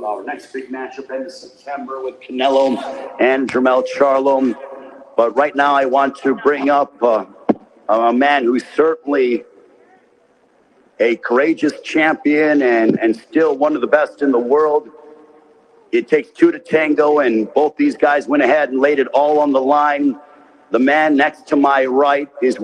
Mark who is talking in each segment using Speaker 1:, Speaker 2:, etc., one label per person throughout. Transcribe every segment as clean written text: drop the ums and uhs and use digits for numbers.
Speaker 1: Our next big matchup ends September with Canelo and Jermell Charlo. But right now I want to bring up a man who's certainly a courageous champion and still one of the best in the world. It takes two to tango, and both these guys went ahead and laid it all on the line. The man next to my right is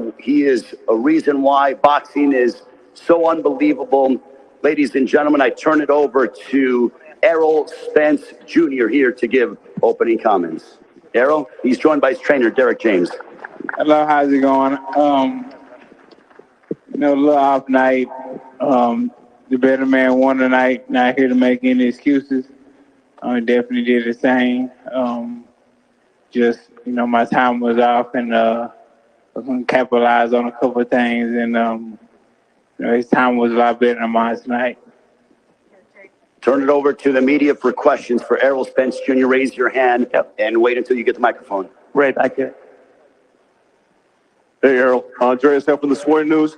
Speaker 1: a reason why boxing is so unbelievable. Ladies and gentlemen, I turn it over to Errol Spence Jr. here to give opening comments. Errol, he's joined by his trainer, Derrick James.
Speaker 2: Hello, how's it going? A little off night. The better man won tonight. Not here to make any excuses. I definitely did the same. My time was off, and I couldn't capitalize on a couple of things, and his time was a lot better than mine tonight.
Speaker 1: Turn it over to the media for questions for Errol Spence Jr. Raise your hand and wait until you get the microphone.
Speaker 3: Right back here.
Speaker 4: Hey, Errol. Andreas here from the Sporting News.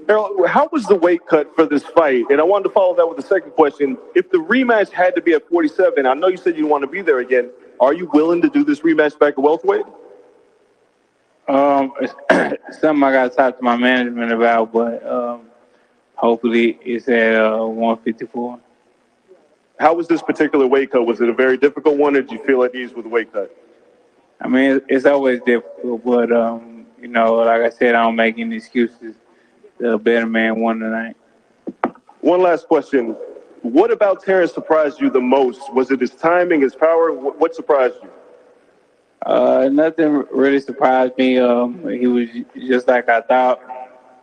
Speaker 4: Errol, how was the weight cut for this fight? And I wanted to follow that with the second question. If the rematch had to be at 47, I know you said you didn't want to be there again. Are you willing to do this rematch back at welterweight?
Speaker 2: It's something I got to talk to my management about, but hopefully it's at 154.
Speaker 4: How was this particular weight cut? Was it a very difficult one, or did you feel at ease with the weight cut?
Speaker 2: I mean, it's always difficult, but, like I said, I don't make any excuses. The better man won tonight.
Speaker 4: One last question. What about Terence surprised you the most? Was it his timing, his power? What surprised you?
Speaker 2: Nothing really surprised me. He was just like I thought.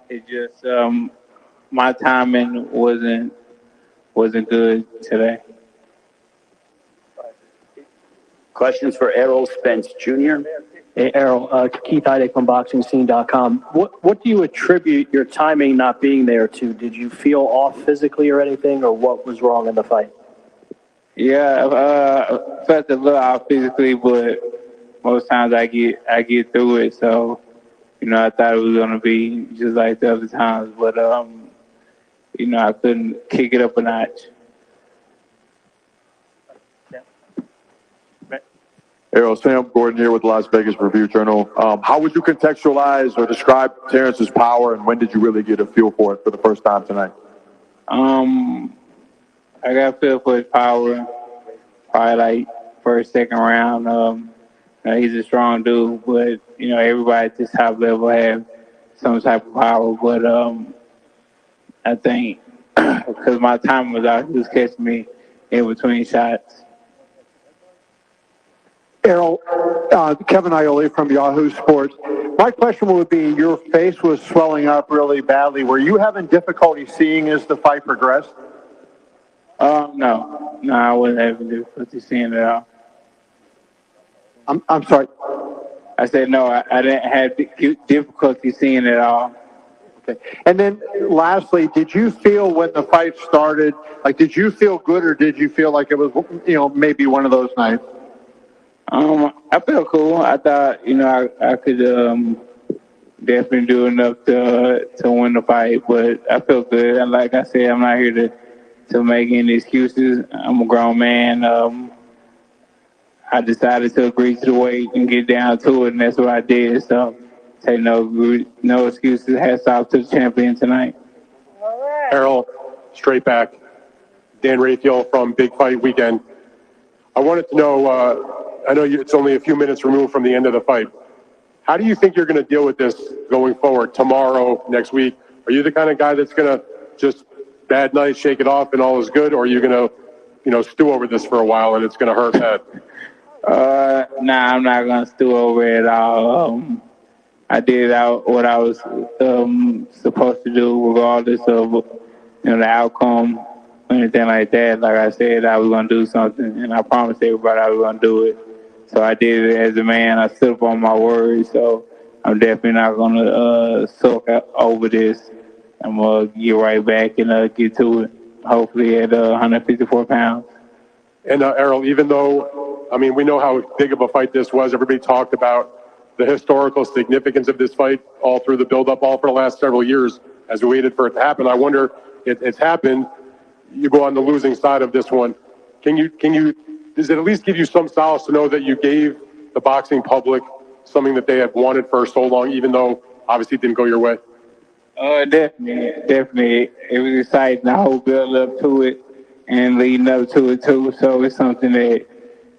Speaker 2: It just my timing wasn't good today.
Speaker 1: Questions for Errol Spence Jr.?
Speaker 3: Hey, Errol, Keith Heideck from BoxingScene.com. What do you attribute your timing not being there to? Did you feel off physically or anything, or what was wrong in the fight?
Speaker 2: Yeah, I felt a little off physically, but most times I get through it. So, I thought it was going to be just like the other times, but I couldn't kick it up a notch.
Speaker 5: Errol, Sam Gordon here with the Las Vegas Review-Journal. How would you contextualize or describe Terence's power, and when did you really get a feel for it for the first time tonight?
Speaker 2: I got a feel for his power, probably like first, second round. He's a strong dude, but, everybody at this top level have some type of power. But I think because my time was out, he was catching me in between shots.
Speaker 6: Errol, Kevin Iole from Yahoo Sports. My question would be, your face was swelling up really badly. Were you having difficulty seeing as the fight progressed?
Speaker 2: No, I wasn't having difficulty seeing it at all.
Speaker 6: I'm sorry.
Speaker 2: I said no, I didn't have difficulty seeing it at all.
Speaker 6: Okay. And then lastly, did you feel when the fight started, did you feel good, or did you feel like it was, maybe one of those nights?
Speaker 2: I felt cool. I thought, I could definitely do enough to win the fight, but I felt good. And like I said, I'm not here to make any excuses. I'm a grown man. I decided to agree to the weight and get down to it, and that's what I did. So, take no excuses. Hats off to the champion tonight.
Speaker 7: All right.
Speaker 4: Errol, straight back. Dan Raphael from Big Fight Weekend. I wanted to know, I know it's only a few minutes removed from the end of the fight. How do you think you're going to deal with this going forward, tomorrow, next week? Are you the kind of guy that's going to just bad night, shake it off, and all is good? Or are you going to, stew over this for a while and it's going to hurt bad?
Speaker 2: Nah, I'm not going to stew over it at all. I did what I was supposed to do, regardless of the outcome or anything like that. Like I said, I was going to do something, and I promised everybody I was going to do it. So I did it as a man. I stood up on my word. So I'm definitely not going to sulk over this. I'm going to get right back and get to it, hopefully at 154 pounds.
Speaker 4: And Errol, even though, we know how big of a fight this was. Everybody talked about the historical significance of this fight all through the build-up, all for the last several years as we waited for it to happen. I wonder, it's happened. You go on the losing side of this one. does it at least give you some solace to know that you gave the boxing public something that they had wanted for so long, even though obviously it didn't go your way?
Speaker 2: Definitely. It was exciting. The whole build up to it and leading up to it too. So it's something that,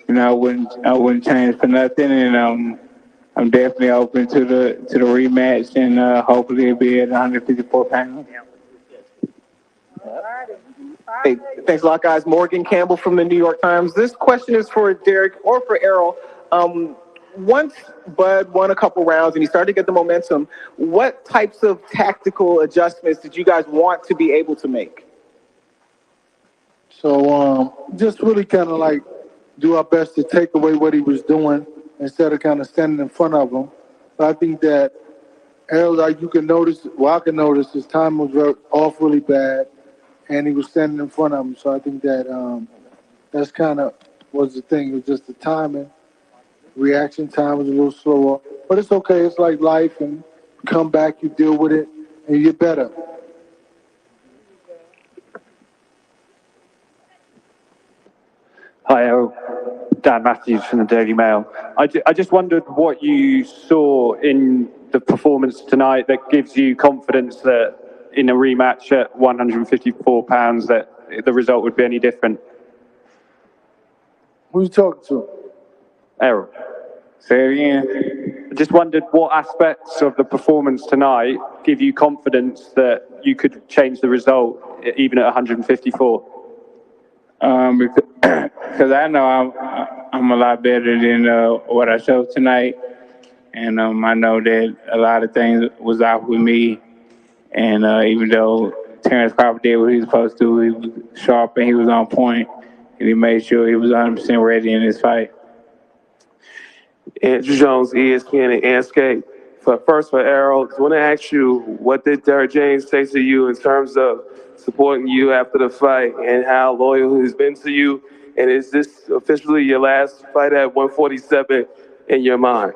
Speaker 2: I wouldn't change for nothing. And I'm definitely open to the rematch, and hopefully it'll be at 154 pounds.
Speaker 7: Hey, thanks a lot, guys. Morgan Campbell from the New York Times. This question is for Derrick or for Errol. Once Bud won a couple rounds and he started to get the momentum, what types of tactical adjustments did you guys want to be able to make?
Speaker 8: So just really kind of like do our best to take away what he was doing instead of kind of standing in front of him. But I think that Errol, like you can notice, I can notice his time was off really bad, and he was standing in front of him. So I think that that's kind of was the thing. It was just the timing. Reaction time was a little slower. But it's okay. It's like life, and come back, you deal with it, and you get better.
Speaker 9: Hi, Errol. Dan Matthews from the Daily Mail. I just wondered what you saw in the performance tonight that gives you confidence that in a rematch at 154 pounds that the result would be any different.
Speaker 8: Who you talking to?
Speaker 9: Errol.
Speaker 2: Say it again.
Speaker 9: I just wondered what aspects of the performance tonight give you confidence that you could change the result even at 154.
Speaker 2: Because I know I'm a lot better than what I showed tonight, and I know that a lot of things was off with me, and even though Terrence Crawford did what he was supposed to, he was sharp and he was on point, and he made sure he was 100% ready in this fight.
Speaker 10: Andrew Jones, ESPN and Anscape. First for Errol, I want to ask you, what did Derrick James say to you in terms of supporting you after the fight and how loyal he's been to you? And is this officially your last fight at 147 in your mind?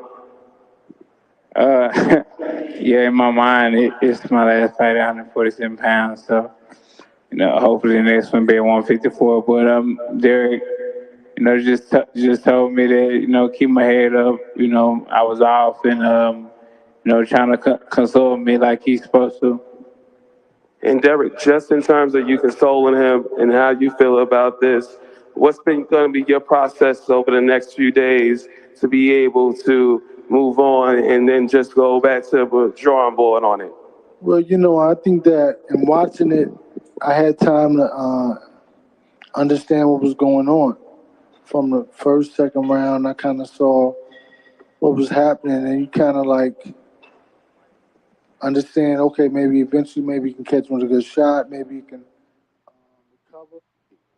Speaker 2: Yeah, in my mind, it's my last fight at 147 pounds. So, hopefully the next one be at 154. But Derrick, just told me that, keep my head up. I was off and, trying to console me like he's supposed to.
Speaker 10: And Derrick, just in terms of you consoling him and how you feel about this, what's been going to be your process over the next few days to be able to move on and then just go back to the drawing board on it?
Speaker 8: Well, I think that in watching it, I had time to understand what was going on. From the first, second round, I kind of saw what was happening, and you kind of like understand, okay, maybe eventually maybe you can catch one with a good shot, maybe you can recover.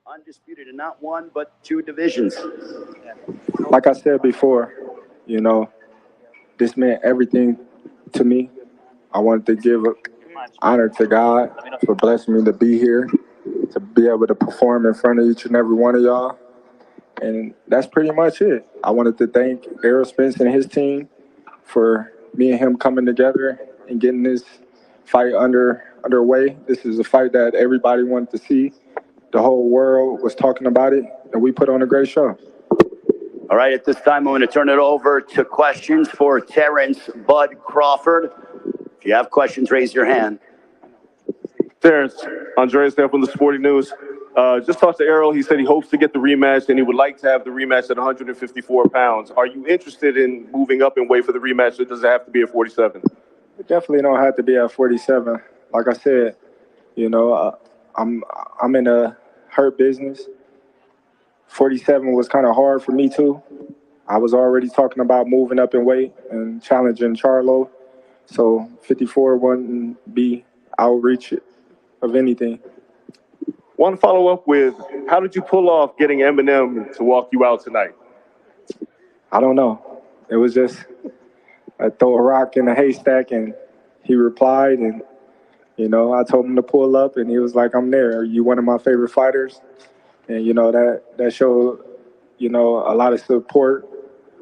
Speaker 1: Undisputed in not one, but two divisions.
Speaker 11: Like I said before, this meant everything to me. I wanted to give honor to God for blessing me to be here, to be able to perform in front of each and every one of y'all. And that's pretty much it. I wanted to thank Errol Spence and his team for me and him coming together and getting this fight underway. This is a fight that everybody wanted to see. The whole world was talking about it, and we put on a great show.
Speaker 1: All right, at this time, I'm going to turn it over to questions for Terence Bud Crawford. If you have questions, raise your hand.
Speaker 12: Terence, Andreas there from the Sporting News. Just talked to Errol. He said he hopes to get the rematch, and he would like to have the rematch at 154 pounds. Are you interested in moving up in weight for the rematch, or does it have to be at 47?
Speaker 11: It definitely don't have to be at 47. Like I said, I'm in a hurt business. 47 was kind of hard for me too. I was already talking about moving up in weight and challenging Charlo. So 54 wouldn't be outreach of anything.
Speaker 12: Want to follow up with, how did you pull off getting Eminem to walk you out tonight?
Speaker 11: I don't know. It was just, I throw a rock in a haystack and he replied, and, I told him to pull up and he was like, I'm there. Are you one of my favorite fighters? And, that showed, a lot of support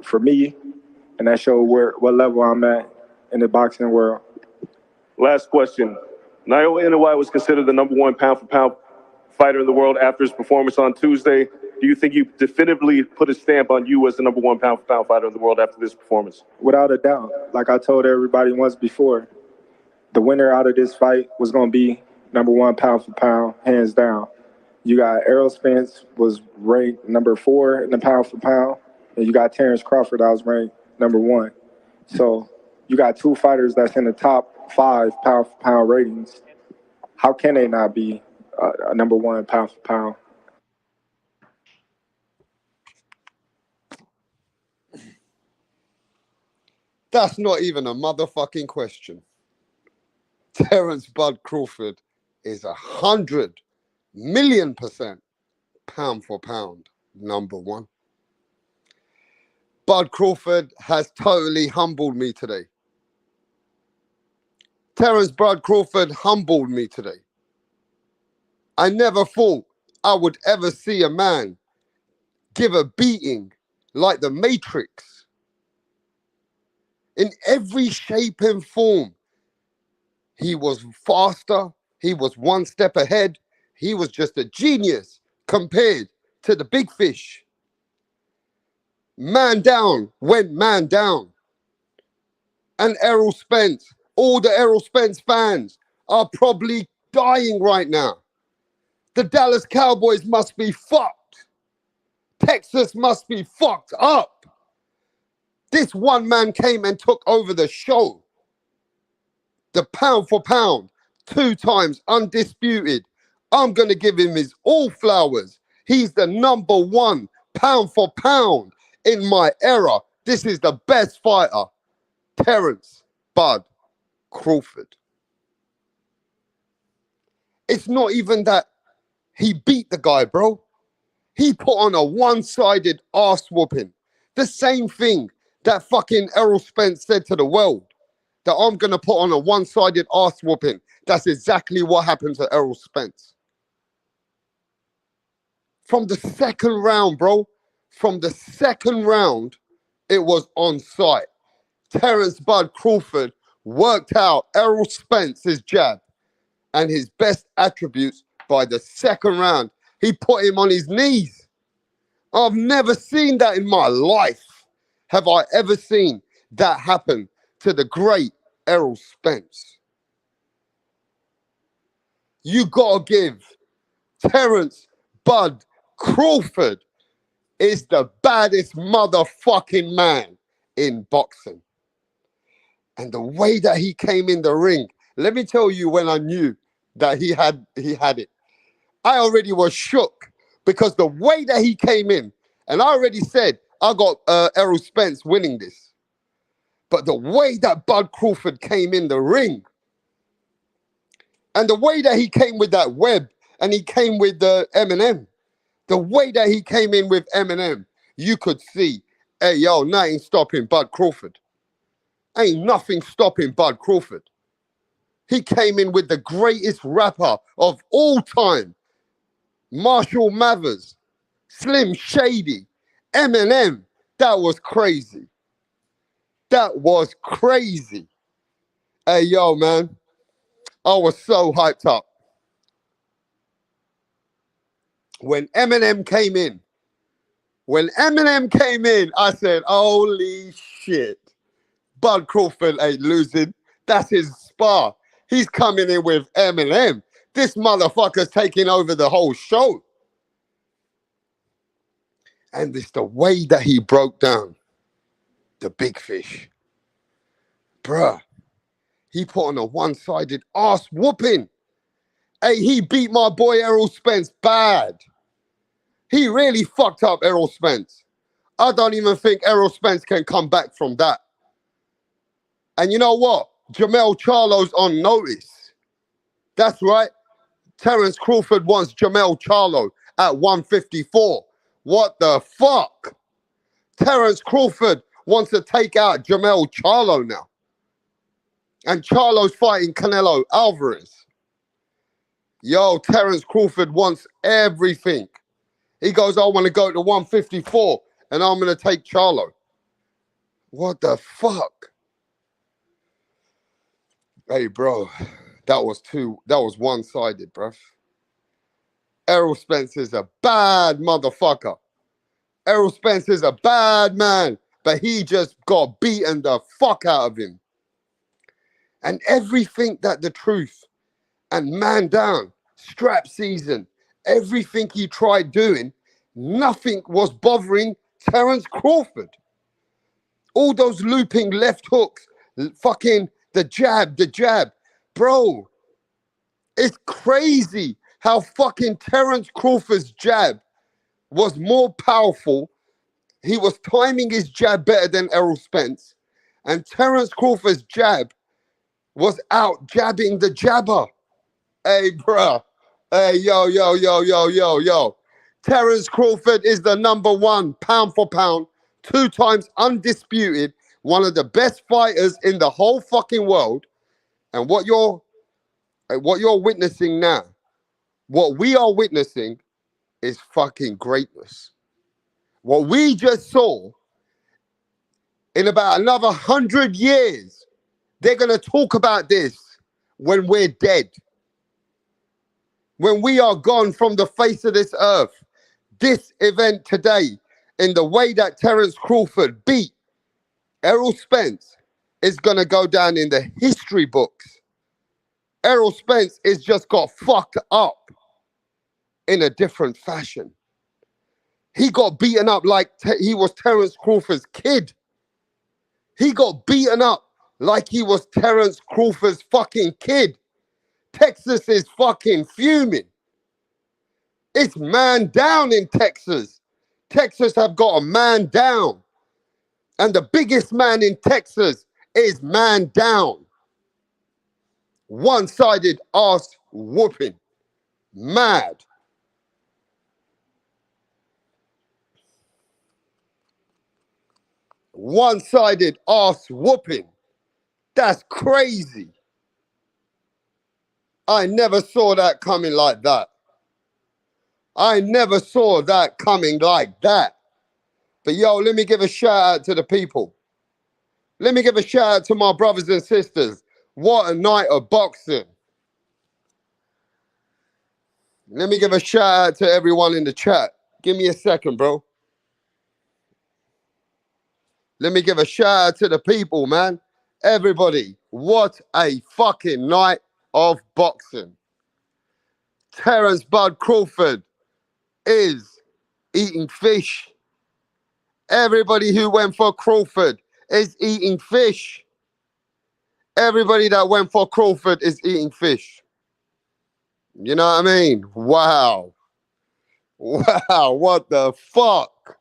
Speaker 11: for me, and that showed what level I'm at in the boxing world.
Speaker 12: Last question. Nonito Donaire was considered the #1 pound-for-pound fighter in the world after his performance on Tuesday. do you think you definitively put a stamp on you as the number 1 pound-for-pound fighter in the world after this performance?
Speaker 11: Without a doubt. Like I told everybody once before, the winner out of this fight was going to be number 1 pound for pound, hands down. You got Errol Spence was ranked number 4 in the pound for pound, and you got Terrence Crawford that was ranked number 1. So you got 2 fighters that's in the top 5 pound for pound ratings. How can they not be a number 1 pound for pound?
Speaker 13: That's not even a motherfucking question. Terence Bud Crawford is 100,000,000% pound for pound number 1. Bud Crawford has totally humbled me today. Terence Bud Crawford humbled me today. I never thought I would ever see a man give a beating like the Matrix. In every shape and form. He was faster. He was 1 step ahead. He was just a genius compared to the big fish. Man down went man down. And Errol Spence, all the Errol Spence fans are probably dying right now. The Dallas Cowboys must be fucked. Texas must be fucked up. This one man came and took over the show. The pound for pound, 2 times undisputed. I'm going to give him his all flowers. He's the number 1 pound for pound in my era. This is the best fighter. Terence Bud Crawford. It's not even that he beat the guy, bro. He put on a one-sided ass whooping. The same thing that fucking Errol Spence said to the world. That I'm going to put on a one-sided ass whooping. That's exactly what happened to Errol Spence. From the second round, bro. From the second round, it was on site. Terence Bud Crawford worked out Errol Spence's jab and his best attributes by the second round. He put him on his knees. I've never seen that in my life. Have I ever seen that happen to the great Errol Spence? You gotta give Terence Bud Crawford is the baddest motherfucking man in boxing. And the way that he came in the ring, let me tell you when I knew that he had it. I already was shook because the way that he came in, and I already said I got Errol Spence winning this. But the way that Bud Crawford came in the ring, and the way that he came with that web, and he came with the Eminem, the way that he came in with Eminem, you could see, hey, yo, nothing stopping Bud Crawford. Ain't nothing stopping Bud Crawford. He came in with the greatest rapper of all time, Marshall Mathers, Slim Shady, Eminem. That was crazy. That was crazy. Hey, yo, man, I was so hyped up. When Eminem came in, I said, holy shit. Bud Crawford ain't losing. That's his spar. He's coming in with Eminem. This motherfucker's taking over the whole show. And it's the way that he broke down the big fish. Bruh, he put on a one-sided ass whooping. Hey, he beat my boy Errol Spence bad. He really fucked up Errol Spence. I don't even think Errol Spence can come back from that. And you know what? Jamel Charlo's on notice. That's right. Terence Crawford wants Jamel Charlo at 154. What the fuck? Terence Crawford wants to take out Jamel Charlo now. And Charlo's fighting Canelo Alvarez. Yo, Terence Crawford wants everything. He goes, I want to go to 154 and I'm going to take Charlo. What the fuck? Hey, bro, that was one-sided, bruv. Errol Spence is a bad motherfucker. Errol Spence is a bad man, but he just got beaten the fuck out of him. And everything that the truth and man down, strap season, everything he tried doing, nothing was bothering Terence Crawford. All those looping left hooks, fucking the jab. Bro, it's crazy how fucking Terence Crawford's jab was more powerful. He was timing his jab better than Errol Spence. And Terence Crawford's jab was out jabbing the jabber. Hey, bruh. Hey, yo. Terence Crawford is the #1 pound for pound, 2 times undisputed, one of the best fighters in the whole fucking world. And what you're witnessing now, what we are witnessing is fucking greatness. What we just saw, in about another 100 years, they're going to talk about this when we're dead. When we are gone from the face of this earth. This event today, in the way that Terence Crawford beat Errol Spence, is going to go down in the history books. Errol Spence is just got fucked up in a different fashion. He got beaten up like he was Terence Crawford's kid. He got beaten up like he was Terence Crawford's fucking kid. Texas is fucking fuming. It's man down in Texas. Texas have got a man down. And the biggest man in Texas is man down. One-sided ass whooping. Mad. One-sided ass whooping. That's crazy. I never saw that coming like that. I never saw that coming like that. But yo, let me give a shout out to the people. Let me give a shout out to my brothers and sisters. What a night of boxing. Let me give a shout out to everyone in the chat. Give me a second, bro. Let me give a shout out to the people, man. Everybody, what a fucking night of boxing. Terence Bud Crawford is eating fish. Everybody who went for Crawford is eating fish. Everybody that went for Crawford is eating fish. You know what I mean? Wow. Wow, what the fuck?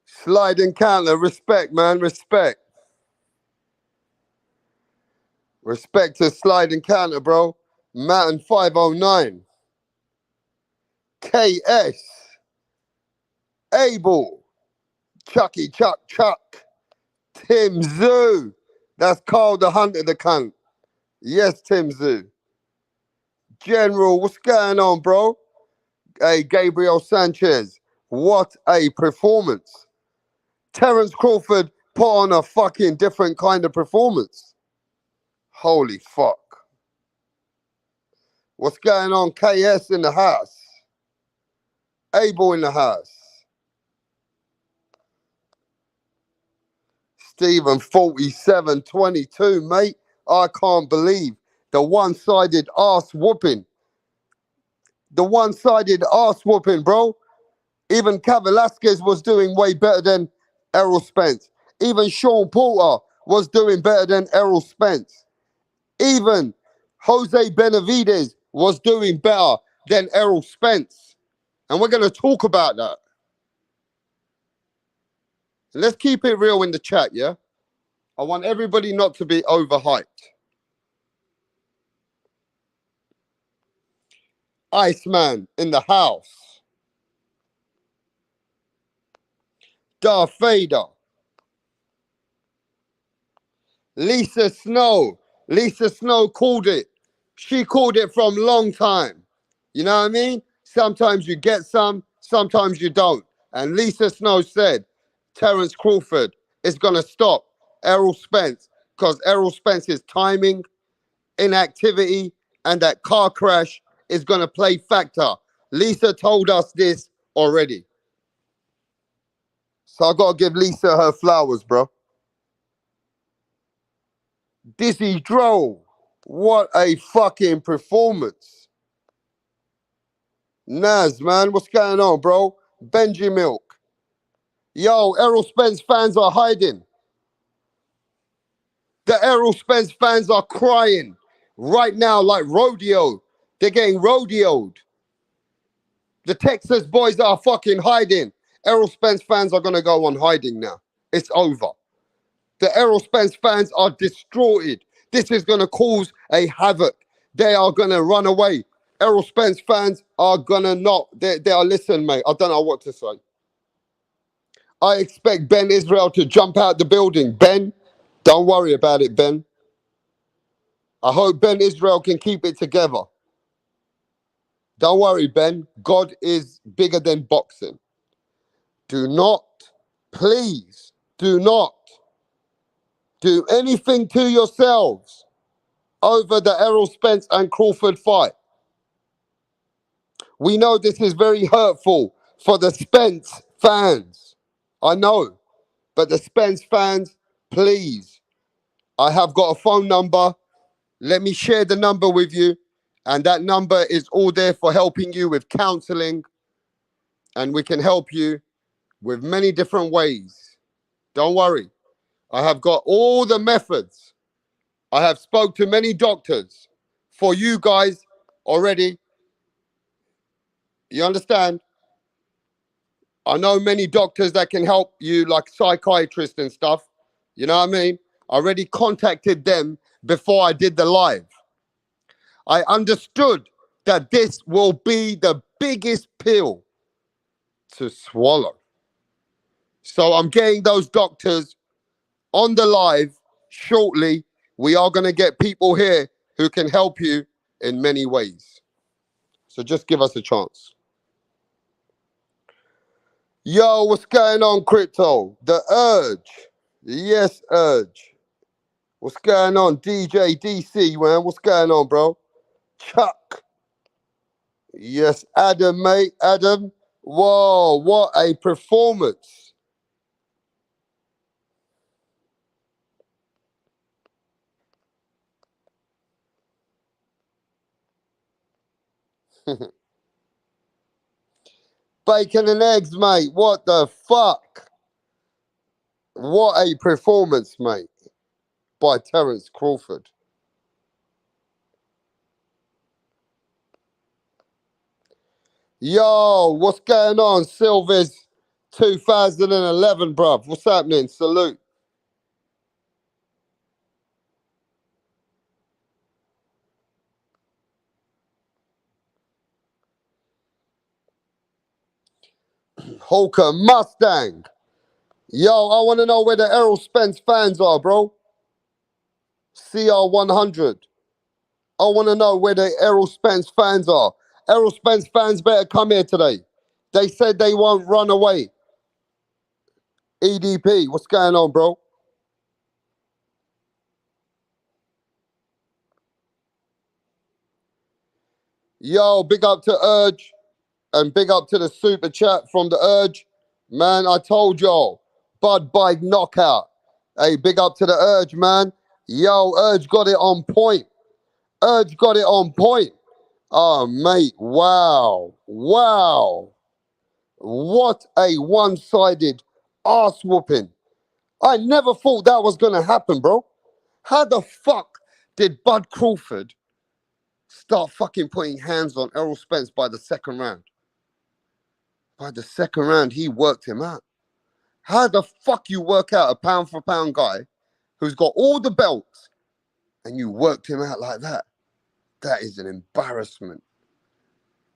Speaker 13: Sliding counter, respect, man, respect. Respect to sliding counter, bro. Mountain 509. KS. Abel. Chucky Chuck. Tim Zoo. That's Carl the Hunter, the cunt. Yes, Tim Zoo. General, what's going on, bro? Hey, Gabriel Sanchez. What a performance. Terence Crawford put on a fucking different kind of performance. Holy fuck. What's going on? KS in the house. Abel in the house. Stephen 4722, mate. I can't believe the one-sided ass whooping. The one-sided ass whooping, bro. Even Velasquez was doing way better than Errol Spence. Even Sean Porter was doing better than Errol Spence. Even Jose Benavidez was doing better than Errol Spence. And we're going to talk about that. Let's keep it real in the chat, yeah? I want everybody not to be overhyped. Iceman in the house. Darth Vader. Lisa Snow. Lisa Snow called it. She called it from long time. You know what I mean? Sometimes you get some, sometimes you don't. And Lisa Snow said, Terence Crawford is going to stop Errol Spence because Errol Spence's timing, inactivity, and that car crash is going to play factor. Lisa told us this already. So I got to give Lisa her flowers, bro. Dizzy Dro, what a fucking performance. Naz, man, what's going on, bro? Benji Milk. Yo, Errol Spence fans are hiding. The Errol Spence fans are crying right now like rodeo. They're getting rodeoed. The Texas boys are fucking hiding. Errol Spence fans are going to go on hiding now. It's over. The Errol Spence fans are destroyed. This is going to cause a havoc. They are going to run away. Errol Spence fans are going to not. They are, listen, mate, I don't know what to say. I expect Ben Israel to jump out the building. Ben, don't worry about it, Ben. I hope Ben Israel can keep it together. Don't worry, Ben. God is bigger than boxing. Do not, please, do not do anything to yourselves over the Errol Spence and Crawford fight. We know this is very hurtful for the Spence fans. I know. But the Spence fans, please, I have got a phone number. Let me share the number with you. And that number is all there for helping you with counseling. And we can help you with many different ways. Don't worry. I have got all the methods. I have spoke to many doctors for you guys already. You understand? I know many doctors that can help you, like psychiatrists and stuff. You know what I mean? I already contacted them before I did the live. I understood that this will be the biggest pill to swallow. So I'm getting those doctors on the live shortly. We are going to get people here who can help you in many ways. So just give us a chance. Yo, what's going on, Crypto? The Urge. Yes, Urge. What's going on, DJ DC, man? What's going on, bro? Chuck. Yes, Adam, mate. Adam. Whoa, what a performance. Bacon and eggs, mate. What the fuck? What a performance, mate. By Terence Crawford. Yo, what's going on, Silvers 2011, bruv? What's happening? Salute. Holker Mustang. Yo, I want to know where the Errol Spence fans are, bro. CR100. I want to know where the Errol Spence fans are. Errol Spence fans better come here today. They said they won't run away. EDP, what's going on, bro? Yo, big up to Urge and big up to the super chat from the Urge. Man, I told y'all, Bud Bike knockout. Hey, big up to the Urge, man. Yo, Urge got it on point. Urge got it on point. Oh, mate, wow. Wow. What a one-sided ass whooping. I never thought that was going to happen, bro. How the fuck did Bud Crawford start fucking putting hands on Errol Spence by the second round? By the second round, he worked him out. How the fuck you work out a pound-for-pound guy who's got all the belts and you worked him out like that? That is an embarrassment.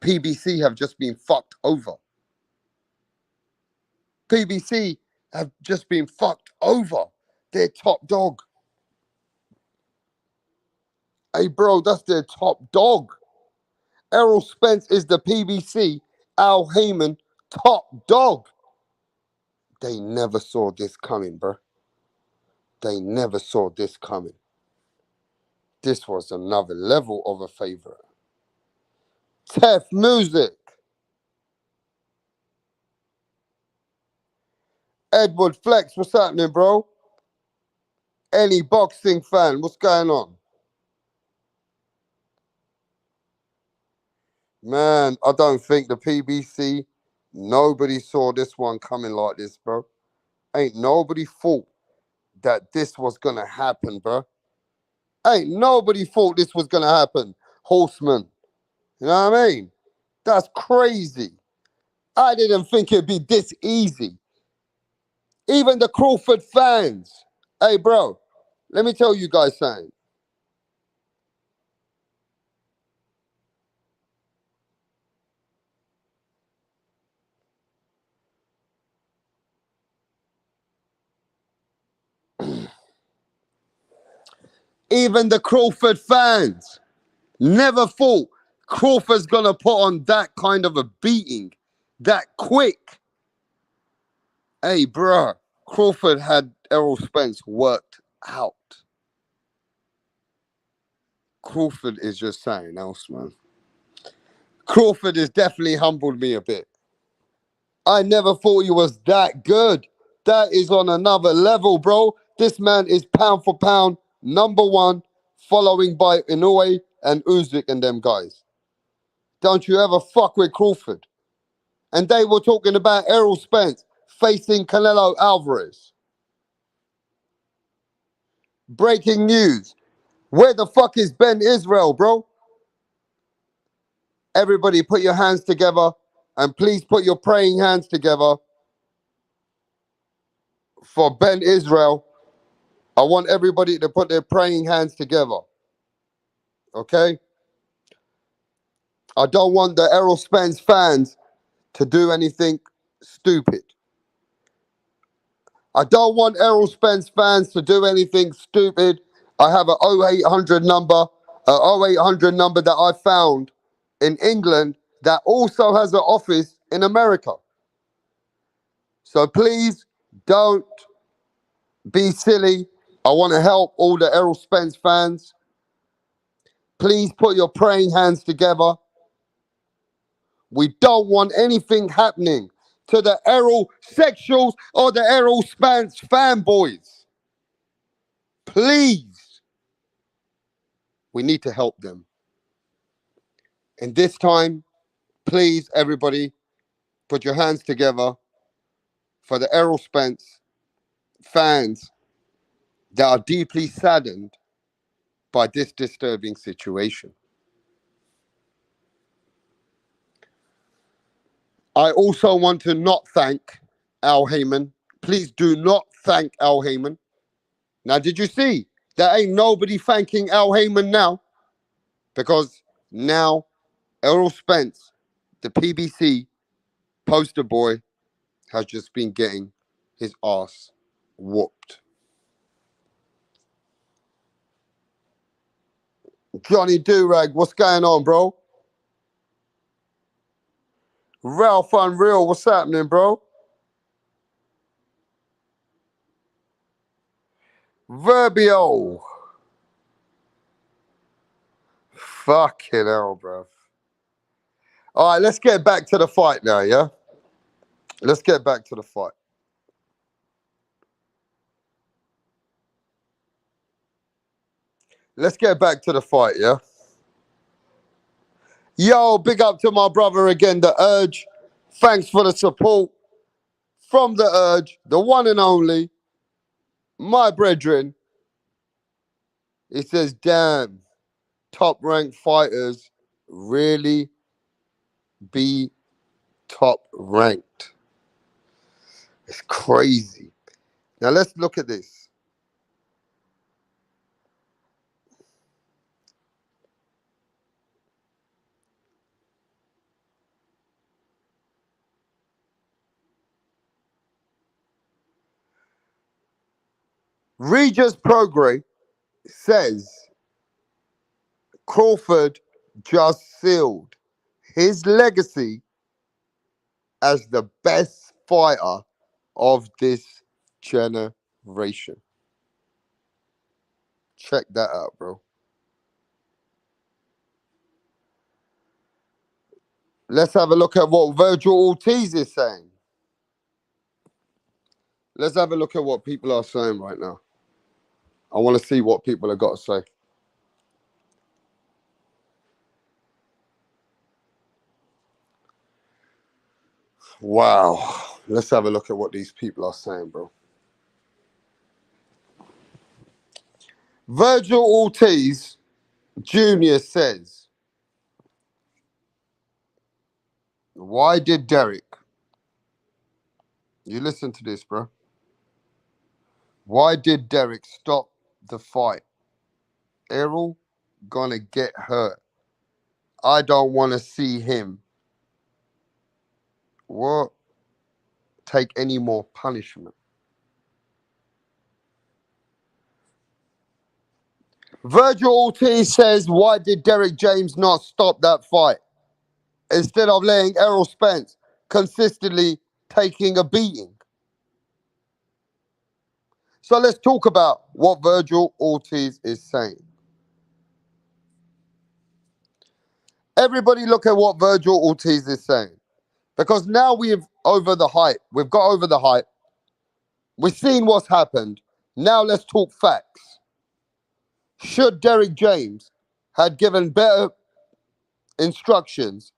Speaker 13: PBC have just been fucked over. PBC have just been fucked over. They're top dog. Hey, bro, that's their top dog. Errol Spence is the PBC, Al Heyman, top dog. They never saw this coming, bro. They never saw this coming. This was another level of a favorite. Tef Music. Edward Flex, what's happening, bro? Any boxing fan, what's going on? Man, I don't think the PBC, nobody saw this one coming like this, bro. Ain't nobody thought that this was gonna happen, bro. Ain't nobody thought this was gonna happen. Horseman. You know what I mean? That's crazy. I didn't think it'd be this easy. Even the Crawford fans. Hey, bro, let me tell you guys something. Even the Crawford fans never thought Crawford's gonna put on that kind of a beating that quick. Hey, bro, Crawford had Errol Spence worked out. Crawford is just saying else, man. Crawford has definitely humbled me a bit. I never thought he was that good. That is on another level, bro. This man is pound for pound number one, following by Inoue and Usyk and them guys. Don't you ever fuck with Crawford. And they were talking about Errol Spence facing Canelo Alvarez. Breaking news. Where the fuck is Ben Israel, bro? Everybody put your hands together and please put your praying hands together for Ben Israel. I want everybody to put their praying hands together. Okay? I don't want the Errol Spence fans to do anything stupid. I don't want Errol Spence fans to do anything stupid. I have an 0800 number, that I found in England that also has an office in America. So please don't be silly. I want to help all the Errol Spence fans. Please put your praying hands together. We don't want anything happening to the Errol sexuals or the Errol Spence fanboys. Please. We need to help them. And this time, please, everybody, put your hands together for the Errol Spence fans that are deeply saddened by this disturbing situation. I also want to not thank Al Heyman. Please do not thank Al Heyman. Now, did you see? There ain't nobody thanking Al Heyman now because now Errol Spence, the PBC poster boy, has just been getting his ass whooped. Johnny Durag, what's going on, bro? Ralph Unreal, what's happening, bro? Verbio. Fucking hell, bro. All right, let's get back to the fight now, yeah? Let's get back to the fight. Let's get back to the fight, yeah? Yo, big up to my brother again, The Urge. Thanks for the support from The Urge, the one and only, my brethren. He says, damn, top-ranked fighters really be top-ranked. It's crazy. Now, let's look at this. Regis Prograis says Crawford just sealed his legacy as the best fighter of this generation. Check that out, bro. Let's have a look at what Virgil Ortiz is saying. Let's have a look at what people are saying right now. I want to see what people have got to say. Wow. Let's have a look at what these people are saying, bro. Virgil Ortiz Jr. says, why did Derrick, you listen to this, bro. Why did Derrick stop the fight? Errol gonna get hurt. I don't want to see him take any more punishment. Virgil Ortiz says, why did Derrick James not stop that fight instead of letting Errol Spence consistently taking a beating? So let's talk about what Virgil Ortiz is saying. Everybody look at what Virgil Ortiz is saying. Because now we've over the hype. We've got over the hype. We've seen what's happened. Now let's talk facts. Should Derrick James had given better instructions,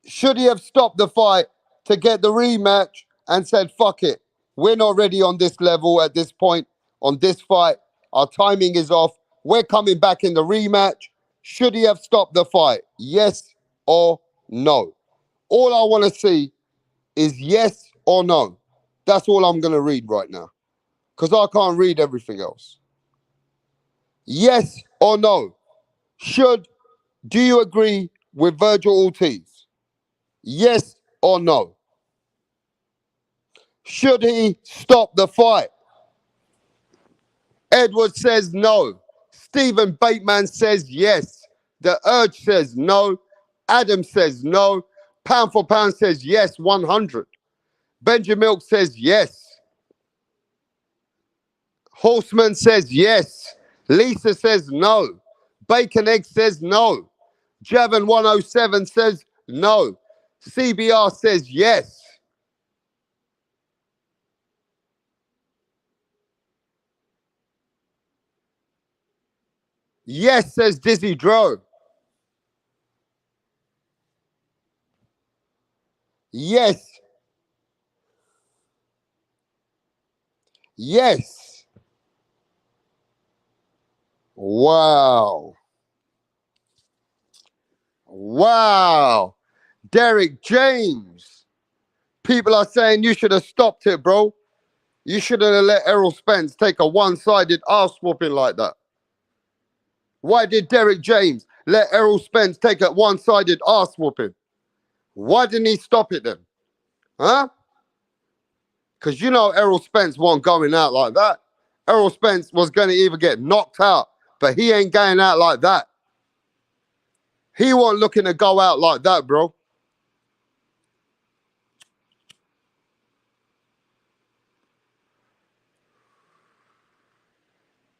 Speaker 13: should he have stopped the fight to get the rematch and said, fuck it, we're not ready on this level at this point, on this fight, our timing is off, we're coming back in the rematch? Should he have stopped the fight? Yes or no? All I want to see is yes or no. That's all I'm going to read right now, because I can't read everything else. Yes or no? Do you agree with Virgil Ortiz? Yes or no? Should he stop the fight? Edward says no. Stephen Bateman says yes. The Urge says no. Adam says no. Pound for Pound says yes, 100. Benjamin Milk says yes. Horseman says yes. Lisa says no. Bacon Egg says no. Javon 107 says no. CBR says yes. Yes, says Dizzy Dro. Yes. Yes. Wow. Wow. Derrick James. People are saying you should have stopped it, bro. You shouldn't have let Errol Spence take a one-sided ass whooping like that. Why did Derrick James let Errol Spence take a one-sided ass whooping? Why didn't he stop it then? Huh? Because you know Errol Spence wasn't going out like that. Errol Spence was going to either get knocked out, but he ain't going out like that. He wasn't looking to go out like that, bro.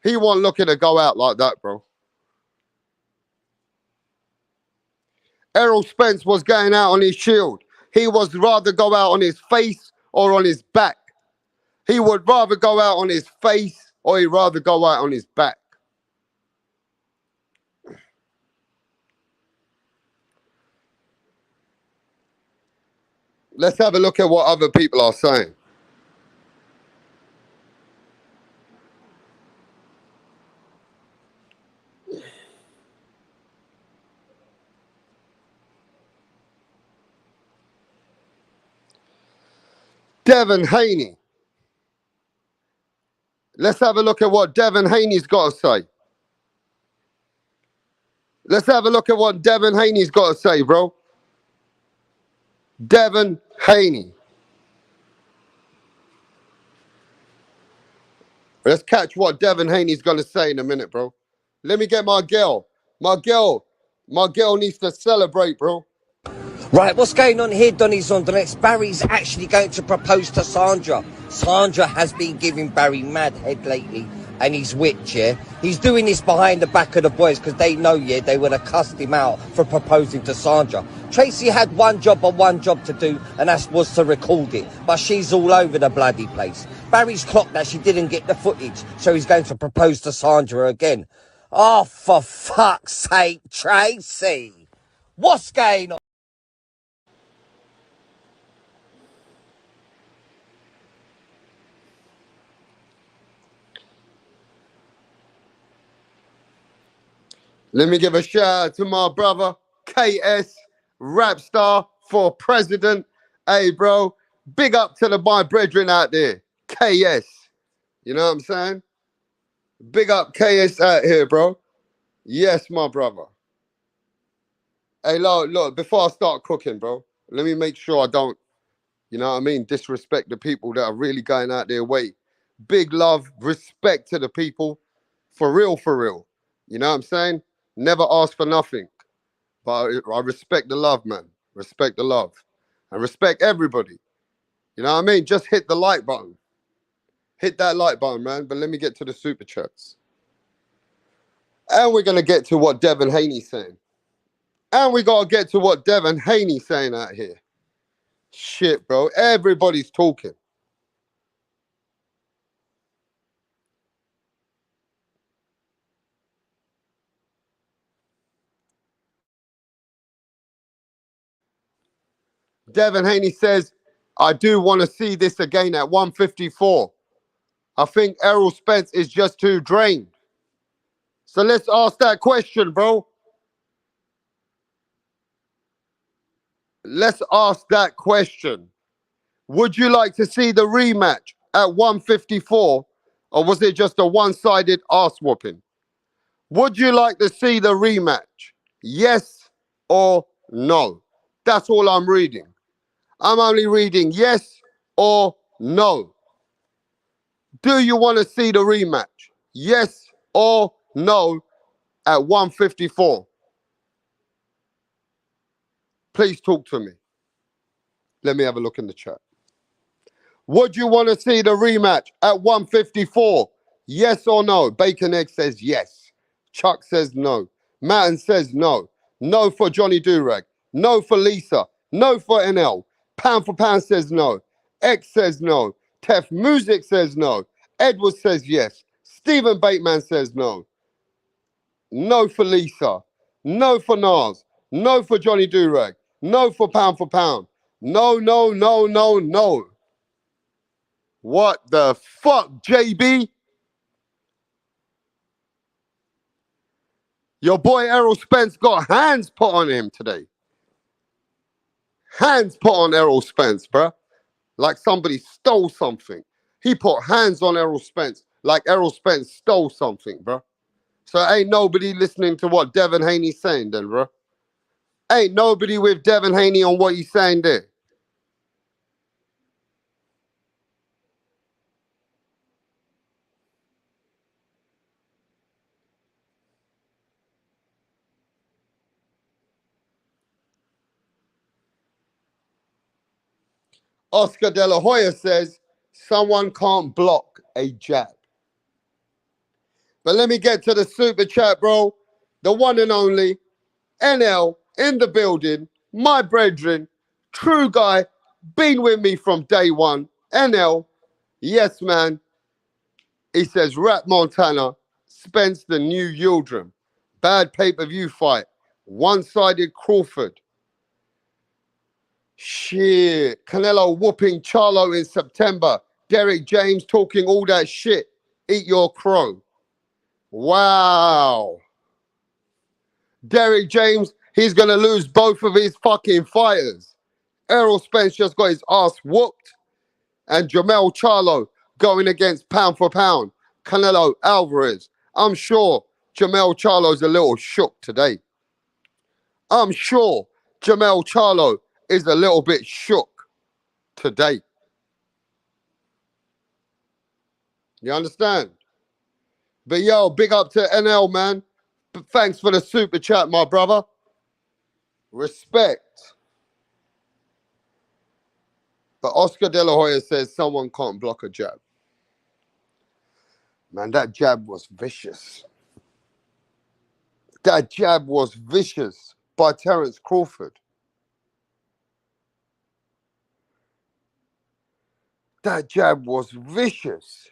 Speaker 13: He wasn't looking to go out like that, bro. Errol Spence was going out on his shield. He would rather go out on his face or on his back. He would rather go out on his face or he'd rather go out on his back. Let's have a look at what other people are saying. Devin Haney. Let's have a look at what Devin Haney's got to say. Let's have a look at what Devin Haney's got to say, bro. Devin Haney. Let's catch what Devin Haney's going to say in a minute, bro. Let me get my girl. My girl needs to celebrate, bro.
Speaker 14: Right, what's going on here, Donny's on the next? Barry's actually going to propose to Sandra. Sandra has been giving Barry mad head lately. and he's witch, yeah? He's doing this behind the back of the boys because they know, yeah, they would have cussed him out for proposing to Sandra. Tracy had one job to do, and that was to record it. But she's all over the bloody place. Barry's clocked that she didn't get the footage, so he's going to propose to Sandra again. Oh, for fuck's sake, Tracy! What's going on?
Speaker 13: Let me give a shout out to my brother, KS, rap star for president. Hey, bro, big up to my brethren out there, KS. You know what I'm saying? Big up KS out here, bro. Yes, my brother. Hey, look, before I start cooking, bro, let me make sure I don't, you know what I mean, disrespect the people that are really going out their way. Big love, respect to the people, for real, for real. You know what I'm saying? Never ask for nothing. But I respect the love, man. Respect the love. And respect everybody. You know what I mean? Just hit the like button. Hit that like button, man. But let me get to the super chats. And we're going to get to what Devin Haney's saying. And we got to get to what Devin Haney's saying out here. Shit, bro. Everybody's talking. Devin Haney says, I do want to see this again at 154. I think Errol Spence is just too drained. So let's ask that question, bro. Let's ask that question. Would you like to see the rematch at 154, or was it just a one-sided ass whooping? Would you like to see the rematch? Yes or no? That's all I'm reading. I'm only reading yes or no. Do you want to see the rematch? Yes or no at 154? Please talk to me. Let me have a look in the chat. Would you want to see the rematch at 154? Yes or no? Bacon Egg says yes. Chuck says no. Matten says no. No for Johnny Durag. No for Lisa. No for NL. Pound for Pound says no. X says no. Tef Music says no. Edward says yes. Stephen Bateman says no. No for Lisa. No for Nas. No for Johnny Durag. No for Pound. No, no, no, no, no. What the fuck, JB? Your boy Errol Spence got hands put on him today. Hands put on Errol Spence, bruh. Like somebody stole something. He put hands on Errol Spence like Errol Spence stole something, bruh. So ain't nobody listening to what Devin Haney's saying then, bruh. Ain't nobody with Devin Haney on what he's saying there. Oscar De La Hoya says, someone can't block a jab. But let me get to the super chat, bro. The one and only NL in the building, my brethren, true guy, been with me from day one. NL, yes, man. He says, Rat Montana, Spence the new Yildirim. Bad pay-per-view fight. One-sided Crawford. Shit. Canelo whooping Charlo in September. Derrick James talking all that shit. Eat your crow. Wow. Derrick James, he's going to lose both of his fucking fighters. Errol Spence just got his ass whooped. And Jamel Charlo going against pound for pound. Canelo Alvarez. I'm sure Jamel Charlo's a little shook today. I'm sure Jamel Charlo is a little bit shook today. You understand? But yo, big up to NL, man. Thanks for the super chat, my brother. Respect. But Oscar De La Hoya says someone can't block a jab. Man, that jab was vicious. That jab was vicious by Terence Crawford. That jab was vicious.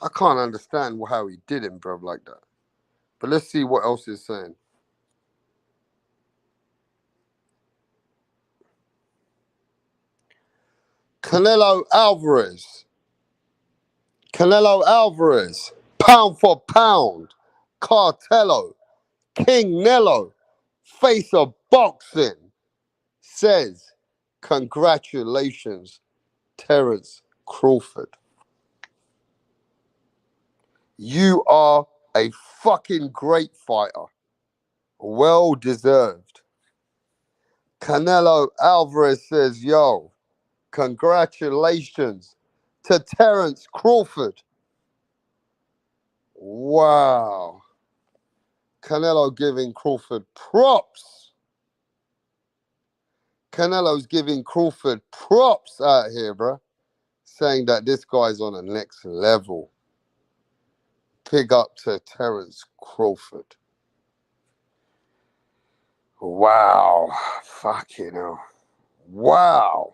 Speaker 13: I can't understand how he did him, bro, like that. But let's see what else he's saying. Canelo Alvarez, pound for pound, Cartello, King Nello, face of boxing, says, congratulations, Terence Crawford. You are a fucking great fighter. Well deserved. Canelo Alvarez says, yo, congratulations to Terence Crawford. Wow. Canelo giving Crawford props. Canelo's giving Crawford props out here, bro. Saying that this guy's on the next level. Big up to Terence Crawford. Wow. Fucking hell. Wow.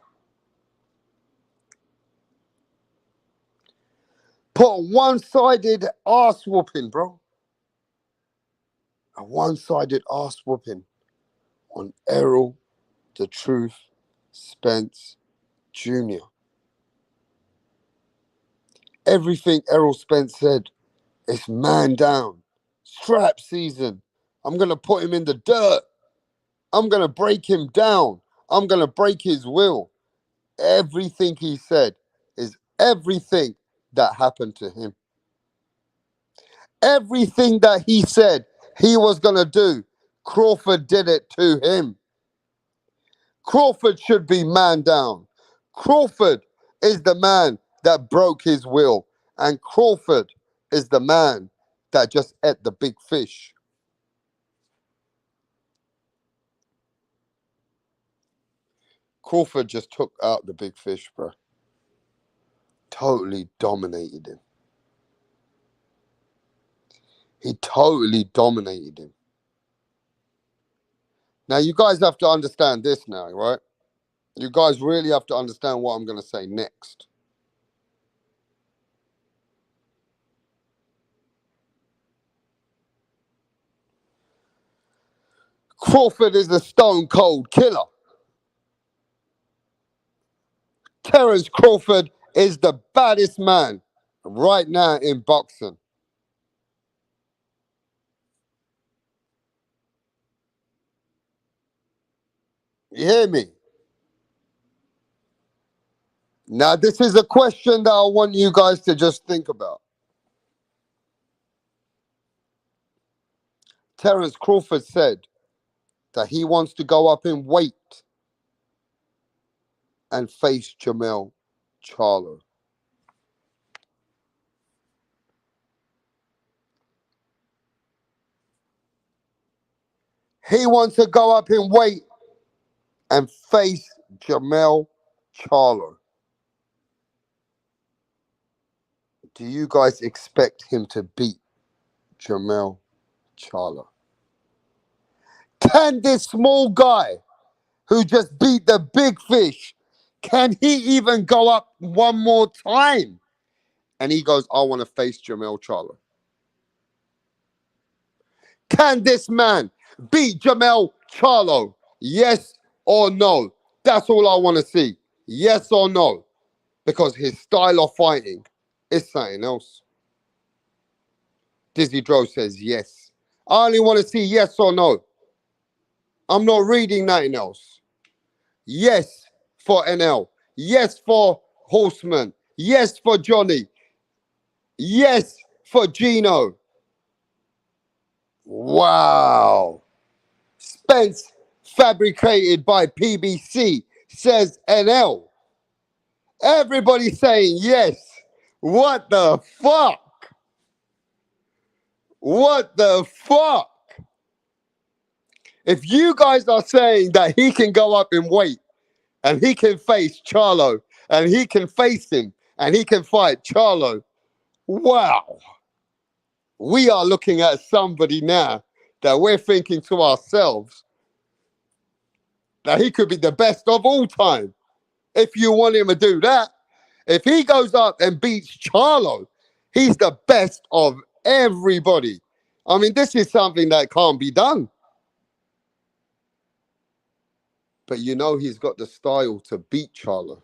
Speaker 13: Put a one-sided ass whooping, bro. A one-sided ass whooping on Errol the Truth Spence Jr. Everything Errol Spence said is man down. Strap season. I'm going to put him in the dirt. I'm going to break him down. I'm going to break his will. Everything he said is everything that happened to him. Everything that he said he was going to do, Crawford did it to him. Crawford should be man down. Crawford is the man that broke his will. And Crawford is the man that just ate the big fish. Crawford just took out the big fish, bro. Totally dominated him. He totally dominated him. Now, you guys have to understand this now, right? You guys really have to understand what I'm going to say next. Crawford is a stone cold killer. Terence Crawford is the baddest man right now in boxing. You hear me? Now, this is a question that I want you guys to just think about. Terence Crawford said that he wants to go up in weight and face Jermell Charlo. He wants to go up in weight and face Jermell Charlo. Do you guys expect him to beat Jermell Charlo? Can this small guy who just beat the big fish, can he even go up one more time? And he goes, I want to face Jermell Charlo. Can this man beat Jermell Charlo? Yes or no? That's all I want to see. Yes or no? Because his style of fighting is something else. Dizzy Dro says yes. I only want to see yes or no. I'm not reading nothing else. Yes for NL. Yes for Horseman. Yes for Johnny. Yes for Gino. Wow. Spence, fabricated by PBC, says NL. Everybody saying yes. What the fuck? What the fuck? If you guys are saying that he can go up in weight and he can face Charlo and he can face him and he can fight Charlo, Wow. We are looking at somebody now that we're thinking to ourselves that he could be the best of all time. If you want him to do that, if he goes up and beats Charlo, he's the best of everybody. I mean, this is something that can't be done. But you know he's got the style to beat Charlo.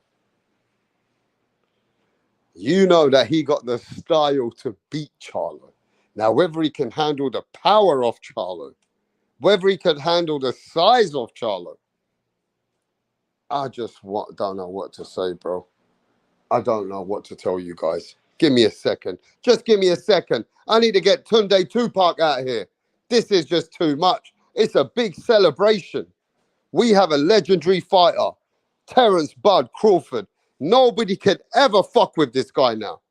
Speaker 13: You know that he got the style to beat Charlo. Now, whether he can handle the power of Charlo, whether he can handle the size of Charlo, I just don't know what to say, bro. I don't know what to tell you guys. Give me a second. Just give me a second. I need to get Tunde Tupac out here. This is just too much. It's a big celebration. We have a legendary fighter, Terence Bud Crawford. Nobody could ever fuck with this guy now.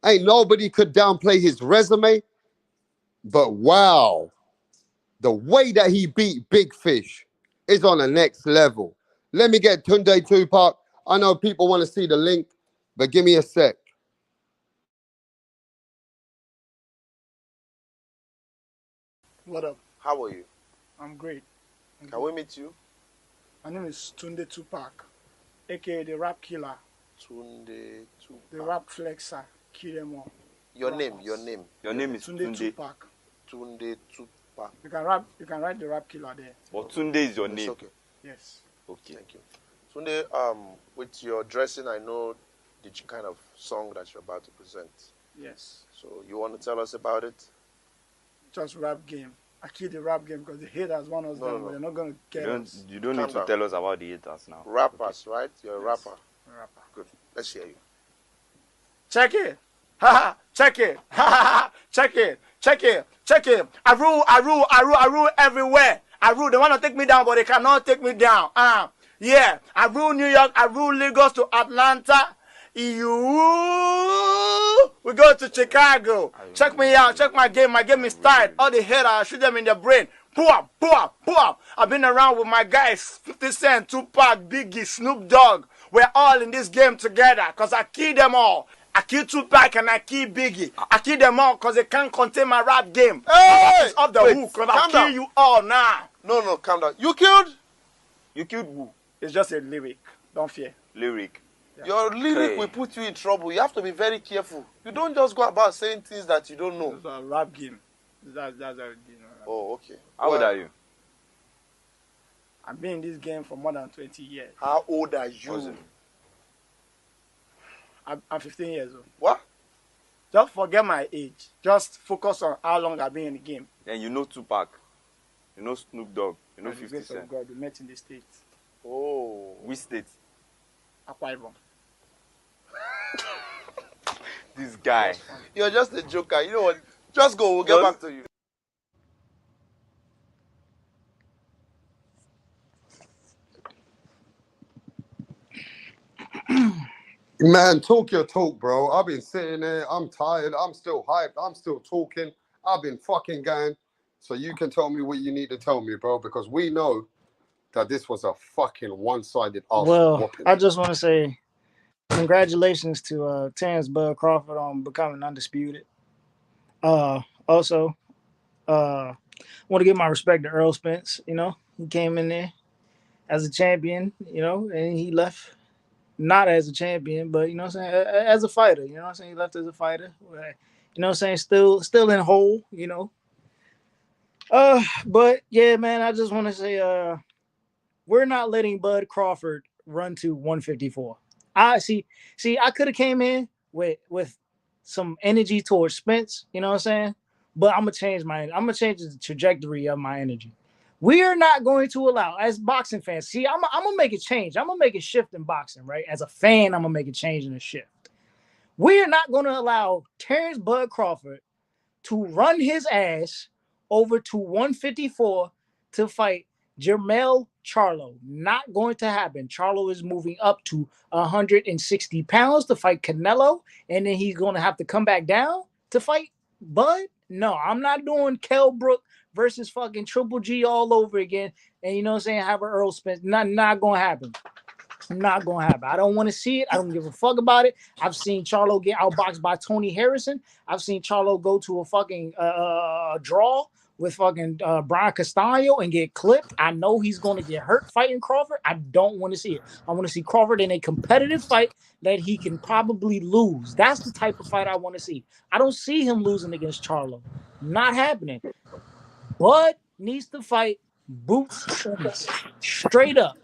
Speaker 13: Ain't nobody could downplay his resume. But wow, the way that he beat Big Fish is on the next level. Let me get Tunde Tupac. I know people want to see the link, but give me a sec.
Speaker 15: What up?
Speaker 16: How are you?
Speaker 15: I'm great.
Speaker 16: Can we meet you?
Speaker 15: My name is Tunde Tupac, aka the Rap Killer.
Speaker 16: Tunde Tupac.
Speaker 15: The Rap Flexer. Kill them all.
Speaker 16: Your name. Your name is
Speaker 15: Tunde Tupac.
Speaker 16: Tunde Tupac.
Speaker 15: You can write the Rap Killer there.
Speaker 16: But Tunde is your name. Okay.
Speaker 15: Yes.
Speaker 16: Okay. Thank you. Tunde, with your dressing, I know the kind of song that you're about to present.
Speaker 15: Yes.
Speaker 16: So you want to tell us about it?
Speaker 15: Just rap game. I kill the rap game because the haters want us down, but they're not going to get us.
Speaker 17: You don't need to tell us about the haters now.
Speaker 16: Rappers, right? You're a rapper.
Speaker 15: A rapper.
Speaker 16: Good. Let's hear you.
Speaker 15: Check it. Ha ha. Check it. Ha ha. Check it. Check it. Check it. I rule everywhere. I rule. They want to take me down, but they cannot take me down. Yeah. I rule New York. I rule Lagos to Atlanta. We go to Chicago. Check me out. Check my game. My game is tight. All the haters, I shoot them in the brain. Boom, boom, boom. I've been around with my guys, 50 Cent, Tupac, Biggie, Snoop Dogg. We're all in this game together because I kill them all. I kill Tupac and I kill Biggie. I kill them all because they can't contain my rap game.
Speaker 16: Hey!
Speaker 15: It's off the hook because I'll kill you all now.
Speaker 16: No, calm down. You killed
Speaker 15: who? It's just a lyric. Don't fear.
Speaker 17: Lyric.
Speaker 15: Yeah.
Speaker 16: Your lyric will put you in trouble. You have to be very careful. You don't just go about saying things that you don't know.
Speaker 15: It's a rap game. That's
Speaker 16: Oh, okay.
Speaker 17: How old are you?
Speaker 15: I've been in this game for more than 20 years.
Speaker 16: How old are you?
Speaker 15: I'm 15 years old.
Speaker 16: What?
Speaker 15: Just forget my age. Just focus on how long I've been in the game.
Speaker 17: And you know Tupac. You know Snoop Dogg. You know 50
Speaker 15: Cent. Of God, we met in the States.
Speaker 16: Oh.
Speaker 17: Which state?
Speaker 15: Akwa Ibom.
Speaker 17: This guy.
Speaker 16: You're just a joker. You know what? Just go. We'll get back to you.
Speaker 13: Man, talk your talk, bro. I've been sitting there. I'm tired. I'm still hyped. I'm still talking. I've been fucking going. So you can tell me what you need to tell me, bro, because we know that this was a fucking one-sided ass whooping.
Speaker 18: I just want to say congratulations to Terence Bud Crawford on becoming undisputed. Also, I want to give my respect to Earl Spence. You know, he came in there as a champion, you know, and he left not as a champion, but, you know what I'm saying, as a fighter. You know what I'm saying? He left as a fighter. You know what I'm saying? Still in whole, you know. But, yeah, man, I just want to say we're not letting Bud Crawford run to 154. I could have came in with some energy towards Spence, you know what I'm saying? But I'm gonna change the trajectory of my energy. We are not going to allow, as boxing fans, I'm gonna make a change. I'm gonna make a shift in boxing, right? As a fan, I'm gonna make a change and a shift. We are not gonna allow Terence Bud Crawford to run his ass over to 154 to fight Jermell Charlo. Not going to happen. Charlo is moving up to 160 pounds to fight Canelo, and then he's going to have to come back down to fight Bud. No, I'm not doing Kell Brook versus fucking Triple G all over again. And you know what I'm saying? Have an Earl Spence. Not going to happen. Not gonna happen. I don't want to see it. I don't give a fuck about it. I've seen Charlo get outboxed by Tony Harrison. I've seen Charlo go to a fucking draw with fucking Brian Castano and get clipped. I know he's gonna get hurt fighting Crawford. I don't want to see it. I want to see Crawford in a competitive fight that he can probably lose. That's the type of fight I want to see. I don't see him losing against Charlo. Not happening. Bud needs to fight Boots Ennis. Straight up.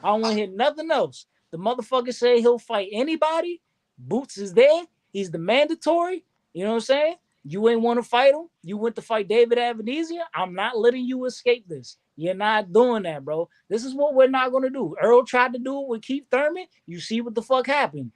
Speaker 18: I don't want to hear nothing else. The motherfucker say he'll fight anybody. Boots is there. He's the mandatory. You know what I'm saying? You ain't want to fight him. You went to fight David Avenizia. I'm not letting you escape this. You're not doing that, bro. This is what we're not going to do. Earl tried to do it with Keith Thurman. You see what the fuck happened.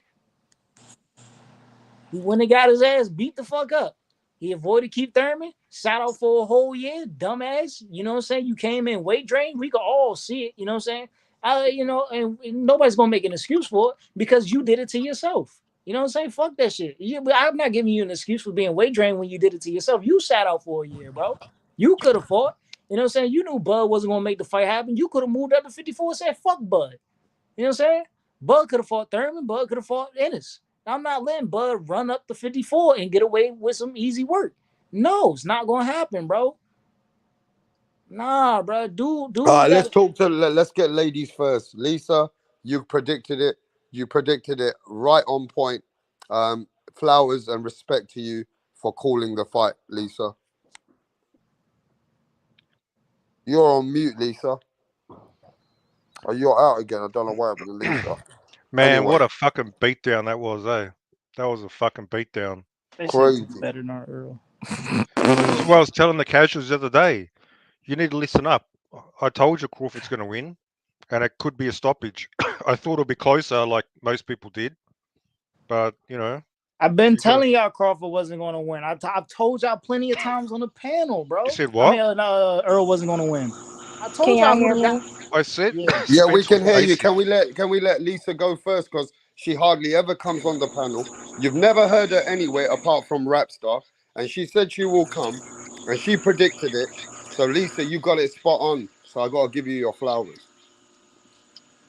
Speaker 18: He went and got his ass beat the fuck up. He avoided Keith Thurman, sat out for a whole year, dumbass. You know what I'm saying? You came in weight drained. We could all see it. You know what I'm saying? And nobody's gonna make an excuse for it because you did it to yourself. You know what I'm saying? Fuck that shit. I'm not giving you an excuse for being weight drained when you did it to yourself. You sat out for a year, bro. You could have fought. You know what I'm saying? You knew Bud wasn't gonna make the fight happen. You could have moved up to 54 and said, fuck Bud. You know what I'm saying? Bud could have fought Thurman. Bud could have fought Ennis. I'm not letting Bud run up to 54 and get away with some easy work. No, it's not gonna happen, bro. Nah, bro. Dude.
Speaker 13: All right, let's get ladies first. Lisa, you predicted it. You predicted it right on point. Flowers and respect to you for calling the fight, Lisa. You're on mute, Lisa. Oh, you're out again. I don't know what happened to Lisa.
Speaker 19: Man,
Speaker 13: Anyway.
Speaker 19: what a fucking beatdown that was, eh? That was a fucking beatdown.
Speaker 13: Crazy.
Speaker 18: Better not Earl.
Speaker 19: This is what I was telling the casuals the other day. You need to listen up. I told you Crawford's going to win, and it could be a stoppage. I thought it'd be closer, like most people did, but
Speaker 18: I've been telling y'all Crawford wasn't going to win. I've told y'all plenty of times on the panel, bro.
Speaker 19: You said what?
Speaker 18: I mean, Earl wasn't going to win. I told
Speaker 20: Can y'all
Speaker 18: y'all
Speaker 20: hear me?
Speaker 19: I said.
Speaker 13: Yeah, we can hear you. Can we let Lisa go first? Because she hardly ever comes on the panel. You've never heard her anywhere apart from Rapstar, and she said she will come, and she predicted it. So Lisa, you got it spot on. So I got to give you your flowers.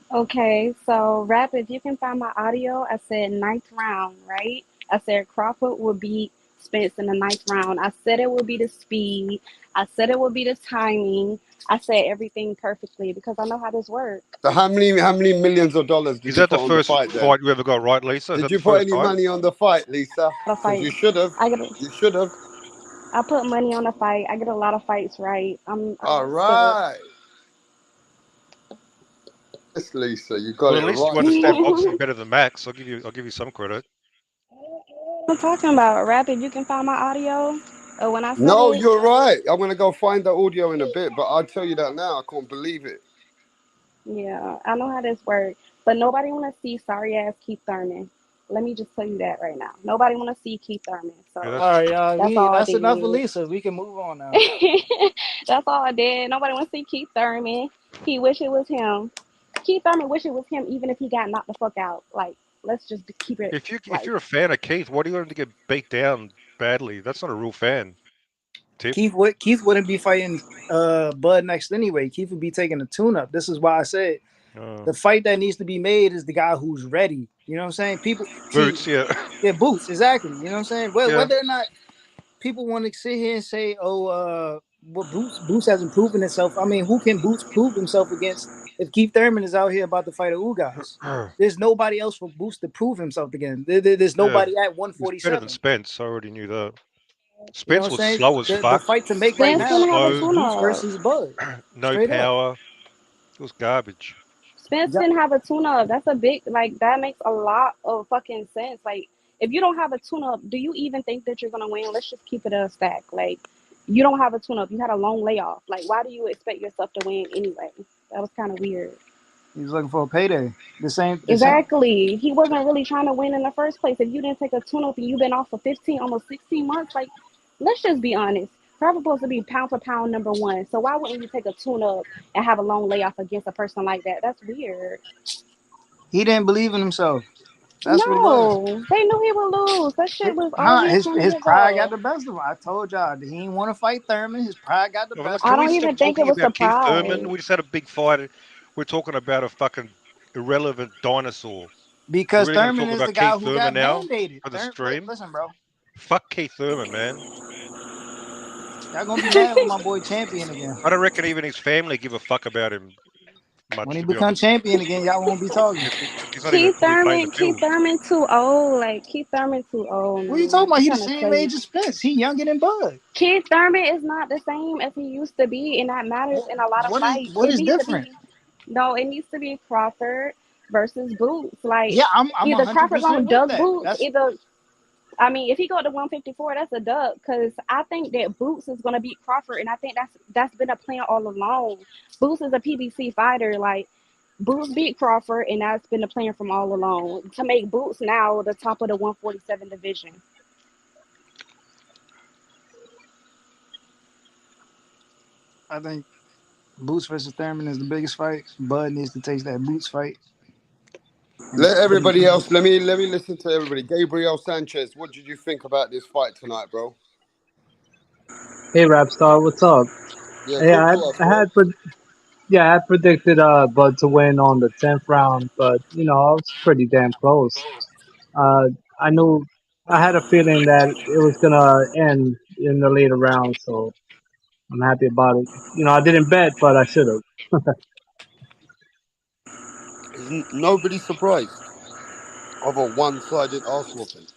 Speaker 20: Okay, so Rap, if you can find my audio, I said ninth round, right? I said Crawford would beat Spence in the ninth round. I said it would be the speed. I said it would be the timing. I said everything perfectly because I know how this works.
Speaker 13: So how many millions of dollars did
Speaker 19: Is
Speaker 13: you
Speaker 19: that
Speaker 13: put
Speaker 19: the
Speaker 13: on
Speaker 19: first
Speaker 13: the fight?
Speaker 19: fight you ever got right, Lisa?
Speaker 13: Did you put any money on the fight, Lisa? Because you should have. You should have.
Speaker 20: I put money on the fight. I get a lot of fights right.
Speaker 13: All right. Yes, Lisa, you got
Speaker 19: Well,
Speaker 13: it
Speaker 19: at least you
Speaker 13: right.
Speaker 19: understand boxing better than Max. I'll give you some credit.
Speaker 20: I'm talking about Rap. If you can find my audio, when I said
Speaker 13: No,
Speaker 20: it.
Speaker 13: you're right. I'm gonna go find the audio in a bit, but I'll tell you that now. I can't believe it.
Speaker 20: Yeah, I know how this works, but nobody want to see sorry ass Keith Thurman. Let me just tell you that right now. Nobody want to see Keith Thurman. So
Speaker 18: All right, y'all. That's enough for
Speaker 20: did.
Speaker 18: Lisa. We can move on now.
Speaker 20: That's all I did. Nobody want to see Keith Thurman. He wish it was him. Keith Thurman wish it was him, even if he got knocked the fuck out. Like, let's just keep it.
Speaker 19: If you're a fan of Keith, why do you want him to get beat down badly? That's not a real fan. Tip.
Speaker 18: Keith wouldn't be fighting Bud next anyway. Keith would be taking a tune-up. This is why I said the fight that needs to be made is the guy who's ready. You know what I'm saying? People
Speaker 19: Boots, yeah.
Speaker 18: Yeah, Boots, exactly. You know what I'm saying?
Speaker 19: Yeah.
Speaker 18: Whether or not people want to sit here and say, well, Boots hasn't proven himself. I mean, who can Boots prove himself against if Keith Thurman is out here about to fight a Ugas? There's nobody else for Boots to prove himself again. There's nobody at 147.
Speaker 19: He's better than Spence. I already knew that. Spence
Speaker 18: You know what
Speaker 19: was
Speaker 18: I'm saying?
Speaker 19: slow as fuck.
Speaker 18: The fight to make right now is
Speaker 19: slow.
Speaker 18: Boots versus Bud.
Speaker 19: No
Speaker 20: Straight up.
Speaker 19: power. It was garbage.
Speaker 20: Spence didn't have a tune-up. That's a big, that makes a lot of fucking sense. Like, if you don't have a tune-up, do you even think that you're going to win? Let's just keep it a stack. Like, you don't have a tune-up. You had a long layoff. Like, why do you expect yourself to win anyway? That was kind of weird.
Speaker 18: He was looking for a payday.
Speaker 20: Exactly. He wasn't really trying to win in the first place. If you didn't take a tune-up and you've been off for 15, almost 16 months, like, let's just be honest. Crawford supposed to be pound for pound number one. So why wouldn't you take a tune-up and have a long layoff against a person like that? That's weird.
Speaker 18: He didn't believe in himself. That's what it was.
Speaker 20: They knew he would lose. That shit was obvious.
Speaker 18: His pride got the best of him. I told y'all he didn't want to fight Thurman. His pride got the best.
Speaker 20: I don't even think it was
Speaker 19: Keith
Speaker 20: surprise.
Speaker 19: Thurman. We just had a big fight. We're talking about a fucking irrelevant dinosaur.
Speaker 18: Because
Speaker 19: We're really going to
Speaker 18: Thurman
Speaker 19: talk
Speaker 18: is the
Speaker 19: about
Speaker 18: guy
Speaker 19: Keith
Speaker 18: who
Speaker 19: Thurman
Speaker 18: got
Speaker 19: now
Speaker 18: mandated.
Speaker 19: for the stream?
Speaker 18: Listen, bro.
Speaker 19: Fuck Keith Thurman, man.
Speaker 18: Y'all gonna be mad when my boy champion again.
Speaker 19: I don't reckon even his family give a fuck about him much,
Speaker 18: When he
Speaker 19: to be
Speaker 18: become
Speaker 19: honest.
Speaker 18: champion again, y'all won't be talking.
Speaker 19: He's not even probably playing the
Speaker 20: Keith
Speaker 19: field.
Speaker 20: Thurman too old. Like Keith Thurman too old,
Speaker 18: What are you
Speaker 20: man.
Speaker 18: talking about?
Speaker 20: I'm
Speaker 18: He the
Speaker 20: trying to
Speaker 18: same
Speaker 20: tell you.
Speaker 18: age as Spence. He younger than Bud.
Speaker 20: Keith Thurman is not the same as he used to be, and that matters in a lot of fights.
Speaker 18: What
Speaker 20: It
Speaker 18: is
Speaker 20: needs to
Speaker 18: different?
Speaker 20: be it needs to be Crawford versus Boots. Like
Speaker 18: Yeah, I'm
Speaker 20: either Crawford gonna
Speaker 18: 100% with
Speaker 20: duck
Speaker 18: that.
Speaker 20: Boots, if he go to 154, that's a dub. Because I think that Boots is gonna beat Crawford, and I think that's been a plan all along. Boots is a PBC fighter. Like Boots beat Crawford, and that's been the plan from all along to make Boots now the top of the 147 division.
Speaker 18: I think Boots versus Thurman is the biggest fight. Bud needs to take that Boots fight.
Speaker 13: Let everybody else. Let me listen to everybody. Gabriel Sanchez, what did you think about this fight tonight, bro?
Speaker 21: Hey, Rapstar, what's up?
Speaker 13: Yeah,
Speaker 21: Yeah,
Speaker 13: talk to us,
Speaker 21: I
Speaker 13: bro.
Speaker 21: had I had predicted Bud to win on the 10th round, but I was pretty damn close. Uh, I knew I had a feeling that it was gonna end in the later rounds, so I'm happy about it. I didn't bet, but I should have.
Speaker 13: Is nobody surprised of a one-sided arse whooping?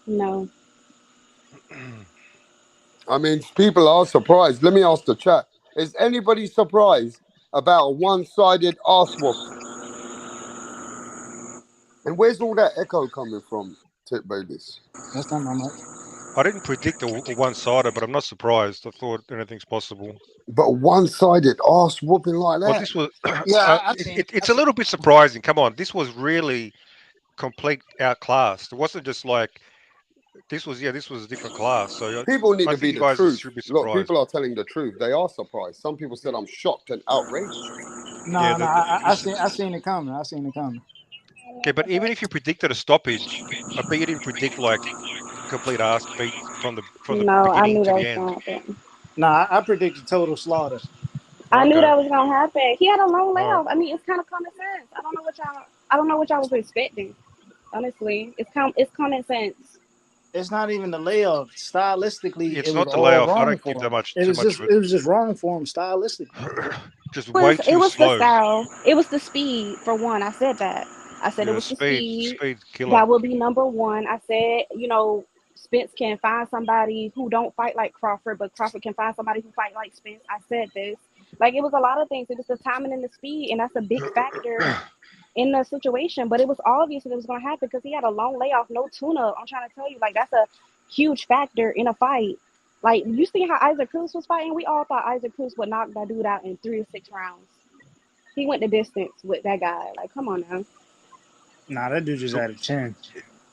Speaker 20: No.
Speaker 13: I mean, people are surprised. Let me ask the chat: is anybody surprised about a one-sided arse whooping? And where's all that echo coming from, Tip Babies?
Speaker 18: That's not my mic.
Speaker 19: I didn't predict a one-sided, but I'm not surprised. I thought anything's possible.
Speaker 13: But one-sided arse whooping like
Speaker 19: Well,
Speaker 13: that?
Speaker 19: this was.
Speaker 18: Yeah, I've seen it.
Speaker 19: It's a little bit surprising. Come on, this was really complete outclassed. It wasn't just like this was. Yeah, this was a different class. So
Speaker 13: People need
Speaker 19: I
Speaker 13: to
Speaker 19: think
Speaker 13: be
Speaker 19: you
Speaker 13: the
Speaker 19: guys
Speaker 13: truth.
Speaker 19: should be
Speaker 13: Look,
Speaker 19: surprised.
Speaker 13: people are telling the truth. They are surprised. Some people said I'm shocked and outraged.
Speaker 19: Yeah,
Speaker 18: No, I seen it coming. I seen it coming.
Speaker 19: okay, but even if you predicted a stoppage, I bet you didn't predict like complete ass beat from the
Speaker 20: No, I
Speaker 19: beginning
Speaker 20: knew
Speaker 19: to
Speaker 20: that
Speaker 19: the
Speaker 20: was
Speaker 19: end.
Speaker 20: gonna happen.
Speaker 18: Nah, I predicted total slaughter.
Speaker 20: I knew
Speaker 19: Okay.
Speaker 20: that was gonna happen. He had a long
Speaker 19: All right.
Speaker 20: layoff. I mean, it's kind of common sense. I don't know what y'all was expecting. Honestly, it's common sense.
Speaker 18: It's not even the layoff. Stylistically, it
Speaker 19: It's
Speaker 18: was
Speaker 19: not the
Speaker 18: all
Speaker 19: layoff. I
Speaker 18: wrong
Speaker 19: don't
Speaker 18: for
Speaker 19: give that
Speaker 18: him.
Speaker 19: much
Speaker 18: It
Speaker 19: too
Speaker 18: was
Speaker 19: much
Speaker 18: just
Speaker 19: of it.
Speaker 18: it was just wrong for him stylistically.
Speaker 19: Just way
Speaker 20: It
Speaker 19: too
Speaker 20: was the
Speaker 19: slow.
Speaker 20: style. It was the speed for one. I said that. I said it
Speaker 19: Yeah,
Speaker 20: was the speed.
Speaker 19: speed killer.
Speaker 20: That would be number one. I said, Spence can find somebody who don't fight like Crawford, but Crawford can find somebody who fight like Spence. I said this. Like it was a lot of things. It was the timing and the speed, and that's a big factor in the situation. But it was obvious that it was going to happen because he had a long layoff, no tune-up. I'm trying to tell you, like that's a huge factor in a fight. Like you see how Isaac Cruz was fighting. We all thought Isaac Cruz would knock that dude out in 3 or 6 rounds. He went the distance with that guy. Like, come on now.
Speaker 18: Nah, that dude just had a chin.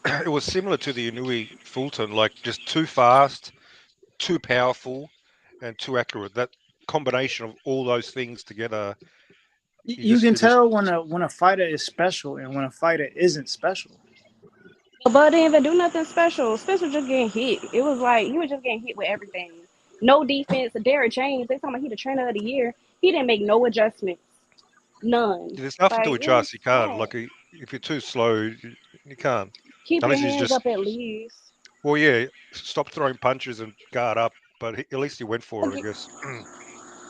Speaker 19: It was similar to the Inui Fulton, like just too fast, too powerful, and too accurate. That combination of all those things together,
Speaker 18: You can
Speaker 19: you just
Speaker 18: tell when a fighter is special and when a fighter isn't special.
Speaker 20: But Bud didn't even do nothing special. Spence was just getting hit. It was like he was just getting hit with everything. No defense. Derrick James, they talking about he the trainer of the year. He didn't make no adjustments. None.
Speaker 19: there's nothing to
Speaker 20: Like, it was
Speaker 19: adjust. You can't.
Speaker 20: sad.
Speaker 19: Like if you're too slow, you can't.
Speaker 20: Keep your
Speaker 19: Unless he's
Speaker 20: hands
Speaker 19: just
Speaker 20: up at least.
Speaker 19: well, yeah, stop throwing punches and guard up. But at least he went for it, I guess.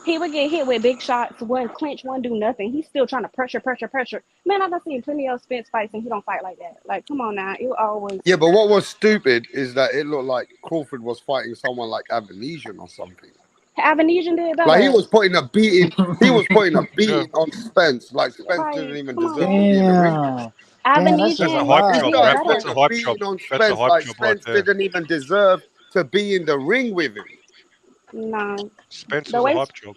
Speaker 20: He would get hit with big shots, one clinch, one do nothing. He's still trying to pressure. Man, I've seen plenty of Spence fights and he don't fight like that. Like, come on now. It always
Speaker 13: Yeah, but what was stupid is that it looked like Crawford was fighting someone like Avanesian or something.
Speaker 20: Avanesian did
Speaker 13: Like he
Speaker 20: better.
Speaker 13: was putting a beating. He was putting a
Speaker 19: Yeah.
Speaker 13: beating on Spence. Like Spence didn't
Speaker 20: Like,
Speaker 13: even
Speaker 20: come on
Speaker 13: deserve to
Speaker 20: now.
Speaker 13: be in the ring.
Speaker 18: Damn. Damn, that's
Speaker 19: That's
Speaker 18: just
Speaker 19: a
Speaker 20: Avanesian
Speaker 19: hype
Speaker 13: This
Speaker 19: job,
Speaker 20: did
Speaker 13: guy's
Speaker 19: rap.
Speaker 20: better.
Speaker 19: That's
Speaker 13: putting
Speaker 19: a
Speaker 13: a
Speaker 19: hype job.
Speaker 13: beating on
Speaker 19: That's a
Speaker 13: Spence.
Speaker 19: hype
Speaker 13: Like
Speaker 19: job right
Speaker 13: Spence
Speaker 19: there.
Speaker 13: didn't even deserve to be in the ring with him.
Speaker 20: No.
Speaker 19: Spence
Speaker 20: The
Speaker 19: was a
Speaker 20: way
Speaker 19: hype job.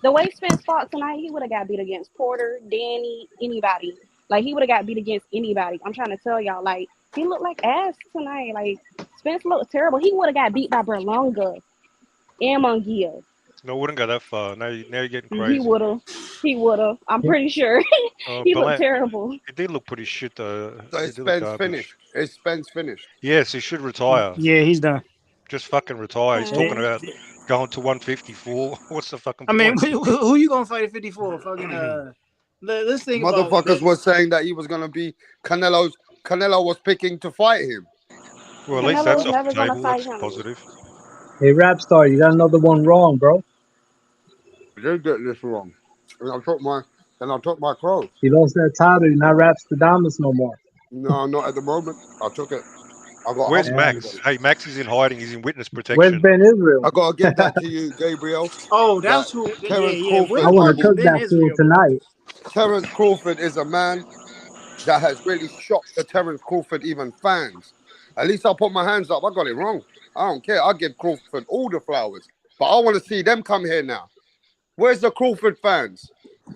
Speaker 20: the way Spence fought tonight, he would have got beat against Porter, Danny, anybody. Like he would have got beat against anybody. I'm trying to tell y'all, like he looked like ass tonight. Like Spence looked terrible. He would have got beat by Berlanga and Munguia.
Speaker 19: No, I wouldn't go that far. Now you're getting
Speaker 20: He
Speaker 19: crazy.
Speaker 20: would have. He would have. I'm pretty sure. He looked
Speaker 19: Belan,
Speaker 20: terrible.
Speaker 19: it did look pretty shit though.
Speaker 13: So
Speaker 19: It
Speaker 13: is
Speaker 19: did look
Speaker 13: Spence
Speaker 19: garbage.
Speaker 13: finished? Is Spence finished?
Speaker 19: Yes, he should retire.
Speaker 18: Yeah, he's done.
Speaker 19: Just fucking retire. He's talking
Speaker 20: Man.
Speaker 19: about going to 154. What's the fucking
Speaker 18: I mean,
Speaker 19: point?
Speaker 18: who you gonna fight at 54? Fucking Let's think about
Speaker 13: Motherfuckers
Speaker 18: it.
Speaker 13: was saying that he was gonna be Canelo was picking to fight him.
Speaker 19: Well, at least that's
Speaker 20: Canelo's
Speaker 19: off the
Speaker 20: never gonna
Speaker 19: table.
Speaker 20: fight
Speaker 19: That's
Speaker 20: him.
Speaker 19: positive.
Speaker 21: Hey, Rapstar, you got another one wrong, bro.
Speaker 13: I did get this wrong. And I took my crow.
Speaker 21: You lost that title. You're not Rapstradamus no more.
Speaker 13: No, not at the moment. I took it. I got
Speaker 19: Where's
Speaker 13: humbled
Speaker 21: Damn.
Speaker 19: Max?
Speaker 13: today.
Speaker 19: Hey, Max is in hiding. He's in witness
Speaker 21: Where's
Speaker 19: protection.
Speaker 21: Ben Israel?
Speaker 13: I gotta give that to you, Gabriel.
Speaker 18: Oh,
Speaker 13: That
Speaker 18: that's who. Yeah,
Speaker 13: Terence
Speaker 18: yeah.
Speaker 13: Crawford,
Speaker 21: I want to
Speaker 18: Where's
Speaker 21: cook
Speaker 18: Ben
Speaker 21: that food
Speaker 18: Israel, bro?
Speaker 21: tonight.
Speaker 13: Terence Crawford is a man that has really shocked the Terence Crawford even fans. At least I'll put my hands up. I got it wrong. I don't care. I give Crawford all the flowers. But I want to see them come here now. Where's the Crawford fans?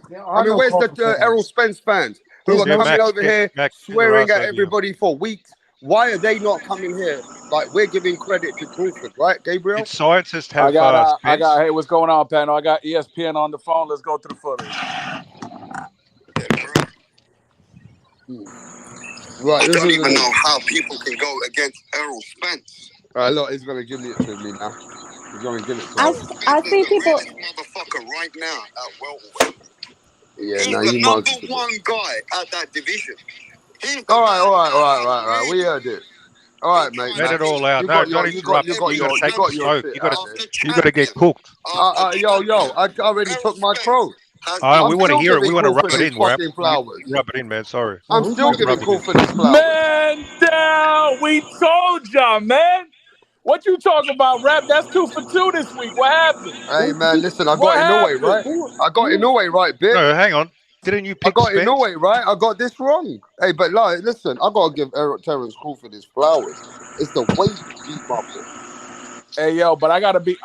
Speaker 18: There
Speaker 13: I
Speaker 18: are
Speaker 13: mean,
Speaker 18: no
Speaker 13: where's the
Speaker 18: Crawford
Speaker 13: Errol
Speaker 18: fans.
Speaker 13: Spence fans who
Speaker 18: There's
Speaker 13: are
Speaker 19: Yeah,
Speaker 18: no.
Speaker 13: coming
Speaker 19: Max,
Speaker 13: over here
Speaker 19: Max, get your
Speaker 13: swearing
Speaker 19: ass
Speaker 13: at
Speaker 19: over here.
Speaker 13: everybody for weeks? Why are they not coming here? Like we're giving credit to Crawford, right, Gabriel?
Speaker 19: Did scientists
Speaker 3: I
Speaker 19: have
Speaker 3: got,
Speaker 19: Spence?
Speaker 3: hey, what's going on, panel? I got ESPN on the phone. Let's go through the footage.
Speaker 13: Right,
Speaker 1: I
Speaker 13: this
Speaker 1: don't
Speaker 13: is
Speaker 1: even know how people can go against Errol Spence.
Speaker 13: All right, look, he's gonna give it to me now. He's gonna give it to
Speaker 20: I
Speaker 13: me.
Speaker 20: I see people.
Speaker 1: Motherfucker right now at welterweight.
Speaker 13: Yeah,
Speaker 1: He's
Speaker 13: now
Speaker 1: the
Speaker 13: you
Speaker 1: number
Speaker 13: must.
Speaker 1: one guy at that division. He's
Speaker 13: All right. We heard it. All right, mate.
Speaker 19: Let
Speaker 13: Now
Speaker 19: it all out.
Speaker 13: you
Speaker 19: No,
Speaker 13: got
Speaker 19: don't interrupt. You got to take the smoke.
Speaker 13: shit
Speaker 19: You got
Speaker 13: out
Speaker 19: to.
Speaker 13: there.
Speaker 19: You got to get cooked.
Speaker 13: I already took my crow.
Speaker 19: We
Speaker 13: I'm
Speaker 19: want to
Speaker 13: still
Speaker 19: hear it.
Speaker 13: giving
Speaker 19: We want to rub
Speaker 13: Crawford
Speaker 19: it
Speaker 13: his
Speaker 19: in, Rap.
Speaker 13: fucking
Speaker 19: You
Speaker 13: flowers.
Speaker 19: rub it in, man. Sorry.
Speaker 13: I'm
Speaker 19: You
Speaker 13: still
Speaker 19: got to
Speaker 13: giving
Speaker 19: rub it in.
Speaker 13: Crawford his flowers.
Speaker 3: Man down. We told y'all, man. What you talking about, Rap? That's 2 for 2 this week. What happened?
Speaker 13: Hey, man, listen, I
Speaker 3: What
Speaker 13: got in the way,
Speaker 3: happened?
Speaker 13: right? I got in the way, right, bitch?
Speaker 19: No, hang on. Didn't you
Speaker 13: I
Speaker 19: pick
Speaker 13: got in the
Speaker 19: Spence?
Speaker 13: way, right? I got this wrong. Hey, but like, listen, I gotta give Terence Crawford his flowers. It's the way he beat my boy.
Speaker 3: Hey, yo, but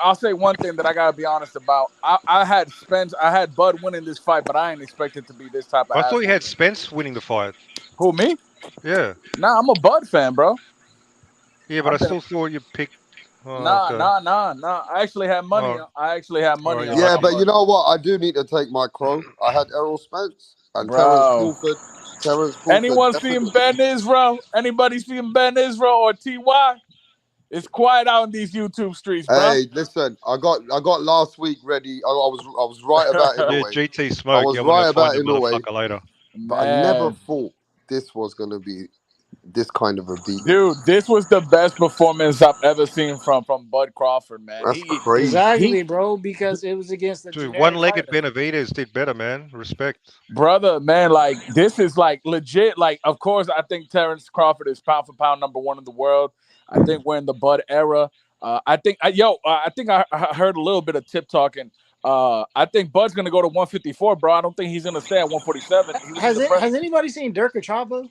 Speaker 3: I'll say one thing that I gotta be honest about. I had Spence, I had Bud winning this fight, but I ain't expect it to be this type of
Speaker 19: I
Speaker 3: ass
Speaker 19: thought you had
Speaker 3: whooping.
Speaker 19: Spence winning the fight.
Speaker 3: Who, me?
Speaker 19: Yeah.
Speaker 3: Nah, I'm a Bud fan, bro.
Speaker 19: Yeah, but I
Speaker 3: I've been
Speaker 19: still thought you picked. Oh,
Speaker 3: Nah,
Speaker 19: okay.
Speaker 3: nah, nah, nah. I actually had money.
Speaker 19: Oh, you're
Speaker 13: Yeah,
Speaker 19: lucky.
Speaker 13: but you know what? I do need to take my crow. I had Errol Spence and Terence
Speaker 3: Bro.
Speaker 13: Crawford. Terence Crawford
Speaker 3: Anyone seen
Speaker 13: definitely.
Speaker 3: Ben Israel? Anybody seen Ben Israel or TY? It's quiet out in these YouTube streets, bro.
Speaker 13: Hey, listen, I got last week ready. I was right about in the
Speaker 19: Yeah,
Speaker 13: way.
Speaker 19: GT
Speaker 13: I
Speaker 19: smoke.
Speaker 13: was
Speaker 19: Yeah, I'm gonna
Speaker 13: right
Speaker 19: go find
Speaker 13: about
Speaker 19: that
Speaker 13: in the way,
Speaker 19: motherfucker later.
Speaker 13: but I never
Speaker 3: Man.
Speaker 13: thought this was gonna be this kind of a beating.
Speaker 3: Dude, this was the best performance I've ever seen from Bud Crawford, man.
Speaker 13: That's crazy.
Speaker 18: Exactly, bro. Because it was against a
Speaker 19: Dude,
Speaker 18: generic
Speaker 19: one-legged
Speaker 18: fighter.
Speaker 19: Benavidez did better, man. Respect.
Speaker 3: Brother, man, like this is like legit. Like, of course, I think Terence Crawford is pound for pound #1 in the world. I think we're in the Bud era. I think I heard a little bit of tip talking. I think Bud's gonna go to 154, bro. I don't think he's gonna stay at 147. He was in the
Speaker 18: Has anybody seen Dirk or Chavo?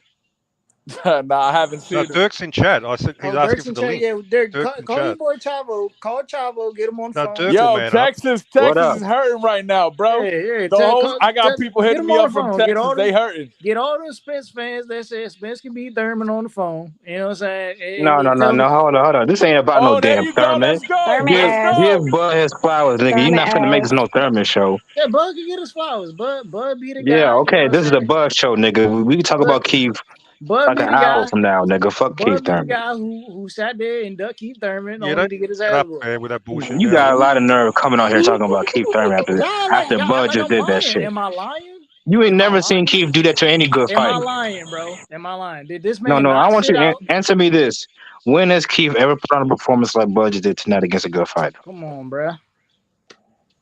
Speaker 3: Nah, I haven't
Speaker 19: No,
Speaker 3: seen it.
Speaker 19: Dirk's in chat. I said he's
Speaker 18: Oh,
Speaker 19: asking
Speaker 18: Dirk's
Speaker 19: for
Speaker 18: in
Speaker 19: the
Speaker 18: chat.
Speaker 19: link.
Speaker 18: Yeah, Dirk,
Speaker 19: Dirk's in
Speaker 18: call your
Speaker 19: chat.
Speaker 18: boy Chavo. Call Chavo. Get him on the
Speaker 19: Now,
Speaker 18: phone.
Speaker 19: Dirk will
Speaker 3: Yo,
Speaker 19: man up.
Speaker 3: Texas
Speaker 22: What up?
Speaker 3: is hurting right now, bro.
Speaker 18: Yeah,
Speaker 3: The whole I got
Speaker 18: tell,
Speaker 3: people
Speaker 18: get
Speaker 3: hitting
Speaker 18: him
Speaker 3: me
Speaker 18: on the
Speaker 3: up from
Speaker 18: phone.
Speaker 3: Texas. They hurting.
Speaker 18: Get all the Spence fans that said Spence can beat Thurman on the phone. You know what I'm saying?
Speaker 22: No, no,
Speaker 18: And
Speaker 22: no,
Speaker 18: tell them,
Speaker 22: no. Hold on. This ain't about no
Speaker 3: Oh, there
Speaker 22: damn
Speaker 3: you go.
Speaker 22: Thurman.
Speaker 3: Let's go.
Speaker 20: Thurman
Speaker 22: Give
Speaker 3: Let's
Speaker 20: ass.
Speaker 22: give
Speaker 3: go.
Speaker 22: Bud his flowers, nigga. You're
Speaker 20: Thurman
Speaker 22: not finna make this
Speaker 20: ass.
Speaker 22: no Thurman show.
Speaker 18: yeah, Bud can get his flowers. Bud be the
Speaker 22: Yeah,
Speaker 18: guy. You know
Speaker 22: okay.
Speaker 18: what I'm
Speaker 22: This is the
Speaker 18: saying?
Speaker 22: Bud show, nigga. We can talk
Speaker 18: Bud,
Speaker 22: about Keith
Speaker 18: Bud
Speaker 22: like
Speaker 18: be
Speaker 22: an
Speaker 18: the
Speaker 22: hour
Speaker 18: guy.
Speaker 22: from now, nigga. Fuck Keith
Speaker 18: Bud be the
Speaker 22: Thurman.
Speaker 18: guy who sat there and ducked Keith Thurman
Speaker 19: Yeah,
Speaker 18: only
Speaker 19: don't
Speaker 18: to get his
Speaker 19: get
Speaker 18: ass
Speaker 19: up,
Speaker 18: whooped.
Speaker 19: man, with that bullshit
Speaker 22: You
Speaker 19: now.
Speaker 22: got a lot of nerve coming on here talking about Keith Thurman after
Speaker 18: Y'all act
Speaker 22: Bud
Speaker 18: like
Speaker 22: just
Speaker 18: I'm
Speaker 22: did that
Speaker 18: lying.
Speaker 22: shit.
Speaker 18: Am I lying?
Speaker 22: You ain't
Speaker 18: Am I
Speaker 22: never seen
Speaker 18: lying?
Speaker 22: Keith do that to any good
Speaker 18: Am I
Speaker 22: fighter.
Speaker 18: lying, bro? Am I lying? Did this
Speaker 22: No,
Speaker 18: man
Speaker 22: no. I
Speaker 18: not
Speaker 22: want you
Speaker 18: sit
Speaker 22: to
Speaker 18: out?
Speaker 22: answer me this. When has Keith ever put on a performance like Bud just did tonight against a good fighter?
Speaker 18: Come on, bro.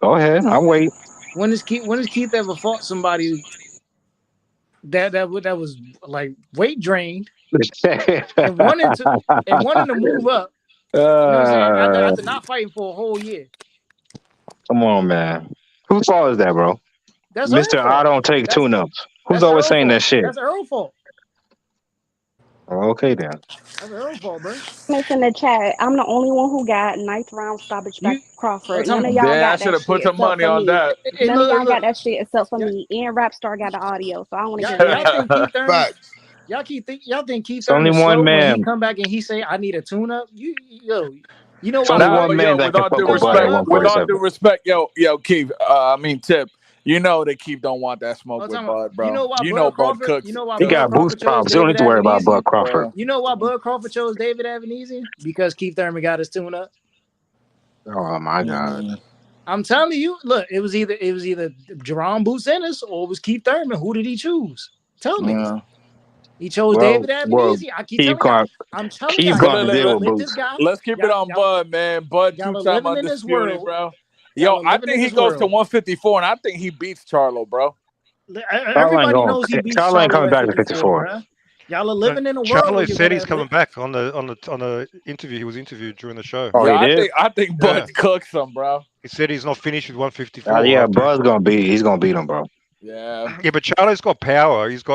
Speaker 22: Go ahead. I'll wait.
Speaker 18: When has Keith ever fought somebody that was like weight drained and wanting to move up? You know what I'm saying? After not fighting for a whole year.
Speaker 22: Come on, man. Whose fault is that, bro?
Speaker 18: That's Earl
Speaker 22: Mr. I
Speaker 18: fault.
Speaker 22: don't take
Speaker 18: That's
Speaker 22: tune-ups. Who's
Speaker 18: that's
Speaker 22: always
Speaker 18: Earl
Speaker 22: saying that
Speaker 18: fault.
Speaker 22: shit?
Speaker 18: That's Earl fault.
Speaker 22: Okay, then.
Speaker 18: That's Earl fault, bro.
Speaker 20: Miss in the chat. I'm the only one who got ninth round stoppage by
Speaker 18: You
Speaker 20: Crawford.
Speaker 18: tell
Speaker 20: None
Speaker 18: me.
Speaker 20: of y'all
Speaker 3: Yeah, I
Speaker 20: got
Speaker 3: should
Speaker 20: that
Speaker 3: have put
Speaker 20: shit
Speaker 3: some
Speaker 20: except
Speaker 3: money
Speaker 20: for
Speaker 3: on
Speaker 20: me.
Speaker 3: that.
Speaker 18: Hey,
Speaker 20: None of y'all
Speaker 18: look.
Speaker 20: got that shit except for
Speaker 18: Y'all,
Speaker 20: me. And Rapstar got the audio, so I want to hear
Speaker 18: y'all
Speaker 20: that.
Speaker 18: think Keith Thurman?
Speaker 13: Facts.
Speaker 18: Y'all think Keith
Speaker 22: It's only
Speaker 18: Thurman's
Speaker 22: one
Speaker 18: slow when he
Speaker 22: man.
Speaker 18: come back and he say I need a tune up? You know
Speaker 22: It's
Speaker 18: why
Speaker 22: only
Speaker 3: Nah,
Speaker 18: Bud?
Speaker 22: one
Speaker 3: but
Speaker 22: man
Speaker 3: yo,
Speaker 22: that
Speaker 3: with
Speaker 22: can
Speaker 3: all
Speaker 22: fuck
Speaker 3: due
Speaker 22: with Bud at
Speaker 3: respect,
Speaker 22: $147.
Speaker 3: Keith. Tip. You know that Keith don't want that smoke with Bud,
Speaker 18: You
Speaker 3: bro.
Speaker 18: know why
Speaker 3: You know
Speaker 18: Bud
Speaker 3: Bud
Speaker 18: Crawford?
Speaker 3: cooks.
Speaker 18: You know why
Speaker 22: He
Speaker 18: Bud
Speaker 22: got boost
Speaker 18: Crawford chose
Speaker 22: problems. You don't need
Speaker 18: David
Speaker 22: to worry about
Speaker 18: Avenese?
Speaker 22: Bud Crawford.
Speaker 18: You know why Bud Crawford chose David Avenese? Because Keith Thurman got his tune up.
Speaker 22: Oh my God.
Speaker 18: I'm telling you, look, it was either Jerome Boots Ennis or it was Keith Thurman. Who did he choose? Tell me.
Speaker 22: Yeah.
Speaker 18: He chose
Speaker 22: Well,
Speaker 18: David Avenese. I keep
Speaker 22: Keith
Speaker 18: telling y'all.
Speaker 22: got
Speaker 18: I'm telling
Speaker 22: Keith
Speaker 18: y'all,
Speaker 22: got to
Speaker 18: y'all
Speaker 22: deal
Speaker 18: gotta
Speaker 22: with
Speaker 18: let this
Speaker 22: Boots.
Speaker 18: guy.
Speaker 3: Let's keep it on Bud, man. Bud,
Speaker 18: Y'all are
Speaker 3: two-time
Speaker 18: living in this
Speaker 3: undisputed,
Speaker 18: world.
Speaker 3: bro.
Speaker 18: Y'all
Speaker 3: Yo,
Speaker 18: are
Speaker 3: I
Speaker 18: living in
Speaker 3: think he
Speaker 18: this
Speaker 3: goes to
Speaker 18: world.
Speaker 3: 154, and I think he beats Charlo, bro.
Speaker 18: Everybody knows he beats
Speaker 22: Charlo ain't
Speaker 18: Charlo
Speaker 22: coming
Speaker 18: at
Speaker 22: back to
Speaker 18: 54,
Speaker 22: 54.
Speaker 18: bro. Y'all are living in a world where
Speaker 19: Charlo
Speaker 18: you're
Speaker 19: said
Speaker 18: gonna
Speaker 19: he's coming back on the interview. He was interviewed during the show.
Speaker 22: Oh,
Speaker 3: Yeah,
Speaker 22: he did?
Speaker 3: I think Bud cooks him, bro.
Speaker 19: He said he's not finished with 154.
Speaker 22: Yeah,
Speaker 19: After
Speaker 22: Bud's he's gonna beat him, bro.
Speaker 3: Yeah.
Speaker 19: Yeah, but Charlo's got power. He's
Speaker 18: It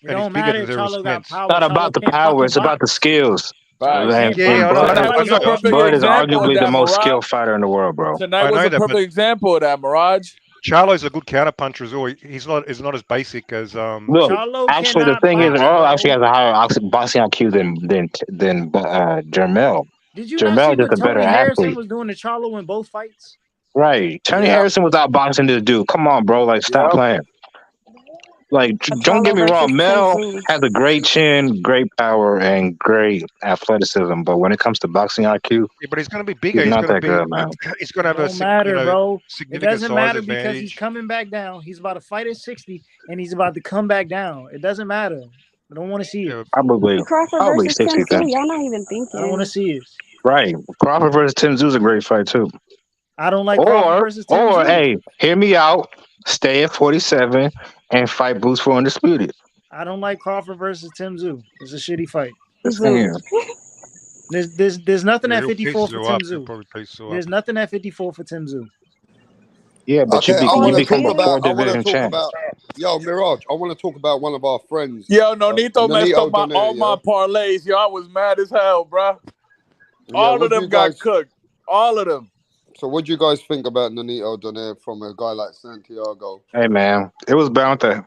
Speaker 18: don't
Speaker 19: bigger
Speaker 18: matter
Speaker 19: than
Speaker 18: if
Speaker 19: Errol
Speaker 18: Charlo got
Speaker 19: Spence.
Speaker 22: It's
Speaker 18: power.
Speaker 22: not about
Speaker 18: Charlo
Speaker 22: the
Speaker 18: can't
Speaker 22: power,
Speaker 18: fucking
Speaker 22: it's about the
Speaker 18: box.
Speaker 22: skills.
Speaker 18: Charlo
Speaker 22: And,
Speaker 18: can't
Speaker 22: and
Speaker 18: box.
Speaker 22: Bud,
Speaker 3: Tonight was a perfect
Speaker 22: Bud is
Speaker 3: example of
Speaker 22: arguably the
Speaker 3: that,
Speaker 22: most
Speaker 3: Mirage.
Speaker 22: skilled fighter in the world, bro.
Speaker 3: Tonight
Speaker 19: I
Speaker 3: was
Speaker 19: know
Speaker 3: a
Speaker 19: that, but
Speaker 3: perfect example of that, Mirage.
Speaker 19: Charlo's a good counter puncher as well. He's not as basic as
Speaker 22: Look,
Speaker 18: Charlo
Speaker 22: actually, the
Speaker 18: cannot
Speaker 22: thing is,
Speaker 18: box,
Speaker 22: Earl
Speaker 18: bro.
Speaker 22: actually has a higher boxing IQ than Jermel.
Speaker 18: Did you not see
Speaker 22: Jermel just
Speaker 18: what
Speaker 22: a better
Speaker 18: Tony Harrison
Speaker 22: athlete.
Speaker 18: was doing to Charlo in both fights?
Speaker 22: Right. Tony
Speaker 3: Yeah.
Speaker 22: Harrison was outboxing this dude. Come on, bro. Like, stop
Speaker 3: Yep.
Speaker 22: playing. Like, don't get
Speaker 20: Charlo
Speaker 22: me wrong.
Speaker 20: versus
Speaker 22: Mel
Speaker 20: Tenzin.
Speaker 22: has a great chin, great power, and great athleticism. But when it comes to boxing IQ,
Speaker 19: yeah, but he's going to be bigger.
Speaker 22: he's
Speaker 19: He's
Speaker 22: not
Speaker 19: going to
Speaker 22: that
Speaker 19: be
Speaker 22: good, man.
Speaker 19: he's going to have
Speaker 18: Don't matter, bro. It
Speaker 19: significant
Speaker 18: doesn't
Speaker 19: size
Speaker 18: matter because he's
Speaker 19: advantage.
Speaker 18: coming back down. He's about to fight at 60, and he's about to come back down. It doesn't matter. I don't want to see it.
Speaker 22: Probably
Speaker 20: Crawford versus
Speaker 22: 60
Speaker 20: Tim Tszyu.
Speaker 22: then.
Speaker 20: Y'all not even
Speaker 18: I don't want to
Speaker 20: thinking.
Speaker 18: see it.
Speaker 22: Right. Crawford versus Tim Tszyu is a great fight, too.
Speaker 18: I don't like Crawford versus Tim Tszyu.
Speaker 22: Hey, hear me out. Stay at 47 and fight Boots for Undisputed.
Speaker 18: I don't like Crawford versus Tim Tszyu. It's a shitty fight.
Speaker 22: Zoo.
Speaker 18: There's nothing at
Speaker 19: He'll
Speaker 18: 54
Speaker 19: piece
Speaker 18: for
Speaker 19: you
Speaker 18: Tim
Speaker 19: up. He'll
Speaker 18: Tszyu.
Speaker 19: probably piece you up.
Speaker 18: There's nothing at 54 for Tim Tszyu.
Speaker 22: Yeah, but
Speaker 13: Okay, I
Speaker 22: you
Speaker 13: want to
Speaker 22: become
Speaker 13: talk
Speaker 22: a
Speaker 13: about. I want to
Speaker 22: four-division
Speaker 13: talk
Speaker 22: champ.
Speaker 13: about. Yo, Mirage. I want to talk about one of our friends.
Speaker 3: Yo, Nonito messed
Speaker 13: Nonito
Speaker 3: up all
Speaker 13: Donaire,
Speaker 3: my parlays. Yo, I was mad as hell, bro. All of
Speaker 13: what do
Speaker 3: them
Speaker 13: you
Speaker 3: got
Speaker 13: guys?
Speaker 3: cooked. All of them.
Speaker 13: So, what do you guys think about Nonito Donaire from a guy like Santiago?
Speaker 22: Hey, man, it was bound to.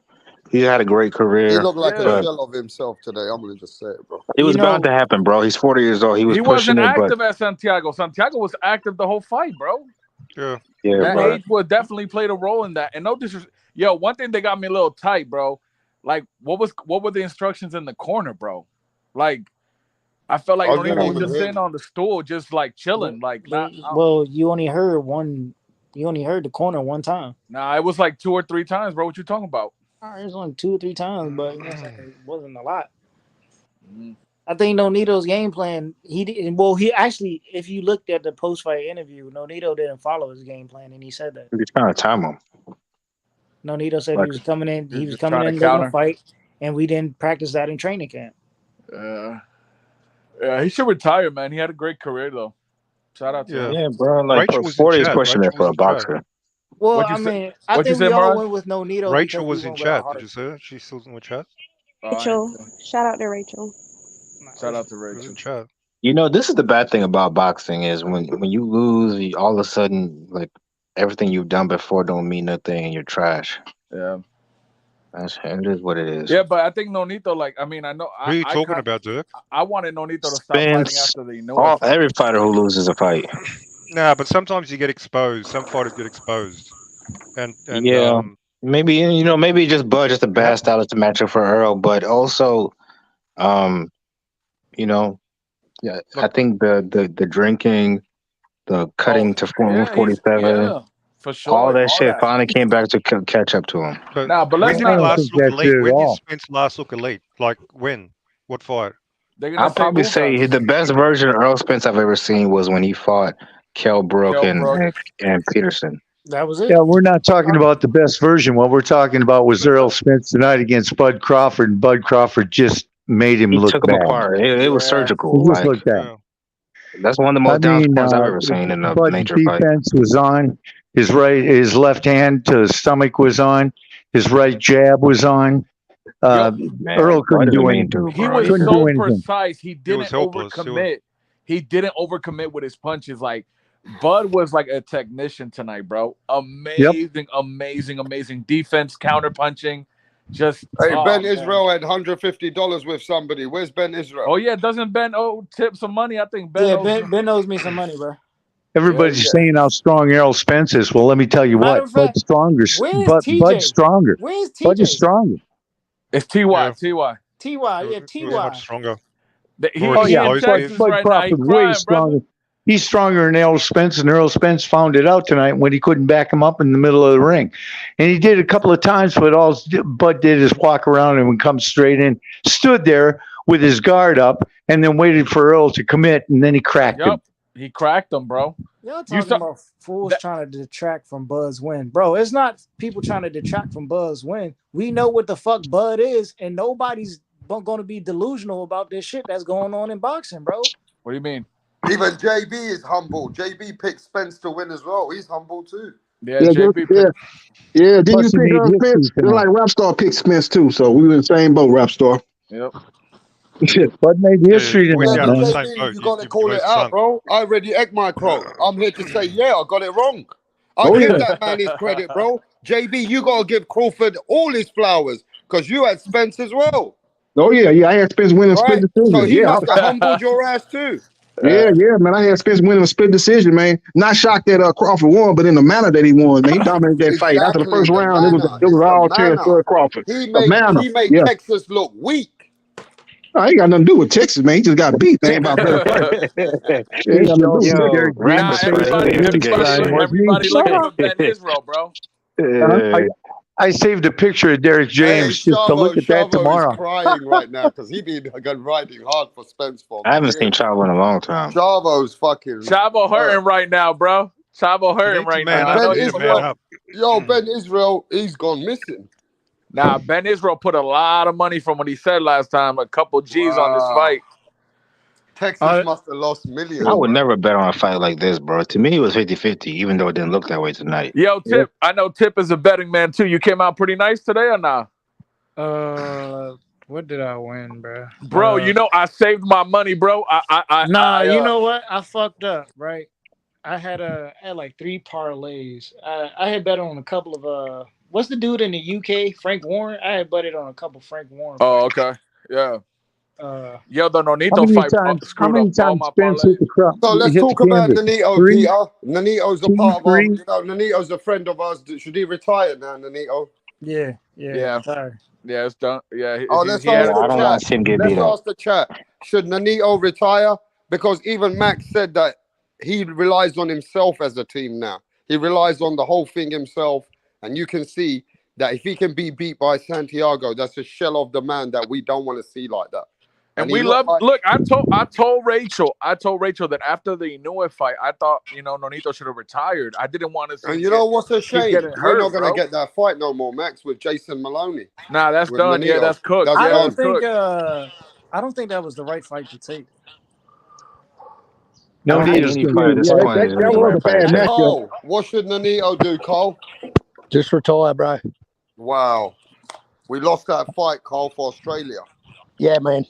Speaker 22: He had a great
Speaker 13: He
Speaker 22: career,
Speaker 13: looked like a
Speaker 22: but
Speaker 13: shell of himself today. I'm gonna just say it, bro.
Speaker 22: it was bound to happen, bro. He's 40 years old. He was pushing
Speaker 3: wasn't
Speaker 22: it, but
Speaker 3: active at Santiago. Santiago was active the whole fight, bro.
Speaker 19: Yeah.
Speaker 3: That
Speaker 22: but
Speaker 3: age would definitely played a role in that. And no disrespect. Yo, one thing that got me a little tight, bro. Like, what were the instructions in the corner, bro? Like, I felt like
Speaker 13: I
Speaker 3: Nonito
Speaker 13: didn't
Speaker 3: was
Speaker 13: even
Speaker 3: just
Speaker 13: hear.
Speaker 3: sitting on the stool, just like chilling. Like,
Speaker 18: Well, you only heard one. You only heard the corner one time.
Speaker 3: Nah, it was like 2 or 3 times, bro. What you talking about?
Speaker 18: It was only 2 or 3 times, but it wasn't a lot. I think Nonito's game plan, he didn't. Well, he actually, if you looked at the post-fight interview, Nonito didn't follow his game plan, and he said that.
Speaker 22: he's trying to time him.
Speaker 18: Nonito said
Speaker 22: Like,
Speaker 18: he was coming in. He was
Speaker 3: just
Speaker 18: coming
Speaker 3: trying
Speaker 18: in
Speaker 3: to
Speaker 18: looking to
Speaker 3: counter.
Speaker 18: fight, and we didn't practice that in training camp.
Speaker 3: Yeah, he should retire, man. He had a great career, though. Shout out to him.
Speaker 22: Yeah, bro. Like,
Speaker 19: Rachel was in
Speaker 22: 40 is
Speaker 19: chat.
Speaker 22: pushing it
Speaker 19: Rachel
Speaker 22: for
Speaker 19: was
Speaker 22: a
Speaker 19: in chat.
Speaker 22: boxer.
Speaker 18: Well,
Speaker 3: What'd you
Speaker 18: I
Speaker 3: say?
Speaker 18: mean, I
Speaker 3: What'd you
Speaker 18: think
Speaker 3: say,
Speaker 18: we all
Speaker 3: Mirage?
Speaker 18: went with Nonito
Speaker 19: Rachel
Speaker 18: because
Speaker 19: was
Speaker 18: we
Speaker 19: in
Speaker 18: went with our
Speaker 19: chat.
Speaker 18: heart.
Speaker 19: Did you see her? She's still in the chat.
Speaker 20: Rachel, shout out to Rachel.
Speaker 3: Shout out to
Speaker 19: She was
Speaker 3: Rachel.
Speaker 19: in chat.
Speaker 22: You know, this is the bad thing about boxing is when you lose, all of a sudden, like, everything you've done before don't mean nothing and you're trash.
Speaker 3: Yeah.
Speaker 22: It is what it is.
Speaker 3: Yeah, but I think Nonito, like, I mean, I know.
Speaker 19: Who are you talking about, Dirk?
Speaker 3: I wanted Nonito to stop fighting
Speaker 22: Spence,
Speaker 3: after the Inoue fight.
Speaker 22: every fighter who loses a fight.
Speaker 19: Nah, but sometimes you get exposed. Some fighters get exposed. And
Speaker 22: Yeah, maybe maybe just Bud just a bad style to match up for Earl, but also, yeah, I think the drinking, the cutting to 147,
Speaker 3: yeah, for sure.
Speaker 22: all that
Speaker 3: all
Speaker 22: shit
Speaker 3: that.
Speaker 22: finally came back to catch up to him.
Speaker 19: But
Speaker 3: Nah, but
Speaker 19: when
Speaker 3: let's
Speaker 19: did he
Speaker 3: not.
Speaker 19: last
Speaker 8: think
Speaker 19: look
Speaker 8: that's
Speaker 19: elite?
Speaker 8: it at
Speaker 19: When did
Speaker 8: all.
Speaker 19: Spence last look elite? Like when? What fight?
Speaker 3: They're gonna
Speaker 22: I'll
Speaker 3: say
Speaker 22: probably say
Speaker 3: Ugas.
Speaker 22: the best version of Earl Spence I've ever seen was when he fought Kell Brook
Speaker 3: Kell
Speaker 22: and,
Speaker 3: Brook.
Speaker 22: and Peterson.
Speaker 18: That was it.
Speaker 8: Yeah, we're not talking about the best version. What we're talking about was Errol Spence tonight against Bud Crawford, and Bud Crawford just made him
Speaker 22: He
Speaker 8: look
Speaker 22: took him
Speaker 8: bad.
Speaker 22: apart. It was
Speaker 8: He
Speaker 22: surgical.
Speaker 8: just
Speaker 22: Like,
Speaker 8: looked bad.
Speaker 22: that's one of the most down points I've ever seen in a
Speaker 8: Bud's
Speaker 22: major fight.
Speaker 8: defense was on. His left hand to his stomach was on. His right jab was on. Earl couldn't do anything.
Speaker 3: He was
Speaker 8: Couldn't
Speaker 3: so
Speaker 8: do anything.
Speaker 3: precise. He didn't
Speaker 19: helpless.
Speaker 3: overcommit. He didn't overcommit with his punches. Like Bud was like a technician tonight, bro. Amazing, amazing defense, counter punching. Just
Speaker 13: Hey, Ben
Speaker 3: man.
Speaker 13: Israel had $150 with somebody. Where's Ben Israel?
Speaker 3: Oh yeah, doesn't Ben tip some money? I think Ben.
Speaker 18: Yeah, Ben owes me some money, bro.
Speaker 8: Everybody's saying how strong Errol Spence is. Well, let me tell you
Speaker 18: Matter
Speaker 8: what.
Speaker 18: of fact,
Speaker 8: Bud's stronger.
Speaker 18: where's
Speaker 8: Bud's
Speaker 18: TJ?
Speaker 8: stronger.
Speaker 18: Where's
Speaker 8: Bud is
Speaker 18: TJ?
Speaker 8: stronger.
Speaker 3: It's TY.
Speaker 19: Yeah.
Speaker 3: TY.
Speaker 18: TY, yeah,
Speaker 19: It was much
Speaker 18: TY.
Speaker 19: stronger.
Speaker 3: He
Speaker 8: Oh yeah,
Speaker 3: in Texas
Speaker 8: Bud
Speaker 3: right now. He
Speaker 8: Crawford way
Speaker 3: crying, brother.
Speaker 8: stronger.
Speaker 5: he's stronger than Errol Spence, and Errol Spence found it out tonight when he couldn't back him up in the middle of the ring. And he did a couple of times, but all Bud did is walk around and would come straight in, stood there with his guard up, and then waited for Earl to commit, and then he cracked him.
Speaker 3: He cracked him, bro.
Speaker 18: Y'all talking about fools trying to detract from Bud's win. Bro, it's not people trying to detract from Bud's win. We know what the fuck Bud is, and nobody's going to be delusional about this shit that's going on in boxing, bro.
Speaker 3: What do you mean?
Speaker 13: Even JB is humble. JB picked Spence to win as well. He's humble too.
Speaker 3: Yeah, JB.
Speaker 6: Yeah, didn't you
Speaker 5: Plus, he
Speaker 6: pick
Speaker 5: made history
Speaker 6: Spence?
Speaker 5: tonight.
Speaker 6: Like Rapstar picked Spence too, so we were in the same boat, Rapstar.
Speaker 3: Yep.
Speaker 5: Bud made history tonight,
Speaker 13: Yeah,
Speaker 5: man.
Speaker 13: but JB, you got to call it out, bro. I read the egg micro. I'm here to say, yeah, I got it wrong. I give that man his credit, bro. JB, you got to give Crawford all his flowers because you had Spence as well.
Speaker 6: Oh yeah, I had Spence winning split decision.
Speaker 13: So he
Speaker 6: yeah,
Speaker 13: must have humbled your ass too.
Speaker 6: Yeah, man. I had Spence winning a split decision, man. Not shocked that Crawford won, but in the manner that he won, man, he dominated that fight. After the first round, it was all chance for Crawford.
Speaker 13: He made Texas look weak.
Speaker 6: I ain't got nothing to do with Texas, man. He just got beat. Man, about better fight.
Speaker 3: Everybody looking for Ben Israel, bro.
Speaker 5: I saved a picture of Derrick James just to look at that tomorrow.
Speaker 13: Is crying right now because he been riding hard for Spence for.
Speaker 22: I haven't seen Chavo in a long time.
Speaker 13: Chavo's fucking.
Speaker 3: Chavo hurting right now, bro. Chavo hurting right now.
Speaker 13: Ben Israel, he's gone missing.
Speaker 3: Nah, Ben Israel put a lot of money from what he said last time, a couple G's on this fight.
Speaker 13: Texas must have lost millions.
Speaker 22: I would never bet on a fight like this, bro. To me, it was 50-50, even though it didn't look that way tonight.
Speaker 3: Yo, Tip, I know Tip is a betting man too. You came out pretty nice today or nah?
Speaker 23: What did I win, bro?
Speaker 3: Bro, you know I saved my money, bro.
Speaker 18: You know what? I fucked up, right? I had like 3 parlays. I had bet on a couple of what's the dude in the UK? Frank Warren. I had betted on a couple Frank Warren.
Speaker 3: Oh, okay, yeah. Yo, the Nonito fight
Speaker 5: How many times Spence hit the crowd?
Speaker 13: So let's talk about Nonito, Peter. Nonito's a part of our, Nonito's a friend of ours. Should he retire now, Nonito?
Speaker 18: Yeah.
Speaker 3: Yeah, it's done. Yeah.
Speaker 13: Let's ask the chat. Should Nonito retire? Because even Max said that he relies on himself as a team now. He relies on the whole thing himself, and you can see that if he can be beat by Santiago, that's a shell of the man that we don't want to see like that.
Speaker 3: And we love. Look, I told Rachel that after the Inoue fight, I thought Nonito should have retired. I didn't want to see.
Speaker 13: And you know what's a shame? We're not going to
Speaker 3: bro.
Speaker 13: get that fight no more, Max, with Jason Maloney.
Speaker 3: Nah, that's done.
Speaker 13: Nonito.
Speaker 3: Yeah, that's cooked.
Speaker 18: I don't think that was the right fight to take.
Speaker 22: No,
Speaker 6: that was a bad matchup.
Speaker 13: Cole, what should Nonito do, Cole?
Speaker 24: Just retire, bro.
Speaker 13: Wow. We lost that fight, Cole, for Australia.
Speaker 24: Yeah, man.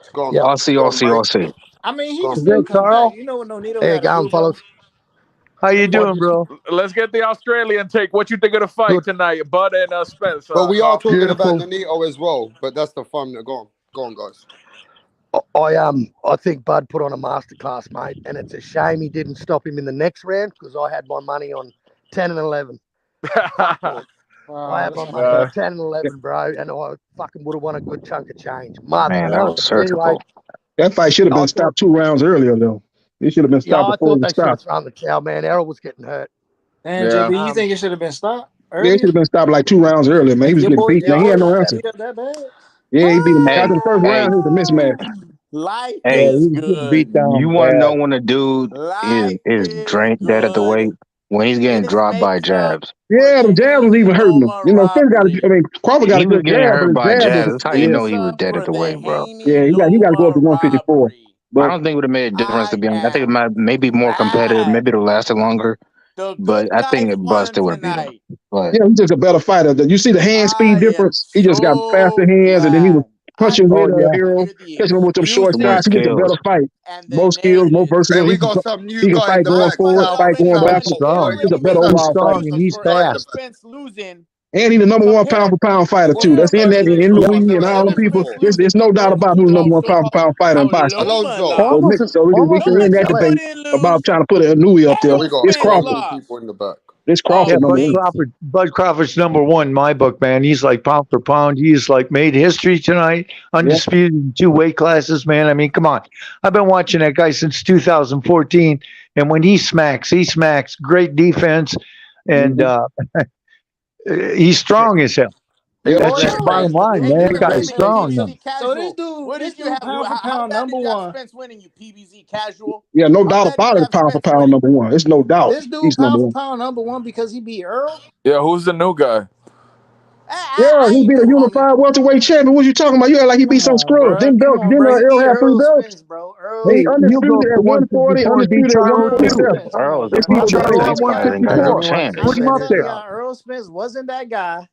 Speaker 13: It's gone.
Speaker 22: Yeah, I'll see.
Speaker 18: I mean, he can still come back. You know what Nonito
Speaker 24: Hey, go on, fellas.
Speaker 5: How you doing, bro?
Speaker 3: Let's get the Australian take. What you think of the fight tonight, Bud and Spence?
Speaker 13: But we are talking about Nonito as well. But that's the fun. Go on, guys.
Speaker 24: I think Bud put on a masterclass, mate, and it's a shame he didn't stop him in the next round because I had my money on 10 and 11. I had my money on 10 and 11, bro, and I fucking would have won a good chunk of change.
Speaker 22: Man, that was surgical.
Speaker 6: That fight should have been stopped 2 rounds earlier, though. It should have been stopped before it was stopped.
Speaker 24: I thought they should have thrown the towel, man. Errol was getting hurt.
Speaker 18: And JB, you think it should have been stopped earlier?
Speaker 6: Yeah, it should have been stopped like 2 rounds earlier, man. He was getting beat. He had no answer.
Speaker 18: That bad?
Speaker 6: Yeah, he beat him. After the first round, it was a mismatch.
Speaker 22: Life is good. You want to know when a dude is dead at the weight? When he's getting dropped by jabs.
Speaker 6: Yeah, the jab was even hurting him. Spence Crawford got a good
Speaker 22: jab.
Speaker 6: Hurt
Speaker 22: by jabs. That's how you know he was dead at the weight, bro.
Speaker 6: Yeah, he got to go up to 154.
Speaker 22: But I don't think it would have made a difference, to be honest. I think it might maybe more competitive. Maybe it would have lasted longer. But I think it busted would have beat him. But
Speaker 6: he's just a better fighter. You see the hand speed difference? He just got faster hands, and then he was punching with Hero, catching him with them short shots. He gets a better fight. More skills, more versatile.
Speaker 13: We got some new
Speaker 6: he can fight going forward, fight going backwards. He's a better overall fighter.
Speaker 5: And he's fast.
Speaker 6: And he's the number 1 pound for pound fighter too. That's in Louis and all the people. There's no doubt about who's the number 1 pound for pound fighter in boxing. So we can win that debate about trying to put a Louis up there. It's Crawford.
Speaker 13: People in the back.
Speaker 6: This Crawford number one.
Speaker 5: Bud Crawford's number one in my book, man. He's like pound for pound. He's like made history tonight, undisputed in 2 weight classes, man. I mean, come on. I've been watching that guy since 2014, and when he smacks. Great defense, and he's strong as hell. That's just the bottom line, man. That guy's strong. Man.
Speaker 18: So this dude, pound for pound, number one.
Speaker 4: Spence winning you, PBZ casual.
Speaker 6: Yeah, no doubt about it. Pound for pound, number one. It's no doubt.
Speaker 18: This dude,
Speaker 6: He's
Speaker 18: pound for pound, number one because he beat Earl.
Speaker 3: Yeah, who's the new guy?
Speaker 6: Yeah, he beat a unified welterweight champion. What you talking about? You act like he beat some scrub. Didn't Earl have 3 belts?
Speaker 18: Spence, bro.
Speaker 6: He undisputed at 140, undisputed at 147.
Speaker 22: Earl
Speaker 6: They beat Charlie at
Speaker 22: 154.
Speaker 6: Put him up there.
Speaker 18: Earl Spence wasn't that guy.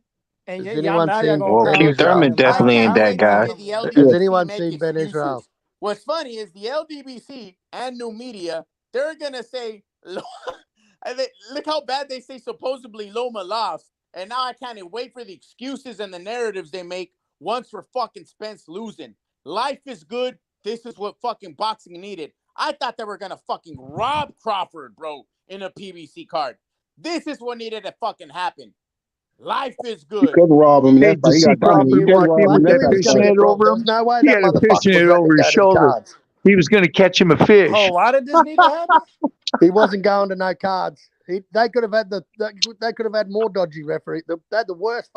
Speaker 18: And
Speaker 22: Keith Thurman definitely ain't that guy.
Speaker 24: Has anyone seen Ben Israel?
Speaker 4: What's funny is the LDBC and new media, they're going to say, look how bad they say supposedly Loma lost. And now I can't wait for the excuses and the narratives they make once we're fucking Spence losing. Life is good. This is what fucking boxing needed. I thought they were going to fucking rob Crawford, bro, in a PBC card. This is what needed to fucking happen. Life is good.
Speaker 6: You could rob him. That's why he got
Speaker 5: Crawford walked in with that fishnet over him. He had a fishnet over his shoulder. He was going to catch him a fish.
Speaker 18: Oh, why did this need to happen?
Speaker 24: He wasn't going to no cards. They could have had they could have had more dodgy referee. They had the worst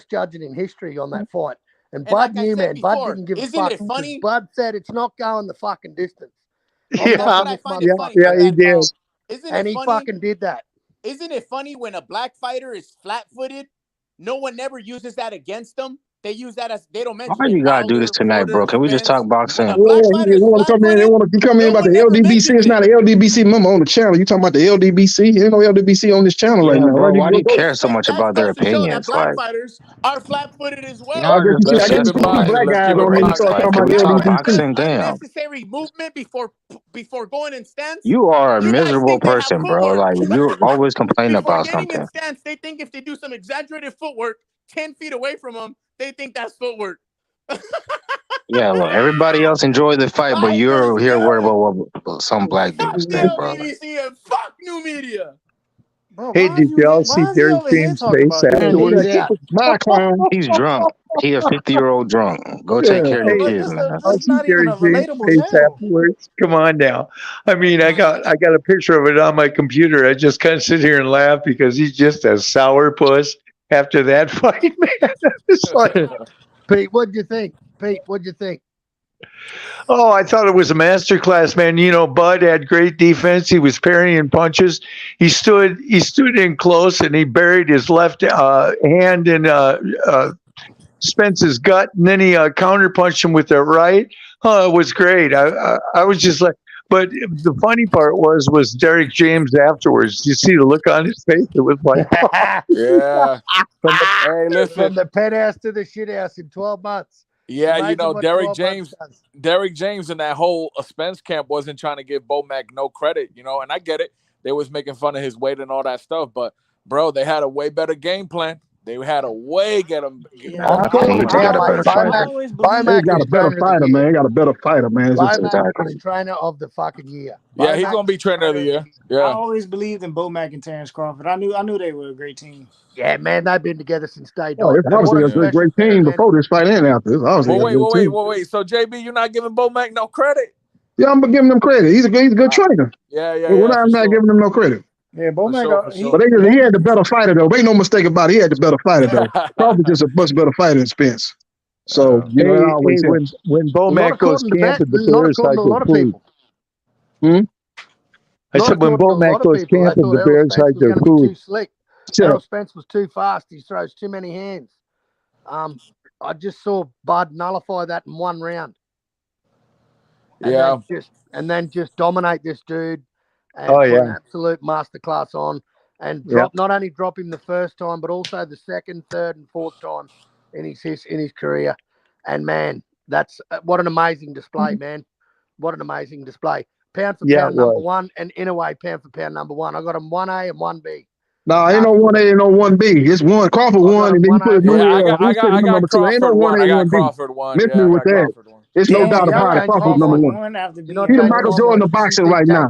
Speaker 24: judging in history on that fight. And Bud knew, man. Bud didn't give a fuck.
Speaker 4: Isn't it funny?
Speaker 24: Bud said it's not going the fucking distance.
Speaker 5: He did.
Speaker 24: And he fucking did that.
Speaker 4: Isn't it funny when a black fighter is flat-footed? No one never uses that against them. They use that as they don't mention.
Speaker 22: Why you gotta do this tonight, bro? Can we just talk boxing?
Speaker 6: They want to come in. They want to come in about the LDBC. It's not an LDBC member on the channel. You talking about the LDBC? Ain't no LDBC on this channel right now.
Speaker 22: Bro, why do you care so much about their opinions?
Speaker 4: Black fighters are flat-footed as well.
Speaker 6: I guess you see black guys on here talking about the LDBC.
Speaker 22: Damn.
Speaker 4: Unnecessary movement before going in stance.
Speaker 22: You are a miserable person, bro. Like you always complain about something.
Speaker 4: In stance, they think if they do some exaggerated footwork 10 feet away from them, they think that's footwork.
Speaker 22: Yeah, look, everybody else enjoy the fight, but you're here worried about what some black dudes think, bro.
Speaker 4: Fuck new media.
Speaker 18: Bro,
Speaker 5: hey, did y'all see Derrick James' face afterwards?
Speaker 22: He's drunk. He a 50-year-old drunk. Go take care of your kids, man.
Speaker 18: That's not even a relatable
Speaker 5: face afterwards. Come on now. I mean, I got a picture of it on my computer. I just kind of sit here and laugh because he's just a sourpuss after that fight, man. It's like,
Speaker 24: Pete, what'd you think?
Speaker 5: Oh, I thought it was a masterclass, man. You know, Bud had great defense. He was parrying punches. He stood in close and he buried his left hand in Spence's gut, and then he counterpunched him with the right. Oh, it was great. I was just like, but the funny part was Derrick James afterwards. You see the look on his face? It was like,
Speaker 3: yeah.
Speaker 24: Hey, listen. From the penthouse to the shit house in 12 months.
Speaker 3: Yeah,
Speaker 24: Imagine
Speaker 3: you know, Derrick James in that whole Spence camp wasn't trying to give Bomac no credit, you know, and I get it. They was making fun of his weight and all that stuff, but bro, they had a way better game plan. They had a way get him.
Speaker 6: He's got a better fighter, man. He got a better fighter, man.
Speaker 24: Bomac is trainer of the fucking year.
Speaker 3: Yeah, he's gonna be trainer of the year. Yeah,
Speaker 18: I always believed in Bomac and Terrence Crawford. I knew they were a great team.
Speaker 24: Yeah, man, they've been together since day
Speaker 6: dot. It's obviously a great team before this fight and after.
Speaker 3: Wait. So JB, you're not giving Bomac no credit?
Speaker 6: Yeah, I'm giving him credit. He's a good trainer.
Speaker 3: Yeah.
Speaker 6: I'm not giving him no credit.
Speaker 18: Yeah, Bomac.
Speaker 6: But he had the better fighter though. Make no mistake about it. He had the better fighter though. Crawford just a much better fighter than Spence. So
Speaker 5: when Bomac goes camp at the Bears, I go food. I said when Bomac goes camp at the Bears, I go food.
Speaker 24: Errol Spence was too fast. He throws too many hands. I just saw Bud nullify that in one round. And then just dominate this dude. And put an absolute masterclass on, and not only drop him the first time, but also the second, third, and fourth time in his career. And man, that's what an amazing display, man! What an amazing display. Pound for pound number one, and in a way, pound for pound number one. I got him 1A and 1B.
Speaker 6: No, ain't no 1A and no 1B. It's one. Crawford won, and then you put
Speaker 3: I got
Speaker 6: number two. Ain't no 1A and 1B.
Speaker 3: Crawford one.
Speaker 6: Miss me with that. There's no doubt about it. Crawford's number one. He's the Michael Jordan of boxing right now.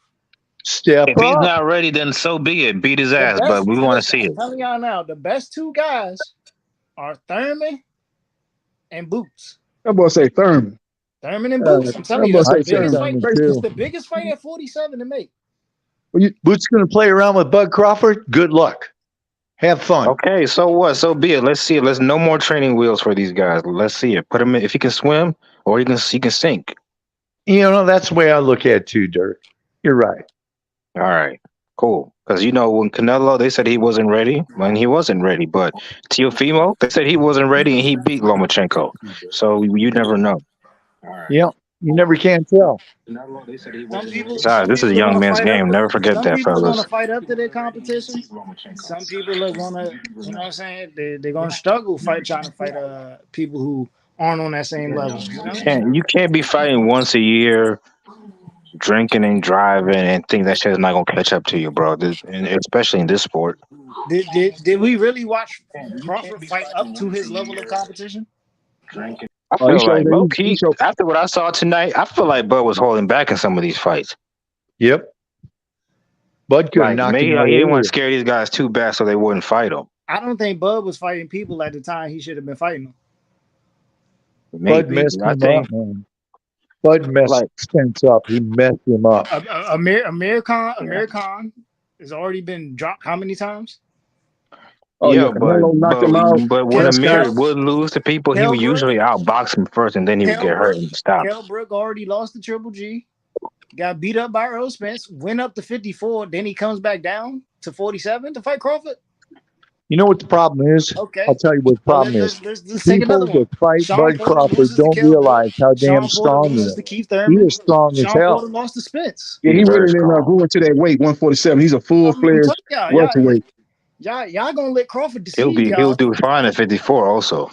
Speaker 21: Step
Speaker 22: If he's
Speaker 21: up.
Speaker 22: not ready, then so be it. Beat his
Speaker 18: The
Speaker 22: ass, but
Speaker 18: best,
Speaker 22: we want to
Speaker 18: listen,
Speaker 22: see
Speaker 18: I'm
Speaker 22: it.
Speaker 18: telling y'all now, the best two guys are Thurman and Boots.
Speaker 6: That boy say Thurman.
Speaker 18: Thurman and Boots. I'm
Speaker 6: That
Speaker 18: telling you,
Speaker 6: boy
Speaker 18: that's
Speaker 6: say
Speaker 18: the
Speaker 21: I say
Speaker 18: biggest
Speaker 6: Thurman.
Speaker 18: fight.
Speaker 21: Thurman
Speaker 6: Crazy.
Speaker 18: It's
Speaker 21: too.
Speaker 18: the biggest fight at 47 to make.
Speaker 5: Boots going to play around with Bud Crawford. Good luck. Have fun.
Speaker 22: Okay, so what? So be it. Let's see it. Let's no more training wheels for these guys. Let's see it. Put him in, if he can swim or he can sink.
Speaker 5: You know, that's the way I look at it too, Dirk. You're right.
Speaker 22: All right, Cool. Because when Canelo, they said he wasn't ready. When he wasn't ready, but Teofimo, they said he wasn't ready, and he beat Lomachenko. So you never know.
Speaker 5: Yeah, you never can tell.
Speaker 18: Some
Speaker 22: Besides, this is a
Speaker 18: people are
Speaker 22: young
Speaker 18: gonna
Speaker 22: man's
Speaker 18: fight up.
Speaker 22: game. Never forget
Speaker 18: Some
Speaker 22: that,
Speaker 18: people are gonna
Speaker 22: fellas.
Speaker 18: fight up to their competition, and some people are gonna, you know what I'm saying? They're gonna struggle trying to fight people who aren't on that same level. You know?
Speaker 22: You can't be fighting once a year, drinking and driving, and think that shit is not gonna catch up to you, bro. And especially in this sport.
Speaker 18: Did we really watch Crawford fight up to his level of competition?
Speaker 22: I
Speaker 6: He
Speaker 22: feel
Speaker 6: showed
Speaker 22: like low
Speaker 6: that he
Speaker 22: key
Speaker 6: showed.
Speaker 22: after what I saw tonight, I feel like Bud was holding back in some of these fights.
Speaker 5: Yep. Bud could have
Speaker 22: Like
Speaker 5: knocked
Speaker 22: maybe
Speaker 5: him out
Speaker 22: he didn't want
Speaker 5: earlier.
Speaker 22: to scare these guys too bad, so they wouldn't fight him.
Speaker 18: I don't think Bud was fighting people at the time he should have been fighting them.
Speaker 5: Bud
Speaker 22: Maybe
Speaker 5: messed
Speaker 22: I
Speaker 5: him up,
Speaker 22: think
Speaker 5: man. Bud messed
Speaker 22: like
Speaker 5: Spence up. He messed him up.
Speaker 18: Amir Khan has already been dropped how many times?
Speaker 6: Oh yeah,
Speaker 22: yeah,
Speaker 6: Canelo knocked him out.
Speaker 22: but when
Speaker 6: Spence got.
Speaker 22: Amir would lose to people, he
Speaker 18: Kell
Speaker 22: would
Speaker 18: Brook,
Speaker 22: usually outbox him first, and then he would
Speaker 18: Kell
Speaker 22: get hurt
Speaker 18: Brook,
Speaker 22: and stop.
Speaker 18: Kell Brook already lost to Triple G. Got beat up by Earl Spence, went up to 54, then he comes back down to 47 to fight Crawford.
Speaker 5: You know what the problem is?
Speaker 18: Okay.
Speaker 5: I'll tell you what the problem is.
Speaker 18: Let's take another
Speaker 5: People that
Speaker 18: one.
Speaker 5: fight
Speaker 18: Sean
Speaker 5: Bud
Speaker 18: Porter
Speaker 5: Crawford
Speaker 18: loses to
Speaker 5: don't
Speaker 18: Kell Brook.
Speaker 5: realize how damn
Speaker 18: Sean Porter
Speaker 5: strong he
Speaker 18: loses
Speaker 5: is.
Speaker 18: to Keith
Speaker 5: He
Speaker 18: Thurman.
Speaker 5: is strong as
Speaker 18: Sean Porter
Speaker 5: hell.
Speaker 18: lost to Spence.
Speaker 6: Yeah, he
Speaker 22: He's very
Speaker 6: really didn't
Speaker 22: strong.
Speaker 6: go into that weight, 147. He's a full
Speaker 18: I'm
Speaker 6: fledged
Speaker 18: telling
Speaker 6: welterweight.
Speaker 18: y'all gonna let Crawford
Speaker 22: He'll
Speaker 18: deceive
Speaker 22: he'll
Speaker 18: y'all.
Speaker 22: do fine at 54 also.
Speaker 18: Y'all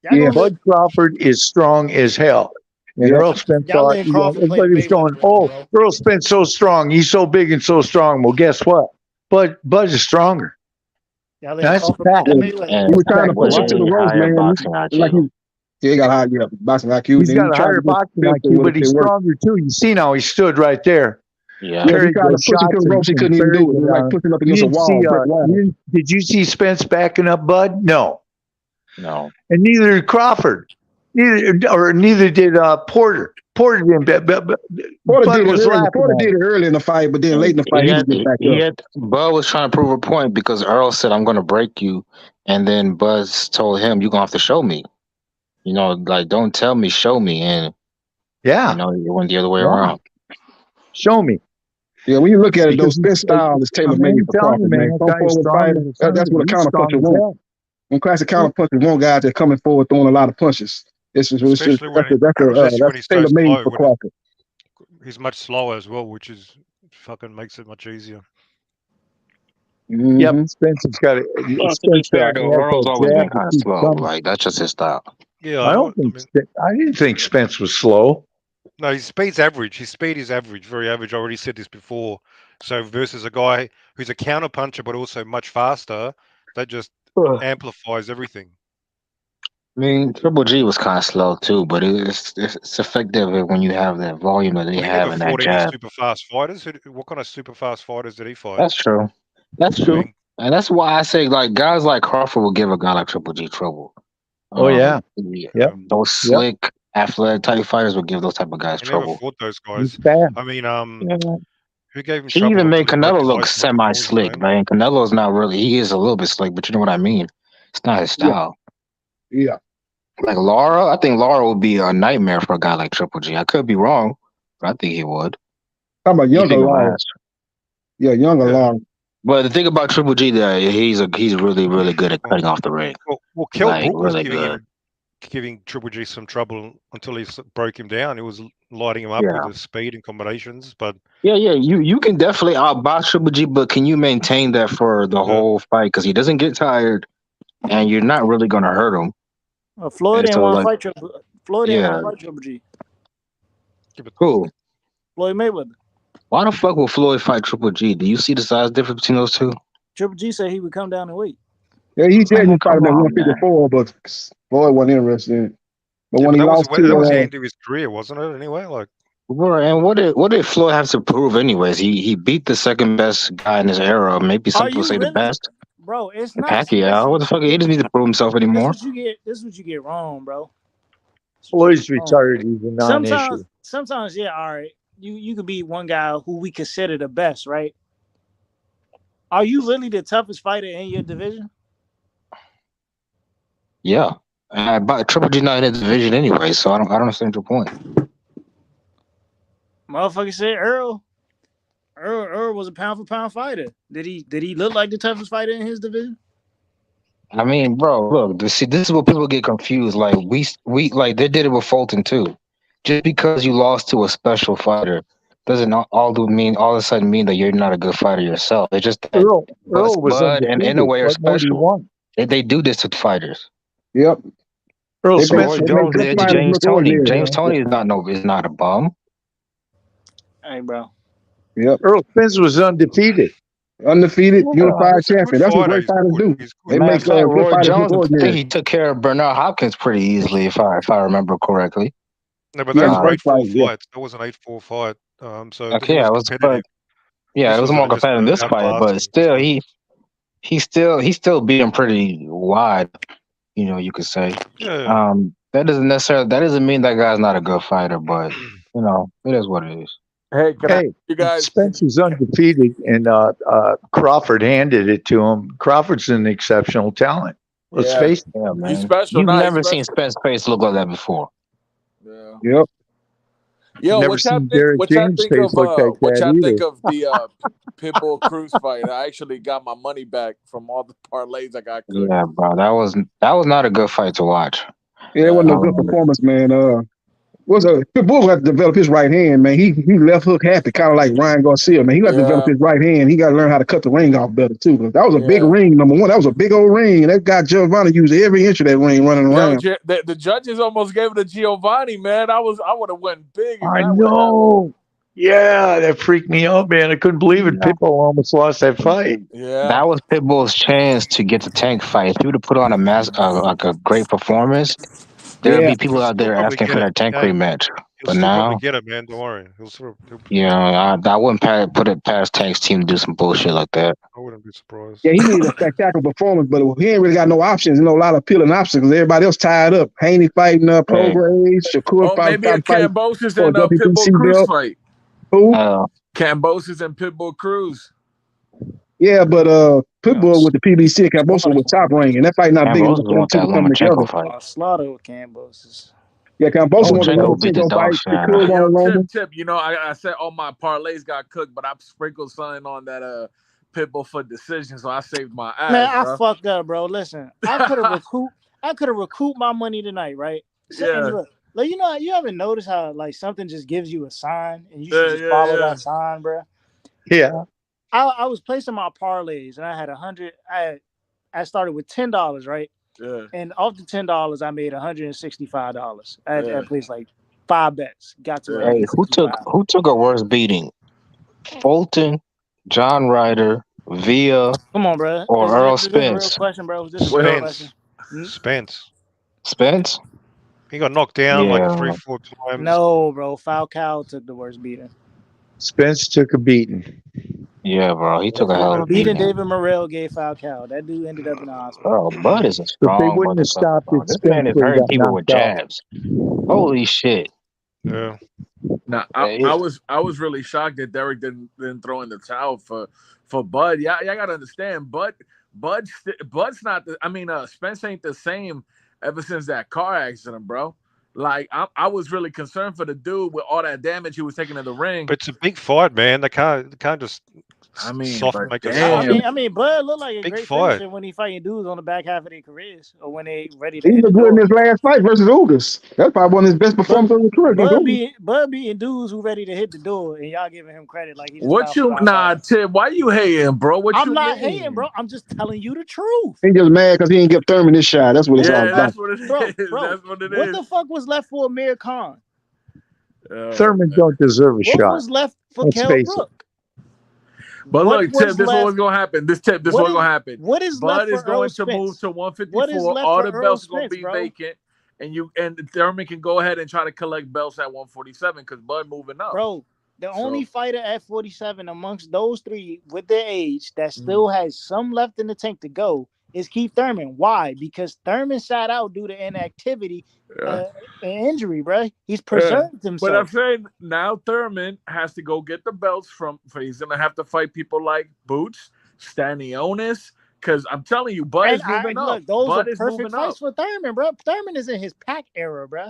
Speaker 6: Yeah,
Speaker 18: gonna let
Speaker 5: Bud Crawford is strong as hell. And
Speaker 6: yeah.
Speaker 5: Earl Spence
Speaker 18: y'all
Speaker 5: thought,
Speaker 18: letting Crawford play the
Speaker 5: everybody was going,
Speaker 18: Mayweather role,
Speaker 5: oh,
Speaker 18: bro.
Speaker 5: Earl Spence so strong. He's so big and so strong. Well, guess what? Bud is stronger.
Speaker 18: Y'all letting
Speaker 5: That's a
Speaker 18: Crawford play
Speaker 5: fact.
Speaker 18: that
Speaker 6: Yeah.
Speaker 18: Mayweather
Speaker 6: He
Speaker 22: And
Speaker 18: role.
Speaker 6: was trying to
Speaker 22: with
Speaker 6: push him to the
Speaker 22: a
Speaker 6: ropes,
Speaker 22: higher
Speaker 6: man.
Speaker 22: boxing
Speaker 6: Like
Speaker 22: IQ.
Speaker 6: he got high boxing IQ.
Speaker 5: He's
Speaker 6: And he
Speaker 5: got a
Speaker 6: tried
Speaker 5: higher
Speaker 6: to get
Speaker 5: boxing
Speaker 6: Spence
Speaker 5: IQ,
Speaker 6: with
Speaker 5: but
Speaker 6: it. It
Speaker 5: he's
Speaker 6: worked.
Speaker 5: stronger too. You seen how he stood right there.
Speaker 22: Yeah.
Speaker 6: Yeah, he
Speaker 5: Parried
Speaker 6: tried to
Speaker 5: those
Speaker 6: push him to
Speaker 5: shots
Speaker 6: the ropes. He
Speaker 5: and
Speaker 6: couldn't even
Speaker 5: parried
Speaker 6: do it. It
Speaker 5: them
Speaker 6: was like
Speaker 5: down.
Speaker 6: pushing up
Speaker 5: You
Speaker 6: against a
Speaker 5: didn't see,
Speaker 6: wall, brick wall.
Speaker 5: did you see Spence backing up Bud? No.
Speaker 22: No.
Speaker 5: And neither did Crawford. Neither did Porter. Porter didn't. Bud was laughing
Speaker 6: Porter
Speaker 5: at
Speaker 6: did
Speaker 5: him.
Speaker 6: it early in the fight, but then late in the fight, he was getting back up.
Speaker 22: Bud was trying to prove a point because Earl said, I'm going to break you. And then Buzz told him, you're going to have to show me. Like, don't tell me, show me. And,
Speaker 5: Yeah.
Speaker 22: it went the other way
Speaker 5: Yeah.
Speaker 22: around.
Speaker 5: Show me.
Speaker 6: Yeah, when you look at it, though,
Speaker 5: Because
Speaker 6: Spence style is tailor made for
Speaker 5: telling you,
Speaker 6: Crawford,
Speaker 5: man,
Speaker 6: man.
Speaker 5: that
Speaker 6: Come
Speaker 5: guy's
Speaker 6: forward
Speaker 5: strong
Speaker 6: fighter.
Speaker 5: as a son.
Speaker 6: That's what a
Speaker 5: He's
Speaker 6: counter
Speaker 5: strong
Speaker 6: puncher
Speaker 5: as
Speaker 6: wants.
Speaker 5: hell.
Speaker 6: When classic counter punchers want guys that are coming forward throwing a lot of punches.
Speaker 19: Especially when
Speaker 6: That's
Speaker 19: he's so
Speaker 6: tailor made
Speaker 19: slow.
Speaker 6: for Crawford.
Speaker 19: He's much slower as well, which is fucking makes it much easier.
Speaker 6: Mm-hmm.
Speaker 5: Yep, Spence has got it.
Speaker 22: Well, to be fair, though, Earl's always been kind of slow. Like, that's just his style.
Speaker 19: Yeah,
Speaker 5: I didn't think Spence was slow.
Speaker 19: No, his speed's average. His speed is average, very average. I already said this before. So versus a guy who's a counter puncher but also much faster, that just amplifies everything.
Speaker 22: I mean, Triple G was kind of slow too, but it's effective when you have that volume that they
Speaker 19: Well, he
Speaker 22: have
Speaker 19: never
Speaker 22: in that
Speaker 19: fought any
Speaker 22: jab.
Speaker 19: super fast fighters. What kind of super fast fighters did he fight?
Speaker 22: That's true. That's true. And that's why I say, like, guys like Crawford will give a guy like Triple G trouble.
Speaker 5: Oh, yeah. Yep.
Speaker 22: Those slick, athletic type fighters will give those type of guys
Speaker 19: He never
Speaker 22: trouble.
Speaker 19: fought those guys.
Speaker 5: bad.
Speaker 19: I mean, who gave him
Speaker 22: He
Speaker 19: trouble?
Speaker 22: even made
Speaker 19: until he broke
Speaker 22: Canelo
Speaker 19: his
Speaker 22: look
Speaker 19: license? What was his
Speaker 22: semi-slick,
Speaker 19: name?
Speaker 22: man. Canelo's not really. He is a little bit slick, but you know what I mean. It's not his style.
Speaker 6: Yeah.
Speaker 22: Like Lara, I think Lara would be a nightmare for a guy like Triple G. I could be wrong, but I think he would.
Speaker 6: How about younger Lara? Yeah, younger Lara.
Speaker 22: But the thing about Triple G, that he's really, really good at cutting off the ring.
Speaker 19: Well, Kell Brook was
Speaker 22: really
Speaker 19: giving Triple G some trouble until he broke him down. He was lighting him up with his speed and combinations. But
Speaker 22: yeah, you can definitely outbox Triple G, but can you maintain that for the whole fight? Because he doesn't get tired, and you're not really going to hurt him.
Speaker 18: Floyd
Speaker 22: And
Speaker 18: didn't
Speaker 22: so,
Speaker 18: want to
Speaker 22: like,
Speaker 18: fight Triple. Floyd didn't want to fight Triple G.
Speaker 22: Who?
Speaker 18: Floyd Mayweather.
Speaker 22: Why the fuck will Floyd fight Triple G? Do you see the size difference between those two?
Speaker 18: Triple G said he would come down and wait.
Speaker 6: Yeah, he said he fight him at
Speaker 22: on,
Speaker 6: 154, but Floyd wasn't interested in it. But when he
Speaker 19: that
Speaker 6: lost
Speaker 19: was the
Speaker 6: to
Speaker 19: end of his career, wasn't it? Anyway, like.
Speaker 22: And what did Floyd have to prove anyways? He beat the second best guy in his era. Maybe some people say the best.
Speaker 18: Bro, it's not
Speaker 22: Pacquiao. What the fuck? He doesn't need to prove himself anymore.
Speaker 18: This is what you get wrong, bro.
Speaker 5: Floyd's retired. He's a non-issue.
Speaker 18: Sometimes, yeah, all right. You could be one guy who we consider the best, right? Are you really the toughest fighter in your division?
Speaker 22: Yeah. But Triple G not in the division anyway, so I don't understand your point.
Speaker 18: Motherfucker said Earl. Earl was a pound for pound fighter. Did he look like the toughest fighter in his division?
Speaker 22: I mean, bro, look, this is what people get confused. Like we like they did it with Fulton too. Just because you lost to a special fighter doesn't all of a sudden mean that you're not a good fighter yourself. It's just that
Speaker 5: Earl was
Speaker 22: Bud and
Speaker 5: undefeated.
Speaker 22: Inouye are
Speaker 5: What more do you
Speaker 22: special.
Speaker 5: want?
Speaker 22: They do this to fighters.
Speaker 6: Yep.
Speaker 5: Earl
Speaker 6: They make,
Speaker 5: Spence
Speaker 22: Roy
Speaker 6: they
Speaker 5: was
Speaker 6: make
Speaker 22: Jones
Speaker 6: good
Speaker 22: did to
Speaker 6: fighters
Speaker 22: James
Speaker 6: look
Speaker 22: Toney.
Speaker 6: ordinary.
Speaker 22: James Toney is not a bum.
Speaker 18: Hey, bro.
Speaker 6: Yep.
Speaker 5: Earl Spence was undefeated.
Speaker 6: Undefeated,
Speaker 22: Yeah.
Speaker 6: unified
Speaker 19: He's a good
Speaker 6: champion. That's what
Speaker 19: fighter.
Speaker 6: great
Speaker 19: He's
Speaker 6: fighters
Speaker 19: good.
Speaker 6: do.
Speaker 19: He's
Speaker 6: They
Speaker 19: good.
Speaker 22: Matter
Speaker 6: make
Speaker 22: of fact,
Speaker 6: good
Speaker 22: Roy
Speaker 6: fighters look
Speaker 22: Jones, I think
Speaker 6: ordinary.
Speaker 22: he took care of Bernard Hopkins pretty easily, if I remember correctly.
Speaker 19: No, but
Speaker 6: Yeah,
Speaker 19: that
Speaker 6: he's
Speaker 19: was
Speaker 6: a
Speaker 19: an
Speaker 6: great
Speaker 19: 8-4
Speaker 6: fighter. Yeah.
Speaker 19: fight. That was an 8-4 fight. So
Speaker 22: Okay,
Speaker 19: it
Speaker 22: yeah,
Speaker 19: was
Speaker 22: it was, but
Speaker 19: competitive.
Speaker 22: yeah,
Speaker 19: This
Speaker 22: it was
Speaker 19: was
Speaker 22: more
Speaker 19: just
Speaker 22: competitive in
Speaker 19: an
Speaker 22: this fight, but
Speaker 19: outclassing.
Speaker 22: still, he still beat him pretty wide. You could say.
Speaker 19: Yeah.
Speaker 22: That doesn't mean that guy's not a good fighter, but it is what it is.
Speaker 3: Hey, can I?
Speaker 5: Hey,
Speaker 3: You guys?
Speaker 5: Spence was undefeated, and Crawford handed it to him. Crawford's an exceptional talent. Let's
Speaker 3: Yeah,
Speaker 5: face it.
Speaker 22: Yeah,
Speaker 3: he's
Speaker 22: man.
Speaker 3: special.
Speaker 22: You've
Speaker 3: Nah, he's
Speaker 22: never seen
Speaker 3: special.
Speaker 22: Spence face look like that before.
Speaker 3: Yeah.
Speaker 6: Yep.
Speaker 3: Yo,
Speaker 5: Never seen Derrick James' face look like
Speaker 3: what
Speaker 5: that
Speaker 3: y'all think
Speaker 5: either.
Speaker 3: of the Pitbull Cruz fight? I actually got my money back from all the parlays I got cooked.
Speaker 22: Yeah, bro, that was not a good fight to watch.
Speaker 6: Yeah, it wasn't no good
Speaker 22: Um,
Speaker 6: performance, man. Pitbull got to develop his right hand, man. He left hook happy, kind of like Ryan Garcia, man. He got to develop
Speaker 3: Yeah,
Speaker 6: his right hand. He got to learn how to cut the ring off better too. 'Cause that was a big
Speaker 3: yeah.
Speaker 6: ring, number one. That was a big old ring. And that guy Giovanni used every inch of that ring running
Speaker 3: Yo,
Speaker 6: around.
Speaker 3: the judges almost gave it to Giovanni, man. I would have went big if
Speaker 5: I
Speaker 3: that would have happened.
Speaker 5: know. Yeah, that freaked me out, man. I couldn't believe it.
Speaker 22: yeah.
Speaker 5: Pitbull almost lost that fight.
Speaker 3: Yeah,
Speaker 22: That was Pitbull's chance to get the tank fight. If he would have put on like a great performance, there would
Speaker 6: Yeah.
Speaker 22: be people
Speaker 19: He'll
Speaker 22: out
Speaker 19: still
Speaker 22: there
Speaker 19: probably
Speaker 22: asking
Speaker 19: get
Speaker 22: for
Speaker 19: it.
Speaker 22: that tank
Speaker 19: Yeah,
Speaker 22: rematch.
Speaker 19: he'll
Speaker 22: But
Speaker 19: still probably
Speaker 22: now,
Speaker 19: get it, man. Don't worry.
Speaker 22: I wouldn't put it past Tank's team to do some bullshit like that.
Speaker 19: I wouldn't be surprised.
Speaker 6: Yeah, he needed a spectacular performance, but he ain't really got no options. A lot of appealing options because everybody else tied up. Haney fighting
Speaker 22: Hey,
Speaker 6: Prograis, Shakur
Speaker 3: or maybe a
Speaker 6: fighting
Speaker 3: Cambosis
Speaker 6: for a
Speaker 3: and a Pitbull
Speaker 6: WBC
Speaker 3: Cruz
Speaker 6: belt.
Speaker 3: fight.
Speaker 6: Who?
Speaker 3: Cambosis and Pitbull Cruz.
Speaker 6: Yeah, but Pitbull with the PBC and Cambosa
Speaker 18: Slaughter.
Speaker 6: with top ranking. That fight not big enough
Speaker 22: Ambrose
Speaker 6: for them
Speaker 22: want
Speaker 6: two
Speaker 22: that
Speaker 6: to come together.
Speaker 22: Lomachenko fight.
Speaker 18: Slaughter with Cambosis.
Speaker 6: Yeah, Cambosa wanted a
Speaker 22: Lomachenko beat the
Speaker 6: Lomachenko
Speaker 22: dog
Speaker 6: fight.
Speaker 22: shit out
Speaker 6: Shakur
Speaker 22: of him.
Speaker 3: Hey, yo,
Speaker 6: wanted Loma.
Speaker 3: Tip. I said all my parlays got cooked, but I sprinkled something on that Pitbull for decision, so I saved my ass,
Speaker 18: Man, I
Speaker 3: bro.
Speaker 18: fucked up, bro. Listen, I could have recouped my money tonight, right? So, and
Speaker 3: Yeah,
Speaker 18: look, you ever notice how like something just gives you a sign and you should
Speaker 3: yeah,
Speaker 18: just
Speaker 3: yeah,
Speaker 18: follow
Speaker 3: yeah.
Speaker 18: that sign, bro?
Speaker 5: Yeah.
Speaker 18: I was placing my parlays and I had 100. I started with $10, right?
Speaker 3: Yeah,
Speaker 18: And off the $10, I made $165. I
Speaker 3: yeah.
Speaker 18: placed like 5 bets, got to
Speaker 3: Yeah.
Speaker 22: Hey, who
Speaker 18: 165.
Speaker 22: took a worse beating? Fulton, John Ryder, Villa,
Speaker 18: Come on, bro.
Speaker 22: or Earl
Speaker 18: Is this a real
Speaker 22: Spence?
Speaker 18: question, bro? Is this a real
Speaker 3: Well,
Speaker 18: question?
Speaker 19: Spence.
Speaker 22: Spence?
Speaker 19: He got knocked down like
Speaker 22: Yeah.
Speaker 19: 3-4 times.
Speaker 18: No, bro. Falcao took the worst beating.
Speaker 5: Spence took a beating.
Speaker 22: Yeah, bro. He took a hell of
Speaker 18: The
Speaker 22: a
Speaker 18: beating
Speaker 22: beating.
Speaker 18: David Morrell gave Falcao. That dude ended up in the hospital.
Speaker 22: Bro, Bud is a
Speaker 5: But they
Speaker 22: strong
Speaker 5: wouldn't have
Speaker 22: motherfucker,
Speaker 5: stopped
Speaker 22: bro.
Speaker 5: it.
Speaker 22: This
Speaker 5: Spence
Speaker 22: man is
Speaker 5: would have
Speaker 22: hurting
Speaker 5: got
Speaker 22: people with
Speaker 5: knocked out.
Speaker 22: jabs. Holy shit.
Speaker 19: Yeah.
Speaker 3: Now
Speaker 22: Hey,
Speaker 3: I was really shocked that Derrick didn't throw in the towel for Bud. Yeah, y'all gotta understand, Bud's not the. I mean, Spence ain't the same ever since that car accident, bro. Like I was really concerned for the dude with all that damage he was taking in the ring.
Speaker 19: But it's a big fight, man. They can't just
Speaker 3: I mean,
Speaker 19: soft
Speaker 3: but
Speaker 19: make it
Speaker 3: damn.
Speaker 19: soft.
Speaker 18: Bud looked like a
Speaker 19: Big
Speaker 18: great
Speaker 19: fight.
Speaker 18: finisher when he fighting dudes on the back half of their careers or when they ready to
Speaker 6: He
Speaker 18: hit the
Speaker 6: looked good in
Speaker 18: door.
Speaker 6: his last fight versus Ugas. That's probably one of his best performances of his career against Ugas.
Speaker 18: Bud beating dudes who ready to hit the door, and y'all giving him credit like he's a
Speaker 3: What you
Speaker 18: pound
Speaker 3: nah,
Speaker 18: fighter.
Speaker 3: Tim? Why you hating, bro? What
Speaker 18: I'm
Speaker 3: you
Speaker 18: not
Speaker 3: mean?
Speaker 18: hating, bro. I'm just telling you the truth.
Speaker 6: He just mad because he didn't give Thurman his shot. That's what it's all
Speaker 3: Yeah,
Speaker 6: about.
Speaker 3: that's what it is.
Speaker 18: Bro,
Speaker 3: That's what it
Speaker 18: what
Speaker 3: is.
Speaker 18: the fuck was left for Amir Khan?
Speaker 5: Thurman don't deserve a
Speaker 18: What
Speaker 5: shot.
Speaker 18: was left for
Speaker 5: Let's
Speaker 18: Kell
Speaker 5: face it.
Speaker 18: Brook?
Speaker 3: But
Speaker 18: What
Speaker 3: look,
Speaker 18: was
Speaker 3: Tip, this is
Speaker 18: left?
Speaker 3: what's gonna happen. This what's gonna happen.
Speaker 18: What is
Speaker 3: Bud
Speaker 18: left
Speaker 3: is
Speaker 18: for Earl
Speaker 3: going to move
Speaker 18: Spence?
Speaker 3: to
Speaker 18: What is
Speaker 3: 154.
Speaker 18: left
Speaker 3: All
Speaker 18: for
Speaker 3: the
Speaker 18: Earl
Speaker 3: belts are gonna
Speaker 18: Spence,
Speaker 3: be
Speaker 18: bro?
Speaker 3: vacant, and Thurman can go ahead and try to collect belts at 147 because Bud moving up.
Speaker 18: Bro, the only fighter at 47 amongst those three with their age that still has some left in the tank to go is Keith Thurman. Why? Because Thurman sat out due to inactivity and injury, bro. He's preserved himself.
Speaker 3: But I'm saying now Thurman has to go get the belts from. He's gonna have to fight people like Boots, Stanionis. Because I'm telling you, Bud is moving up.
Speaker 18: Look, those
Speaker 3: Bud
Speaker 18: are
Speaker 3: is
Speaker 18: perfect
Speaker 3: moving
Speaker 18: fights
Speaker 3: up.
Speaker 18: for Thurman, bro. Thurman is in his pack era, bro.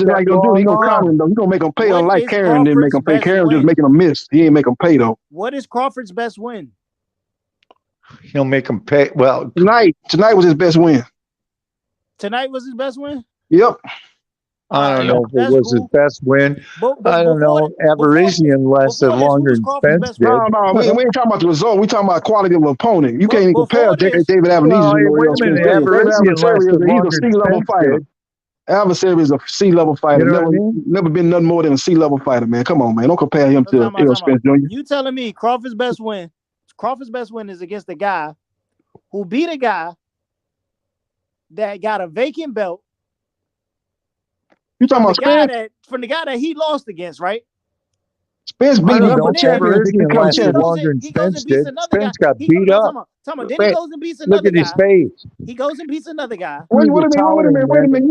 Speaker 6: just
Speaker 5: that
Speaker 6: like gonna do. He
Speaker 5: long
Speaker 6: gonna counter
Speaker 5: arm.
Speaker 6: him though. He gonna make him pay
Speaker 18: What
Speaker 6: unlike
Speaker 18: is
Speaker 6: Karen, then make
Speaker 18: Crawford's
Speaker 6: him pay.
Speaker 18: best
Speaker 6: Karen just
Speaker 18: win?
Speaker 6: making him miss. He ain't make him pay though.
Speaker 18: What is Crawford's best win?
Speaker 5: He'll make him pay. Well,
Speaker 6: Tonight was his best win.
Speaker 18: Tonight was his best win?
Speaker 6: Yep.
Speaker 5: I don't know if it
Speaker 18: that's
Speaker 5: was his
Speaker 18: cool.
Speaker 5: best win.
Speaker 18: But
Speaker 5: I don't know. Aberration lasted
Speaker 18: before this, who
Speaker 5: longer
Speaker 18: was
Speaker 5: than
Speaker 18: Crawford's
Speaker 5: Spence
Speaker 18: best
Speaker 5: did.
Speaker 18: win?
Speaker 6: No, we ain't talking about the result. We talking about quality of opponent. You can't even compare
Speaker 18: before this-
Speaker 6: David
Speaker 5: Well,
Speaker 6: Avenese to
Speaker 5: hey,
Speaker 6: no
Speaker 5: wait
Speaker 6: Errol
Speaker 5: a
Speaker 6: Spence
Speaker 5: minute.
Speaker 6: Jr. David
Speaker 5: Aberration
Speaker 6: Avenese,
Speaker 5: lasted
Speaker 6: he's a
Speaker 5: longer than
Speaker 6: C-level
Speaker 5: Spence
Speaker 6: fighter.
Speaker 5: did.
Speaker 6: Adversary is a C-level fighter.
Speaker 5: You know what I mean?
Speaker 6: Never been nothing more than a C-level fighter, man. Come on, man. Don't compare him to Errol Spence Jr.
Speaker 18: You telling me Crawford's best win is against the guy who beat a guy that got a vacant belt.
Speaker 6: You talking about Spence?
Speaker 18: From the guy that he lost against, right?
Speaker 6: Spence beat number champions to become champion.
Speaker 5: Longer than Spence did. Spence got beat up.
Speaker 18: Then he goes and beats another
Speaker 5: Look at his face.
Speaker 18: He goes and beats another guy.
Speaker 6: Wait a minute.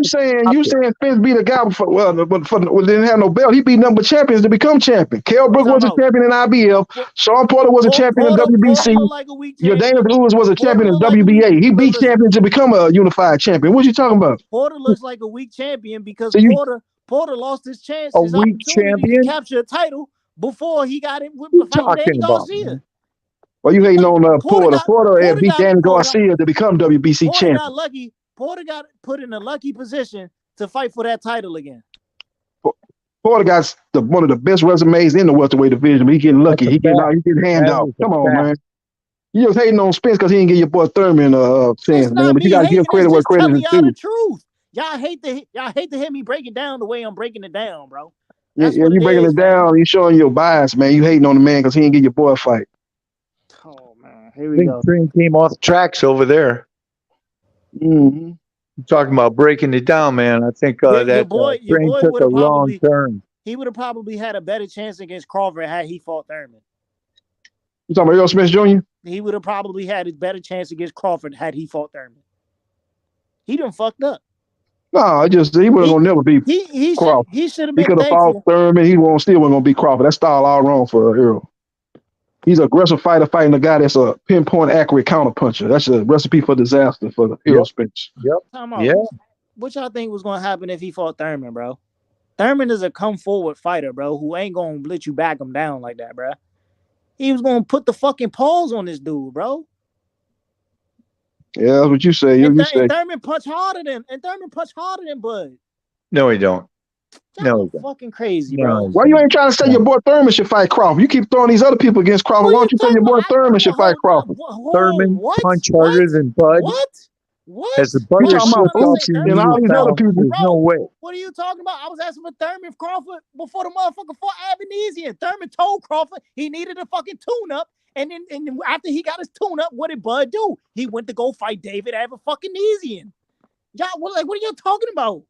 Speaker 6: You saying Spence beat a guy before, didn't have no belt. He beat number champions to become champion. Kell Brook was a champion in IBF. Sean Porter was a champion in WBC. Jordan Lewis was a champion in WBA. He beat champions to become a unified champion. What you talking about?
Speaker 18: Porter looks like a weak champion because Porter lost his chance, his
Speaker 5: weak
Speaker 18: opportunity
Speaker 5: champion?
Speaker 18: to capture a title before he got it with the fight with Danny Garcia.
Speaker 6: Well, you hating on Porter. Porter beat Danny Garcia to become WBC champion.
Speaker 18: Got lucky. Porter got put in a lucky position to fight for that title again.
Speaker 6: Porter got one of the best resumes in the welterweight division, but he getting lucky. He getting handout. Come on, man. You just hating on Spence because he didn't give your boy Thurman a chance, man. But you gotta give credit where credit is due.
Speaker 18: The truth. Y'all hate to hear me break it down the way I'm breaking it down, bro.
Speaker 6: Yeah, you breaking it down. You showing your bias, man. You hating on the man because he didn't give your boy a fight.
Speaker 18: Oh man, here we go.
Speaker 5: Train came off the tracks over there.
Speaker 6: Mm-hmm.
Speaker 5: You're talking about breaking it down, man. I think
Speaker 18: your
Speaker 5: that
Speaker 18: boy
Speaker 5: train took a wrong turn.
Speaker 18: He would have probably had a better chance against Crawford had he fought Thurman.
Speaker 6: You talking about Errol Spence Jr.?
Speaker 18: He would have probably had a better chance against Crawford had he fought Thurman. He done fucked up.
Speaker 6: No, he would have never beat Crawford.
Speaker 18: He should have been.
Speaker 6: He could have fought Thurman. He still wasn't gonna beat Crawford. That style all wrong for Errol. He's an aggressive fighter fighting a guy that's a pinpoint accurate counterpuncher. That's a recipe for disaster for Errol Spence.
Speaker 5: Yeah.
Speaker 18: What y'all think was gonna happen if he fought Thurman, bro? Thurman is a come forward fighter, bro, who ain't gonna let you back him down like that, bro. He was gonna put the fucking paws on this dude, bro.
Speaker 6: Yeah, that's what you say.
Speaker 18: And Thurman punched harder than Bud.
Speaker 5: No, he don't. No,
Speaker 18: fucking crazy, bro.
Speaker 6: Why you ain't trying to say your boy Thurman should fight Crawford? You keep throwing these other people against Crawford. Why don't you say your boy Thurman should fight Crawford?
Speaker 5: Thurman punch harder than Bud.
Speaker 18: What?
Speaker 5: As the Bud
Speaker 6: you talking about Boots and all these other people?
Speaker 5: There's no way.
Speaker 18: What are you talking about? I was asking for Thurman Crawford before the motherfucker fought Avenesian. Thurman told Crawford he needed a fucking tune-up. And then after he got his tune-up, what did Bud do? He went to go fight David Avenesian. Y'all, what are you talking about?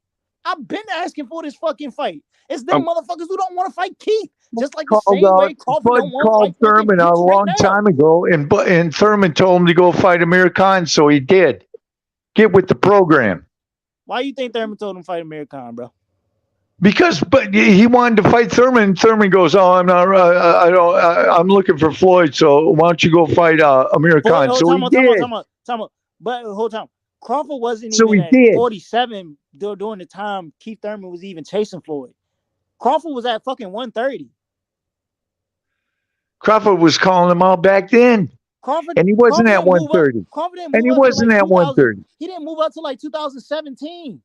Speaker 18: I've been asking for this fucking fight. It's them motherfuckers who don't want to fight Keith. Just like the same way Crawford don't want to fight
Speaker 5: Thurman a long time ago, and Thurman told him to go fight Amir Khan, so he did. Get with the program.
Speaker 18: Why you think Thurman told him to fight Amir Khan, bro?
Speaker 5: Because, but he wanted to fight Thurman. Thurman goes, "Oh, I'm not. I'm looking for Floyd. So why don't you go fight Amir Khan?" So he did.
Speaker 18: But hold on. Crawford wasn't
Speaker 5: So
Speaker 18: even
Speaker 5: he
Speaker 18: at
Speaker 5: did.
Speaker 18: 47 during the time Keith Thurman was even chasing Floyd. Crawford was at fucking 130.
Speaker 5: Crawford was calling him out back then. And he wasn't at 130. And he wasn't at 130.
Speaker 18: He didn't move up to like 2017.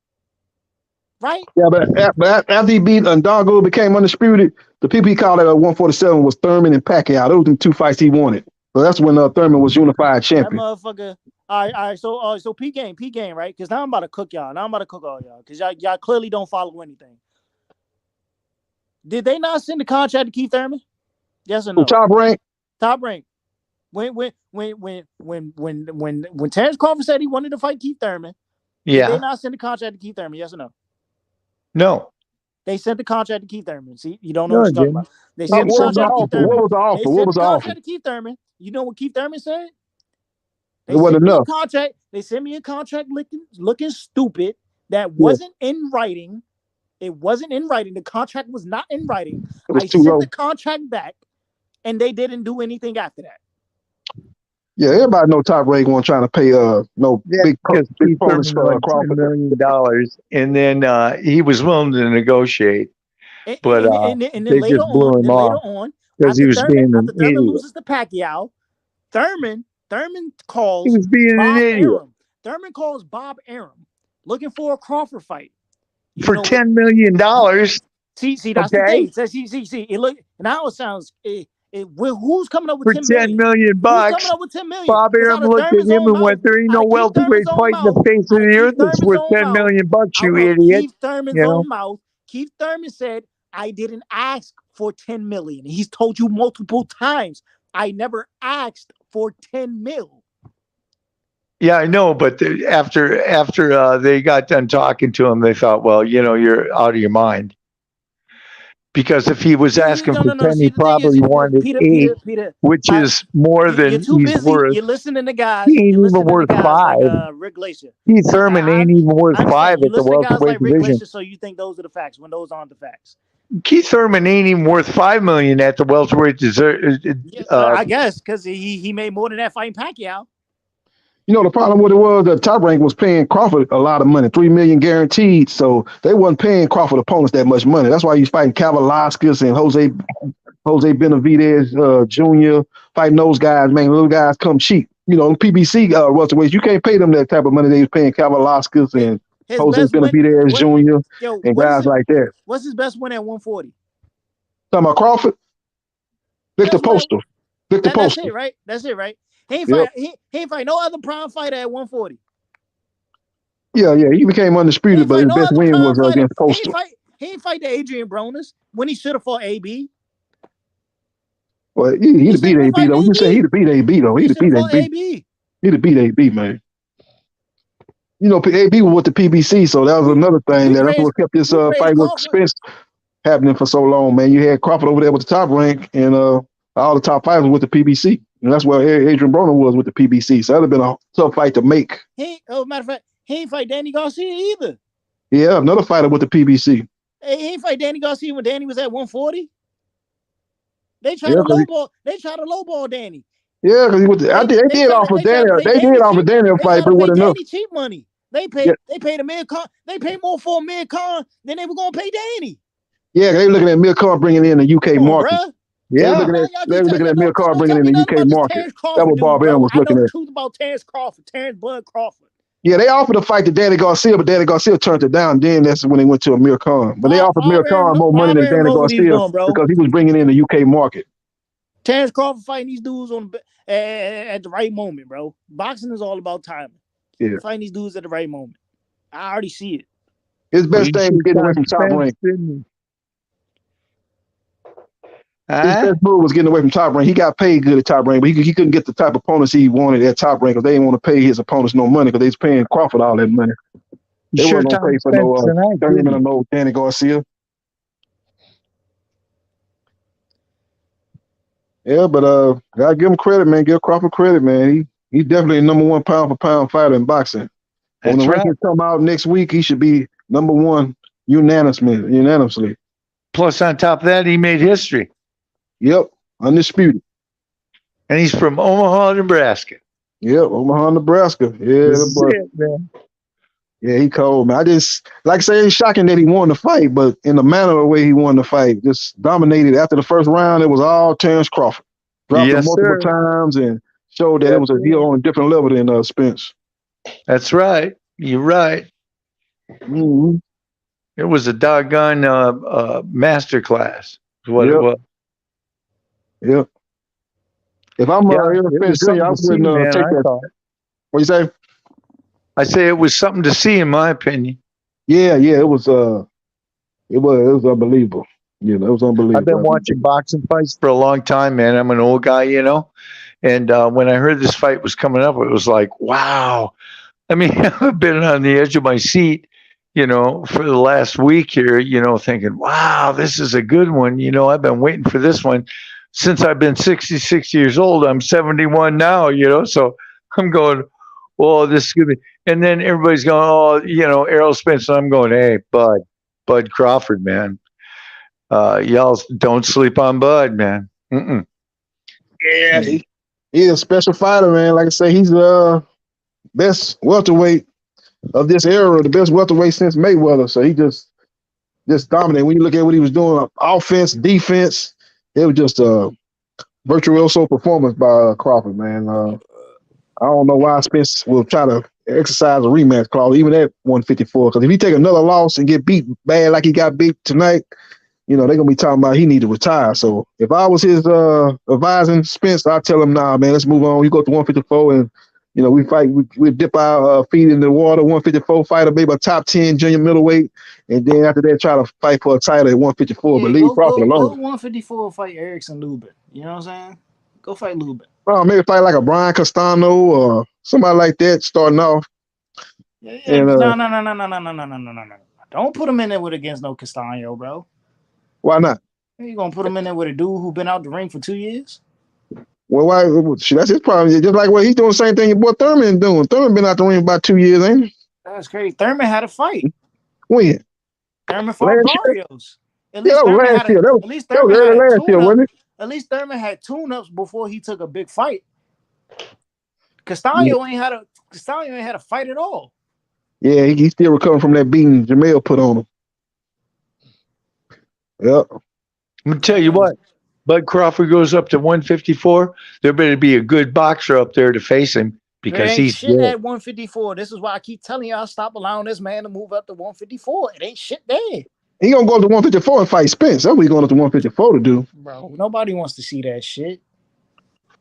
Speaker 18: Right?
Speaker 6: Yeah, but after he beat Ndongo, became undisputed, the people he called at 147 was Thurman and Pacquiao. Those were the two fights he wanted. So that's when Thurman was unified champion.
Speaker 18: That motherfucker. All right. So P game, right? Because now I'm about to cook y'all. Now I'm about to cook all y'all. Because y'all clearly don't follow anything. Did they not send the contract to Keith Thurman? Yes or no?
Speaker 6: Top rank.
Speaker 18: When Terrence Crawford said he wanted to fight Keith Thurman, did they not send the contract to Keith Thurman? Yes or no?
Speaker 5: No.
Speaker 18: They sent the contract to Keith Thurman. See, you don't know what you're talking about. They sent the
Speaker 6: contract to Keith Thurman. What was the offer? What was the offer?
Speaker 18: To Keith Thurman. You know what Keith Thurman said?
Speaker 6: It wasn't enough.
Speaker 18: They sent me a contract looking stupid that wasn't in writing. It wasn't in writing. The contract was not in writing. I sent the contract back, and they didn't do anything after that.
Speaker 6: Yeah, everybody know Top Rank wasn't trying to pay big bonus for Crawford.
Speaker 5: $1 million, and then he was willing to negotiate, but they just blew him off because he was being an idiot.
Speaker 18: Thurman loses to Pacquiao. Thurman calls.
Speaker 5: He was being an idiot.
Speaker 18: Thurman calls Bob Arum looking for a Crawford fight
Speaker 5: for $10 million.
Speaker 18: See, that's the thing. See. It look now. It Who's coming up with
Speaker 5: for
Speaker 18: 10
Speaker 5: $10
Speaker 18: million?
Speaker 5: million
Speaker 18: Who's
Speaker 5: bucks.
Speaker 18: coming up with 10 million?
Speaker 5: Bob
Speaker 18: Because
Speaker 5: Arum
Speaker 18: out of
Speaker 5: looked at
Speaker 18: Thurman's
Speaker 5: him
Speaker 18: own
Speaker 5: and
Speaker 18: mouth,
Speaker 5: went, "There ain't
Speaker 18: out
Speaker 5: no
Speaker 18: of Keith
Speaker 5: welterweight
Speaker 18: Thurman's own
Speaker 5: fight in the
Speaker 18: mouth,
Speaker 5: face of
Speaker 18: out of
Speaker 5: the
Speaker 18: Keith
Speaker 5: earth that's
Speaker 18: Thurman's
Speaker 5: worth
Speaker 18: own
Speaker 5: 10
Speaker 18: mouth,
Speaker 5: million bucks,
Speaker 18: out
Speaker 5: you
Speaker 18: of
Speaker 5: idiot."
Speaker 18: Keith Thurman's
Speaker 5: You know?
Speaker 18: own mouth, Keith Thurman said, "I didn't ask for 10 million." He's told you multiple times, "I never asked for 10 mil."
Speaker 5: Yeah, I know, but after they got done talking to him, they thought, well, you're out of your mind. Because if he was asking for
Speaker 18: No.
Speaker 5: 10,
Speaker 18: See,
Speaker 5: he
Speaker 18: the thing is,
Speaker 5: probably wanted eight,
Speaker 18: Peter,
Speaker 5: which is more
Speaker 18: you're
Speaker 5: than
Speaker 18: too
Speaker 5: he's
Speaker 18: busy.
Speaker 5: worth.
Speaker 18: You're listening to
Speaker 5: He
Speaker 18: guys.
Speaker 5: ain't
Speaker 18: You're
Speaker 5: even
Speaker 18: listening to
Speaker 5: worth
Speaker 18: guys like
Speaker 5: five.
Speaker 18: Rick Glacier.
Speaker 5: Keith
Speaker 18: Like
Speaker 5: Thurman ain't even worth
Speaker 18: I
Speaker 5: five
Speaker 18: understand. You
Speaker 5: at the
Speaker 18: listen to guys
Speaker 5: welterweight
Speaker 18: like Rick
Speaker 5: division.
Speaker 18: Glacier, so you think those are the facts when those aren't the facts.
Speaker 5: Keith Thurman ain't even worth $5 million at the welterweight
Speaker 18: I guess because he made more than that fighting Pacquiao.
Speaker 6: You know, the problem with it was the Top Rank was paying Crawford a lot of money, $3 million guaranteed. So they wasn't paying Crawford opponents that much money. That's why he's fighting Kavaliauskas and Jose Benavidez Jr. fighting those guys. Man, those guys come cheap. You know, PBC welterweights, you can't pay them that type of money they was paying Kavaliauskas and
Speaker 18: His
Speaker 6: Jose
Speaker 18: best win,
Speaker 6: Benavidez Jr. and
Speaker 18: what is
Speaker 6: guys
Speaker 18: it?
Speaker 6: like that.
Speaker 18: What's his best win at 140?
Speaker 6: Talking about Crawford, Victor
Speaker 18: Best win
Speaker 6: Postal. Victor
Speaker 18: that's
Speaker 6: Postal.
Speaker 18: it, right? That's it, right? He ain't
Speaker 6: Yep.
Speaker 18: fight. He ain't fight no other prime fighter at 140.
Speaker 6: Yeah. He became
Speaker 18: He
Speaker 6: undisputed,
Speaker 18: ain't
Speaker 6: but
Speaker 18: fight
Speaker 6: his
Speaker 18: no
Speaker 6: best
Speaker 18: other
Speaker 6: win
Speaker 18: prime
Speaker 6: was
Speaker 18: fighter.
Speaker 6: against Postal.
Speaker 18: He ain't fight the Adrian Broner when he should have fought AB.
Speaker 6: Well, he'd have beat AB though. We just say he'd have beat AB though. He'd have beat AB. He'd have beat AB, man. You know, AB was with the PBC, so that was another thing. That's what kept this fight with Spence happening for so long, man. You had Crawford over there with the Top Rank, and all the top fighters with the PBC, and that's where Adrian Broner was with the PBC. So that'd have been a tough fight to make.
Speaker 18: Matter of fact, he ain't fight Danny Garcia either.
Speaker 6: Yeah, another fighter with the PBC.
Speaker 18: Hey, he ain't fight Danny Garcia when Danny was at 140. They tried to lowball. They tried to lowball Danny.
Speaker 6: Yeah, because they did offer Danny. They did offer Danny a fight, but it wasn't enough.
Speaker 18: Danny cheap money. They paid Amir Khan. They paid more for Amir Khan than they were gonna pay Danny.
Speaker 6: Yeah, they looking at Amir Khan bringing in the UK market.
Speaker 18: Bruh.
Speaker 6: Yeah, they were looking at Amir Khan bringing in the UK market. That's what Bob Arum was looking at.
Speaker 18: I know the truth about Terrence Bud Crawford.
Speaker 6: Yeah, they offered a fight to Danny Garcia, but Danny Garcia turned it down. Then that's when they went to Amir Khan. But they offered Amir Khan more money than Danny Garcia because he was bringing in the UK market.
Speaker 18: Terrence Crawford fighting these dudes at the right moment, bro. Boxing is all about timing.
Speaker 6: Yeah,
Speaker 18: fighting these dudes at the right moment. I already see it.
Speaker 6: His best thing was getting away from Top Rank. His best move was getting away from Top Rank. He got paid good at Top Rank, but he couldn't get the type of opponents he wanted at Top Rank because they didn't want to pay his opponents no money because they was paying Crawford all that money. They weren't gonna pay for no Thurman or no Danny Garcia. Yeah, but gotta give him credit, man. Give Crawford credit, man. He's definitely a number one pound for pound fighter in boxing. When the rankings come out next week, he should be number one unanimously.
Speaker 5: Plus, on top of that, he made history.
Speaker 6: Yep, undisputed.
Speaker 5: And he's from Omaha, Nebraska.
Speaker 6: Yep, Omaha, Nebraska. Yeah,
Speaker 5: man.
Speaker 6: Yeah, he cold, man. Like I say, it's shocking that he won the fight, but in the manner of the way he won the fight, just dominated. After the first round, it was all Terrence Crawford. Dropped him multiple times and showed that it was on a different level than Spence.
Speaker 5: That's right. You're right.
Speaker 6: Mm-hmm.
Speaker 5: It was a doggone master class. Is what it was.
Speaker 6: Yep. If I'm Spence Jr., I wouldn't take that. What you say?
Speaker 5: I say it was something to see, in my opinion.
Speaker 6: Yeah, it was unbelievable. You know, it was unbelievable.
Speaker 5: I've been watching boxing fights for a long time, man. I'm an old guy, you know. And when I heard this fight was coming up, it was like, wow. I mean, I've been on the edge of my seat, you know, for the last week here, you know, thinking, wow, this is a good one. You know, I've been waiting for this one since I've been 66 years old. I'm 71 now, you know, so I'm going, well, this is going to be. And then everybody's going, oh, you know, Errol Spence. And I'm going, hey, Bud Crawford, man. Y'all don't sleep on Bud, man. Mm-mm.
Speaker 6: Yeah, he's a special fighter, man. Like I say, he's the best welterweight of this era, the best welterweight since Mayweather. So he just dominated. When you look at what he was doing, offense, defense, it was just a virtuoso performance by Crawford, man. I don't know why Spence will try to exercise a rematch clause, even at 154. Because if he take another loss and get beat bad like he got beat tonight, you know, they're gonna be talking about he need to retire. So if I was his advising Spence, I'd tell him, nah, man, let's move on. You go to 154 and you know, we dip our feet in the water, 154 fighter, maybe a top 10 junior middleweight, and then after that try to fight for a title at 154, but
Speaker 18: Yeah,
Speaker 6: leave
Speaker 18: go
Speaker 6: Crawford
Speaker 18: go go
Speaker 6: alone.
Speaker 18: 154 fight Erickson Lubin. You know what I'm saying? Go fight Lubin.
Speaker 6: Maybe fight like a Brian Castano or somebody like that starting off.
Speaker 18: Yeah,
Speaker 6: And
Speaker 18: no. Don't put him in there with against no Castano, bro.
Speaker 6: why not?
Speaker 18: You gonna put him in there with a dude who been out the ring for 2 years?
Speaker 6: Well, why? That's his problem. Just like what he's doing, the same thing your boy Thurman doing. Thurman been out the ring about 2 years, ain't he?
Speaker 18: That's crazy. Thurman had a fight.
Speaker 6: When?
Speaker 18: Thurman fought
Speaker 6: Last year?
Speaker 18: Barrios. At
Speaker 6: Yeah,
Speaker 18: least
Speaker 6: that was
Speaker 18: Thurman
Speaker 6: last
Speaker 18: had
Speaker 6: year.
Speaker 18: at least
Speaker 6: That was
Speaker 18: Thurman had
Speaker 6: early
Speaker 18: a
Speaker 6: last year,
Speaker 18: tune-up.
Speaker 6: wasn't
Speaker 18: At least Thurman had tune-ups before he took a big fight.
Speaker 6: it?
Speaker 18: Castano ain't had a fight at all.
Speaker 6: Yeah, he's still recovering from that beating Jamel put on him. Yep.
Speaker 5: I'm gonna tell you what. Bud Crawford goes up to 154. There better be a good boxer up there to face him
Speaker 18: There
Speaker 5: because
Speaker 18: ain't
Speaker 5: he's
Speaker 18: shit
Speaker 5: good.
Speaker 18: at 154. This is why I keep telling y'all stop allowing this man to move up to 154. It ain't shit there.
Speaker 6: He gonna go up to 154 and fight Spence. That's what he's going up to 154 to do.
Speaker 18: Bro, nobody wants to see that shit.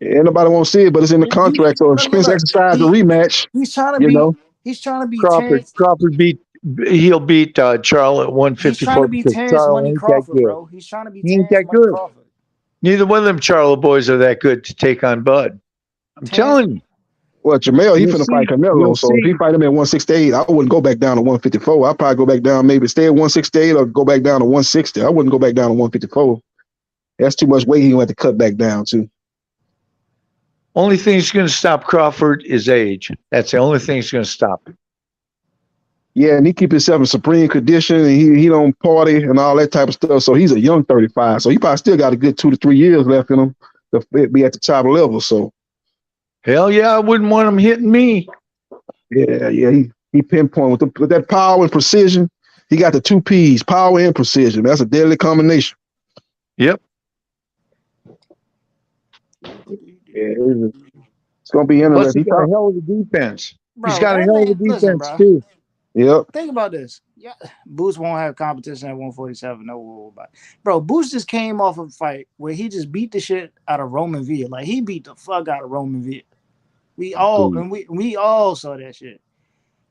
Speaker 6: Yeah, nobody won't see it, but it's in the contract. So if Spence exercises a rematch,
Speaker 18: he's trying to
Speaker 6: you
Speaker 18: be
Speaker 6: know,
Speaker 18: Terrence.
Speaker 5: He'll beat Charlo at 154
Speaker 18: He's trying to be
Speaker 5: because
Speaker 18: Terrence
Speaker 5: Charlo
Speaker 18: Money
Speaker 5: ain't that
Speaker 18: Crawford,
Speaker 5: good.
Speaker 18: bro. He's trying to be
Speaker 5: He ain't
Speaker 18: Terrence
Speaker 5: that
Speaker 18: Money
Speaker 5: good.
Speaker 18: Crawford.
Speaker 5: Neither one of them Charlo boys are that good to take on Bud. I'm telling you.
Speaker 6: Well, Jamel, he
Speaker 5: You'll
Speaker 6: finna
Speaker 5: see.
Speaker 6: fight Canelo.
Speaker 5: You'll
Speaker 6: So if he
Speaker 5: see.
Speaker 6: fight him at 168, I wouldn't go back down to 154. I'd probably go back down, maybe stay at 168 or go back down to 160. I wouldn't go back down to 154. That's too much weight he had to cut back down to.
Speaker 5: Only thing that's going to stop Crawford is age. That's the only thing that's going to stop him.
Speaker 6: Yeah, and he keep himself in supreme condition, and he don't party and all that type of stuff. So he's a young 35. So he probably still got a good 2 to 3 years left in him to be at the top level. So
Speaker 5: hell yeah, I wouldn't want him hitting me.
Speaker 6: Yeah, he pinpoint with that power and precision. He got the 2 P's, power and precision. That's a deadly combination.
Speaker 5: Yep.
Speaker 6: Yeah, it's gonna be
Speaker 5: Plus, he
Speaker 6: interesting.
Speaker 5: got a hell of a defense.
Speaker 18: Bro,
Speaker 5: He's got a
Speaker 18: that
Speaker 5: hell of a
Speaker 18: man, listen,
Speaker 5: defense
Speaker 18: bro.
Speaker 5: too.
Speaker 6: Yep.
Speaker 18: Think about this. Yeah, Boots won't have competition at 147. No rule about it. Bro, Boots just came off a fight where he just beat the shit out of Roman Villa. Like he beat the fuck out of Roman Villa. We all saw that shit.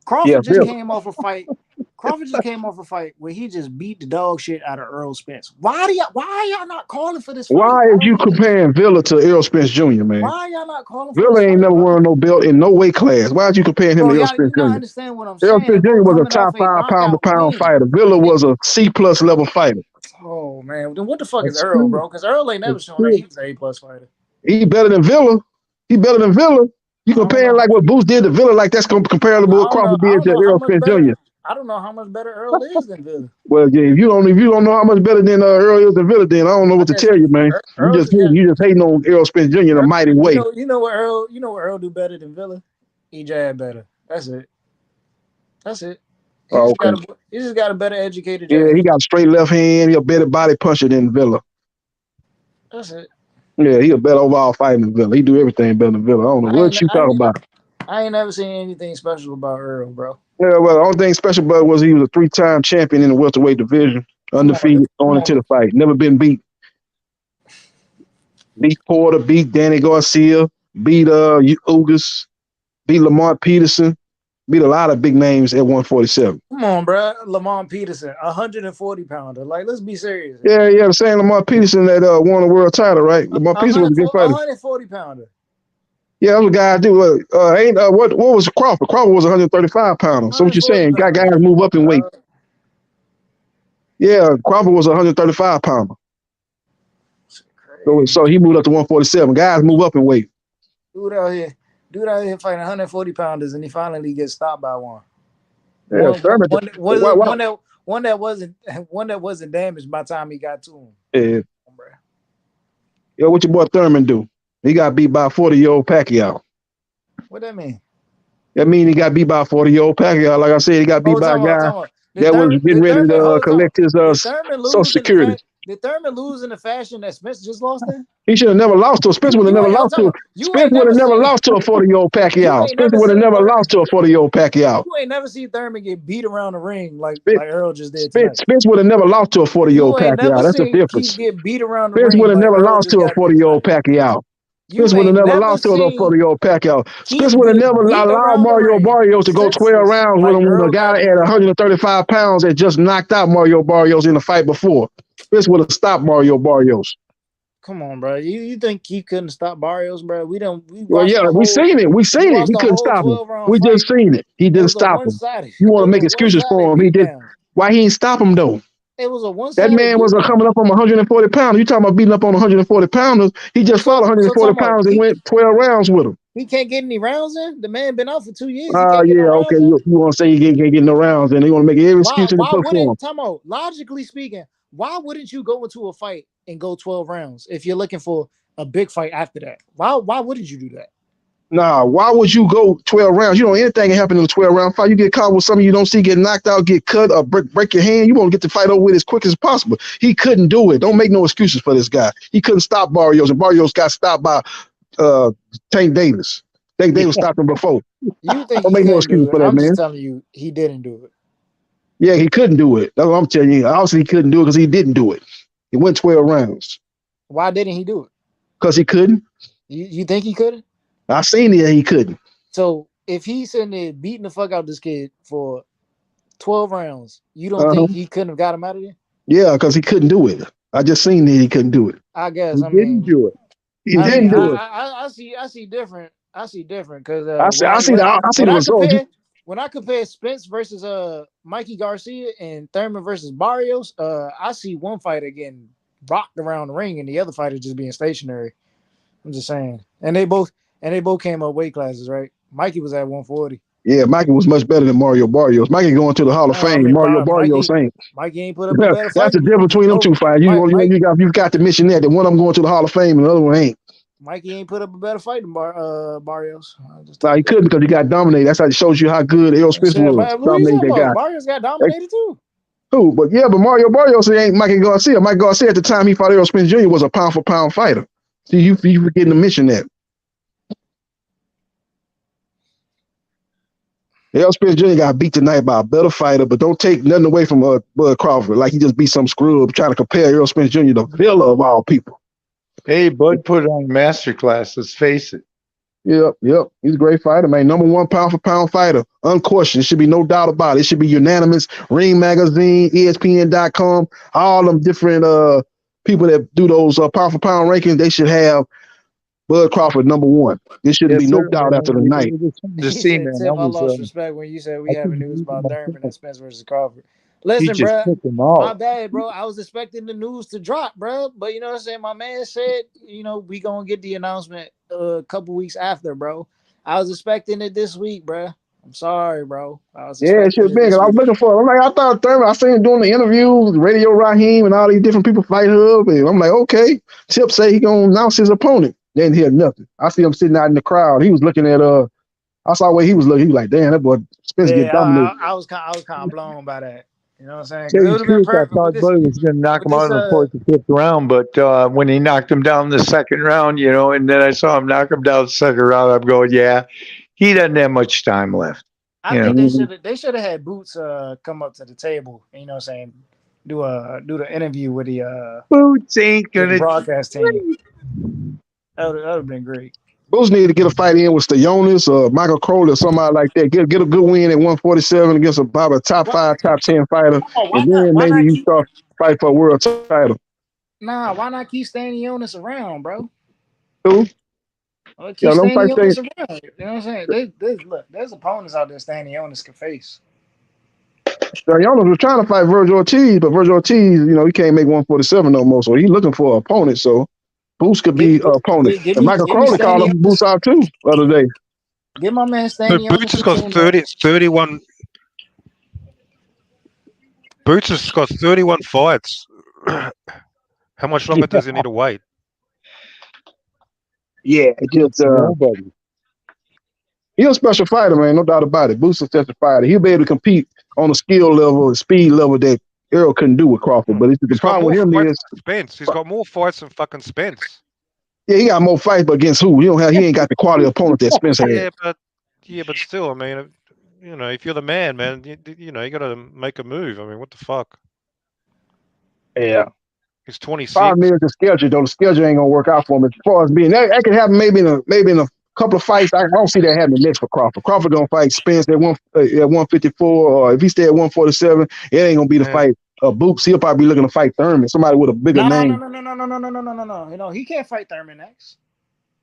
Speaker 18: Crawford just came off a fight. Crawford just came off a fight where he just beat the dog shit out of Earl Spence. Why are y'all not calling for this fight?
Speaker 6: Why is you comparing Villa to Errol Spence Jr., man?
Speaker 18: Why are y'all not calling for
Speaker 6: Villa
Speaker 18: this
Speaker 6: ain't
Speaker 18: fight,
Speaker 6: never
Speaker 18: bro?
Speaker 6: won no belt in no weight class. Why are you comparing him to Errol Spence
Speaker 18: You not
Speaker 6: Jr.?
Speaker 18: understand what I'm
Speaker 6: Errol
Speaker 18: saying.
Speaker 6: Spence Jr. was a top 5 pound for pound fighter. Villa was a C+ level fighter.
Speaker 18: Oh man, then what the fuck is
Speaker 5: That's
Speaker 18: Earl,
Speaker 5: true.
Speaker 18: bro? Because Earl ain't never
Speaker 5: That's
Speaker 18: shown
Speaker 5: true.
Speaker 18: that he was an A+ fighter.
Speaker 6: He better than Villa. You comparing like what Boots did to Villa, like that's comparable to what Crawford did to Errol Spence Jr.
Speaker 18: I don't know how much better Earl is than Villa.
Speaker 6: Well, yeah, if you don't know how much better than Earl is than Villa, then I don't know what to tell you, man.
Speaker 18: Earl
Speaker 6: You just hating on Errol Spence Jr. in a mighty way.
Speaker 18: You know what Earl do better than Villa? He jab better. That's it. He just got a better educated jab.
Speaker 6: Yeah, he got a straight left hand. He a better body puncher than Villa.
Speaker 18: That's it.
Speaker 6: Yeah, he a better overall fighter than Villa. He do everything better than Villa. I don't know what you talking about.
Speaker 18: I ain't never seen anything special about Earl, bro.
Speaker 6: Yeah, well, the only thing special about it was he was a 3-time champion in the welterweight division, undefeated going into the fight, never been beat. Beat Porter, beat Danny Garcia, beat Ugas, beat Lamont Peterson, beat a lot of big names at 147.
Speaker 18: Come on, bro. Lamont Peterson, 140 pounder. Like, let's be serious.
Speaker 6: Yeah, the same Lamont Peterson that won the world title, right? Lamont Peterson was a good fighter.
Speaker 18: 140 pounder.
Speaker 6: Yeah, that's what guys do. What was Crawford? Crawford was 135 pounder. So what you saying? Got guys move up in weight. Yeah, Crawford was 135 pounder. So he moved up to 147. Guys move up in weight.
Speaker 18: Dude out here fighting 140 pounders, and he finally gets stopped by one.
Speaker 6: Yeah,
Speaker 18: One that wasn't damaged by the time he got to him.
Speaker 6: Yeah. Yo, what your boy Thurman do? He got beat by a 40-year-old Pacquiao.
Speaker 18: What that mean?
Speaker 6: That mean he got beat by a 40-year-old Pacquiao. Like I said, he got beat by a guy that was getting ready to collect his Social Security.
Speaker 18: Did Thurman lose in the fashion that Spence just lost in?
Speaker 6: He should have never lost to. Spence would have never lost to. Spence would have never lost to a 40-year-old Pacquiao. Spence would have never lost to a 40-year-old Pacquiao.
Speaker 18: You ain't never seen Thurman get beat around the ring like Earl just did tonight.
Speaker 6: Spence would have never lost to a 40-year-old
Speaker 18: You ain't never
Speaker 6: Pacquiao. That's the
Speaker 18: seen
Speaker 6: difference.
Speaker 18: Keith get beat around the
Speaker 6: Spence
Speaker 18: ring
Speaker 6: would have
Speaker 18: like
Speaker 6: never
Speaker 18: Earl
Speaker 6: lost
Speaker 18: just
Speaker 6: to a
Speaker 18: got beat
Speaker 6: 40-year-old Pacquiao. Spence would have never lost to a 40-year-old Pacquiao. Spence would have never allowed Mario Barrios to go 12 rounds with him when the guy at 135 pounds had just knocked out Mario Barrios in the fight before. Spence would have stopped Mario Barrios.
Speaker 18: Come on, bro. You think Keith couldn't stop Barrios, bro? We
Speaker 6: Well, yeah, we seen it. We seen it. He couldn't stop him. We just seen it. He didn't stop him. You want to make excuses for him? He did. Why he didn't stop him though?
Speaker 18: It was a one-sided.
Speaker 6: That man was coming up on 140 pounds. You talking about beating up on 140 pounders? He just fought 140 pounds and went 12 rounds with him.
Speaker 18: He can't get any rounds in. The man been out for 2 years.
Speaker 6: Yeah, okay. You want to say he can't get no rounds, and you want to make every excuse to put for him.
Speaker 18: Time out. Logically speaking, why wouldn't you go into a fight and go 12 rounds if you're looking for a big fight after that? Why wouldn't you do that?
Speaker 6: Nah, why would you go 12 rounds? You know, anything can happen in a 12-round fight. You get caught with something you don't see, get knocked out, get cut, or break your hand. You want to get the fight over with as quick as possible. He couldn't do it. Don't make no excuses for this guy. He couldn't stop Barrios, and Barrios got stopped by Tank Davis. Tank Davis stopped him before.
Speaker 18: You think
Speaker 6: don't make no excuse for that,
Speaker 18: I'm
Speaker 6: man.
Speaker 18: just telling you, he didn't do it.
Speaker 6: Yeah, he couldn't do it. That's what I'm telling you. Obviously, he couldn't do it because he didn't do it. He went 12 rounds.
Speaker 18: Why didn't he do it?
Speaker 6: Because he couldn't.
Speaker 18: You think he couldn't?
Speaker 6: I seen it. He couldn't.
Speaker 18: So if he's sitting there beating the fuck out this kid for 12 rounds, you don't think he couldn't have got him out of there?
Speaker 6: Yeah, because he couldn't do it. I just seen that he couldn't do it.
Speaker 18: I guess.
Speaker 6: He didn't do it. He didn't do it.
Speaker 18: I see different. I see different because
Speaker 6: I see the results.
Speaker 18: When I compare Spence versus Mikey Garcia and Thurman versus Barrios, I see one fighter getting rocked around the ring and the other fighter just being stationary. I'm just saying. And they both came up weight classes, right? Mikey was at 140.
Speaker 6: Yeah, Mikey was much better than Mario Barrios. Mikey going to the Hall of Fame. Mario Barrios ain't.
Speaker 18: Mikey ain't put up a better fight.
Speaker 6: That's the difference between them two fights. You got to mention that one of them going to the Hall of Fame and the other one ain't.
Speaker 18: Mikey ain't put up a better fight than Barrios.
Speaker 6: No, he couldn't because he got dominated. That's how it shows you how good Errol Spence was.
Speaker 18: Dominated that guy. Barrios got dominated too.
Speaker 6: Who? But Mario Barrios ain't Mikey Garcia. Mike Garcia at the time he fought Errol Spence Jr. was a pound for pound fighter. See, you forgetting to mention that. Errol Spence Jr. got beat tonight by a better fighter, but don't take nothing away from Bud Crawford. Like he just beat some scrub trying to compare Errol Spence Jr. to Villa of all people.
Speaker 5: Hey, Bud put on a masterclass. Let's face it.
Speaker 6: Yep. He's a great fighter, man. Number one pound for pound fighter. Unquestioned. There should be no doubt about it. It should be unanimous. Ring Magazine, ESPN.com, all them different people that do those pound for pound rankings, they should have Bud Crawford number one. There shouldn't be no doubt after the night.
Speaker 18: I lost respect when you said we having news about Thurman and Spence versus Crawford. Listen, bro, my bad, bro. I was expecting the news to drop, bro. But you know what I'm saying? My man said, we going to get the announcement a couple weeks after, bro. I was expecting it this week, bro. I'm sorry, bro.
Speaker 6: It should have been. I was looking for it. I thought Thurman, I seen him doing the interviews, Radio Raheem, and all these different people fight Hub. And I'm like, okay. Tip say he going to announce his opponent. Didn't hear nothing. I see him sitting out in the crowd. He was looking at, I saw where he was looking. He was like, damn, that boy Spence get dominated.
Speaker 18: I was kind of blown by that. You know what I'm saying?
Speaker 5: Tell you the truth, I thought Bud was going to knock him out in the fourth or fifth round, but when he knocked him down in the second round, and then I saw him knock him down the second round, I'm going, yeah, he doesn't have much time left.
Speaker 18: I think they should have had Boots come up to the table. You know what I'm saying? Do the interview with the
Speaker 5: Boots ain't gonna
Speaker 18: broadcast team. That would have been great.
Speaker 6: Boots need to get a fight in with Stoyanis or Michael Crowley or somebody like that. Get a good win at 147 against a top 5, top 10 fighter. And then maybe you start fight for a world title.
Speaker 18: Nah, why not keep Stoyanis around, bro?
Speaker 6: Who?
Speaker 18: Keep Stoyanis around. You know what I'm saying? There's opponents out there Stoyanis can face.
Speaker 6: Stoyanis was trying to fight Virgil Ortiz, but Virgil Ortiz, he can't make 147 no more. So he's looking for an opponent. So Boots could be an opponent. And Michael Crowley called him Boots out too the other day.
Speaker 18: Give my man Stoyanis.
Speaker 19: Boots has got 31. Boots has got 31 fights. How much longer does he need to wait?
Speaker 6: Yeah, just nobody. He's a special fighter, man. No doubt about it. Boots is a special fighter. He'll be able to compete on a skill level, a speed level that Errol couldn't do with Crawford. But the
Speaker 19: He's got
Speaker 6: problem
Speaker 19: more
Speaker 6: with him
Speaker 19: fights
Speaker 6: is,
Speaker 19: than Spence. He's got more fights than fucking Spence.
Speaker 6: yeah, he got more fights, but against who? He ain't got the quality opponent that Spence had.
Speaker 19: Yeah, but still, I mean, you know, if you're the man, you know, you got to make a move. I mean, what the fuck?
Speaker 6: Yeah.
Speaker 19: He's 26.
Speaker 6: Problem is the schedule, though. The schedule ain't gonna work out for him. As far as being that could happen maybe in a couple of fights. I don't see that happening next for Crawford. Crawford gonna fight Spence at 154, or if he stay at 147, it ain't gonna be the fight. Boops, he'll probably be looking to fight Thurman, somebody with a bigger name.
Speaker 18: No. He can't fight Thurman next.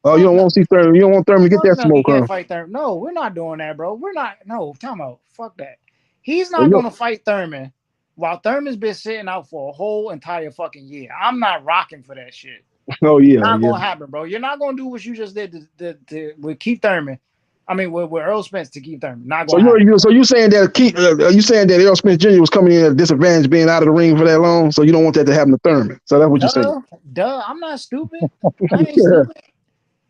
Speaker 6: Oh, you don't want to see Thurman? You don't want Thurman to get that
Speaker 18: No, he
Speaker 6: smoke,
Speaker 18: can't
Speaker 6: huh?
Speaker 18: fight Thurman. No, we're not doing that, bro. We're not. No, time out. Fuck that. He's
Speaker 6: Oh,
Speaker 18: not going to fight Thurman while Thurman's been sitting out for a whole entire fucking year. I'm not rocking for that shit.
Speaker 6: Oh yeah,
Speaker 18: Not
Speaker 6: yeah.
Speaker 18: going to happen, bro. You're not going to do what you just did with Keith Thurman. I mean, with Earl Spence to Keith Thurman. Not
Speaker 6: So
Speaker 18: going to happen.
Speaker 6: you saying that you saying that Errol Spence Jr. was coming in at a disadvantage being out of the ring for that long? So you don't want that to happen to Thurman. So that's what you're saying.
Speaker 18: Duh. I'm not stupid. I ain't stupid.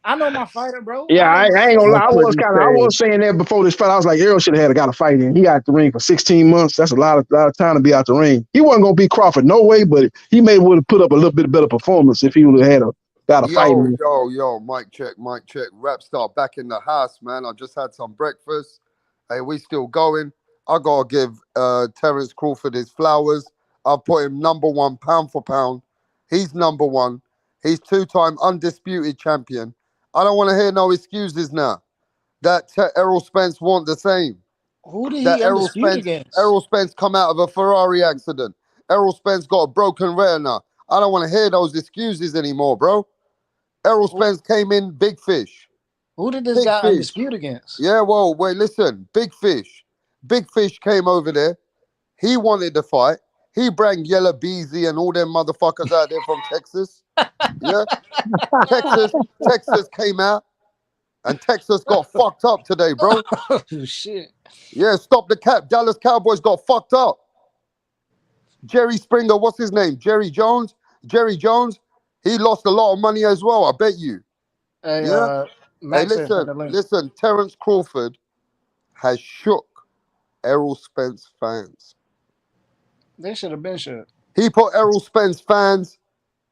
Speaker 18: I know my fighter, bro.
Speaker 6: Yeah, I ain't gonna lie. I
Speaker 5: say.
Speaker 6: was saying that before this fight. I was like, Errol should have got a fight in. He got the ring for 16 months. That's a lot of time to be out the ring. He wasn't gonna beat Crawford, no way, but he may would have put up a little bit better performance if he would have got a fight in.
Speaker 13: Yo, mic check. Rap star back in the house, man. I just had some breakfast. Hey, we still going. I gotta give Terence Crawford his flowers. I've put him number one pound for pound. He's number one. He's two-time undisputed champion. I don't want to hear no excuses now. That Errol Spence want the same.
Speaker 18: Who did he undisputed against?
Speaker 13: Errol Spence come out of a Ferrari accident. Errol Spence got a broken retina. I don't want to hear those excuses anymore, bro. Errol Spence came in big fish.
Speaker 18: Who did this guy undisputed against?
Speaker 13: Yeah, well, wait, listen. Big fish. Big fish came over there. He wanted the fight. He brought Yellow Beezy and all them motherfuckers out there from Texas. Yeah. Texas came out. And Texas got fucked up today, bro.
Speaker 18: Oh, shit.
Speaker 13: Yeah, stop the cap. Dallas Cowboys got fucked up. Jerry Springer, what's his name? Jerry Jones? He lost a lot of money as well, I bet you.
Speaker 18: Hey,
Speaker 13: yeah? Hey, listen, Terence Crawford has shook Errol Spence fans.
Speaker 18: They should have been shook.
Speaker 13: He put Errol Spence fans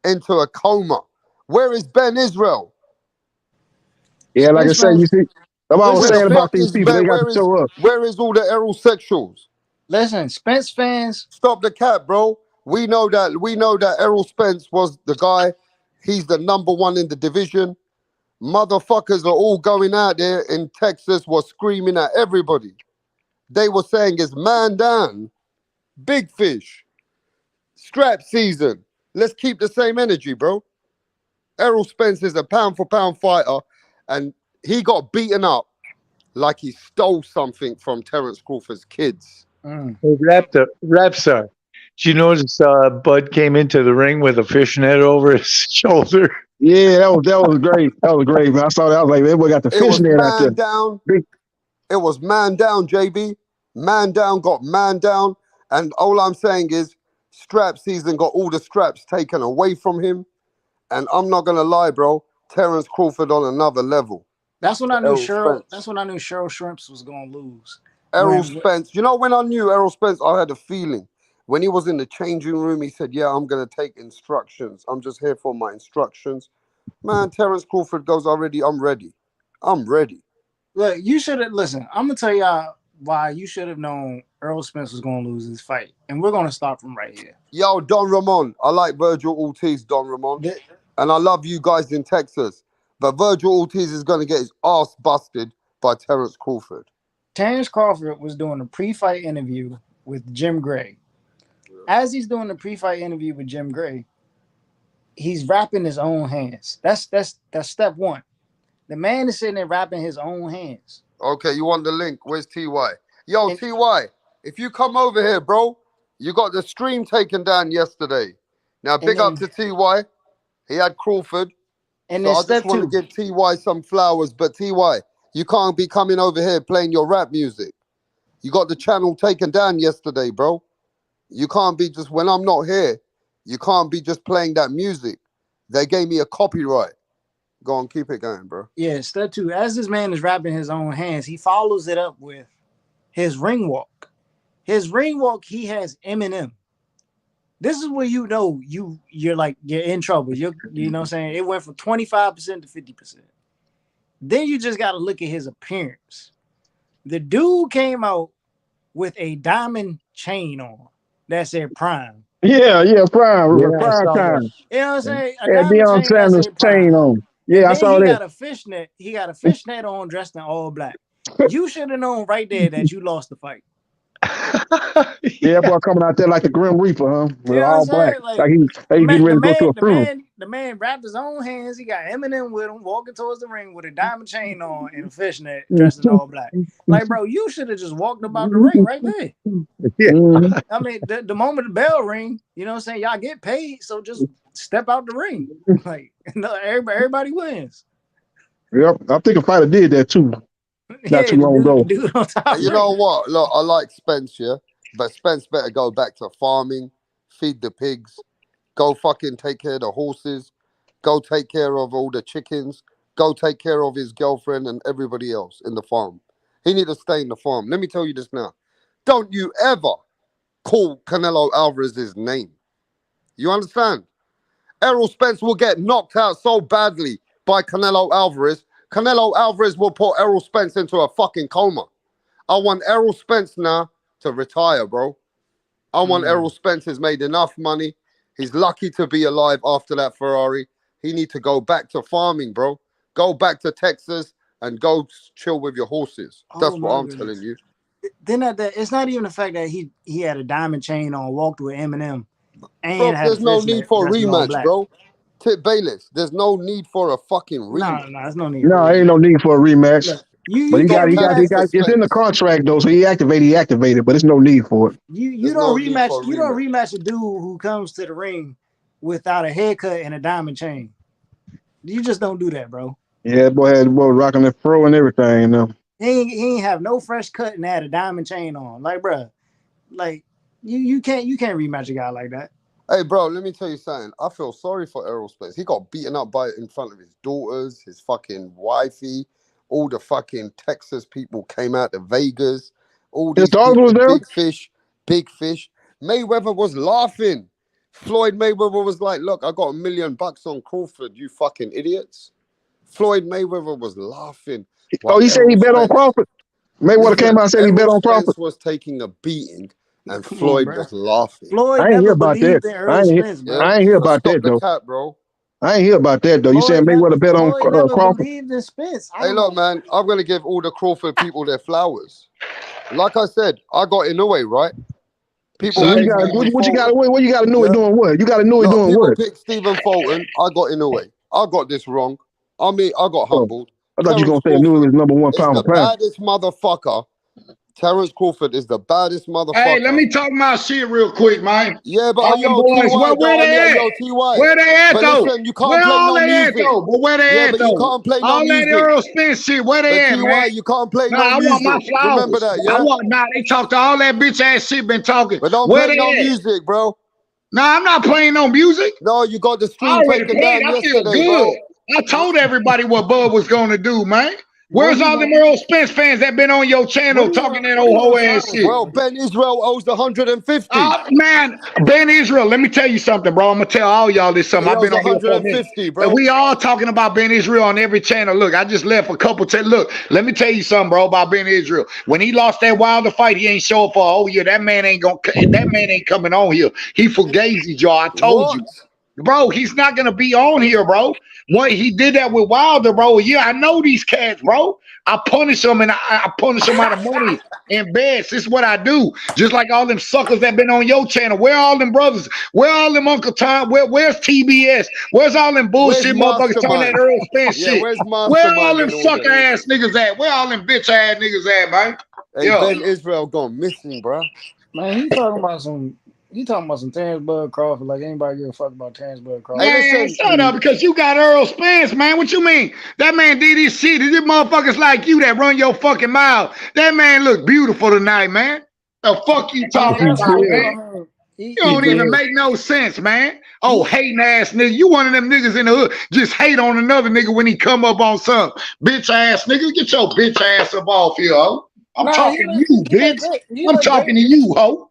Speaker 13: into a coma. Where is Ben Israel?
Speaker 6: Yeah, like I said, you see, that's what I was saying about these people. They got to show up.
Speaker 13: Where is all the Errol sexuals?
Speaker 18: Listen, Spence fans.
Speaker 13: Stop the cap, bro. We know that Errol Spence was the guy. He's the number one in the division. Motherfuckers are all going out there in Texas, was screaming at everybody. They were saying it's man down, big fish, strap season. Let's keep the same energy, bro. Errol Spence is a pound for pound fighter, and he got beaten up like he stole something from Terence Crawford's kids.
Speaker 5: Hey, Rapstar, did you notice Bud came into the ring with a fishnet over his shoulder?
Speaker 6: Yeah, that was great. That was great, man. I saw that. I was like, everybody got the fishnet out there.
Speaker 13: It was man down, JB. Man down got man down. And all I'm saying is strap season got all the straps taken away from him. And I'm not gonna lie, bro. Terence Crawford on another level.
Speaker 18: That's when I knew Cheryl Shrimps was gonna lose.
Speaker 13: Errol Spence. You know when I knew Errol Spence, I had a feeling. When he was in the changing room, he said, yeah, I'm gonna take instructions. I'm just here for my instructions. Man, Terence Crawford goes, I'm ready. I'm ready.
Speaker 18: Look, you should have listened. I'm gonna tell y'all why you should have known Errol Spence was gonna lose this fight. And we're gonna start from right here.
Speaker 13: Yo, Don Ramon. I like Virgil Ortiz, Don Ramon. And I love you guys in Texas. But Virgil Ortiz is going to get his ass busted by Terence Crawford.
Speaker 18: Terence Crawford was doing a pre-fight interview with Jim Gray. As he's doing the pre-fight interview with Jim Gray, he's wrapping his own hands. That's step one. The man is sitting there wrapping his own hands.
Speaker 13: Okay, you want the link? Where's TY? Yo, TY, if you come over here, bro, you got the stream taken down yesterday. Now, big up to TY. He had Crawford.
Speaker 18: And
Speaker 13: so I just want to give TY some flowers. But TY, you can't be coming over here playing your rap music. You got the channel taken down yesterday, bro. You can't be just, when I'm not here, you can't be just playing that music. They gave me a copyright. Go on, keep it going, bro.
Speaker 18: Yeah, step two. As this man is wrapping his own hands, he follows it up with his ring walk. His ring walk, he has Eminem This is where you know you're in trouble. You know what I'm saying? It went from 25% to 50%. Then you just got to look at his appearance. The dude came out with a diamond chain on that said Prime.
Speaker 6: Yeah, prime,
Speaker 21: Yeah, I
Speaker 6: prime
Speaker 21: saw that.
Speaker 6: time.
Speaker 18: You know what I'm saying? A
Speaker 6: Had
Speaker 18: diamond
Speaker 6: Deion
Speaker 18: chain that
Speaker 6: Sanders
Speaker 18: said
Speaker 6: chain
Speaker 18: Prime.
Speaker 6: on.
Speaker 18: And
Speaker 6: Yeah, I
Speaker 18: then
Speaker 6: saw
Speaker 18: he
Speaker 6: that.
Speaker 18: got a fishnet. He got a fishnet on dressed in all black. You should have known right there that you lost the fight.
Speaker 6: Yeah, boy coming out there like the Grim Reaper, huh? With
Speaker 18: You know what I'm
Speaker 6: all black.
Speaker 18: saying? Like
Speaker 6: Like he getting ready to go to a funeral.
Speaker 18: the man wrapped his own hands. He got Eminem with him, walking towards the ring with a diamond chain on and a fishnet, dressed in all black. Like, bro, you should have just walked about the ring right there.
Speaker 6: Yeah.
Speaker 18: I mean, the moment the bell ring, you know what I'm saying? Y'all get paid, so just step out the ring. Like, no, everybody wins.
Speaker 6: Yep, I think a fighter did that too. Not too long ago.
Speaker 18: Dude on top
Speaker 13: And you know what? Look, I like Spence, yeah, but Spence better go back to farming, feed the pigs, go fucking take care of the horses, go take care of all the chickens, go take care of his girlfriend and everybody else in the farm. He need to stay in the farm. Let me tell you this now. Don't you ever call Canelo Alvarez's name. You understand? Errol Spence will get knocked out so badly by Canelo Alvarez. Canelo Alvarez will put Errol Spence into a fucking coma. I want Errol Spence now to retire, bro. I want Errol Spence has made enough money. He's lucky to be alive after that Ferrari. He need to go back to farming, bro. Go back to Texas and go chill with your horses. That's what I'm telling you.
Speaker 18: Then it's not even the fact that he had a diamond chain on, walked with Eminem, and
Speaker 13: Bro,
Speaker 18: had
Speaker 13: there's no need for a rematch, bro. Tip Bayless, there's no need for a fucking rematch.
Speaker 18: No, there's no need.
Speaker 6: No, ain't no need for a rematch.
Speaker 18: Look,
Speaker 6: but
Speaker 18: you can't rematch.
Speaker 6: it's in the contract though, so he activated, but it's no need for it.
Speaker 18: You don't rematch a dude who comes to the ring without a haircut and a diamond chain. You just don't do that, bro.
Speaker 6: Yeah, boy rocking the fro and everything, you know.
Speaker 18: He ain't have no fresh cut and had a diamond chain on. Like, bro, like you can't rematch a guy like that.
Speaker 13: Hey, bro, let me tell you something. I feel sorry for Errol Spence. He got beaten up in front of his daughters, his fucking wifey. All the fucking Texas people came out to Vegas. All these people,
Speaker 6: was there?
Speaker 13: big fish. Mayweather was laughing. Floyd Mayweather was like, look, I got $1 million on Crawford, you fucking idiots. Floyd Mayweather was laughing.
Speaker 6: Oh, he said he bet on Crawford? Mayweather came out and said he bet on Crawford?
Speaker 13: Spence was taking a beating. And Floyd was laughing.
Speaker 18: Floyd
Speaker 6: I ain't
Speaker 18: never
Speaker 6: hear about
Speaker 18: believed
Speaker 6: that.
Speaker 18: in Errol Spence, bro.
Speaker 6: I ain't hear about that though.
Speaker 13: Cap, bro.
Speaker 6: I ain't hear about that though. You said Mayweather bet on
Speaker 18: Floyd never
Speaker 6: Crawford?
Speaker 18: believed in Spence.
Speaker 13: Hey, look, man, I'm gonna give all the Crawford people their flowers. Like I said, I got Inoue, right? People
Speaker 6: what you got Inoue doing what? You got Inoue doing
Speaker 13: people
Speaker 6: what?
Speaker 13: pick Stephen Fulton. I got Inoue. I got this wrong. I mean, I got humbled.
Speaker 6: I thought you were gonna say Inoue was number one pound for pound.
Speaker 13: Baddest motherfucker. Terrence Crawford is the baddest motherfucker.
Speaker 2: Hey, let me talk my shit real quick, man.
Speaker 13: Yeah, but
Speaker 2: all
Speaker 13: yo,
Speaker 2: boys,
Speaker 13: T.Y.,
Speaker 2: where they at?
Speaker 13: yo, T.Y.
Speaker 2: Where they at,
Speaker 13: but
Speaker 2: though?
Speaker 13: Listen, you can't
Speaker 2: where
Speaker 13: play
Speaker 2: all
Speaker 13: no
Speaker 2: they
Speaker 13: music.
Speaker 2: at, though? But where they
Speaker 13: yeah,
Speaker 2: at,
Speaker 13: but
Speaker 2: though?
Speaker 13: you can't play no
Speaker 2: all
Speaker 13: music.
Speaker 2: that Earl Spence shit, where they at,
Speaker 13: T.Y.,
Speaker 2: man?
Speaker 13: you can't play
Speaker 2: nah,
Speaker 13: no
Speaker 2: I
Speaker 13: music.
Speaker 2: want my flowers.
Speaker 13: Remember that, yeah?
Speaker 2: They talk to all that bitch ass shit been talking.
Speaker 13: But don't
Speaker 2: where
Speaker 13: play
Speaker 2: they
Speaker 13: no
Speaker 2: at?
Speaker 13: music, bro.
Speaker 2: Nah, I'm not playing no music.
Speaker 13: No, you got the
Speaker 2: I
Speaker 13: stream
Speaker 2: already
Speaker 13: taken
Speaker 2: played.
Speaker 13: down
Speaker 2: I feel
Speaker 13: yesterday,
Speaker 2: good.
Speaker 13: bro.
Speaker 2: I told everybody what Bud was going to do, man. Where's all them Earl Spence fans that been on your channel talking that old hoe ass shit?
Speaker 13: Well, Ben Israel owes the 150.
Speaker 2: Man, Ben Israel, let me tell you something, bro. I'm gonna tell all y'all this something. I've been on here for a minute.
Speaker 13: bro.
Speaker 2: And we all talking about Ben Israel on every channel. Look, I just left a couple. Look, let me tell you something, bro, about Ben Israel. When he lost that Wilder fight, he ain't show up for a whole year. That man ain't coming on here. He fugazi, y'all. I told you. Bro, he's not gonna be on here, bro. What he did that with Wilder, bro. Yeah, I know these cats, bro. I punish them and I punish them out of money and beds. This is what I do. Just like all them suckers that been on your channel. Where all them brothers? Where all them Uncle Tom? Where's TBS? Where's all them bullshit motherfuckers talking that Earl Spence shit? Where all them sucker ass niggas at? Where all them bitch ass niggas at, man?
Speaker 13: Hey, Ben Israel gone missing, bro.
Speaker 18: Man, he talking about some Terrence Bud Crawford. Like anybody give a fuck about Terrence Bud Crawford?
Speaker 2: Man, shut up, because you got Earl Spence, man. What you mean? That man did his shit. These motherfuckers like you that run your fucking mouth. That man look beautiful tonight, man. The fuck you talking about, man? You don't even make no sense, man. Oh, hating ass nigga. You one of them niggas in the hood. Just hate on another nigga when he come up on some bitch ass nigga. Get your bitch ass up off here, ho. I'm talking to you, bitch. I'm talking to you, ho.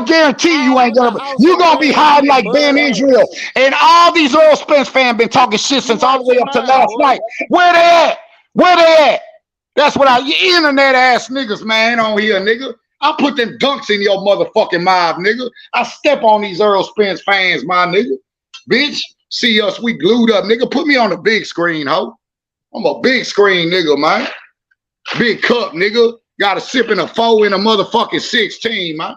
Speaker 2: guarantee you ain't
Speaker 4: in the
Speaker 2: gonna.
Speaker 4: house
Speaker 2: You
Speaker 4: of
Speaker 2: gonna be
Speaker 4: Bud
Speaker 2: hiding
Speaker 4: eating
Speaker 2: like Ben
Speaker 4: Bud
Speaker 2: Israel,
Speaker 4: ass.
Speaker 2: and all these Earl Spence fans been talking shit since all the way up to
Speaker 4: mad,
Speaker 2: last
Speaker 4: boy.
Speaker 2: night. Where they at? Where they at? That's what you internet ass niggas, man, on here, nigga. I put them dunks in your motherfucking mouth, nigga. I step on these Earl Spence fans, my nigga. Bitch, see us, we glued up, nigga. Put me on the big screen, ho. I'm a big screen nigga, man. Big cup, nigga. Got a sip in a 4 in a motherfucking 16, man.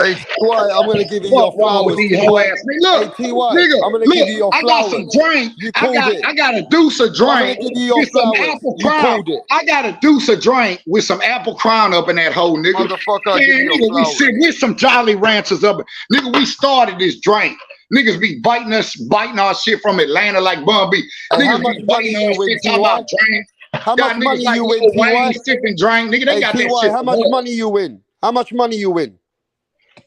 Speaker 13: Hey, T.Y., I'm going to give you
Speaker 2: Fuck
Speaker 13: your
Speaker 2: wrong with
Speaker 13: flowers,
Speaker 2: these hoe
Speaker 13: T.Y.
Speaker 2: ass niggas. Look,
Speaker 13: Hey, T.Y.,
Speaker 2: nigga,
Speaker 13: I'm going to give
Speaker 2: look,
Speaker 13: you your
Speaker 2: I got some
Speaker 13: flowers.
Speaker 2: drink.
Speaker 13: You
Speaker 2: I
Speaker 13: called it.
Speaker 2: got a deuce of
Speaker 13: I'm going
Speaker 2: drink
Speaker 13: to give you your
Speaker 2: with some
Speaker 13: flowers.
Speaker 2: apple
Speaker 13: You
Speaker 2: crown.
Speaker 13: called it.
Speaker 2: I got a deuce of drink with some apple crown up in that hole, nigga.
Speaker 13: Motherfucker, I'll
Speaker 2: Man,
Speaker 13: give you your
Speaker 2: nigga, we
Speaker 13: flowers.
Speaker 2: sit with some Jolly Ranchers up. Nigga, we started this drink. Niggas be biting our shit from Atlanta like Bun B.
Speaker 13: Hey, how
Speaker 2: Niggas
Speaker 13: much
Speaker 2: be
Speaker 13: money
Speaker 2: biting our
Speaker 13: you win,
Speaker 2: shit, talking about
Speaker 13: T.Y.?
Speaker 2: drink.
Speaker 13: How
Speaker 2: Got
Speaker 13: much
Speaker 2: niggas
Speaker 13: money
Speaker 2: like
Speaker 13: you win,
Speaker 2: Lil
Speaker 13: T.Y.?
Speaker 2: Wayne sipping drink. Nigga, they
Speaker 13: Hey,
Speaker 2: got that
Speaker 13: T.Y.,
Speaker 2: shit
Speaker 13: how
Speaker 2: for
Speaker 13: much
Speaker 2: what?
Speaker 13: money you win? How much money you win?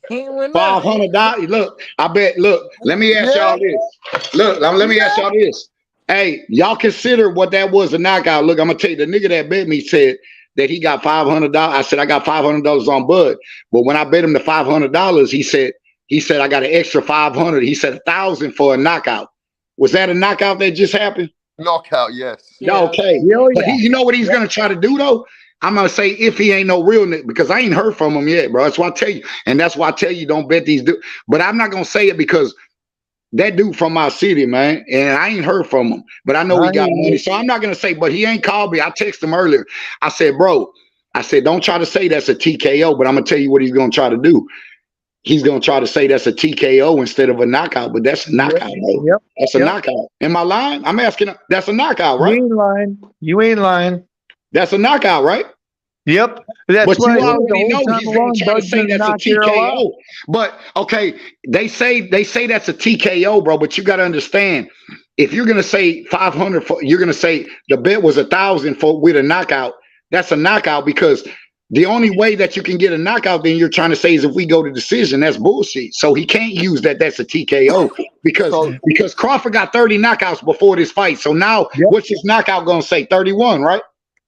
Speaker 4: He ain't win that.
Speaker 2: $500. Look, I bet. Look, let me ask y'all this. Look, let me ask y'all this. Hey, y'all consider what that was a knockout. Look, I'm gonna tell you, the nigga that bet me said that he got $500. I said I got $500 on Bud, but when I bet him the $500, he said I got an extra 500. He said 1,000 for a knockout. Was that a knockout that just happened?
Speaker 13: Knockout, yes.
Speaker 2: Yeah. Okay,
Speaker 18: Yo,
Speaker 2: but
Speaker 18: yeah.
Speaker 2: you know what he's gonna try to do though? I'm gonna say if he ain't no real nigga because I ain't heard from him yet, bro. That's why I tell you, and that's why I tell you don't bet these dudes. But I'm not gonna say it because that dude from my city, man, and I ain't heard from him. But I know he got money, so I'm not gonna say. But he ain't called me. I texted him earlier. I said, bro, I said don't try to say that's a TKO, but I'm gonna tell you what he's gonna try to do. He's gonna try to say that's a TKO instead of a knockout, but that's a knockout, bro.
Speaker 5: Yep.
Speaker 2: That's a knockout. Am I lying? I'm asking. That's a knockout, right?
Speaker 5: You ain't lying. You ain't lying.
Speaker 2: That's a knockout, right?
Speaker 5: Yep. That's
Speaker 2: but
Speaker 5: why
Speaker 2: you
Speaker 5: the
Speaker 2: already
Speaker 5: whole
Speaker 2: know
Speaker 5: time
Speaker 2: he's gonna
Speaker 5: along,
Speaker 2: try to
Speaker 5: Bud's
Speaker 2: say
Speaker 5: gonna
Speaker 2: that's a
Speaker 5: knock Errol out.
Speaker 2: TKO. But okay, they say that's a TKO, bro. But you got to understand, if you're gonna say 500, you're gonna say the bet was 1,000 for with a knockout. That's a knockout because the only way that you can get a knockout, then you're trying to say is if we go to decision. That's bullshit. So he can't use that. That's a TKO because Crawford got 30 knockouts before this fight. So now what's his knockout gonna say? 31, right?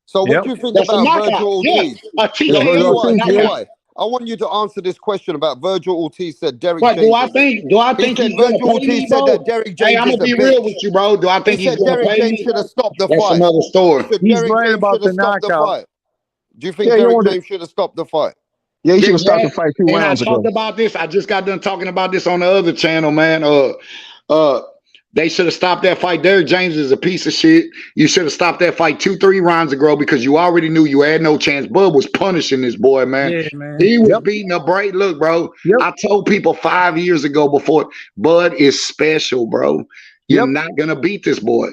Speaker 13: So what do you think
Speaker 2: That's a
Speaker 13: about
Speaker 2: knockout.
Speaker 13: Virgil Ortiz?
Speaker 2: Yeah, a TKO is a knockout.
Speaker 13: I want you to answer this question about Virgil Ortiz said Derrick
Speaker 2: What
Speaker 13: James.
Speaker 2: do I think? Do I think
Speaker 13: he said
Speaker 2: he's gonna
Speaker 13: Virgil
Speaker 2: pay me,
Speaker 13: Ortiz said
Speaker 2: bro?
Speaker 13: that Derrick
Speaker 2: Hey,
Speaker 13: James
Speaker 2: I'm
Speaker 13: is
Speaker 2: gonna
Speaker 13: a
Speaker 2: be
Speaker 13: bitch.
Speaker 2: real with you, bro. Do I think
Speaker 13: He
Speaker 2: he's
Speaker 13: said
Speaker 2: gonna
Speaker 13: Derrick
Speaker 2: pay
Speaker 13: James
Speaker 2: me?
Speaker 13: should have stopped the
Speaker 2: That's
Speaker 13: fight.
Speaker 2: another story.
Speaker 13: He said
Speaker 5: He's
Speaker 13: Derrick
Speaker 5: right
Speaker 13: James
Speaker 5: about
Speaker 13: should
Speaker 5: the
Speaker 13: have stopped the
Speaker 5: knockout.
Speaker 13: fight. Do you think
Speaker 24: Yeah,
Speaker 13: Derrick James should have stopped the fight?
Speaker 24: Yeah, he should have stopped the
Speaker 2: Yes,
Speaker 24: fight 2
Speaker 2: and I
Speaker 24: rounds ago.
Speaker 2: talked about this. I just got done talking about this on the other channel, man. They should have stopped that fight. Derrick James is a piece of shit. You should have stopped that fight 2-3 rounds ago because you already knew you had no chance. Bud was punishing this boy, man.
Speaker 18: Yeah, man.
Speaker 2: He was beating a break. Look, bro. I told people 5 years ago before, Bud is special, bro. You're not gonna beat this boy.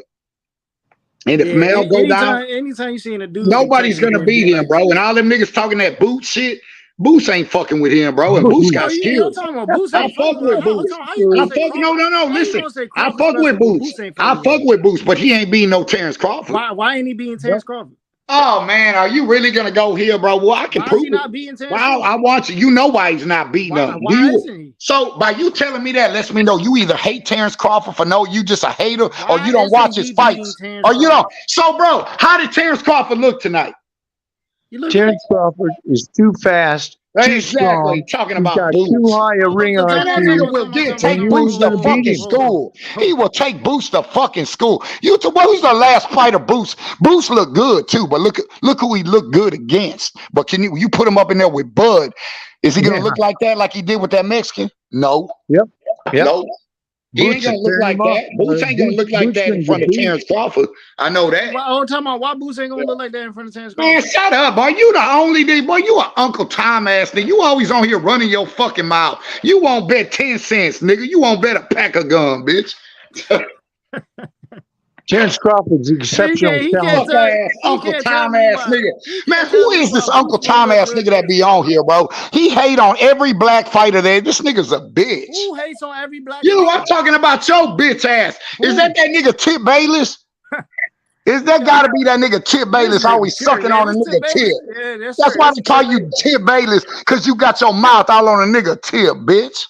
Speaker 2: And if Mel go down,
Speaker 18: anytime you seen a dude,
Speaker 2: nobody's gonna beat him, bro. And all them niggas talking that Boots shit. Boots ain't fucking with him, bro. And Boots got
Speaker 18: Yo,
Speaker 2: skills.
Speaker 18: talking about Boots
Speaker 2: I
Speaker 18: ain't
Speaker 2: fuck
Speaker 18: fucking
Speaker 2: with
Speaker 18: with.
Speaker 2: Boots.
Speaker 18: How you gonna say
Speaker 2: No.
Speaker 18: How you
Speaker 2: Listen,
Speaker 18: gonna say
Speaker 2: I
Speaker 18: Crawford
Speaker 2: fuck with
Speaker 18: special, but
Speaker 2: Boots.
Speaker 18: Boots ain't
Speaker 2: I
Speaker 18: fucking
Speaker 2: fuck
Speaker 18: with?
Speaker 2: with Boots, but he ain't beating no Terrence Crawford.
Speaker 18: Why ain't he beating Terrence Crawford?
Speaker 2: Oh man, are you really gonna go here, bro? Well, I can
Speaker 18: Why is
Speaker 2: prove
Speaker 18: he not
Speaker 2: it.
Speaker 18: beating Terrence
Speaker 2: Wow,
Speaker 18: Crawford?
Speaker 2: I want you. You know why he's not beating him.
Speaker 18: Why isn't he?
Speaker 2: So by you telling me that lets me know you either hate Terrence Crawford for no, you just a hater, or you don't watch his fights, or you don't. So, bro, how did Terrence Crawford look tonight?
Speaker 5: Terrence Crawford is too fast, too strong.
Speaker 2: Talking
Speaker 5: He's
Speaker 2: about
Speaker 5: got
Speaker 2: Boots.
Speaker 5: too high a ring
Speaker 2: That nigga will take
Speaker 5: you
Speaker 2: Boots
Speaker 5: ain't
Speaker 2: to
Speaker 5: gonna beat
Speaker 2: fucking
Speaker 5: him.
Speaker 2: school. He will take Boots to fucking school. Who's the last fighter Boots? Boots look good too, but look who he looked good against. But can you put him up in there with Bud? Is he gonna look like that like he did with that Mexican? No.
Speaker 5: Yep.
Speaker 2: No. He
Speaker 5: Boots
Speaker 2: ain't gonna
Speaker 5: is
Speaker 2: look
Speaker 5: tearing
Speaker 2: like
Speaker 5: him up.
Speaker 2: that. Boots ain't gonna look like that in
Speaker 5: Bootsman's a
Speaker 2: front of
Speaker 5: beast.
Speaker 2: Terrence Crawford. I know that.
Speaker 18: Well, talking about why Boots ain't gonna look like that in front of Terrence
Speaker 2: Man,
Speaker 18: Crawford?
Speaker 2: shut up, boy. You the only dude, boy. You a Uncle Tom ass nigga. You always on here running your fucking mouth. You won't bet 10 cents, nigga. You won't bet a pack of gum, bitch.
Speaker 5: Terrence Crawford's exceptional talent.
Speaker 2: Uncle Tom ass nigga. Man, who is this Uncle Tom ass nigga that be on here, bro? He hate on every black fighter there. This nigga's a bitch.
Speaker 18: Who hates on every black
Speaker 2: You,
Speaker 18: fighter?
Speaker 2: I'm talking about your bitch ass. Is that nigga Tip Bayless? Is that gotta be that nigga Tip Bayless always sucking on a nigga tip?
Speaker 18: Yeah,
Speaker 2: That's why they call you Tip Bayless, because you got your mouth all on a nigga tip, bitch.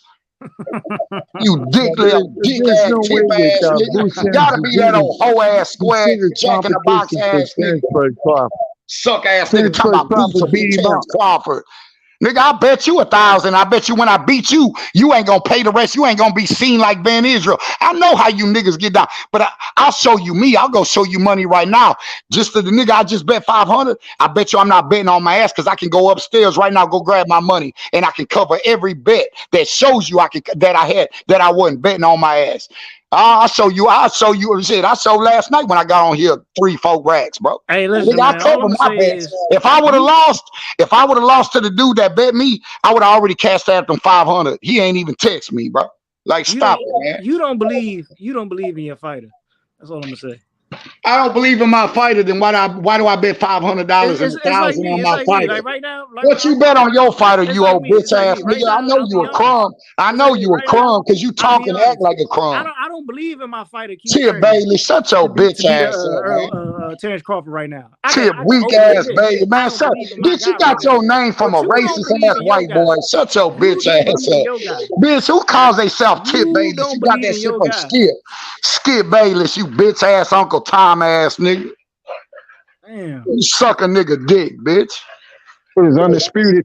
Speaker 2: You dick little dick ass
Speaker 5: no
Speaker 2: tip
Speaker 5: way
Speaker 2: ass
Speaker 5: that
Speaker 2: nigga.
Speaker 5: Boots
Speaker 2: Gotta be that old hoe ass square
Speaker 5: considered
Speaker 2: jack in the box
Speaker 5: competition for
Speaker 2: ass nigga.
Speaker 5: Terrence Crawford.
Speaker 2: Suck ass nigga
Speaker 5: Terrence
Speaker 2: talking about Boots
Speaker 5: Crawford
Speaker 2: will beat
Speaker 5: beat him
Speaker 2: Terrence
Speaker 5: up.
Speaker 2: Crawford. Nigga, I bet you 1,000. I bet you when I beat you, you ain't gonna pay the rest. You ain't gonna be seen like Ben Israel. I know how you niggas get down, but I'll show you me. I'll go show you money right now. Just to the nigga I just bet 500. I bet you I'm not betting on my ass because I can go upstairs right now, go grab my money, and I can cover every bet that shows you that I wasn't betting on my ass. I'll show you shit. I showed last night when I got on here 3-4 racks, bro.
Speaker 18: Hey, listen,
Speaker 2: Nigga, I
Speaker 18: man. All
Speaker 2: cover
Speaker 18: I'm
Speaker 2: my
Speaker 18: saying
Speaker 2: bets.
Speaker 18: is,
Speaker 2: If I would have lost to the dude that bet me, I would have already cashed out them 500. He ain't even text me, bro. Like, stop it, man.
Speaker 18: You don't believe in your fighter. That's all I'm gonna say.
Speaker 2: I don't believe in my fighter, then why do I bet $500 and
Speaker 18: It's like
Speaker 2: 1,000
Speaker 18: me.
Speaker 2: on
Speaker 18: It's
Speaker 2: my
Speaker 18: like
Speaker 2: fighter?
Speaker 18: me. Like right now,
Speaker 2: What you bet on your fighter,
Speaker 18: it's
Speaker 2: you
Speaker 18: like
Speaker 2: old
Speaker 18: me.
Speaker 2: bitch
Speaker 18: It's like
Speaker 2: ass
Speaker 18: me. Right
Speaker 2: nigga? I
Speaker 18: now,
Speaker 2: know
Speaker 18: I'll
Speaker 2: you
Speaker 18: be
Speaker 2: a
Speaker 18: honest.
Speaker 2: crumb. I
Speaker 18: It's
Speaker 2: know
Speaker 18: like me.
Speaker 2: you a
Speaker 18: Right now,
Speaker 2: crumb because you
Speaker 18: I'll be
Speaker 2: talk and act
Speaker 18: honest.
Speaker 2: like a crumb.
Speaker 18: I don't believe in my fighter Keith
Speaker 2: Tip
Speaker 18: Thurman
Speaker 2: Bailey, shut your
Speaker 18: to beat
Speaker 2: bitch ass up, man.
Speaker 18: Terrence Crawford right now. I
Speaker 2: Tip
Speaker 18: can
Speaker 2: weak
Speaker 18: openly
Speaker 2: ass
Speaker 18: admit
Speaker 2: baby,
Speaker 18: I
Speaker 2: man.
Speaker 18: don't believe in my
Speaker 2: Bitch, you
Speaker 18: guy right
Speaker 2: got
Speaker 18: now.
Speaker 2: your name from
Speaker 18: But
Speaker 2: a
Speaker 18: you don't
Speaker 2: racist
Speaker 18: believe
Speaker 2: ass
Speaker 18: in your
Speaker 2: white
Speaker 18: guy.
Speaker 2: boy. Shut your
Speaker 18: You
Speaker 2: bitch
Speaker 18: don't
Speaker 2: ass
Speaker 18: believe in
Speaker 2: up.
Speaker 18: your guy.
Speaker 2: Bitch, who calls themselves Tip
Speaker 18: You
Speaker 2: Bayless?
Speaker 18: don't
Speaker 2: You got
Speaker 18: believe
Speaker 2: that
Speaker 18: in
Speaker 2: shit
Speaker 18: your
Speaker 2: from
Speaker 18: guy.
Speaker 2: Skip Bayless, you bitch ass Uncle Tom ass nigga.
Speaker 18: Damn.
Speaker 2: You suck a nigga dick, bitch.
Speaker 24: It is Undisputed.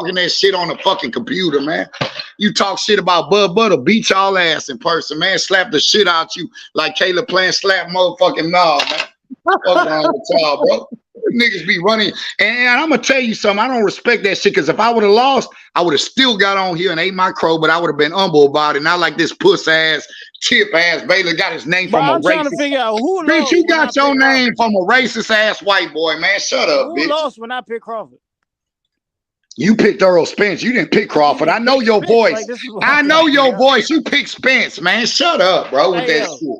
Speaker 2: talking that shit on the fucking computer, man. You talk shit about Bud will beat y'all ass in person, man. Slap the shit out you like Caleb playing slap motherfucking no, man. What's wrong with y'all, bro? Niggas be running. And I'm going to tell you something. I don't respect that shit because if I would have lost, I would have still got on here and ate my crow, but I would have been humble about it. Not like this puss ass, tip ass Baylor got his name
Speaker 18: But
Speaker 2: from a
Speaker 18: I'm trying to
Speaker 2: racist.
Speaker 18: figure out who
Speaker 2: Bitch,
Speaker 18: lost.
Speaker 2: you
Speaker 18: when I
Speaker 2: got your
Speaker 18: picked
Speaker 2: name
Speaker 18: Crawford.
Speaker 2: from a racist ass white boy, man. Shut up,
Speaker 18: Who
Speaker 2: bitch.
Speaker 18: lost when I picked Crawford?
Speaker 2: You picked Earl Spence. You didn't pick Crawford. I know your
Speaker 18: Spence.
Speaker 2: voice.
Speaker 18: Like, this is what
Speaker 2: I
Speaker 18: I'm
Speaker 2: know
Speaker 18: trying to
Speaker 2: your
Speaker 18: figure out.
Speaker 2: voice. You picked Spence, man. Shut up, bro, with
Speaker 18: Hey,
Speaker 2: that
Speaker 18: yo,
Speaker 2: shit.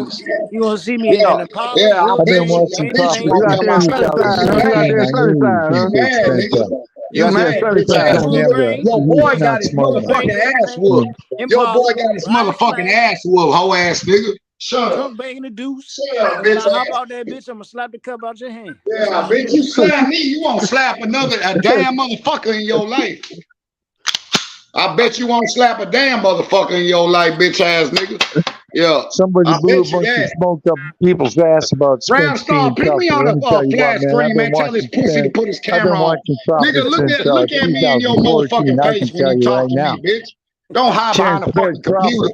Speaker 18: You gonna see me in an Impala,
Speaker 2: Yeah, I
Speaker 18: real
Speaker 2: bet
Speaker 18: big,
Speaker 2: you. I
Speaker 18: painted
Speaker 2: bet you
Speaker 18: paint.
Speaker 2: won't
Speaker 5: You out
Speaker 2: come
Speaker 5: there in
Speaker 2: out
Speaker 5: the
Speaker 2: there.
Speaker 5: South
Speaker 2: You
Speaker 5: Side,
Speaker 2: mad,
Speaker 5: huh? I
Speaker 2: nigga?
Speaker 5: knew you
Speaker 2: You
Speaker 5: couldn't get
Speaker 2: mad,
Speaker 5: Spence
Speaker 2: nigga?
Speaker 5: up.
Speaker 2: You
Speaker 5: You out there in
Speaker 2: mad,
Speaker 5: Southern
Speaker 2: bitch
Speaker 5: Side,
Speaker 2: ass
Speaker 5: don't
Speaker 2: nigga?
Speaker 5: ever.
Speaker 18: grain,
Speaker 2: Your
Speaker 5: He's
Speaker 2: boy
Speaker 18: paint,
Speaker 2: got
Speaker 5: not
Speaker 2: his
Speaker 5: smart
Speaker 18: blue
Speaker 5: enough.
Speaker 18: paint,
Speaker 2: motherfucking
Speaker 18: red
Speaker 2: ass
Speaker 18: paint,
Speaker 2: whooped. Your boy
Speaker 18: Impala,
Speaker 2: got his
Speaker 18: riding
Speaker 2: motherfucking
Speaker 18: flat,
Speaker 2: ass whooped, hoe ass nigga. Shut up.
Speaker 18: trunk banging the deuce.
Speaker 2: Shut up,
Speaker 18: And when
Speaker 2: bitch
Speaker 18: I hop
Speaker 2: ass.
Speaker 18: out that bitch, I'ma slap the cup out your hand. That's
Speaker 2: Yeah,
Speaker 18: how I
Speaker 2: bitch,
Speaker 18: do
Speaker 2: you
Speaker 18: it.
Speaker 2: slap me, you won't slap a damn motherfucker in your life. I bet you won't slap a damn motherfucker in your life, bitch ass nigga. Yeah,
Speaker 5: Somebody
Speaker 2: I
Speaker 5: blew a
Speaker 2: bet you
Speaker 5: bunch of
Speaker 2: that.
Speaker 5: smoke up people's ass about
Speaker 2: Round
Speaker 5: Spence
Speaker 2: star,
Speaker 5: being
Speaker 2: put me
Speaker 5: tougher.
Speaker 2: on
Speaker 5: Let me tell
Speaker 2: a
Speaker 5: you what,
Speaker 2: flat
Speaker 5: man.
Speaker 2: screen, man. Tell this pussy to put his
Speaker 5: I've been
Speaker 2: camera on.
Speaker 5: watching Crawford
Speaker 2: Nigga,
Speaker 5: since
Speaker 2: look at me in your
Speaker 5: 2014.
Speaker 2: motherfucking
Speaker 5: I
Speaker 2: face
Speaker 5: can
Speaker 2: when
Speaker 5: tell
Speaker 2: you
Speaker 5: you
Speaker 2: talk
Speaker 5: right
Speaker 2: to
Speaker 5: now.
Speaker 2: me, bitch. Don't hide behind
Speaker 5: Terrence
Speaker 2: the fucking
Speaker 5: Crawford.
Speaker 2: computer.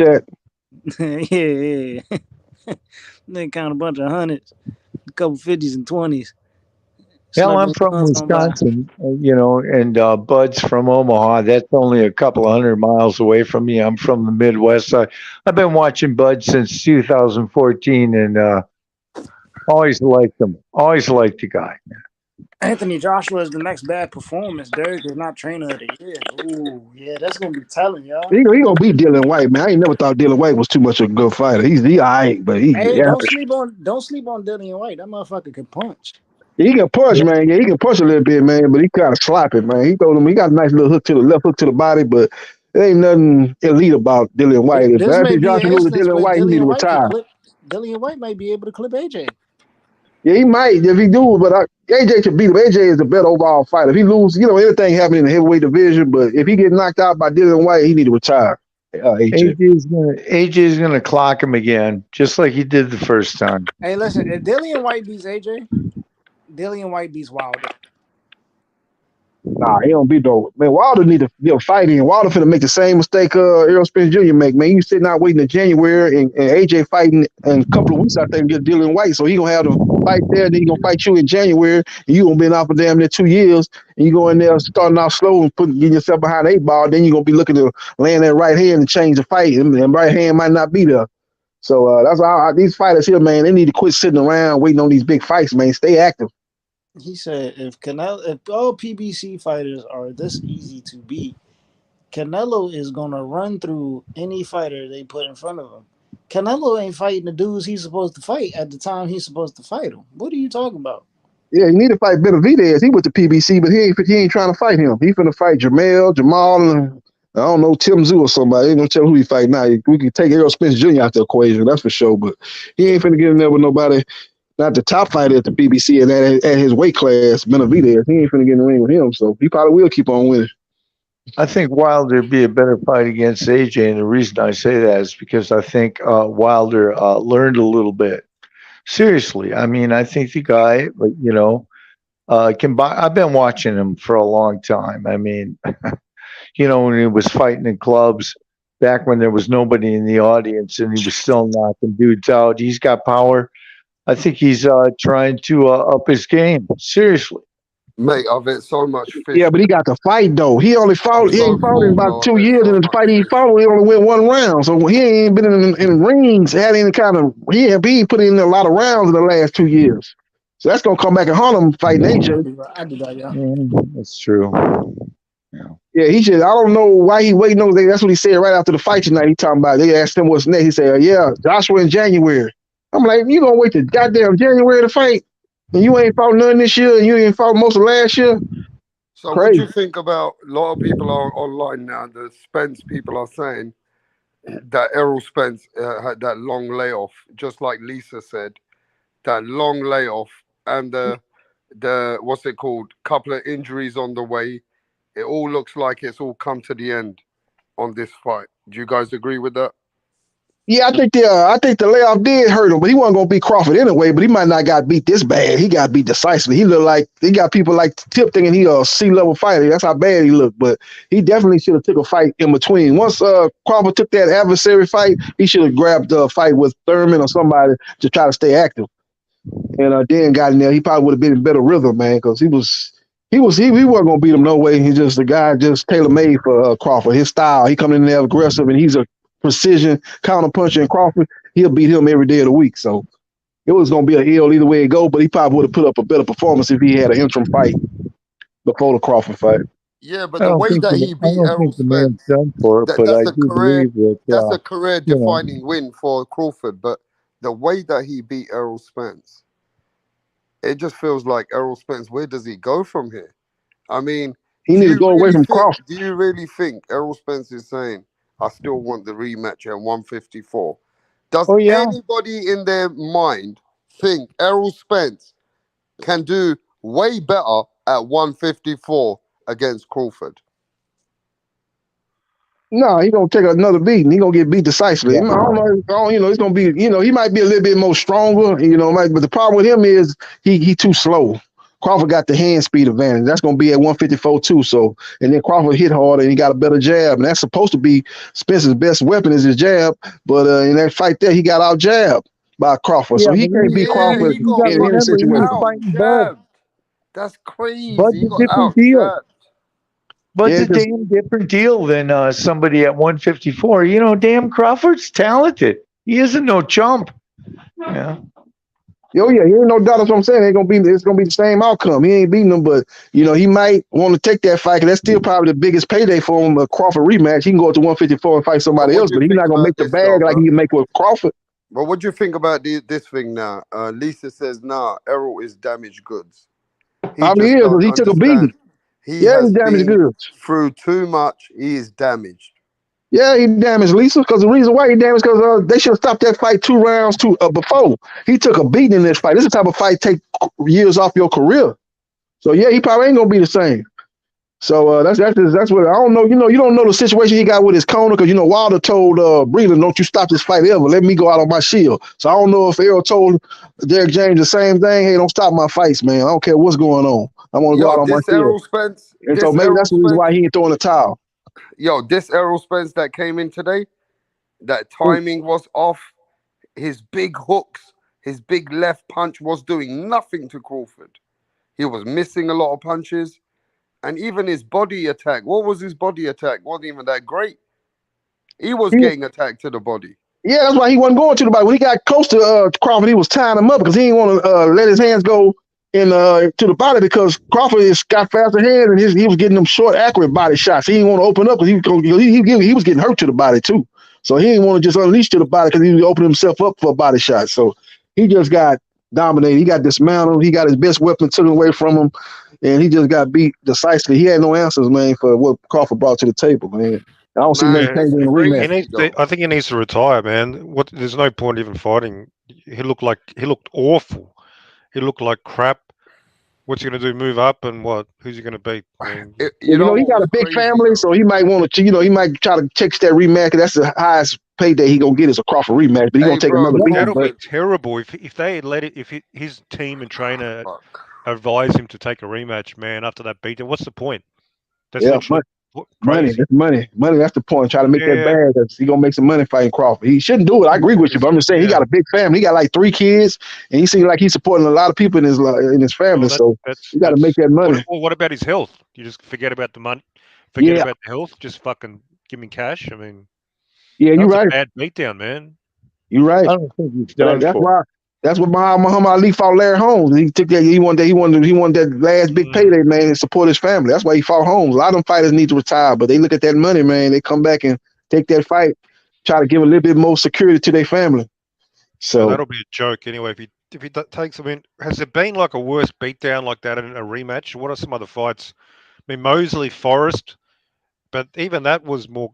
Speaker 9: shit.
Speaker 18: yeah. They count a bunch of hundreds, a couple 50s and 20s.
Speaker 5: Hell, I'm
Speaker 18: Smoking
Speaker 5: from
Speaker 18: guns on by.
Speaker 5: Wisconsin, and Bud's from Omaha. That's only a couple of 100 miles away from me. I'm from the Midwest. I've been watching Bud since 2014, and always liked him. Always liked the guy.
Speaker 18: Anthony Joshua is the next bad performance. Derrick is not trainer of the year. Ooh, yeah, that's gonna be telling y'all.
Speaker 6: He gonna beat Dylan White, man. I ain't never thought Dylan White was too much of a good fighter. He all right, but
Speaker 18: Hey,
Speaker 6: yeah,
Speaker 18: don't sleep on Dillian White. That motherfucker can punch.
Speaker 6: he can push, man. Yeah, he can push a little bit, man, but he kind of sloppy, man. He told him he got a nice little hook to the left hook to the body, but there ain't nothing elite about Dylan White. If
Speaker 18: This may
Speaker 6: Anthony
Speaker 18: be an
Speaker 6: Johnson lose to
Speaker 18: instance
Speaker 6: Dylan
Speaker 18: where
Speaker 6: White, he need to
Speaker 18: Dillian White could
Speaker 6: retire.
Speaker 18: clip. Dillian White might be able to clip AJ.
Speaker 6: Yeah, he might if he do, but AJ should beat him. AJ is the better overall fighter. If he lose, anything happen in the heavyweight division, but if he get knocked out by Dylan White, he need to retire. AJ.
Speaker 5: AJ's gonna clock him again, just like he did the first time.
Speaker 18: Hey, listen, if Dillian White beats AJ, Dillian White beats Wilder.
Speaker 6: Nah, he don't beat though. Man, Wilder need to get a fight in. Wilder finna make the same mistake Errol Spence Jr. make. Man, you sitting out waiting in January and AJ fighting in a couple of weeks I think get Dylan White. So he gonna have to fight there, then he gonna fight you in January, and you gonna be out for damn near 2 years, and you go in there starting off slow and getting yourself behind the 8 ball, then you gonna be looking to land that right hand and change the fight, and right hand might not be there. So that's why these fighters here, man, they need to quit sitting around waiting on these big fights, man. Stay active.
Speaker 18: He said if all PBC fighters are this easy to beat, Canelo is gonna run through any fighter they put in front of him. Canelo ain't fighting the dudes he's supposed to fight at the time he's supposed to fight them. What are you talking about?
Speaker 6: Yeah, you need to fight Benavidez. He with the PBC, but he ain't trying to fight him. He finna fight Jamal, and I don't know, Tim Zoo or somebody. Ain't gonna tell who he fight now. We can take Errol Spence Jr. out the equation, that's for sure. But he ain't finna get in there with nobody, not the top fighter at the PBC and at his weight class, Benavidez. He ain't finna get in the ring with him, so he probably will keep on winning.
Speaker 5: I think Wilder would be a better fight against AJ, and the reason I say that is because I think Wilder learned a little bit. Seriously, I mean, I think the guy, can buy. I've been watching him for a long time. I mean, when he was fighting in clubs back when there was nobody in the audience, and he was still knocking dudes out. He's got power. I think he's trying to up his game. Seriously.
Speaker 13: Mate, I've had so much fish.
Speaker 6: Yeah, but he got to fight though. He ain't fought in about 2 years, and the fight he fought, he only went 1 round. So he ain't been in rings, had any kind of he ain't put in a lot of rounds in the last 2 years. So that's gonna come back and haunt him fighting AJ.
Speaker 18: I do that, yeah.
Speaker 5: That's true.
Speaker 6: Yeah, he should. I don't know why he waiting on. That's what he said right after the fight tonight. He talking about. They asked him what's next. He said, "Yeah, Joshua in January." I'm like, you gonna wait till goddamn January to fight, and you ain't fought none this year, and you ain't fought most of last year.
Speaker 13: So what do you think about a lot of people are online now? The Spence people are saying that Errol Spence had that long layoff, just like Lisa said, that long layoff and the what's it called? Couple of injuries on the way. It all looks like it's all come to the end on this fight. Do you guys agree with that?
Speaker 6: Yeah, I think the layoff did hurt him, but he wasn't gonna beat Crawford anyway. But he might not got beat this bad. He got beat decisively. He looked like he got people like Tip thinking he a C-level fighter. That's how bad he looked. But he definitely should have took a fight in between. Once Crawford took that adversary fight, he should have grabbed a fight with Thurman or somebody to try to stay active. And then got in there, he probably would have been in better rhythm, man, because he wasn't gonna beat him no way. He's just the guy just tailor made for Crawford. His style, he coming in there aggressive, and he's a precision counter puncher. And Crawford, he'll beat him every day of the week. So it was gonna be a hill either way it go. But he probably would have put up a better performance if he had an interim fight before the Crawford fight.
Speaker 13: Yeah, but the way that he beat Errol Spence,
Speaker 5: done for it, but I do believe that
Speaker 13: that's a career-defining win for Crawford. But the way that he beat Errol Spence, it just feels like Errol Spence. Where does he go from here? I mean,
Speaker 6: he needs to go away from Crawford.
Speaker 13: Do you really think Errol Spence is saying, "I still want the rematch at 154"? Does anybody in their mind think Errol Spence can do way better at 154 against Crawford?
Speaker 6: No, he gonna take another beating. He gonna get beat decisively. I don't know. It's gonna be. He might be a little bit more stronger. But the problem with him is he too slow. Crawford got the hand speed advantage. That's gonna be at 154 too. So, and then Crawford hit harder and he got a better jab, and that's supposed to be Spencer's best weapon is his jab. But in that fight there, he got out jabbed by Crawford, so he can't beat Crawford in any situation.
Speaker 13: That's crazy.
Speaker 5: Bud's
Speaker 13: He
Speaker 5: a
Speaker 13: got
Speaker 5: different deal.
Speaker 13: outchapped.
Speaker 5: Bud's
Speaker 6: Yeah,
Speaker 5: a damn different deal than somebody at 154. You know, damn Crawford's talented. He isn't no chump. Yeah.
Speaker 6: oh yeah, he ain't no doubt. That's what I'm saying. It's gonna be the same outcome. He ain't beating them, but you know he might want to take that fight. 'Cause that's still probably the biggest payday for him. A Crawford rematch. He can go up to 154 and fight
Speaker 13: But
Speaker 6: somebody
Speaker 13: what
Speaker 6: else,
Speaker 13: do you
Speaker 6: but he's
Speaker 13: think
Speaker 6: not gonna
Speaker 13: about
Speaker 6: make the
Speaker 13: this, though,
Speaker 6: bag like
Speaker 13: bro?
Speaker 6: he can make with Crawford.
Speaker 13: But what do you think about this thing now? Lisa says, nah, Errol is damaged goods. He
Speaker 6: How many
Speaker 13: just
Speaker 6: years?
Speaker 13: don't
Speaker 6: He took a beating.
Speaker 13: understand. He
Speaker 6: Yeah, he
Speaker 13: has
Speaker 6: damaged
Speaker 13: been
Speaker 6: goods.
Speaker 13: through too much. He is damaged.
Speaker 6: Yeah, he damaged Lisa because the reason why he damaged because they should have stopped that fight 2 rounds before. He took a beating in this fight. This is the type of fight take years off your career. So yeah, he probably ain't gonna be the same. So that's what I don't know. You know, you don't know the situation he got with his corner because you know Wilder told Breland, "Don't you stop this fight ever. Let me go out on my shield." So I don't know if Errol told Derrick James the same thing. Hey, don't stop my fights, man. I don't care what's going on. I want to go
Speaker 13: Yo,
Speaker 6: out on my
Speaker 13: this
Speaker 6: shield.
Speaker 13: Errol Spence,
Speaker 6: And so maybe that's the reason why he ain't throwing the towel.
Speaker 13: Yo, this Errol Spence that came in today, that timing was off. His big hooks, his big left punch was doing nothing to Crawford. He was missing a lot of punches. And even his body attack, what was his body attack? Wasn't even that great. He was getting attacked to the body.
Speaker 6: Yeah, that's why he wasn't going to the body. When he got close to Crawford, he was tying him up because he didn't want to let his hands go in to the body because Crawford got faster hands and he was getting them short, accurate body shots. He didn't want to open up because he was getting hurt to the body too. So he didn't want to just unleash to the body because he was opening himself up for a body shot. So he just got dominated. He got dismantled. He got his best weapon taken away from him, and he just got beat decisively. He had no answers, man, for what Crawford brought to the table, man. I don't see nothing
Speaker 13: Man, it's
Speaker 6: changing in the
Speaker 13: crazy.
Speaker 6: rematch.
Speaker 19: I think he needs to retire, man. There's no point even fighting. He looked awful. He looked like crap. What's he gonna do? Move up and what? Who's he gonna beat? I mean,
Speaker 6: You know, he
Speaker 13: what
Speaker 6: got a
Speaker 13: was
Speaker 6: big
Speaker 13: crazy,
Speaker 6: family, so he might want to, he might try to chase that rematch. 'Cause that's the highest payday he gonna get is a Crawford rematch. But he's
Speaker 13: Hey,
Speaker 6: gonna take
Speaker 13: bro,
Speaker 6: another beating.
Speaker 19: that'll
Speaker 6: But
Speaker 19: be terrible if they had let it. If his team and trainer advise him to take a rematch, man, after that beating, what's the point? That's
Speaker 6: yeah,
Speaker 19: literally
Speaker 6: money,
Speaker 19: crazy.
Speaker 6: that's money. That's the point. Try to make that
Speaker 19: Yeah,
Speaker 6: bag. Cause he gonna make some money fighting Crawford. He shouldn't do it. I agree with you, but I'm just saying he got a big family. He got like 3 kids, and he seems like he's supporting a lot of people in his family.
Speaker 19: well,
Speaker 6: So you got to make that money.
Speaker 19: what about his health? You just forget about the money, forget
Speaker 6: Yeah,
Speaker 19: about the health, just fucking give him cash. I mean,
Speaker 6: yeah,
Speaker 19: that
Speaker 6: you're
Speaker 19: was a
Speaker 6: right.
Speaker 19: bad beatdown, man.
Speaker 6: You're right.
Speaker 5: I don't think he's
Speaker 6: But
Speaker 5: done
Speaker 6: that's
Speaker 5: for.
Speaker 6: why. That's what Muhammad Ali fought Larry Holmes. He took that. He wanted that last big payday, man, and support his family. That's why he fought Holmes. A lot of them fighters need to retire, but they look at that money, man. They come back and take that fight, try to give a little bit more security to their family.
Speaker 19: Well,
Speaker 6: So
Speaker 19: that'll be a joke anyway. If he takes, I mean, has there been like a worse beatdown like that in a rematch? What are some other fights? I mean, Mosley Forrest, but even that was more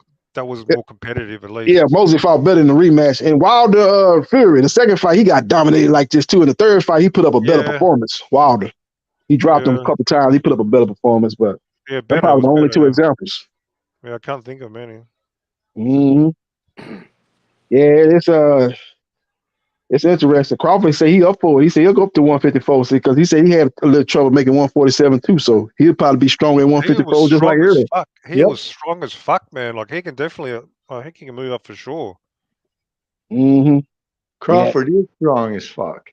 Speaker 19: competitive at least.
Speaker 6: yeah, Mosley fought better in the rematch. And Wilder Fury, the second fight, he got dominated like this too. In the third fight, he put up a better
Speaker 19: Yeah,
Speaker 6: performance. Wilder, he dropped him a
Speaker 19: yeah,
Speaker 6: couple times. He put up a better performance, but
Speaker 19: yeah.
Speaker 6: that's
Speaker 19: Better
Speaker 6: probably
Speaker 19: was
Speaker 6: the only
Speaker 19: better.
Speaker 6: 2
Speaker 19: Yeah,
Speaker 6: examples.
Speaker 19: yeah. I can't think of many.
Speaker 6: hmm Yeah, it's interesting. Crawford said he up for it. He said he'll go up to 154 because he said he had a little trouble making 147 too. So he'll probably be strong at
Speaker 19: He was
Speaker 6: 154 just like
Speaker 19: strong as
Speaker 6: earlier.
Speaker 19: fuck. He
Speaker 6: Yep.
Speaker 19: was strong as fuck, man. Like he can definitely. I think he can move up for sure.
Speaker 6: Mm-hmm. Yeah.
Speaker 5: Crawford is strong as fuck.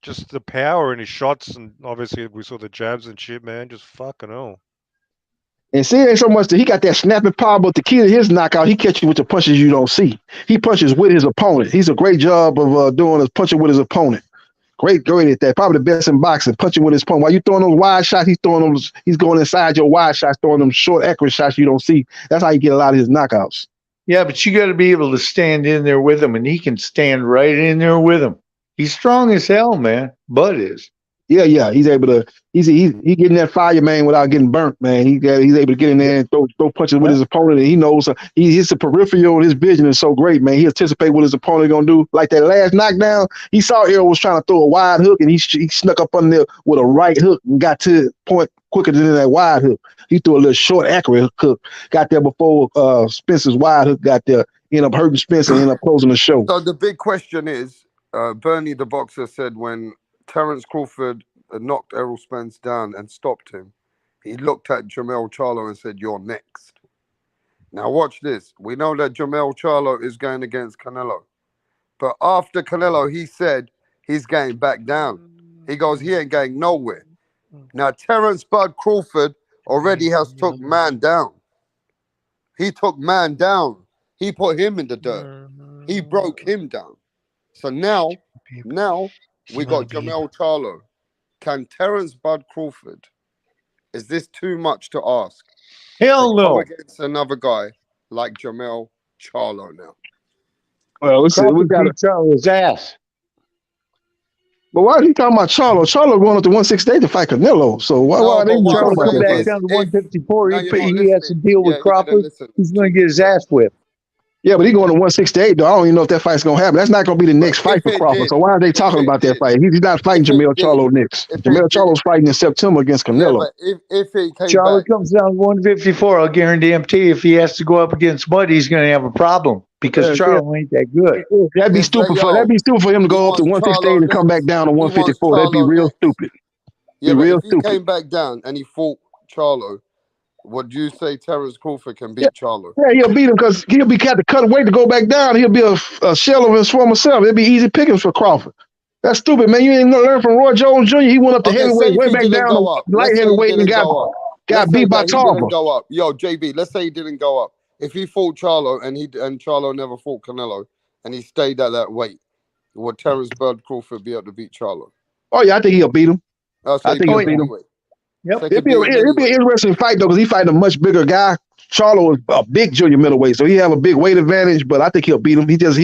Speaker 19: Just the power in his shots, and obviously we saw the jabs and shit, man. Just fucking hell.
Speaker 6: And see, it ain't so much that he got that snapping power, but the key to his knockout, he catch you with the punches you don't see. He punches with his opponent. He's a great job of doing his punching with his opponent. Great at that. Probably the best in boxing, punching with his opponent. While you throwing those wide shots, he's throwing those. He's going inside your wide shots, throwing them short, accurate shots you don't see. That's how you get a lot of his knockouts.
Speaker 5: Yeah, but you got to be able to stand in there with him, and he can stand right in there with him. He's strong as hell, man. Bud is.
Speaker 6: Yeah. He's able to. He getting that fire, man, without getting burnt, man. He's able to get in there and throw punches with his opponent, and he knows he's the peripheral. His vision is so great, man. He anticipate what his opponent gonna do. Like that last knockdown, he saw Errol was trying to throw a wide hook, and he snuck up under there with a right hook and got to the point quicker than that wide hook. He threw a little short, accurate hook. Got there before Spence's wide hook got there. Ended up hurting Spencer and ended up closing the show.
Speaker 13: So the big question is, Bernie the boxer said when Terence Crawford knocked Errol Spence down and stopped him, he looked at Jermell Charlo and said, "You're next." Now watch this. We know that Jermell Charlo is going against Canelo. But after Canelo, he said he's going back down. He goes, he ain't going nowhere. Now, Terence Bud Crawford already has took man down. He took man down. He put him in the dirt. He broke him down. So now we got Jamel Charlo. Can Terence Bud Crawford, is this too much to ask?
Speaker 5: Hell
Speaker 13: to go
Speaker 5: no.
Speaker 13: against another guy like Jamel Charlo now?
Speaker 6: Well, let's see. We
Speaker 5: Crawford
Speaker 6: got
Speaker 5: beat Charlo's ass.
Speaker 6: But why are you talking about Charlo? Charlo going up to 168 to fight Canelo. So why
Speaker 13: No,
Speaker 6: are they
Speaker 13: but
Speaker 6: even
Speaker 13: what I'm
Speaker 6: talking
Speaker 5: Charlo
Speaker 6: about
Speaker 5: come
Speaker 6: that
Speaker 13: saying
Speaker 5: back
Speaker 6: fight?
Speaker 13: is,
Speaker 5: down to
Speaker 13: if
Speaker 5: 154.
Speaker 13: no, you're not
Speaker 5: He has to
Speaker 13: listening.
Speaker 5: deal with
Speaker 13: Yeah, you didn't
Speaker 5: Crawford.
Speaker 13: listen.
Speaker 5: He's going to get his ass whipped.
Speaker 6: Yeah, but he going to 168 though. I don't even know if that fight's gonna happen. That's not gonna be the
Speaker 13: But
Speaker 6: next fight
Speaker 13: if
Speaker 6: for
Speaker 13: it
Speaker 6: Crawford.
Speaker 13: did,
Speaker 6: So why are they
Speaker 13: if
Speaker 6: talking
Speaker 13: it
Speaker 6: about that
Speaker 13: did,
Speaker 6: fight? He's not fighting
Speaker 13: if it
Speaker 6: Jamel
Speaker 13: did,
Speaker 6: Charlo next.
Speaker 13: if
Speaker 6: Jamel
Speaker 13: it did,
Speaker 6: Charlo's fighting in September against
Speaker 13: yeah,
Speaker 6: Canelo.
Speaker 13: but if it came
Speaker 5: Charlo
Speaker 13: back,
Speaker 5: comes down to 154. I'll guarantee if he has to go up against Bud, he's going to have a problem because
Speaker 6: Yeah,
Speaker 5: Charlo ain't that good.
Speaker 6: that'd be
Speaker 13: if say
Speaker 6: stupid for him to
Speaker 13: he
Speaker 6: go up to
Speaker 13: wants
Speaker 6: 168
Speaker 13: Charlo
Speaker 6: and come back
Speaker 13: next,
Speaker 6: down to
Speaker 13: he wants
Speaker 6: 154. That'd be
Speaker 13: Charlo
Speaker 6: real
Speaker 13: next.
Speaker 6: stupid.
Speaker 13: Yeah,
Speaker 6: Be
Speaker 13: but
Speaker 6: real
Speaker 13: if he
Speaker 6: stupid.
Speaker 13: came back down and he fought Charlo, would you say Terence Crawford can
Speaker 6: Yeah,
Speaker 13: beat Charlo?
Speaker 6: yeah, he'll beat him because he'll be got to cut weight to go back down. He'll be a shell of his former self. It'll be easy pickings for Crawford. That's stupid, man. You ain't gonna learn from Roy Jones Jr. He went up to
Speaker 13: Okay, say
Speaker 6: heavyweight,
Speaker 13: if
Speaker 6: went
Speaker 13: he
Speaker 6: back
Speaker 13: didn't
Speaker 6: down to
Speaker 13: go up.
Speaker 6: light
Speaker 13: Let's say he
Speaker 6: heavyweight and
Speaker 13: didn't go up.
Speaker 6: got
Speaker 13: Let's say
Speaker 6: beat by
Speaker 13: that he didn't
Speaker 6: Tarver.
Speaker 13: go up. Yo, JB, let's say he didn't go up. If he fought Charlo and Charlo never fought Canelo and he stayed at that weight, would Terence Bud Crawford be able to beat Charlo?
Speaker 6: Oh yeah, I think he'll beat him.
Speaker 13: I'll
Speaker 6: I
Speaker 13: say
Speaker 6: think
Speaker 13: beat
Speaker 6: he'll
Speaker 13: him
Speaker 6: beat him.
Speaker 13: anyway.
Speaker 5: Yep.
Speaker 13: So it
Speaker 6: It'd
Speaker 13: could beat him
Speaker 6: be an
Speaker 13: anyway.
Speaker 6: interesting fight though, because he fighting a much bigger guy. Charlo is a big junior middleweight, so he have a big weight advantage. But I think he'll beat him. He probably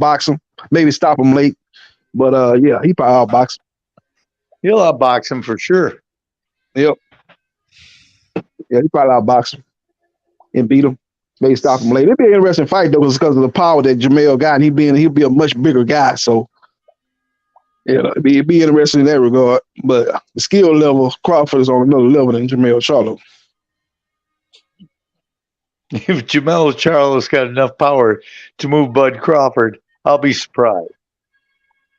Speaker 6: outbox him, maybe stop him late. But yeah, he probably outbox him.
Speaker 5: He'll outbox him for sure.
Speaker 6: Yep. Yeah, he probably outbox him and beat him. Maybe stop him late. It'd be an interesting fight though, because of the power that Jamel got, and he'll be a much bigger guy. So yeah, it'd be interesting in that regard. But the skill level, Crawford is on another level than Jamel Charlo.
Speaker 5: If Jamel Charlo's got enough power to move Bud Crawford, I'll be surprised.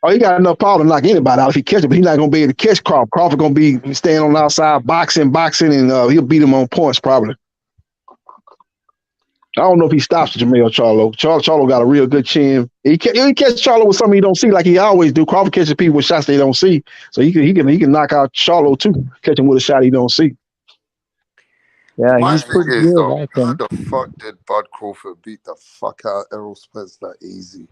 Speaker 6: Oh, he got enough power to knock anybody out if he catches, but he's not going to be able to catch Crawford. Crawford going to be staying on the outside, boxing, and he'll beat him on points probably. I don't know if he stops Jamel Charlo. Charlo got a real good chin. He catch Charlo with something he don't see like he always do. Crawford catches people with shots they don't see, so he can knock out Charlo too, catch him with a shot he don't see.
Speaker 5: Yeah,
Speaker 13: My
Speaker 5: he's
Speaker 13: thing
Speaker 5: pretty
Speaker 13: is
Speaker 5: good.
Speaker 13: though,
Speaker 5: I
Speaker 13: how
Speaker 5: think.
Speaker 13: the fuck did Bud Crawford beat the fuck out of Errol Spence that easy?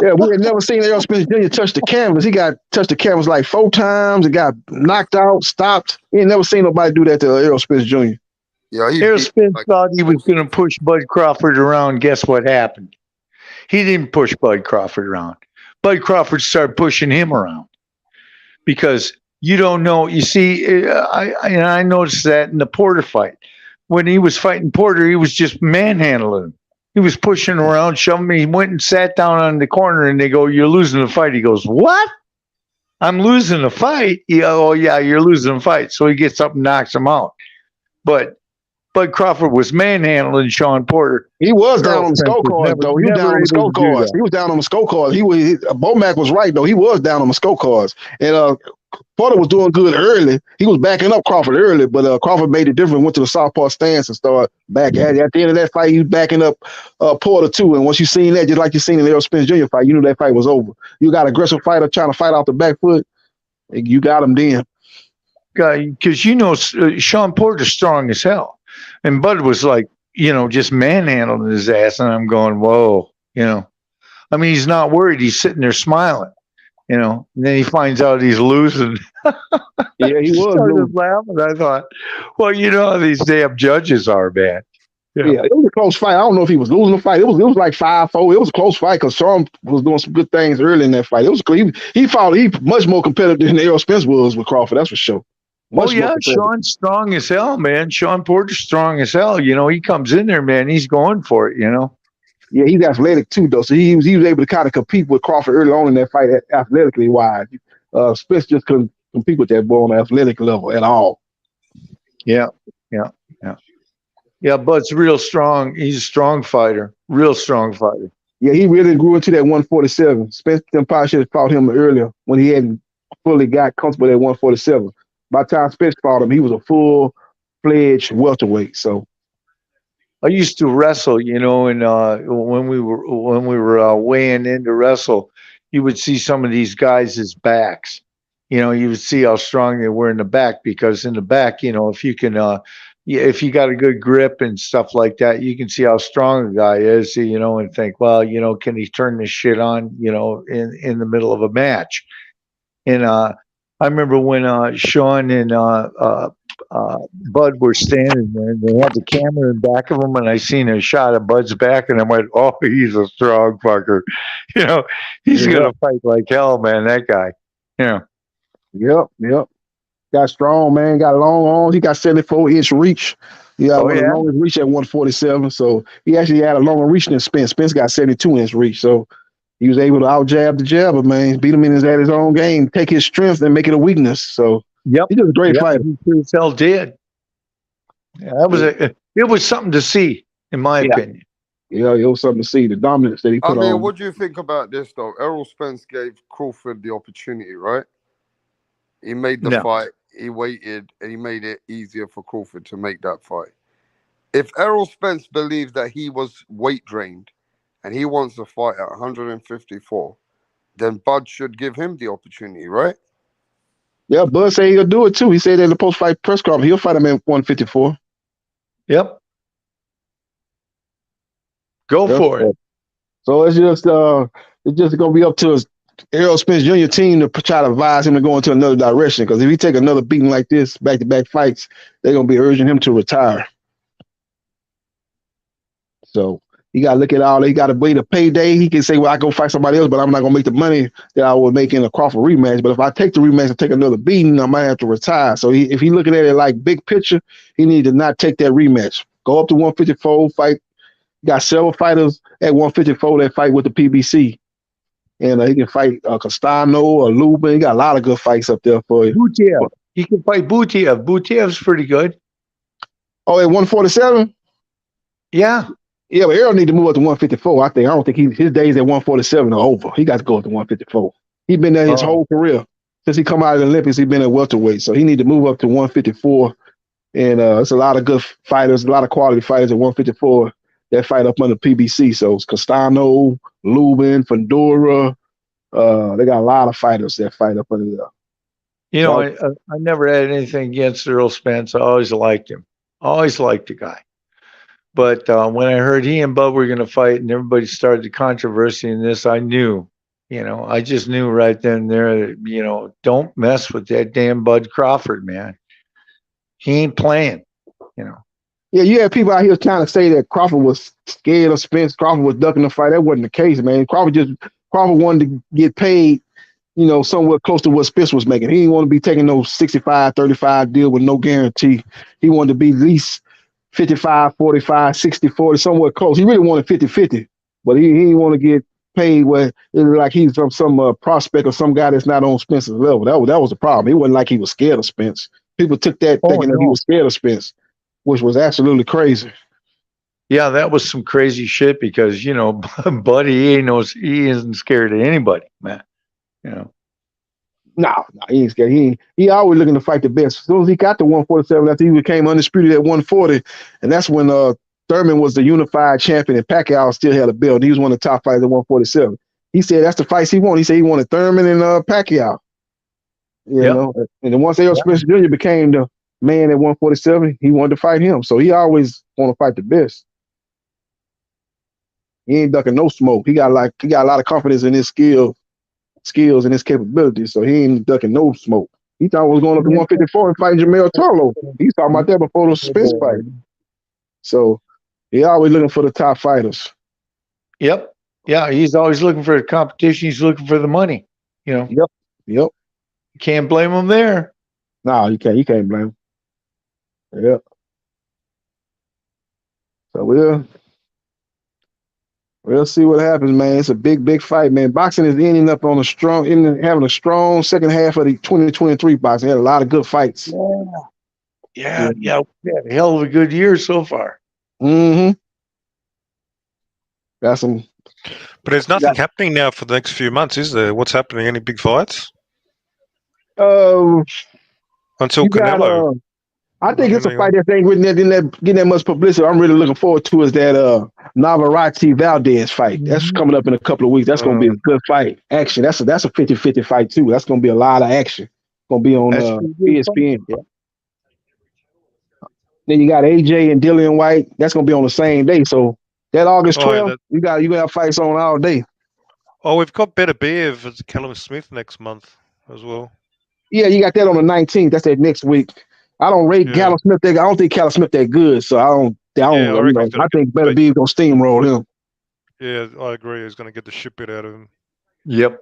Speaker 6: Yeah, we had never seen Errol Spence Jr. touch the canvas. He got touched the canvas like 4 times and got knocked out, stopped. He ain't never seen nobody do that to Errol Spence Jr.
Speaker 13: Yeah, he
Speaker 5: Errol
Speaker 13: beat
Speaker 5: Spence
Speaker 13: like
Speaker 5: thought he was going to push Bud Crawford around. Guess what happened? He didn't push Bud Crawford around. Bud Crawford started pushing him around because you don't know. You see, I noticed that in the Porter fight. When he was fighting Porter, he was just manhandling him. He was pushing around, shoving me. He went and sat down on the corner, and they go, "You're losing the fight." He goes, "What? I'm losing the fight?" Oh, yeah, you're losing the fight. So he gets up and knocks him out. But Bud Crawford was manhandling Sean Porter.
Speaker 6: He was down
Speaker 5: Errol
Speaker 6: on the
Speaker 5: Spence was
Speaker 6: scorecards, though. He was down
Speaker 5: never
Speaker 6: on the
Speaker 5: able to do
Speaker 6: scorecards.
Speaker 5: that.
Speaker 6: He was down on the scorecards. Bomac was right, though. He was down on the scorecards. And Porter was doing good early. He was backing up Crawford early, but Crawford made it different, went to the southpaw stance and started back at it. At the end of that fight, he was backing up Porter, too. And once you seen that, just like you seen in the Errol Spence Jr. fight, you knew that fight was over. You got an aggressive fighter trying to fight off the back foot, and you got him then.
Speaker 5: Because, Sean Porter's strong as hell. And Bud was like, just manhandling his ass. And I'm going, whoa, I mean, he's not worried. He's sitting there smiling, and then he finds out he's losing.
Speaker 6: Yeah, he was
Speaker 5: started laughing. I thought, well, how these damn judges are, man.
Speaker 6: Yeah, it was a close fight. I don't know if he was losing the fight. It was like 5-4. It was a close fight because Sean was doing some good things early in that fight. It was he much more competitive than Errol Spence was with Crawford. That's for sure.
Speaker 5: Sean's strong as hell, man. Sean Porter's strong as hell. He comes in there, man. He's going for it.
Speaker 6: Yeah, he's athletic too, though. So he was able to kind of compete with Crawford early on in that fight, athletically wise. Spence just couldn't compete with that boy on the athletic level at all.
Speaker 5: Yeah. Bud's real strong. He's a strong fighter. Real strong fighter.
Speaker 6: Yeah, he really grew into that 147. Spence probably should have fought him earlier when he hadn't fully got comfortable at 147. By the time Spence fought him, he was a full-fledged welterweight. So
Speaker 5: I used to wrestle, and when we were weighing in to wrestle, you would see some of these guys' backs, you would see how strong they were in the back, because in the back, if you can, if you got a good grip and stuff like that, you can see how strong a guy is, and think, well, can he turn this shit on, in the middle of a match? And I remember when Sean and Bud were standing there, and they had the camera in back of them, and I seen a shot of Bud's back, and I went, "Oh, he's a strong fucker." He's gonna fight like hell, man. That guy.
Speaker 6: Yep. Got strong, man. Got long arms. He got 74-inch reach. He got one of the longest reach at 147. So he actually had a longer reach than Spence. Spence got 72-inch reach. So he was able to out jab the jabber, man. Beat him at his own game, take his strength and make it a weakness. So
Speaker 5: yep,
Speaker 6: he's just a great fighter.
Speaker 5: He sure as hell did. Yeah, that was it was something to see, in my opinion.
Speaker 6: Yeah, it was something to see. The dominance that he put on.
Speaker 13: What do you think about this, though? Errol Spence gave Crawford the opportunity, right? He made the fight. He waited, and he made it easier for Crawford to make that fight. If Errol Spence believes that he was weight drained and he wants to fight at 154, then Bud should give him the opportunity, right?
Speaker 6: Yeah, Bud said he'll do it too. He said in the post-fight press conference he'll fight him at 154.
Speaker 5: Yep. Go for it.
Speaker 6: So it's just gonna be up to his Errol Spence Jr. team to try to advise him to go into another direction. Because if he take another beating like this, back-to-back fights, they're gonna be urging him to retire. So you gotta look at all. He gotta wait a payday. He can say, "Well, I go fight somebody else, but I'm not gonna make the money that I would make in a Crawford rematch. But if I take the rematch and take another beating, I might have to retire." So if he looking at it like big picture, he need to not take that rematch. Go up to 154, fight. Got several fighters at 154 that fight with the PBC. And he can fight Castano or Lubin. He got a lot of good fights up there for you.
Speaker 5: Butiev. He can fight Butiev. Butiev's pretty good.
Speaker 6: Oh, at 147?
Speaker 5: Yeah.
Speaker 6: Yeah, but Errol need to move up to 154. I don't think his days at 147 are over. He got to go up to 154. He's been there his whole career. Since he come out of the Olympics, he's been at welterweight. So he need to move up to 154. And it's a lot of good fighters, a lot of quality fighters at 154 that fight up under PBC. So it's Castano, Lubin, Fandora. They got a lot of fighters that fight up under there.
Speaker 5: I never had anything against Errol Spence. I always liked him. Always liked the guy. But when I heard he and Bud were going to fight and everybody started the controversy in this, I knew, I just knew right then and there that, don't mess with that damn Bud Crawford, man. He ain't playing,
Speaker 6: Yeah, you had people out here trying to say that Crawford was scared of Spence. Crawford was ducking the fight. That wasn't the case, man. Crawford wanted to get paid, somewhere close to what Spence was making. He didn't want to be taking no 65-35 deal with no guarantee. He wanted to be at least 55, 45, 60, 40, somewhere close. He really wanted 50-50, but he didn't want to get paid where it was like he's from some prospect or some guy that's not on Spence's level. That was the problem. It wasn't like he was scared of Spence. People took that thinking that he was scared of Spence, which was absolutely crazy.
Speaker 5: Yeah, that was some crazy shit because, Buddy, he isn't scared of anybody, man.
Speaker 6: No, he ain't scared. He always looking to fight the best. As soon as he got to 147, after he became undisputed at 140, and that's when Thurman was the unified champion and Pacquiao still had a belt. He was one of the top fighters at 147. He said that's the fights he wanted. He said he wanted Thurman and Pacquiao. You know, and then once Errol Spence Jr. became the man at 147, he wanted to fight him. So he always want to fight the best. He ain't ducking no smoke. He got a lot of confidence in his skills and his capabilities. So he ain't ducking no smoke. He thought he was going up to 154 and fighting Jamel Charlo. He's talking about that before the Spence fight. So he always looking for the top fighters.
Speaker 5: Yep. Yeah, he's always looking for the competition. He's looking for the money.
Speaker 6: Yep.
Speaker 5: You can't blame him there.
Speaker 6: No, you can't. You can't blame him. Yep. So we'll see what happens, man. It's a big fight, man. Boxing is having a strong second half of the 2023 boxing. Had a lot of good fights.
Speaker 5: Yeah. We had a hell of a good year so far.
Speaker 6: Mm-hmm. Got some.
Speaker 19: But there's nothing happening now for the next few months, is there? What's happening? Any big fights? Until Canelo.
Speaker 6: I think it's a fight that ain't getting that much publicity. I'm really looking forward to is that Navarrete Valdez fight. That's coming up in a couple of weeks. That's going to be a good fight. Action. That's a 50-50 fight too. That's going to be a lot of action. Gonna be on
Speaker 5: That's pretty good fight.
Speaker 6: ESPN.
Speaker 5: Yeah.
Speaker 6: Then you got AJ and Dillian White. That's gonna be on the same day. So that August
Speaker 19: Oh,
Speaker 6: 12th, you gonna have fights on all day.
Speaker 19: we've got Better Beer versus Callum Smith next month as well.
Speaker 6: Yeah, you got that on the 19th. That's that next week. I don't rate
Speaker 19: Yeah.
Speaker 6: Callum Smith. I don't think Callum Smith that good. So I don't.
Speaker 19: Yeah, I reckon he's gonna
Speaker 6: I think Better Be gonna steamroll him.
Speaker 19: Yeah, I agree. He's going to get the shit bit out of him.
Speaker 5: Yep.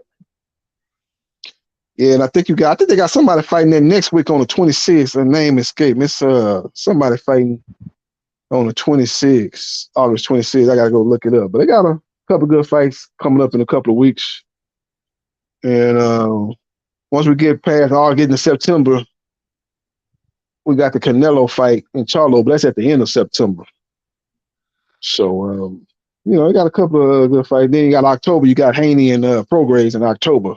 Speaker 6: Yeah, and I think they got somebody fighting that next week on the 26th. Her name escaped me. It's somebody fighting on the 26th, August 26th. I gotta go look it up. But they got a couple good fights coming up in a couple of weeks. And once we get past August into September, we got the Canelo fight in Charlo, but that's at the end of September. So they got a couple of good fights. Then you got October, you got Haney and Prograis in October.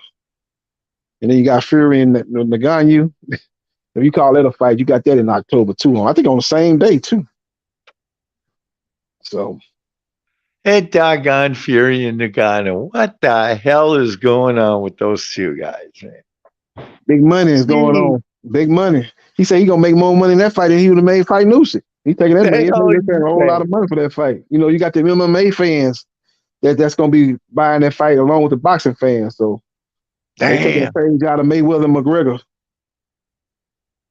Speaker 6: And then you got Fury and Ngannou. If you call that a fight, you got that in October too. I think on the same day too. So.
Speaker 5: Hey, doggone Fury and Ngannou. What the hell is going on with those two guys, man?
Speaker 6: Big money is going on. Big money. He said he's going to make more money in that fight than he would have made fighting Usyk. He's taking that money. He's paying a whole lot of money for that fight. You got the MMA fans that's going to be buying that fight along with the boxing fans. So they taking the page out of Mayweather and McGregor.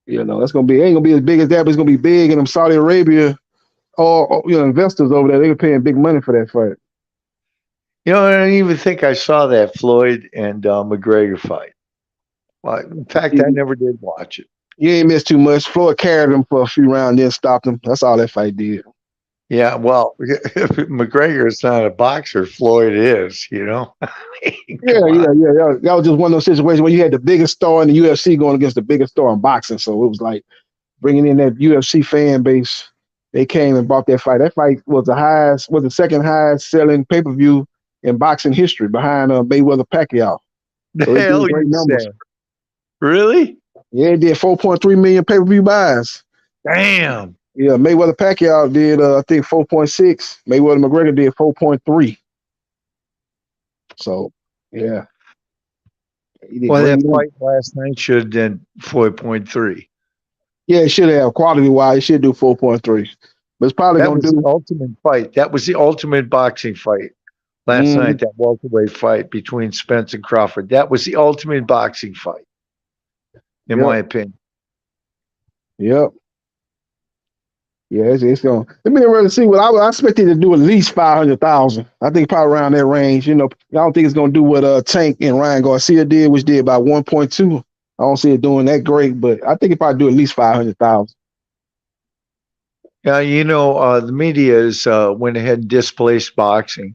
Speaker 6: That's going to be, ain't going to be as big as that, but it's going to be big in them Saudi Arabia or investors over there. They're paying big money for that fight.
Speaker 5: I don't even think I saw that Floyd and McGregor fight. Well, in fact, I never did watch it.
Speaker 6: You ain't missed too much. Floyd carried him for a few rounds, then stopped him. That's all that fight did.
Speaker 5: Yeah, well, McGregor is not a boxer. Floyd is,
Speaker 6: Yeah. That was just one of those situations where you had the biggest star in the UFC going against the biggest star in boxing. So it was like bringing in that UFC fan base. They came and bought that fight. That fight was the second highest selling pay-per-view in boxing history behind Mayweather Pacquiao. So
Speaker 5: the hell you numbers. Say? Really?
Speaker 6: Yeah, it did 4.3 million pay-per-view buys.
Speaker 5: Damn.
Speaker 6: Yeah, Mayweather Pacquiao did I think 4.6. Mayweather McGregor did 4.3. So yeah.
Speaker 5: Well, that fight last night should have done 4.3.
Speaker 6: Yeah, it should have. Quality-wise, it should do 4.3. But it's probably going to do
Speaker 5: the ultimate fight. That was the ultimate boxing fight last night, that welterweight fight between Spence and Crawford. That was the ultimate boxing fight, in my opinion.
Speaker 6: Yep. Yeah, it's going to. Let me really see what I expected to do at least 500,000. I think probably around that range. I don't think it's going to do what Tank and Ryan Garcia did, which did about 1.2. I don't see it doing that great, but I think it probably do at least 500,000.
Speaker 5: Yeah, the media is went ahead and displaced boxing.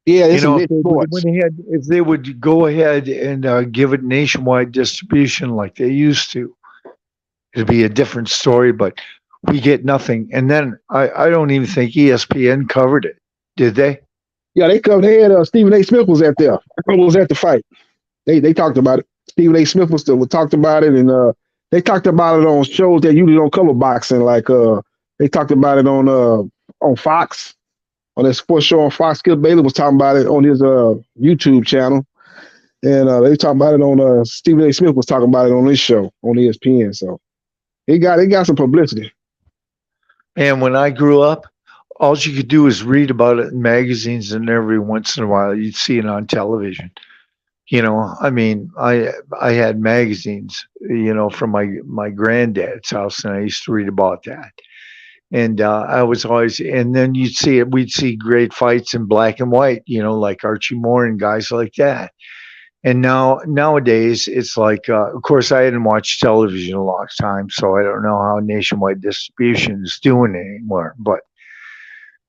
Speaker 6: Yeah, it's
Speaker 5: if they would go ahead and give it nationwide distribution like they used to, it'd be a different story. But we get nothing. And then I don't even think ESPN covered it, did they?
Speaker 6: Yeah, they covered. They had Stephen A. Smith was at the fight. They talked about it. Stephen A. Smith was talked about it, and they talked about it on shows that usually don't cover boxing. Like they talked about it on Fox, on that sports show on Fox. Skip Bayless was talking about it on his YouTube channel, and they talked about it on Stephen A. Smith was talking about it on his show on ESPN. So it got some publicity.
Speaker 5: And when I grew up, all you could do is read about it in magazines, and every once in a while you'd see it on television. I mean, I had magazines, from my granddad's house, and I used to read about that. And I was always, and then we'd see great fights in black and white, like Archie Moore and guys like that. And nowadays, it's like, of course, I hadn't watched television in a long time, so I don't know how nationwide distribution is doing anymore. But,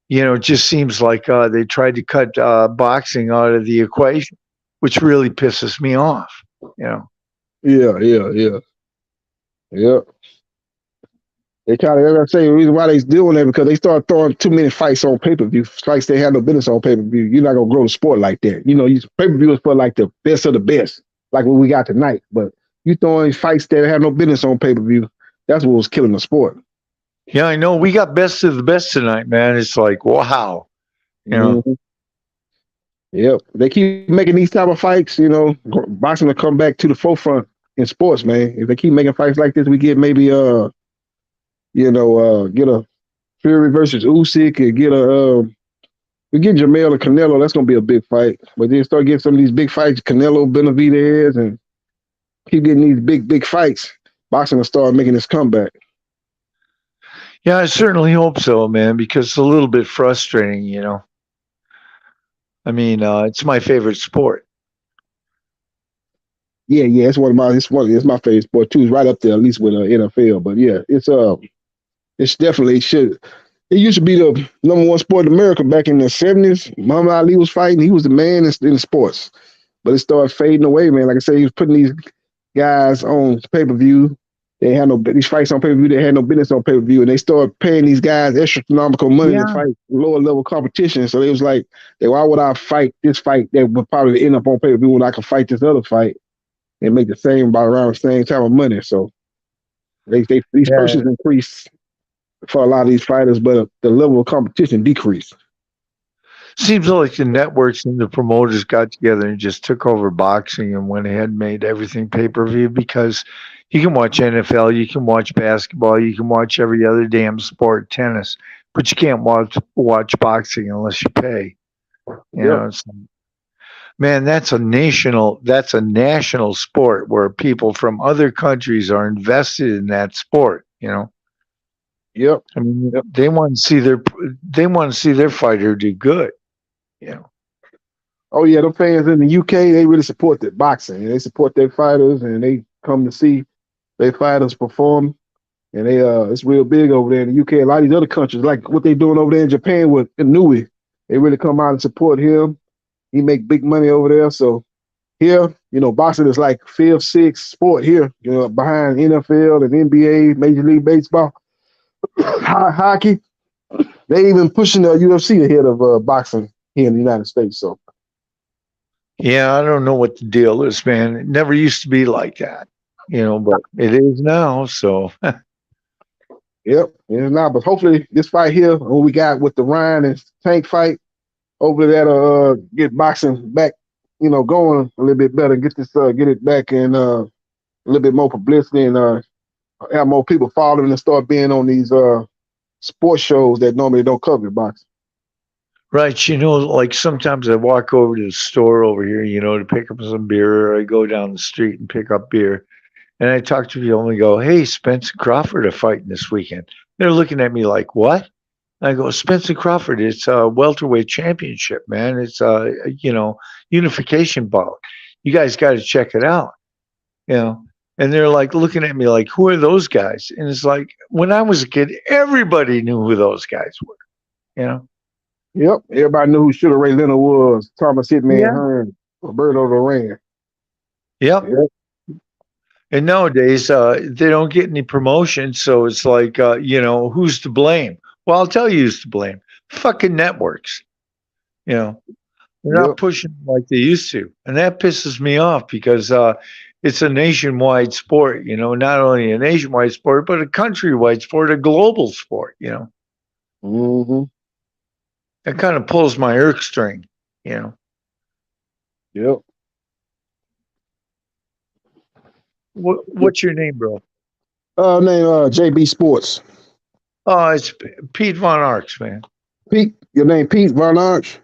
Speaker 5: it just seems like they tried to cut boxing out of the equation, which really pisses me off,
Speaker 6: Yeah. They kind of, I say, the reason why they doing that because they start throwing too many fights on pay-per-view. Fights they have no business on pay-per-view. You're not gonna grow the sport like that. Pay-per-view is for like the best of the best, like what we got tonight. But you throwing fights that have no business on pay-per-view, that's what was killing the sport.
Speaker 5: Yeah, I know. We got best of the best tonight, man. It's like, wow.
Speaker 6: Mm-hmm. Yep. They keep making these type of fights, you know, boxing will come back to the forefront in sports, man. If they keep making fights like this, we get maybe get a Fury versus Usyk and get we get Jamel and Canelo, that's gonna be a big fight. But then start getting some of these big fights, Canelo, Benavidez, and keep getting these big fights. Boxing will start making this comeback.
Speaker 5: Yeah, I certainly hope so, man, because it's a little bit frustrating, you know. I mean, it's my favorite sport.
Speaker 6: Yeah, it's it's my favorite sport too. It's right up there, at least with NFL. But yeah, it's definitely should. It used to be the number one sport in America back in the 70s. Muhammad Ali was fighting. He was the man in sports. But it started fading away, man. Like I said, he was putting these guys on pay-per-view. They had no these fights on pay-per-view. They had no business on pay-per-view. And they started paying these guys astronomical money to
Speaker 5: Yeah.
Speaker 6: fight lower level competition. So they was like, why would I fight this fight that would probably end up on pay-per-view when I can fight this other fight and make the same about around the same time of money? So these
Speaker 5: Yeah.
Speaker 6: purses increased for a lot of these fighters, but the level of competition decreased.
Speaker 5: Seems like the networks and the promoters got together and just took over boxing and went ahead and made everything pay-per-view because you can watch NFL, you can watch basketball, you can watch every other damn sport, tennis, but you can't watch boxing unless you pay. You know, man, that's a national sport where people from other countries are invested in that sport, you know.
Speaker 6: Yep.
Speaker 5: I mean, they want to see their fighter do good. You know.
Speaker 6: Oh yeah, the fans in the UK, they really support the boxing. They support their fighters and they come to see their fighters perform. And it's real big over there in the UK. A lot of these other countries, like what they're doing over there in Japan with Inui, they really come out and support him. He make big money over there. So here, you know, boxing is like fifth, sixth sport here, you know, behind NFL and NBA, Major League Baseball, hockey. They even pushing the UFC ahead of boxing here in the United States. So
Speaker 5: yeah, I don't know what the deal is, man. It never used to be like that, you know, but it is now. So
Speaker 6: yep, it's not. But hopefully, this fight here, what we got with the Ryan and Tank fight, hopefully that'll get boxing back, you know, going a little bit better. Get it back and a little bit more publicity and have more people following and start being on these sports shows that normally don't cover boxing.
Speaker 5: right, you know, like sometimes I walk over to the store over here, you know, to pick up some beer, or I go down the street and pick up beer, and I talk to people and we go, "Hey, Spence and Crawford are fighting this weekend." They're looking at me like, "What?" I go, "Spence and Crawford, it's a welterweight championship, man. It's you know, unification bout. You guys got to check it out." You know, and they're like looking at me like, "Who are those guys?" And it's like, when I was a kid, everybody knew who those guys were. You know.
Speaker 6: Yep, everybody knew who Sugar Ray Leonard was, Thomas Hitman
Speaker 5: Yeah.
Speaker 6: Hearn, Roberto Duran.
Speaker 5: Yep. And nowadays, they don't get any promotion, so it's like, you know, who's to blame? Well, I'll tell you who's to blame. Fucking networks. You know, they're not pushing like they used to, and that pisses me off because it's a nationwide sport. You know, not only a nationwide sport, but a countrywide sport, a global sport. You know,
Speaker 6: Mm-hmm.
Speaker 5: that kind of pulls my irk string. You know.
Speaker 6: Yep.
Speaker 5: What's your name, bro?
Speaker 6: Name JB Sports.
Speaker 5: Oh, it's Pete Von Arx, man.
Speaker 6: Pete, your name Pete Von Arch?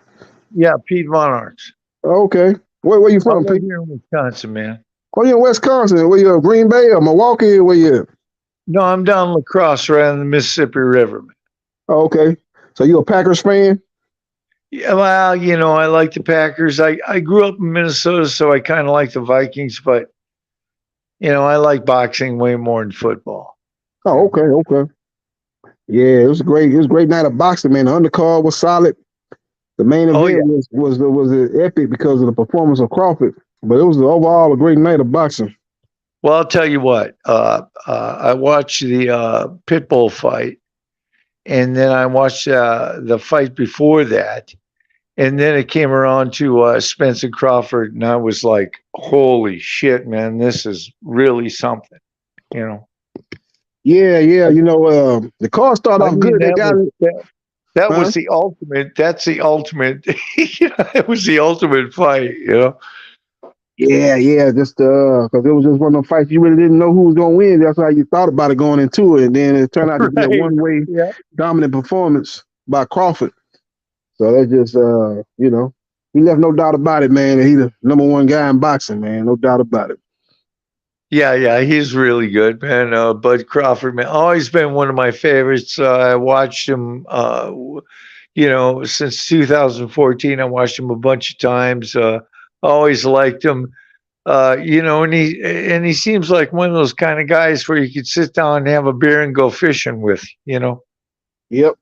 Speaker 5: Yeah, Pete Von Arx.
Speaker 6: Okay. Where you from,
Speaker 5: I'm
Speaker 6: Pete?
Speaker 5: here in Wisconsin, man.
Speaker 6: Oh, you're in Wisconsin. Where you, Green Bay or Milwaukee? Where you at?
Speaker 5: No, I'm down La Crosse, right on the Mississippi River, man.
Speaker 6: Oh, okay. So you a Packers fan?
Speaker 5: Yeah, well, you know, I like the Packers. I grew up in Minnesota, so I kind of like the Vikings, but, you know, I like boxing way more than football.
Speaker 6: Oh, okay. Yeah, it was a great night of boxing, man. The undercard was solid. The main event was epic because of the performance of Crawford, but it was overall a great night of boxing.
Speaker 5: Well, I'll tell you what. I watched the Pitbull fight, and then I watched the fight before that, and then it came around to Spence and Crawford, and I was like, "Holy shit, man! This is really something," you know.
Speaker 6: Yeah. You know, the card started off good. They got
Speaker 2: That
Speaker 6: Huh?
Speaker 2: was the ultimate. That's the ultimate. It was the ultimate fight.
Speaker 6: Yeah, just because it was just one of them fights you really didn't know who was gonna win. That's how you thought about it going into it, and then it turned out to be a
Speaker 2: Right.
Speaker 6: one-way
Speaker 2: Yeah.
Speaker 6: dominant performance by Crawford. So that's just he left no doubt about it, man. That he's the #1 guy in boxing, man. No doubt about it.
Speaker 2: Yeah, he's really good, man. Bud Crawford, man, always been one of my favorites. I watched him, since 2014. I watched him a bunch of times. Always liked him. And he seems like one of those kind of guys where you could sit down and have a beer and go fishing with.
Speaker 6: Yep.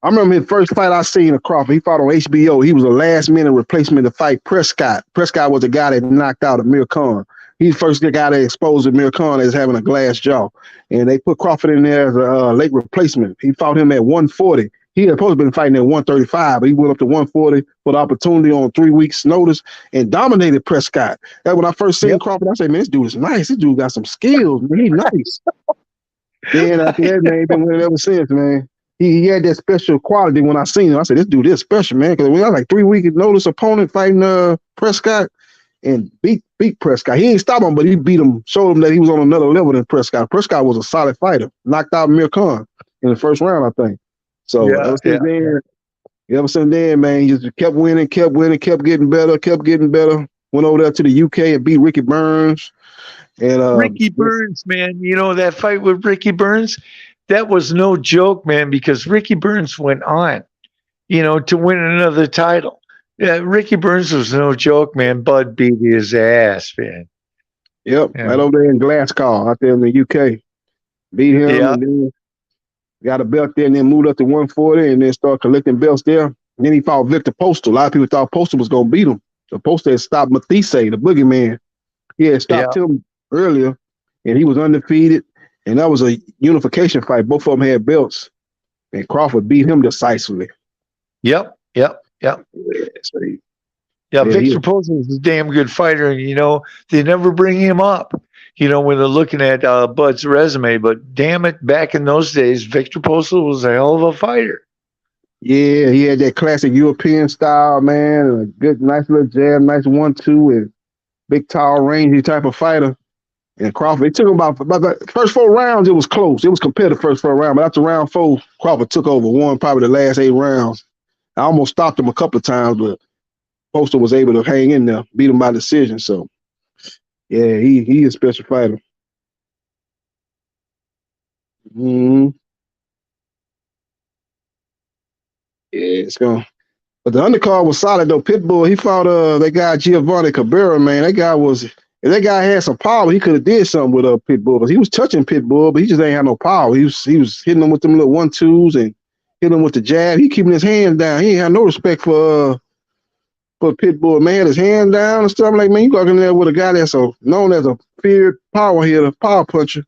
Speaker 6: I remember his first fight I seen of Crawford. He fought on HBO. He was a last-minute replacement to fight Prescott. Prescott was the guy that knocked out Amir Khan. He's the first guy that exposed Amir Khan as having a glass jaw. And they put Crawford in there as a late replacement. He fought him at 140. He had supposed to been fighting at 135, but he went up to 140 for the opportunity on 3 weeks' notice and dominated Prescott. That's when I first seen Crawford. I said, man, this dude is nice. This dude got some skills, man. He's nice. Then after that, man, he's been winning ever since, man. He had that special quality when I seen him. I said, this dude is special, man. Because we got like 3 week notice opponent fighting Prescott and beat Prescott. He ain't stop him, but he beat him, showed him that he was on another level than Prescott. Prescott was a solid fighter. Knocked out Amir Khan in the first round, I think. So ever since then, man, he just kept winning, kept getting better. Went over there to the UK and beat Ricky Burns. And
Speaker 2: Ricky Burns, man, that fight with Ricky Burns, that was no joke, man, because Ricky Burns went on, to win another title. Yeah, Ricky Burns was no joke, man. Bud beat his ass, man.
Speaker 6: Yep, right over there in Glasgow, out there in the UK. Beat him and then got a belt there and then moved up to 140 and then started collecting belts there. And then he fought Victor Postal. A lot of people thought Postal was going to beat him. So Postal had stopped Matisse, the boogeyman. He had stopped him earlier, and he was undefeated. And that was a unification fight. Both of them had belts. And Crawford beat him decisively.
Speaker 2: Yep. Victor Postal is a damn good fighter, and they never bring him up, when they're looking at Bud's resume. But damn it, back in those days, Victor Postal was a hell of a fighter.
Speaker 6: Yeah, he had that classic European style, man. A good, nice little jab, nice 1-2, and big, tall, rangy type of fighter. And Crawford, it took him about the first 4 rounds, it was close. It was competitive first 4 rounds, but after round 4, Crawford took over, won probably the last 8 rounds. I almost stopped him a couple of times, but Postal was able to hang in there, beat him by decision. So, yeah, he is a special fighter. Yeah, it's going. But the undercard was solid though. Pitbull, he fought that guy Giovanni Cabrera, man. That guy was, if that guy had some power, he could have did something with Pitbull. But he was touching Pitbull, but he just ain't had no power. He was hitting him with them little 1-2s and hitting him with the jab. He keeping his hands down. He ain't had no respect for Pitbull, man. His hand down and stuff. I'm like, man, you got in there with a guy that's known as a feared power hitter, power puncher.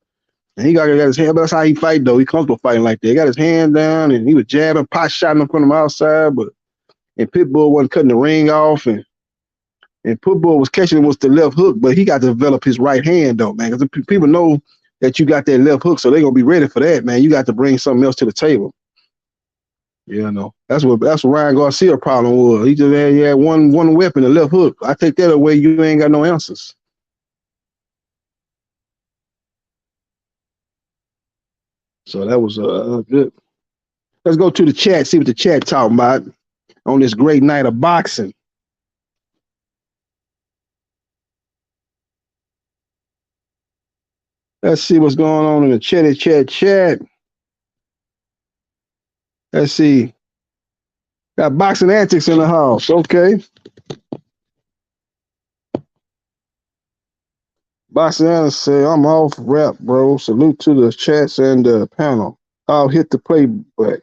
Speaker 6: And he got his hand, but that's how he fight though. He comfortable fighting like that. He got his hand down and he was jabbing, pot shotting him from the outside, and Pitbull wasn't cutting the ring off, and Pitbull was catching him with the left hook, but he got to develop his right hand though, man. Because people know that you got that left hook, so they're gonna be ready for that, man. You got to bring something else to the table. That's what Ryan Garcia problem was. He just had one weapon, the left hook. I take that away, you ain't got no answers. So that was good. Let's go to the chat, see what the chat talking about on this great night of boxing. Let's see what's going on in the chat. Let's see. Got boxing antics in the house. Okay. Boxing antics say, I'm off rap, bro. Salute to the chats and the panel. I'll hit the playback.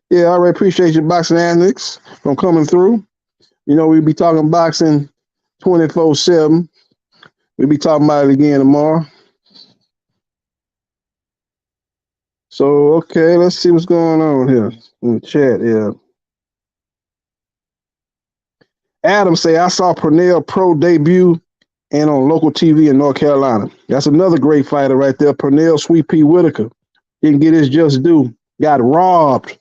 Speaker 6: Yeah, I already appreciate your boxing antics from coming through. We'll be talking boxing 24/7. We'll be talking about it again tomorrow. So, okay, let's see what's going on here in the chat. Yeah. Adam say, I saw Pernell Pro debut and on local TV in North Carolina. That's another great fighter right there. Pernell Sweet Pea Whitaker. Didn't get his just due. Got robbed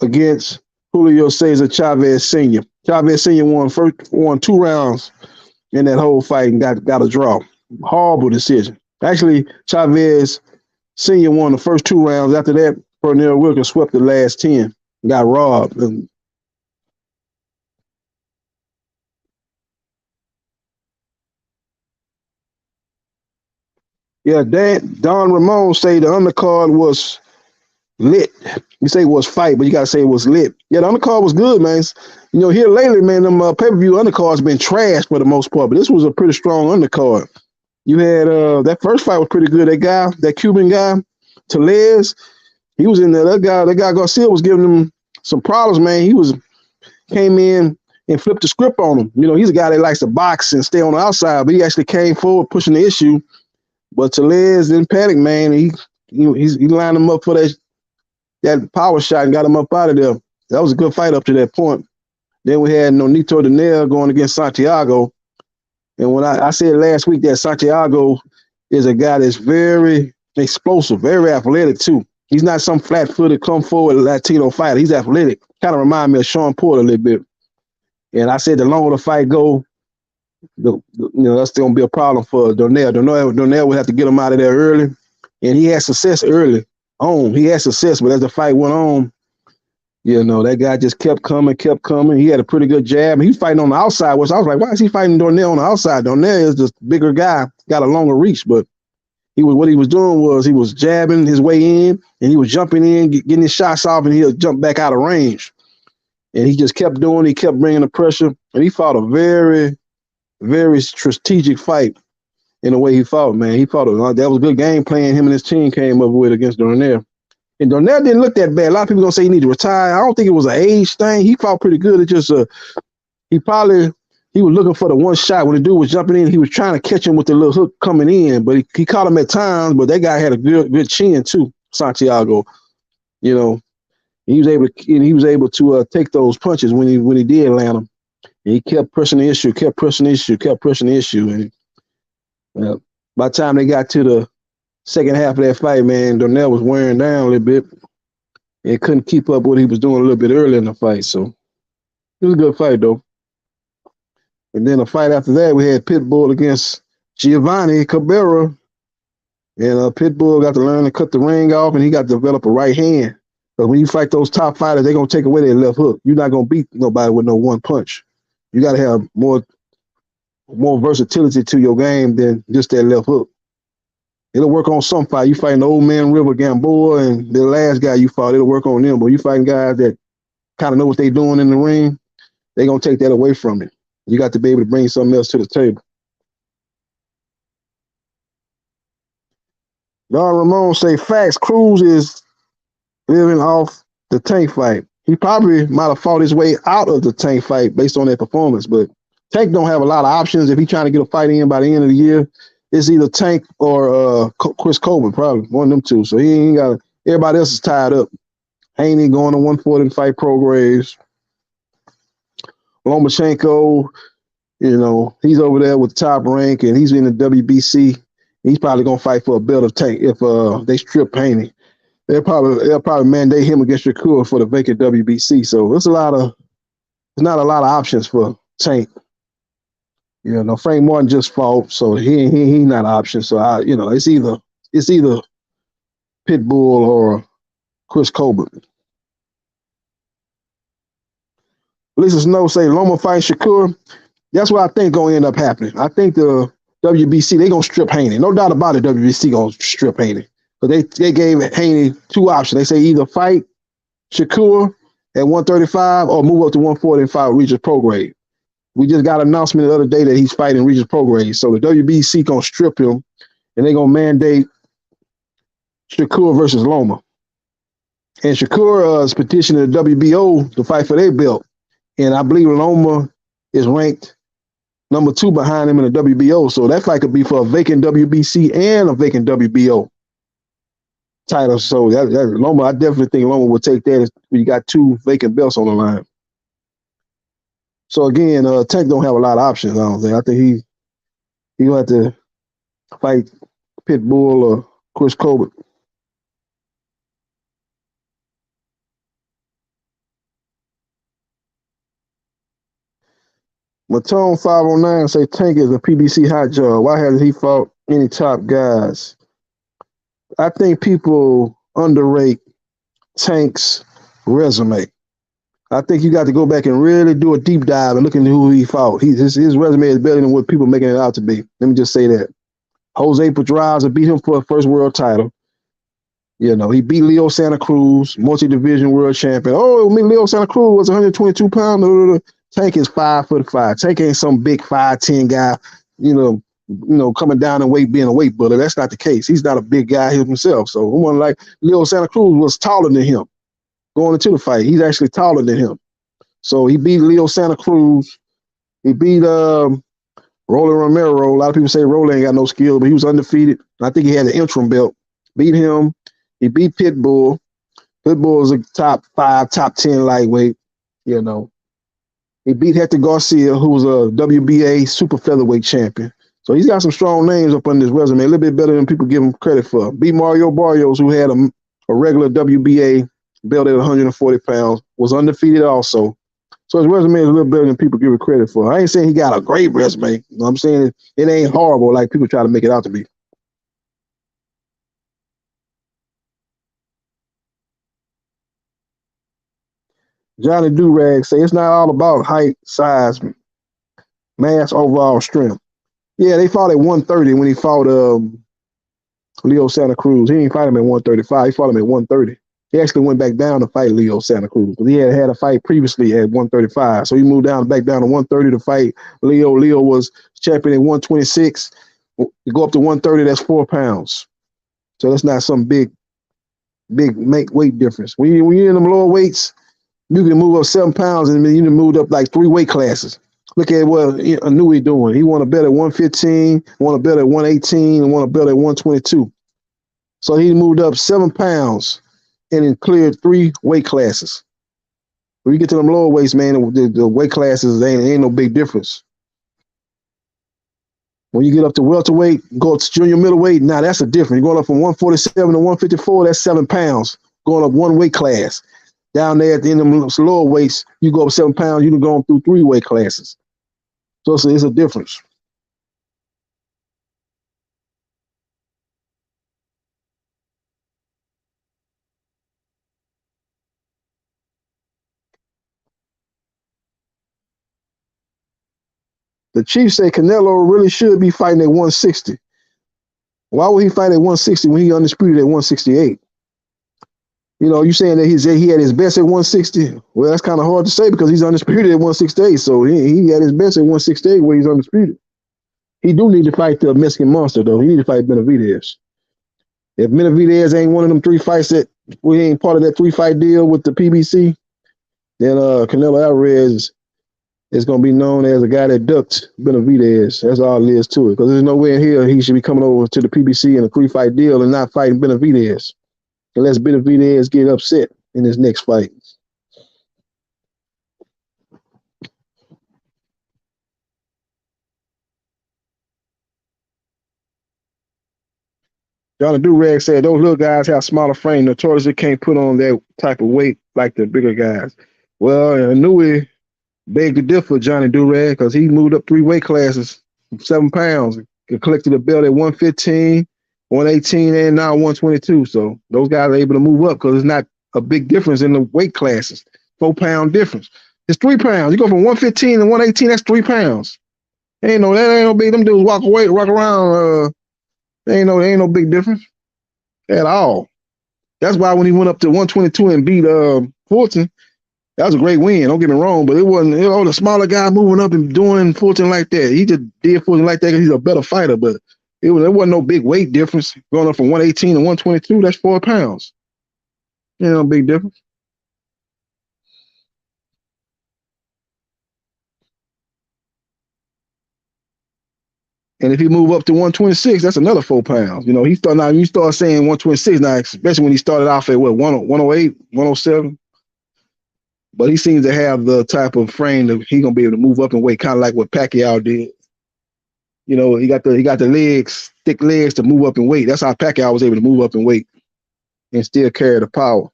Speaker 6: against Julio Cesar Chavez Sr. Chavez Sr. won 2 rounds in that whole fight and got a draw. Horrible decision. Actually, Chavez Sr. won the first 2 rounds. After that, Pernell Wilkins swept the last 10 and got robbed. And yeah, Don Ramon say the undercard was lit. You say it was fight, but you gotta say it was lit. Yeah, the undercard was good, man. You know, here lately, man, them pay-per-view undercards been trashed for the most part, but this was a pretty strong undercard. You had that first fight was pretty good. That Cuban guy, Telez, he was in there. That guy Garcia was giving him some problems, man. Came in and flipped the script on him. You know, he's a guy that likes to box and stay on the outside, but he actually came forward pushing the issue. But Telez didn't panic, man. He lined him up for that power shot and got him up out of there. That was a good fight up to that point. Then we had Nonito Donaire going against Santiago. And when I said last week that Santiago is a guy that's very explosive, very athletic too. He's not some flat-footed, come-forward Latino fighter. He's athletic. Kind of remind me of Sean Porter a little bit. And I said the longer the fight go, that's going to be a problem for Donaire. Donaire would have to get him out of there early. And he had success early on. He had success, but as the fight went on, that guy just kept coming. He had a pretty good jab. He was fighting on the outside, which I was like, why is he fighting Donaire on the outside? Donaire is the bigger guy, got a longer reach, but what he was doing was he was jabbing his way in, and he was jumping in, getting his shots off, and he'll jump back out of range. And he just kept doing, he kept bringing the pressure, and he fought a very, very strategic fight in the way he fought, man. That was a good game plan him and his team came up with against Donaire. And Donaire didn't look that bad. A lot of people gonna say he need to retire. I don't think it was an age thing. He fought pretty good. It just he was looking for the one shot when the dude was jumping in. He was trying to catch him with the little hook coming in, but he caught him at times. But that guy had a good chin too, Santiago. He was able to take those punches when he did land them. And he kept pressing the issue, and by the time they got to the second half of that fight, man, Donaire was wearing down a little bit and couldn't keep up what he was doing a little bit earlier in the fight. So it was a good fight, though. And then the fight after that, we had Pitbull against Giovanni Cabrera. And Pitbull got to learn to cut the ring off, and he got to develop a right hand. But when you fight those top fighters, they're going to take away their left hook. You're not going to beat nobody with no one punch. You got to have more versatility to your game than just that left hook. It'll work on some fight. You fighting the old man River Gamboa and the last guy you fought, it'll work on them. But you fighting guys that kind of know what they're doing in the ring, they're going to take that away from it. You got to be able to bring something else to the table. Don Ramon say facts. Cruz is living off the Tank fight. He probably might have fought his way out of the Tank fight based on that performance, but Tank don't have a lot of options. If he's trying to get a fight in by the end of the year, it's either Tank or Chris Coleman, probably one of them two. So he ain't got everybody else is tied up. Haney going to 140 to fight Prograves. Lomachenko, he's over there with Top Rank, and he's in the WBC. He's probably gonna fight for a belt of Tank if they strip Haney. They'll probably mandate him against Shakur for the vacant WBC. So there's not a lot of options for Tank. Frank Martin just fought, so he not an option. So it's either Pitbull or Chris Colbert. Lisa Snow say Loma fight Shakur. That's what I think gonna end up happening. I think the WBC they gonna strip Haney. No doubt about it. WBC gonna strip Haney. But they gave Haney two options. They say either fight Shakur at 135 or move up to 140 and fight Regis Prograis. We just got an announcement the other day that he's fighting Regis Prograis. So the WBC gonna strip him, and they're gonna mandate Shakur versus Loma. And Shakur is petitioning the WBO to fight for their belt. And I believe Loma is ranked number 2 behind him in the WBO. So that fight could be for a vacant WBC and a vacant WBO title. So that Loma, I definitely think Loma will take that. You got 2 vacant belts on the line. So again, Tank don't have a lot of options. I don't think. I think he gonna have to fight Pitbull or Chris Colbert. Matone 509 say Tank is a PBC hot job. Why hasn't he fought any top guys? I think people underrate Tank's resume. I think you got to go back and really do a deep dive and look into who he fought. His resume is better than what people making it out to be. Let me just say that. Jose Pedraza beat him for a first world title. You know, he beat Leo Santa Cruz, multi-division world champion. Oh, Leo Santa Cruz was 122 pounds. Tank is 5'5". Tank ain't some big 5'10" guy, coming down in weight, being a weight builder. That's not the case. He's not a big guy himself. So one like Leo Santa Cruz was taller than him going into the fight. He's actually taller than him. So he beat Leo Santa Cruz. He beat Roland Romero. A lot of people say Roland ain't got no skill, but he was undefeated. I think he had the interim belt. Beat him. He beat Pitbull. Pitbull is a top 5, top 10 lightweight. You know, he beat Hector Garcia, who was a WBA super featherweight champion. So he's got some strong names up on his resume, a little bit better than people give him credit for. Beat Mario Barrios, who had a regular WBA belt at 140 pounds, was undefeated also. So his resume is a little better than people give it credit for. I ain't saying he got a great resume. You know what I'm saying? It ain't horrible like people try to make it out to be. Johnny Durag say it's not all about height, size, mass, overall strength. Yeah, they fought at 130 when he fought Leo Santa Cruz. He didn't fight him at 135. He fought him at 130. He actually went back down to fight Leo Santa Cruz because he had a fight previously at 135. So he moved back down to 130 to fight Leo. Leo was champion at 126. You go up to 130, that's 4 pounds. So that's not some big make weight difference. When you're in them lower weights, you can move up 7 pounds and then you can move up like 3 weight classes. Look at what Anui doing. He won a belt at 115, won a belt at 118, and won a belt at 122. So he moved up 7 pounds and then cleared 3 weight classes. When you get to them lower weights, man, the weight classes ain't no big difference. When you get up to welterweight, go up to junior middleweight, now that's a difference. You're going up from 147 to 154, that's 7 pounds. Going up 1 weight class. Down there at the end of the lower weights, you go up 7 pounds, you can go through 3 weight classes. So it's a difference. The Chiefs say Canelo really should be fighting at 160. Why would he fight at 160 when he undisputed at 168? You know, you saying that he had his best at 160? Well, that's kind of hard to say because he's undisputed at 168. So he had his best at 168 where he's undisputed. He do need to fight the Mexican monster, though. He need to fight Benavidez. If Benavidez ain't one of them 3 fights he ain't part of that 3-fight deal with the PBC, then Canelo Alvarez is going to be known as a guy that ducked Benavidez. That's all it is to it. Because there's nowhere in here he should be coming over to the PBC in a 3-fight deal and not fighting Benavidez. Unless Benavidez get upset in his next fight. Johnny Durag said those little guys have smaller frame. Notoriously can't put on that type of weight like the bigger guys. Well, Anui begged to differ, Johnny Durag, because he moved up 3 weight classes, 7 pounds, and collected a belt at 115, 118, and now 122. So those guys are able to move up because it's not a big difference in the weight classes. 4-pound difference. It's 3 pounds. You go from 115 to 118, that's 3 pounds. That ain't no big. Them dudes walk around. Ain't no big difference at all. That's why when he went up to 122 and beat Fulton, that was a great win. Don't get me wrong, but it wasn't the smaller guy moving up and doing Fulton like that. He just did Fulton like that because he's a better fighter, but there wasn't no big weight difference going up from 118 to 122. That's 4 pounds. No big difference. And if he move up to 126, that's another 4 pounds. You start saying 126 now, especially when he started off at 108, 107. But he seems to have the type of frame that he's gonna be able to move up in weight, kind of like what Pacquiao did. You know, he got the legs, thick legs to move up in weight. That's how Pacquiao was able to move up in weight and still carry the power.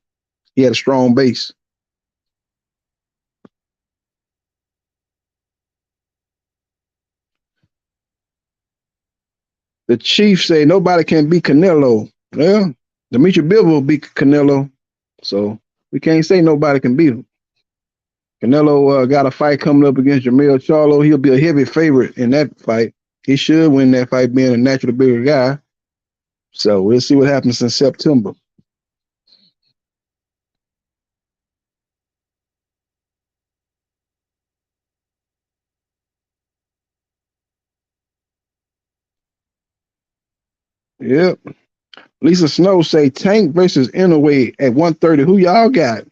Speaker 6: He had a strong base. The Chief say nobody can beat Canelo. Well, Dimitri Bivol beat Canelo, so we can't say nobody can beat him. Canelo got a fight coming up against Jermell Charlo. He'll be a heavy favorite in that fight. He should win that fight, being a naturally bigger guy. So we'll see what happens in September. Yep. Lisa Snow say Tank versus Inoue at 130. Who y'all got?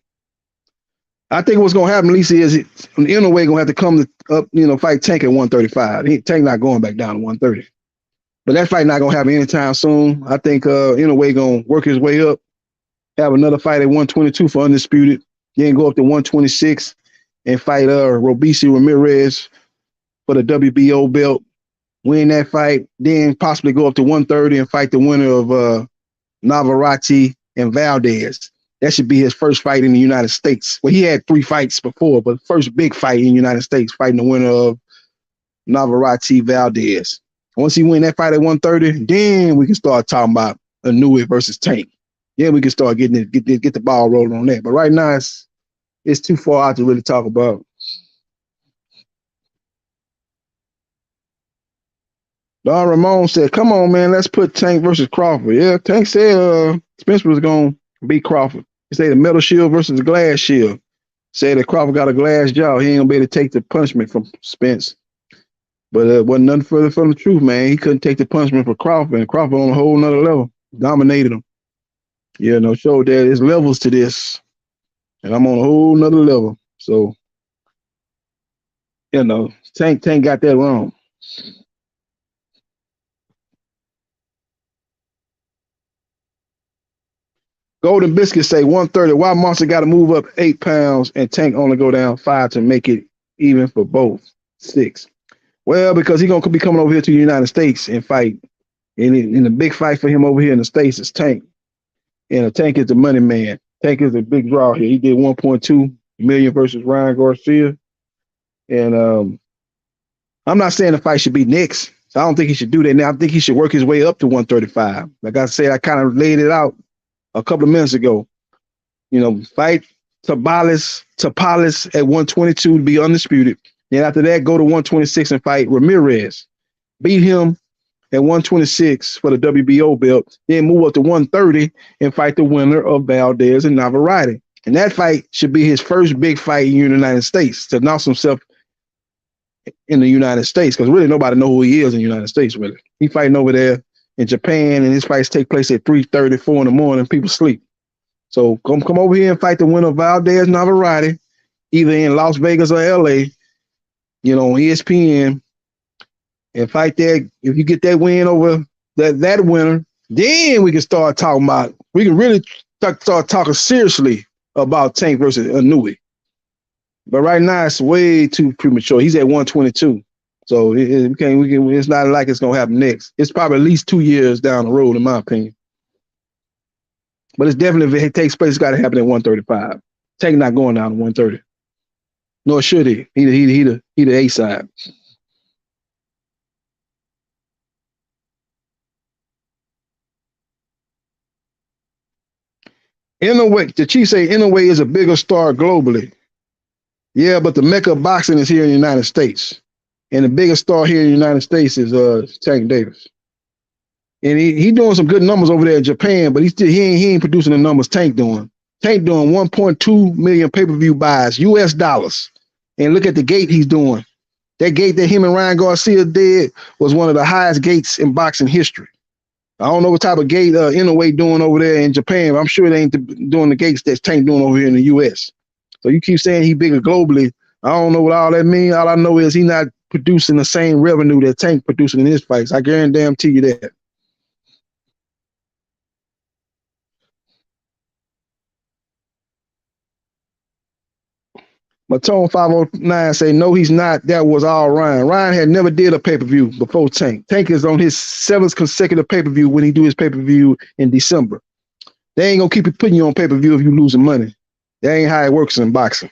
Speaker 6: I think what's gonna happen, Lisa, is Inoue gonna have to come up, fight Tank at 135. Tank not going back down to 130. But that fight not gonna happen anytime soon. I think Inoue gonna work his way up, have another fight at 122 for Undisputed, then go up to 126 and fight Robeisy Ramirez for the WBO belt, win that fight, then possibly go up to 130 and fight the winner of Navarrete and Valdez. That should be his first fight in the United States. Well, he had 3 fights before, but first big fight in the United States, fighting the winner of Navarrete Valdez. Once he win that fight at 130, then we can start talking about Inoue versus Tank. Then we can start get the ball rolling on that. But right now, it's too far out to really talk about. Don Ramon said, come on, man, let's put Tank versus Crawford. Yeah, Tank said Spence was going to beat Crawford. He said the metal shield versus the glass shield. Said that Crawford got a glass jaw. He ain't going to be able to take the punishment from Spence. But it wasn't nothing further from the truth, man. He couldn't take the punishment for Crawford, and Crawford on a whole nother level. Dominated him. Showed that there's levels to this. And I'm on a whole nother level. So, Tank got that wrong. Golden Biscuit say 130. Why Monster got to move up 8 pounds and Tank only go down 5 to make it even for both? 6. Well, because he's going to be coming over here to the United States and fight. And the big fight for him over here in the States is Tank. And Tank is the money man. Tank is a big draw here. He did 1.2 million versus Ryan Garcia. And I'm not saying the fight should be next. So I don't think he should do that now. I think he should work his way up to 135. Like I said, I kind of laid it out a couple of minutes ago. Fight Tabalis at 122 to be undisputed. Then after that, go to 126 and fight Ramirez. Beat him at 126 for the WBO belt. Then move up to 130 and fight the winner of Valdez and Navarrete. And that fight should be his first big fight in the United States to announce himself in the United States, because really nobody know who he is in the United States, really. He fighting over there in Japan, and his fights take place at 3:30, 4 in the morning. People sleep. So come over here and fight the winner of Valdez Navarrete, either in Las Vegas or LA, on ESPN, and fight that. If you get that win over that winner, then we can start talking about, we can really start talking seriously about Tank versus Inoue. But right now it's way too premature. He's at 122. So it's not like it's gonna happen next. It's probably at least 2 years down the road, in my opinion. But it's definitely, if it takes place, it's got to happen at 135. Tank not going down to 130. Nor should he. He the A side. Inoue, the Chief say Inoue is a bigger star globally. Yeah, but the mecca of boxing is here in the United States. And the biggest star here in the United States is Tank Davis. And he doing some good numbers over there in Japan, but he ain't producing the numbers Tank doing. Tank doing 1.2 million pay-per-view buys, US dollars. And look at the gate he's doing. That gate that him and Ryan Garcia did was one of the highest gates in boxing history. I don't know what type of gate Inoue doing over there in Japan, but I'm sure they ain't doing the gates that Tank doing over here in the US. So you keep saying he bigger globally. I don't know what all that means. All I know is he not producing the same revenue that Tank producing in his fights. I guarantee you that. Matone 509 say, no, he's not. That was all Ryan. Ryan had never did a pay-per-view before Tank. Tank is on his 7th consecutive pay-per-view when he do his pay-per-view in December. They ain't going to keep putting you on pay-per-view if you losing money. That ain't how it works in boxing.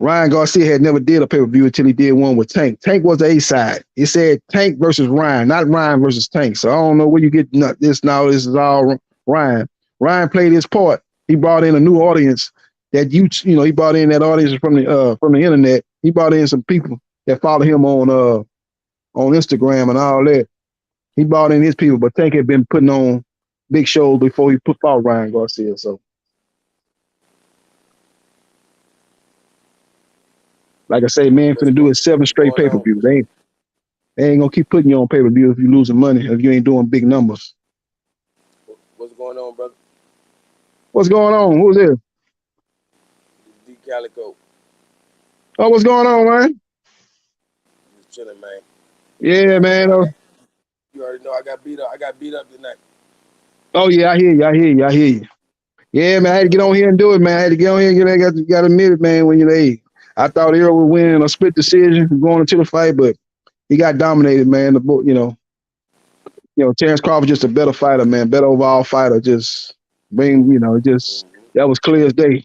Speaker 6: Ryan Garcia had never did a pay-per-view until he did one with Tank. Tank was the A side. It said Tank versus Ryan, not Ryan versus Tank. So I don't know where you get this now. This is all Ryan. Ryan played his part. He brought in a new audience that you know, he brought in that audience from the internet. He brought in some people that follow him on Instagram and all that. He brought in his people, but Tank had been putting on big shows before he fought Ryan Garcia. So, like I say, man, finna do his 7 straight pay-per-views. They ain't gonna keep putting you on pay-per-view if you losing money, if you ain't doing big numbers.
Speaker 9: What's going on, brother?
Speaker 6: What's going on? Who's this?
Speaker 9: D Calico.
Speaker 6: Oh, what's going on, man?
Speaker 9: Just chilling, man.
Speaker 6: Yeah, man.
Speaker 9: You already know I got beat up. I got beat up tonight.
Speaker 6: Oh yeah, I hear you. Yeah, man, I had to get on here and do it, man. I had to get on here and got to admit it, man. When I thought Errol would win a split decision going into the fight, but he got dominated, man. Terrence Crawford just a better fighter, man. Better overall fighter. That was clear as day.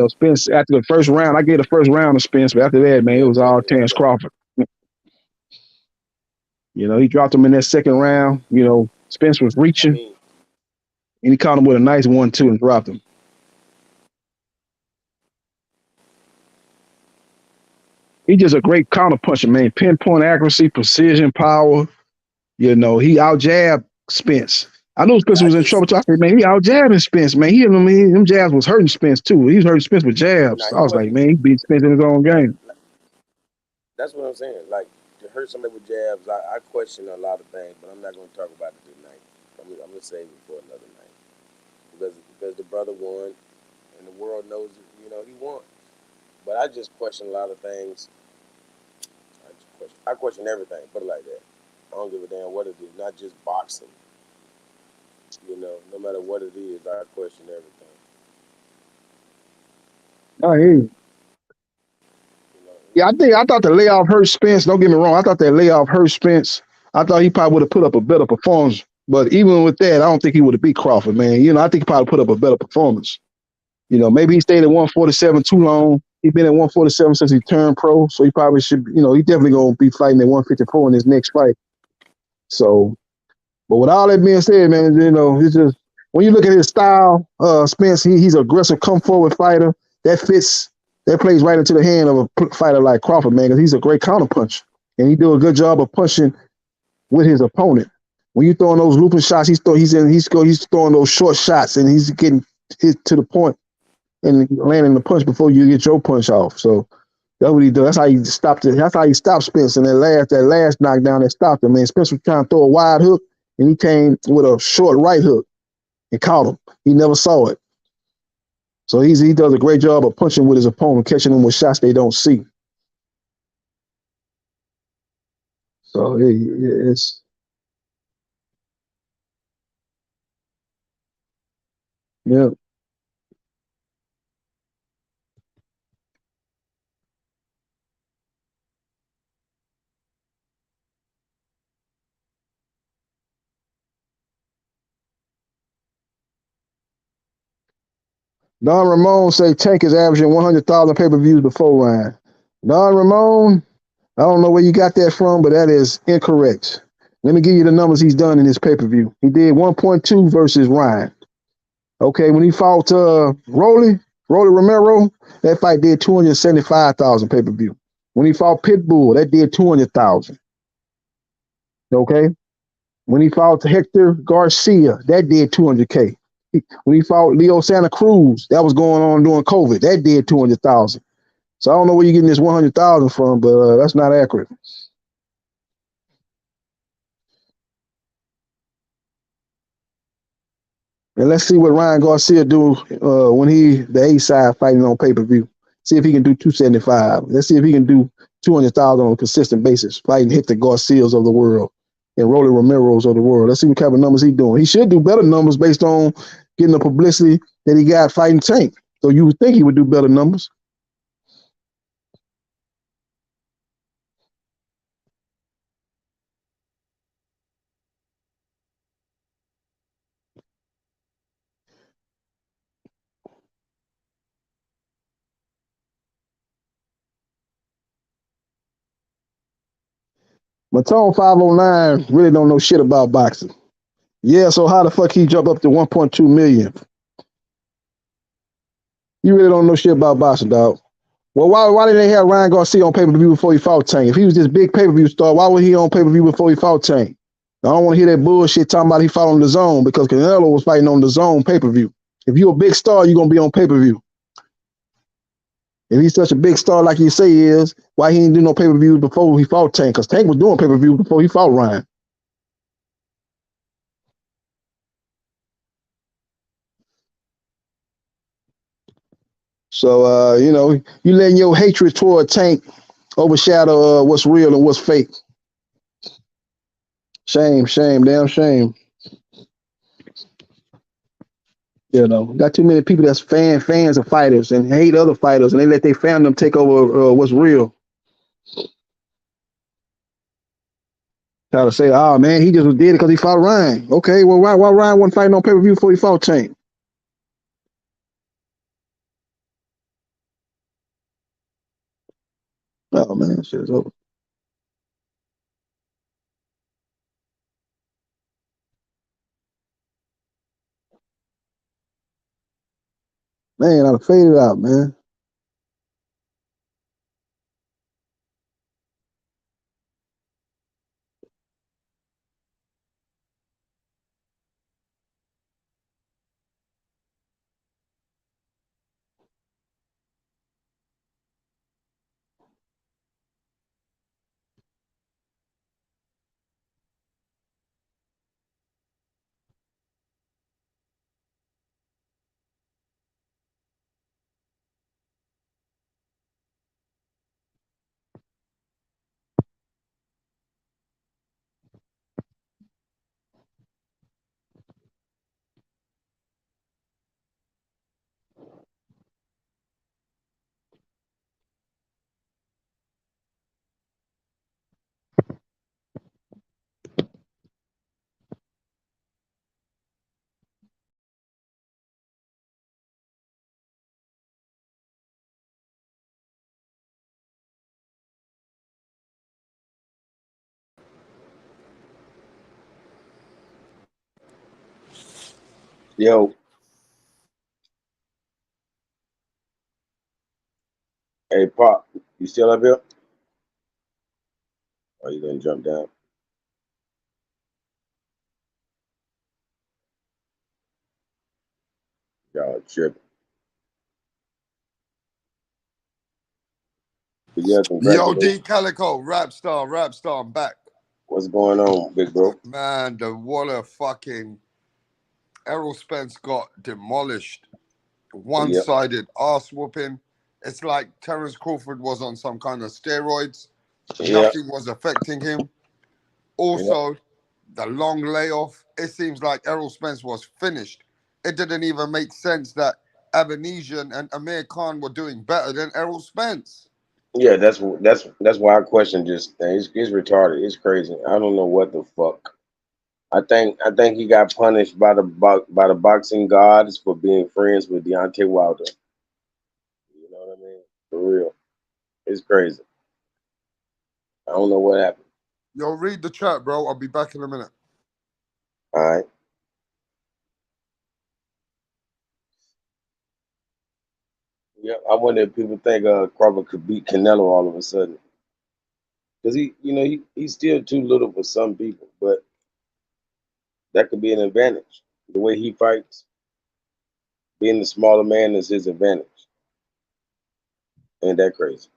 Speaker 6: Spence, after the first round, I gave the first round to Spence, but after that, man, it was all Terrence Crawford. He dropped him in that second round. Spence was reaching, and he caught him with a nice 1-2 and dropped him. He's just a great counter puncher, man. Pinpoint accuracy, precision, power. He out jabbed Spence. I knew Spence was in trouble too. I said, man, he out jabbing Spence, man. Them jabs was hurting Spence too. He was hurting Spence with jabs. I was like, man, he beat Spence in his own game.
Speaker 9: That's what I'm saying. Like, to hurt somebody with jabs, I question a lot of things, but I'm not going to talk about it tonight. I'm going to save it for another night. Because the brother won, and the world knows, he won. But I just question a lot of things. I question everything, put it like that. I don't give a damn what it is, not just boxing. No matter what it is, I question everything.
Speaker 6: I hear you. Yeah, I thought the layoff hurt Spence. Don't get me wrong. I thought that layoff hurt Spence. I thought he probably would have put up a better performance. But even with that, I don't think he would have beat Crawford, man. I think he probably put up a better performance. Maybe he stayed at 147 too long. He's been at 147 since he turned pro, so he probably should, he definitely gonna be fighting at 154 in his next fight. So, but with all that being said, man, it's just when you look at his style, Spence, he's an aggressive, come forward fighter that plays right into the hand of a fighter like Crawford, man, because he's a great counter puncher, and he do a good job of punching with his opponent. When you throwing those looping shots, he's throwing those short shots, and he's getting hit to the point and landing the punch before you get your punch off. So that's what he does. That's how he stopped it. That's how he stopped Spence in that last knockdown that stopped him. Man, Spence was trying to throw a wide hook, and he came with a short right hook and caught him. He never saw it. So he does a great job of punching with his opponent, catching them with shots they don't see. So it's yeah. Don Ramon say Tank is averaging 100,000 pay-per-views before Ryan. Don Ramon, I don't know where you got that from, but that is incorrect. Let me give you the numbers he's done in his pay-per-view. He did 1.2 versus Ryan. Okay, when he fought Rolly Romero, that fight did 275,000 pay-per-view. When he fought Pitbull, that did 200,000. Okay? When he fought Hector Garcia, that did 200K. When he fought Leo Santa Cruz, that was going on during COVID, that did 200,000. So I don't know where you're getting this 100,000 from, but that's not accurate. And let's see what Ryan Garcia do when the A side fighting on pay-per-view. See if he can do 275. Let's see if he can do 200,000 on a consistent basis, fighting Hector Garcias of the world and Rolly Romero's of the world. Let's see what kind of numbers he's doing. He should do better numbers based on getting the publicity that he got fighting Tank. So you would think he would do better numbers. Matone 509 really don't know shit about boxing. Yeah, so how the fuck he jump up to 1.2 million? You really don't know shit about boxing, dog. Well, why did they have Ryan Garcia on pay-per-view before he fought Tank? If he was this big pay-per-view star, why was he on pay-per-view before he fought Tank? I don't want to hear that bullshit talking about he fought on the zone because Canelo was fighting on the zone pay-per-view. If you're a big star, you're gonna be on pay-per-view. If he's such a big star like you say he is, why he didn't do no pay-per-view before he fought Tank? Because Tank was doing pay-per-view before he fought Ryan. So you letting your hatred toward Tank overshadow what's real and what's fake. Shame, damn shame. Got too many people that's fans of fighters and hate other fighters, and they let their fandom take over what's real. Try to say, oh man, he just did it because he fought Ryan. Okay, well why Ryan wasn't fighting on pay-per-view before he fought Tank? Oh man, shit is over. Man, I'd have faded out, man.
Speaker 9: Yo, hey Pop, you still up here? Or you gonna jump down? Y'all tripping. But yeah,
Speaker 13: Yo, D
Speaker 9: congratulations.
Speaker 13: Calico, rap star, I'm back.
Speaker 9: What's going on, big bro?
Speaker 13: Man, what a fucking Errol Spence got demolished.
Speaker 9: Yeah,
Speaker 13: One-sided ass whooping. It's like Terence Crawford was on some kind of steroids.
Speaker 9: yeah,
Speaker 13: Nothing was affecting him.
Speaker 9: yeah.
Speaker 13: Also, the long layoff. It seems like Errol Spence was finished. It didn't even make sense that Abanesian and Amir Khan were doing better than Errol Spence.
Speaker 9: Yeah, that's why I question just it's retarded. It's crazy. I don't know what the fuck. I think he got punished by the boxing gods for being friends with Deontay Wilder. You know what I mean? For real, it's crazy. I don't know what happened.
Speaker 13: Yo, read the chat, bro. I'll be back in a minute.
Speaker 9: All right. Yeah, I wonder if people think Crawford could beat Canelo all of a sudden because he's still too little for some people, but that could be an advantage. The way he fights, being the smaller man is his advantage. Ain't that crazy?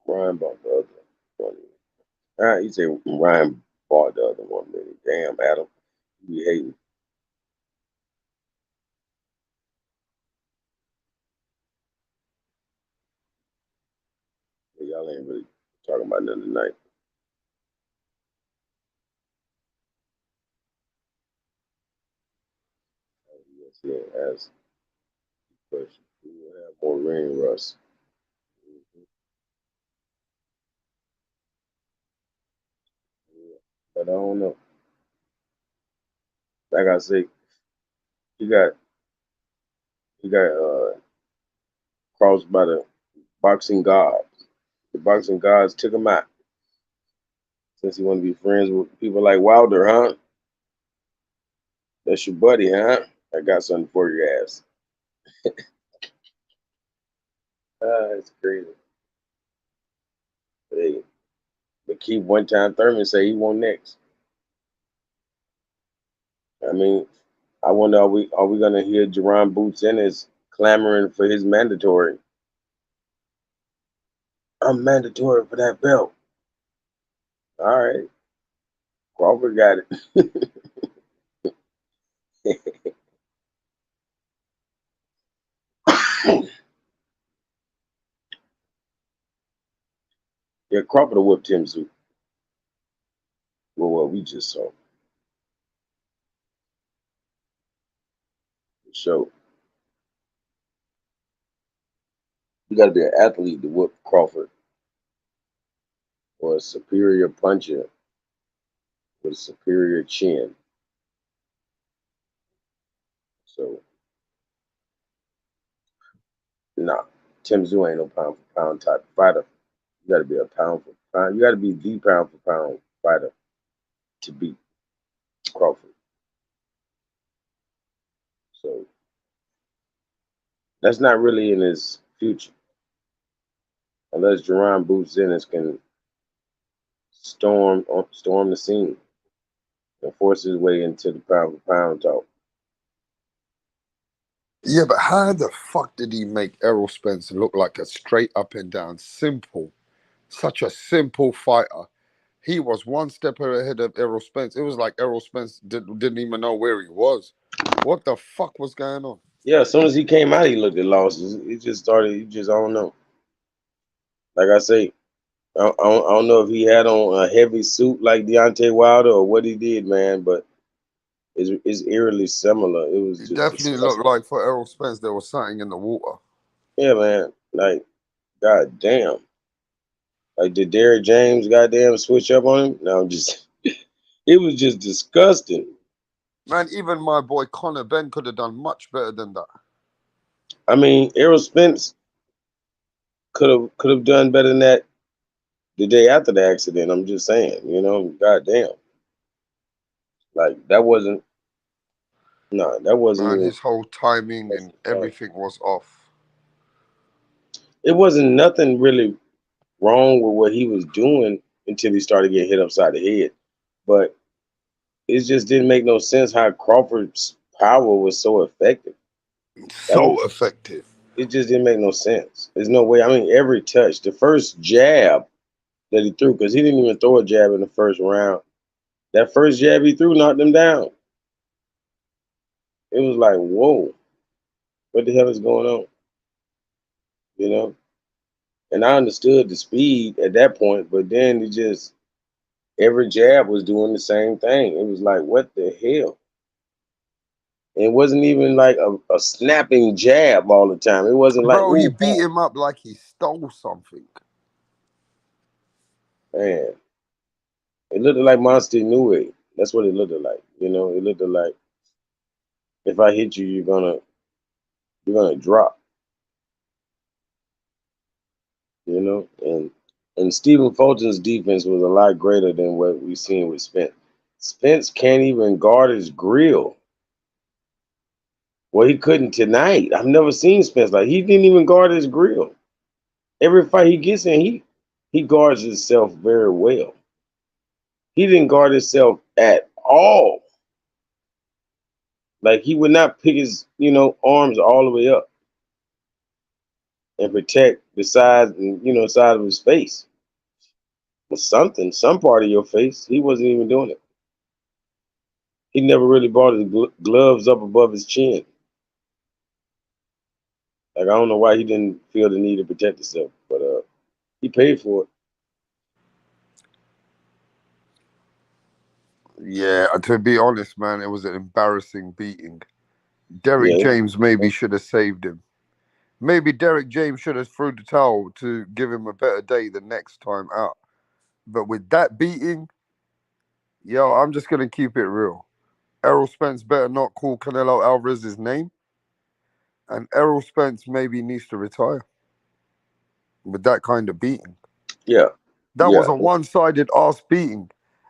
Speaker 9: Ryan bought the other one. He said Ryan bought the other one. Man. Damn, Adam, you be hating. Y'all ain't really talking about nothing tonight. Yes, yeah, ask the question. Who will have more ring rust? Mhm. Yeah. But I don't know. Like I say, he got crossed by the boxing gods. The boxing gods took him out since he wanted to be friends with people like Wilder, huh? That's your buddy, huh? I got something for your ass. It's crazy. Hey, but keep one time Thurman say he won next. I mean, I wonder are we gonna hear Jerron Boots Ennis clamoring for his mandatory? I'm mandatory for that belt. All right, Crawford got it. Yeah, Crawford will whip Tim Zoo. Well, what we just saw. The show. You got to be an athlete to whoop Crawford or a superior puncher with a superior chin. So, nah, Tim Zoo ain't no pound for pound type fighter. You got to be a pound for pound. You got to be the pound for pound fighter to beat Crawford. So that's not really in his future, unless Jerron Boots Ennis can storm the scene and force his way into the pound for pound talk.
Speaker 13: Yeah, but how the fuck did he make Errol Spence look like a straight up and down such a simple fighter? He was one step ahead of Errol Spence. It was like Errol Spence didn't even know where he was. What the fuck was going on?
Speaker 9: Yeah, as soon as he came out, he looked at losses. He just started. I don't know. Like I say, I don't know if he had on a heavy suit like Deontay Wilder or what he did, man. But it's eerily similar. It was
Speaker 13: It
Speaker 9: just
Speaker 13: definitely looked
Speaker 9: disgusting.
Speaker 13: like for Errol Spence there was something in the water.
Speaker 9: Yeah, man. Like, god damn. Like, did Derrick James goddamn switch up on him? No, I'm just. It was just disgusting.
Speaker 13: Man, even my boy Conor Ben could have done much better than that.
Speaker 9: I mean, Errol Spence could have done better than that the day after the accident. I'm just saying, goddamn. Like that wasn't no, that wasn't
Speaker 13: Man,
Speaker 9: even.
Speaker 13: his whole timing and everything was off.
Speaker 9: It wasn't nothing really wrong with what he was doing until he started getting hit upside the head. But it just didn't make no sense how Crawford's power was so effective. That
Speaker 13: So
Speaker 9: was
Speaker 13: effective.
Speaker 9: it. Just didn't make no sense. There's no way. I mean, every touch, the first jab that he threw, because he didn't even throw a jab in the first round. That first jab he threw knocked him down. It was like, whoa, what the hell is going on? You know? And I understood the speed at that point, but then it just every jab was doing the same thing. It was like, what the hell? And it wasn't even like a snapping jab all the time. It wasn't like,
Speaker 13: Bro, he
Speaker 9: ooh,
Speaker 13: beat him up like he stole something.
Speaker 9: man. It looked like Monster Inouye. That's what it looked like. It looked like if I hit you, you're gonna drop. And Stephen Fulton's defense was a lot greater than what we've seen with Spence. Spence can't even guard his grill. Well, he couldn't tonight. I've never seen Spence like he didn't even guard his grill. Every fight he gets in, he guards himself very well. He didn't guard himself at all. Like he would not pick his, arms all the way up and protect the sides and side of his face. Or something, some part of your face. He wasn't even doing it. He never really brought his gloves up above his chin. Like I don't know why he didn't feel the need to protect himself, but he paid for it.
Speaker 13: Yeah, to be honest, man, it was an embarrassing beating. Derrick
Speaker 9: Yeah,
Speaker 13: James maybe should have saved him. Maybe Derrick James should have threw the towel to give him a better day the next time out. But with that beating, yo, I'm just gonna keep it real. Errol Spence better not call Canelo Alvarez's name, and Errol Spence maybe needs to retire with that kind of beating.
Speaker 9: Yeah,
Speaker 13: That
Speaker 9: yeah,
Speaker 13: was a one-sided ass beating,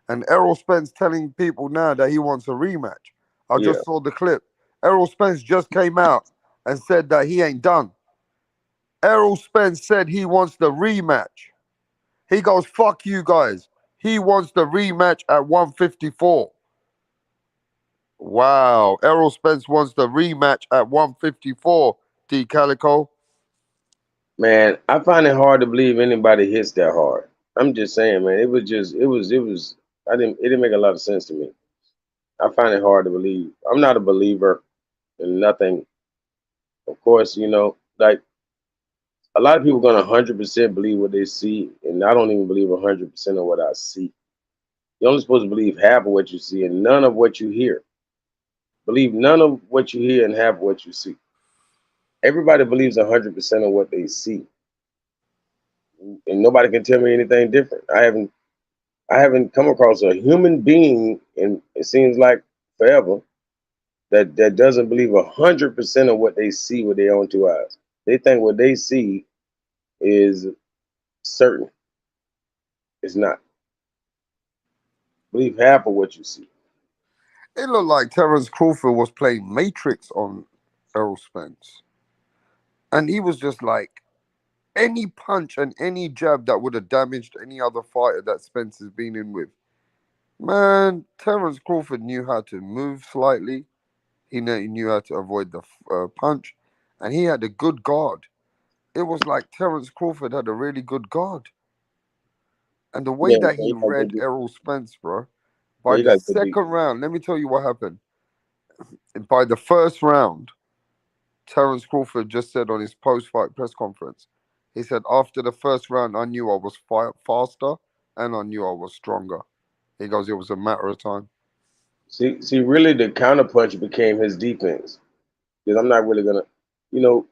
Speaker 13: and Errol Spence telling people now that he wants a rematch. I
Speaker 9: yeah.
Speaker 13: just saw the clip. Errol Spence just came out and said that he ain't done. Errol Spence said he wants the rematch. He goes, fuck you guys. He wants the rematch at 154. Wow. Errol Spence wants the rematch at 154, D Calico.
Speaker 9: Man, I find it hard to believe anybody hits that hard. I'm just saying, man. It was. It didn't make a lot of sense to me. I find it hard to believe. I'm not a believer in nothing. Of course, like a lot of people gonna 100% believe what they see, and I don't even believe 100% of what I see. You're only supposed to believe half of what you see and none of what you hear. Believe none of what you hear and half of what you see. Everybody believes 100% of what they see, and nobody can tell me anything different. I haven't come across a human being, and it seems like forever, that doesn't believe 100% of what they see with their own two eyes. They think what they see is certain. It's not. Believe half of what you see.
Speaker 13: It looked like Terence Crawford was playing Matrix on Errol Spence. And he was just like, any punch and any jab that would have damaged any other fighter that Spence has been in with. Man, Terence Crawford knew how to move slightly. He knew how to avoid the punch. And he had a good guard. It was like Terence Crawford had a really good guard. And the way
Speaker 9: Yeah,
Speaker 13: that he
Speaker 9: he got
Speaker 13: read
Speaker 9: good.
Speaker 13: Errol Spence, bro,
Speaker 9: Yeah,
Speaker 13: by
Speaker 9: he
Speaker 13: the
Speaker 9: got good
Speaker 13: second round, let me tell you what happened. By the first round, Terence Crawford just said on his post-fight press conference, he said, after the first round, I knew I was faster and I knew I was stronger. He goes, it was a matter of time.
Speaker 9: See, really, the counterpunch became his defense. Because I'm not really gonna, you know,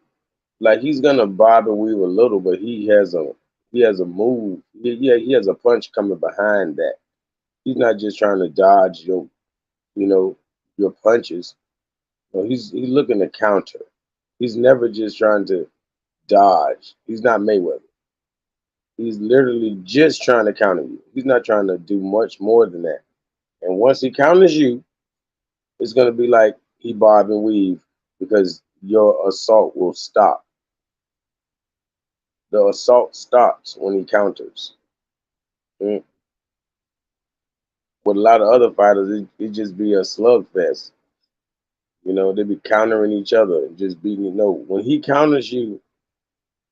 Speaker 9: like he's gonna bob and weave a little, but he has a move. He has a punch coming behind that. He's not just trying to dodge you know, your punches. No, he's looking to counter. He's never just trying to dodge. He's not Mayweather. He's literally just trying to counter you. He's not trying to do much more than that. And once he counters you, it's gonna be like he bob and weave because your assault will stop. The assault stops when he counters. Mm. With a lot of other fighters, it just be a slugfest. They be countering each other and just beating you. No, when he counters you,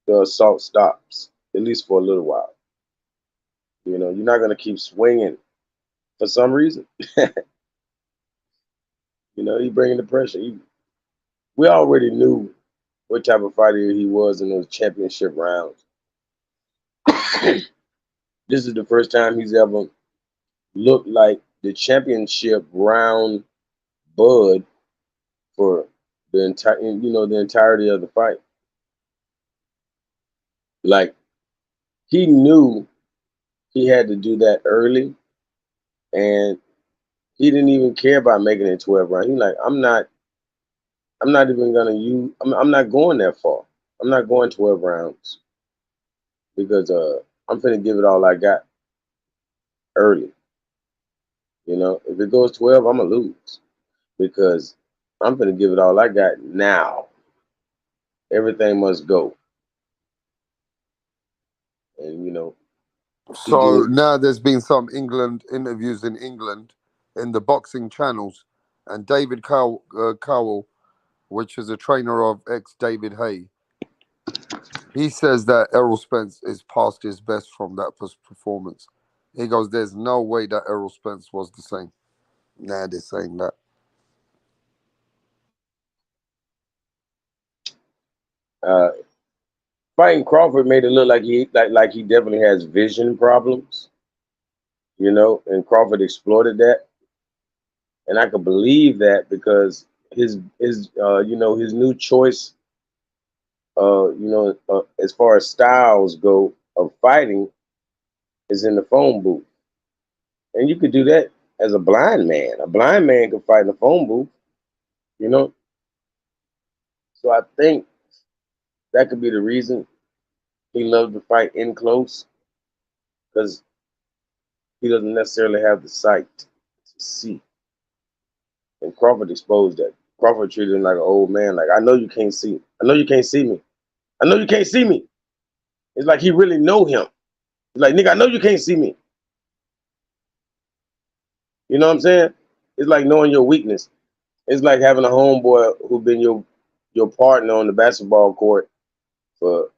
Speaker 9: the assault stops, at least for a little while. You're not gonna keep swinging for some reason. He bringing the pressure. We already knew what type of fighter he was in those championship rounds. This is the first time he's ever looked like the championship round Bud for the entirety of the fight. Like he knew he had to do that early, and he didn't even care about making it 12 rounds. He's like, I'm not even gonna use. I'm not going that far. I'm not going 12 rounds because I'm finna give it all I got early. If it goes 12, I'm gonna lose because I'm finna give it all I got now. Everything must go, and he
Speaker 13: So
Speaker 9: did.
Speaker 13: now there's been some England interviews in England in the boxing channels, and David Cowell, which is a trainer of ex-David Hay, he says that Errol Spence is past his best from that performance. He goes, there's no way that Errol Spence was the same. Nah, they're saying that.
Speaker 9: Uh, Fighting Crawford made it look like he definitely has vision problems, and Crawford exploited that, and I could believe that because his new choice, as far as styles go of fighting, is in the phone booth, and you could do that as a blind man. A blind man can fight in a phone booth, you know. So I think that could be the reason he loves to fight in close, because he doesn't necessarily have the sight to see. And Crawford exposed that. Crawford treated him like an old man. Like, I know you can't see. I know you can't see me. I know you can't see me. It's like he really know him. He's like, nigga, I know you can't see me. You know what I'm saying? It's like knowing your weakness. It's like having a homeboy who been your partner on the basketball court for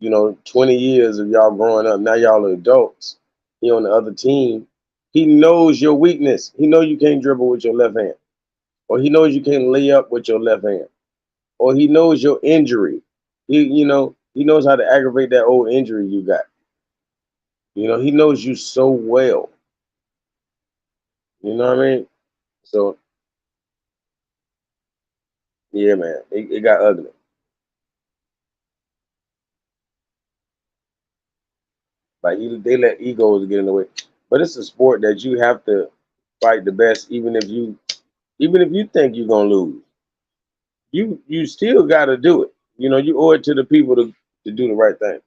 Speaker 9: 20 years of y'all growing up. Now y'all are adults. He on the other team. He knows your weakness. He knows you can't dribble with your left hand, or he knows you can't lay up with your left hand, or he knows your injury. He knows how to aggravate that old injury you got. He knows you so well. You know what I mean? So yeah, man, it got ugly. Like they let egos get in the way. But it's a sport that you have to fight the best, even if you think you're gonna lose. You still gotta do it. You owe it to the people to do the right thing.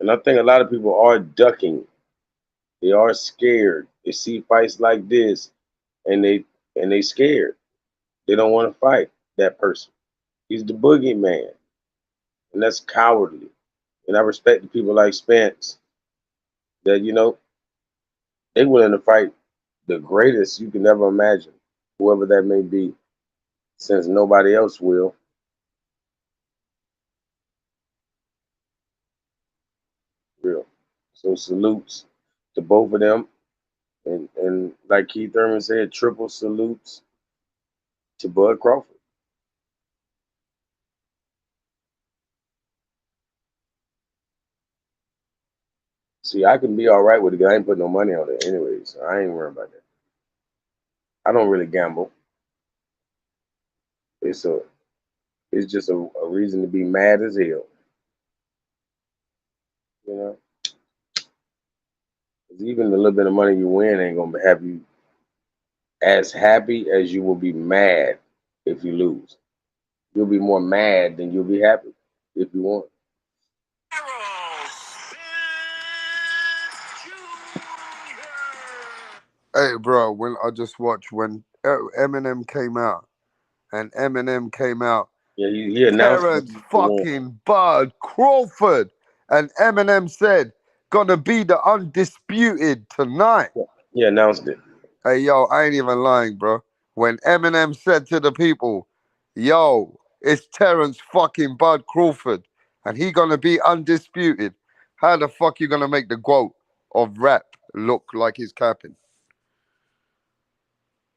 Speaker 9: And I think a lot of people are ducking. They are scared. They see fights like this and they scared. They don't want to fight that person. He's the boogeyman. And that's cowardly. And I respect the people like Spence that, they willing to fight the greatest you can ever imagine, whoever that may be, since nobody else will. Real. So salutes to both of them. And like Keith Thurman said, triple salutes to Bud Crawford. See, I can be all right with it because I ain't putting no money on it anyway, so I ain't worried about that. I don't really gamble. It's just a reason to be mad as hell. 'Cause even the little bit of money you win ain't gonna have you as happy as you will be mad if you lose. You'll be more mad than you'll be happy if you won.
Speaker 13: Hey, bro, when I just watched when Eminem came out, and Eminem came out,
Speaker 9: Yeah, he announced
Speaker 13: Terrence fucking Bud Crawford, and Eminem said, gonna be the undisputed tonight.
Speaker 9: He announced it.
Speaker 13: Hey, yo, I ain't even lying, bro. When Eminem said to the people, yo, it's Terrence fucking Bud Crawford, and he gonna be undisputed, how the fuck you gonna make the GOAT of rap look like he's capping?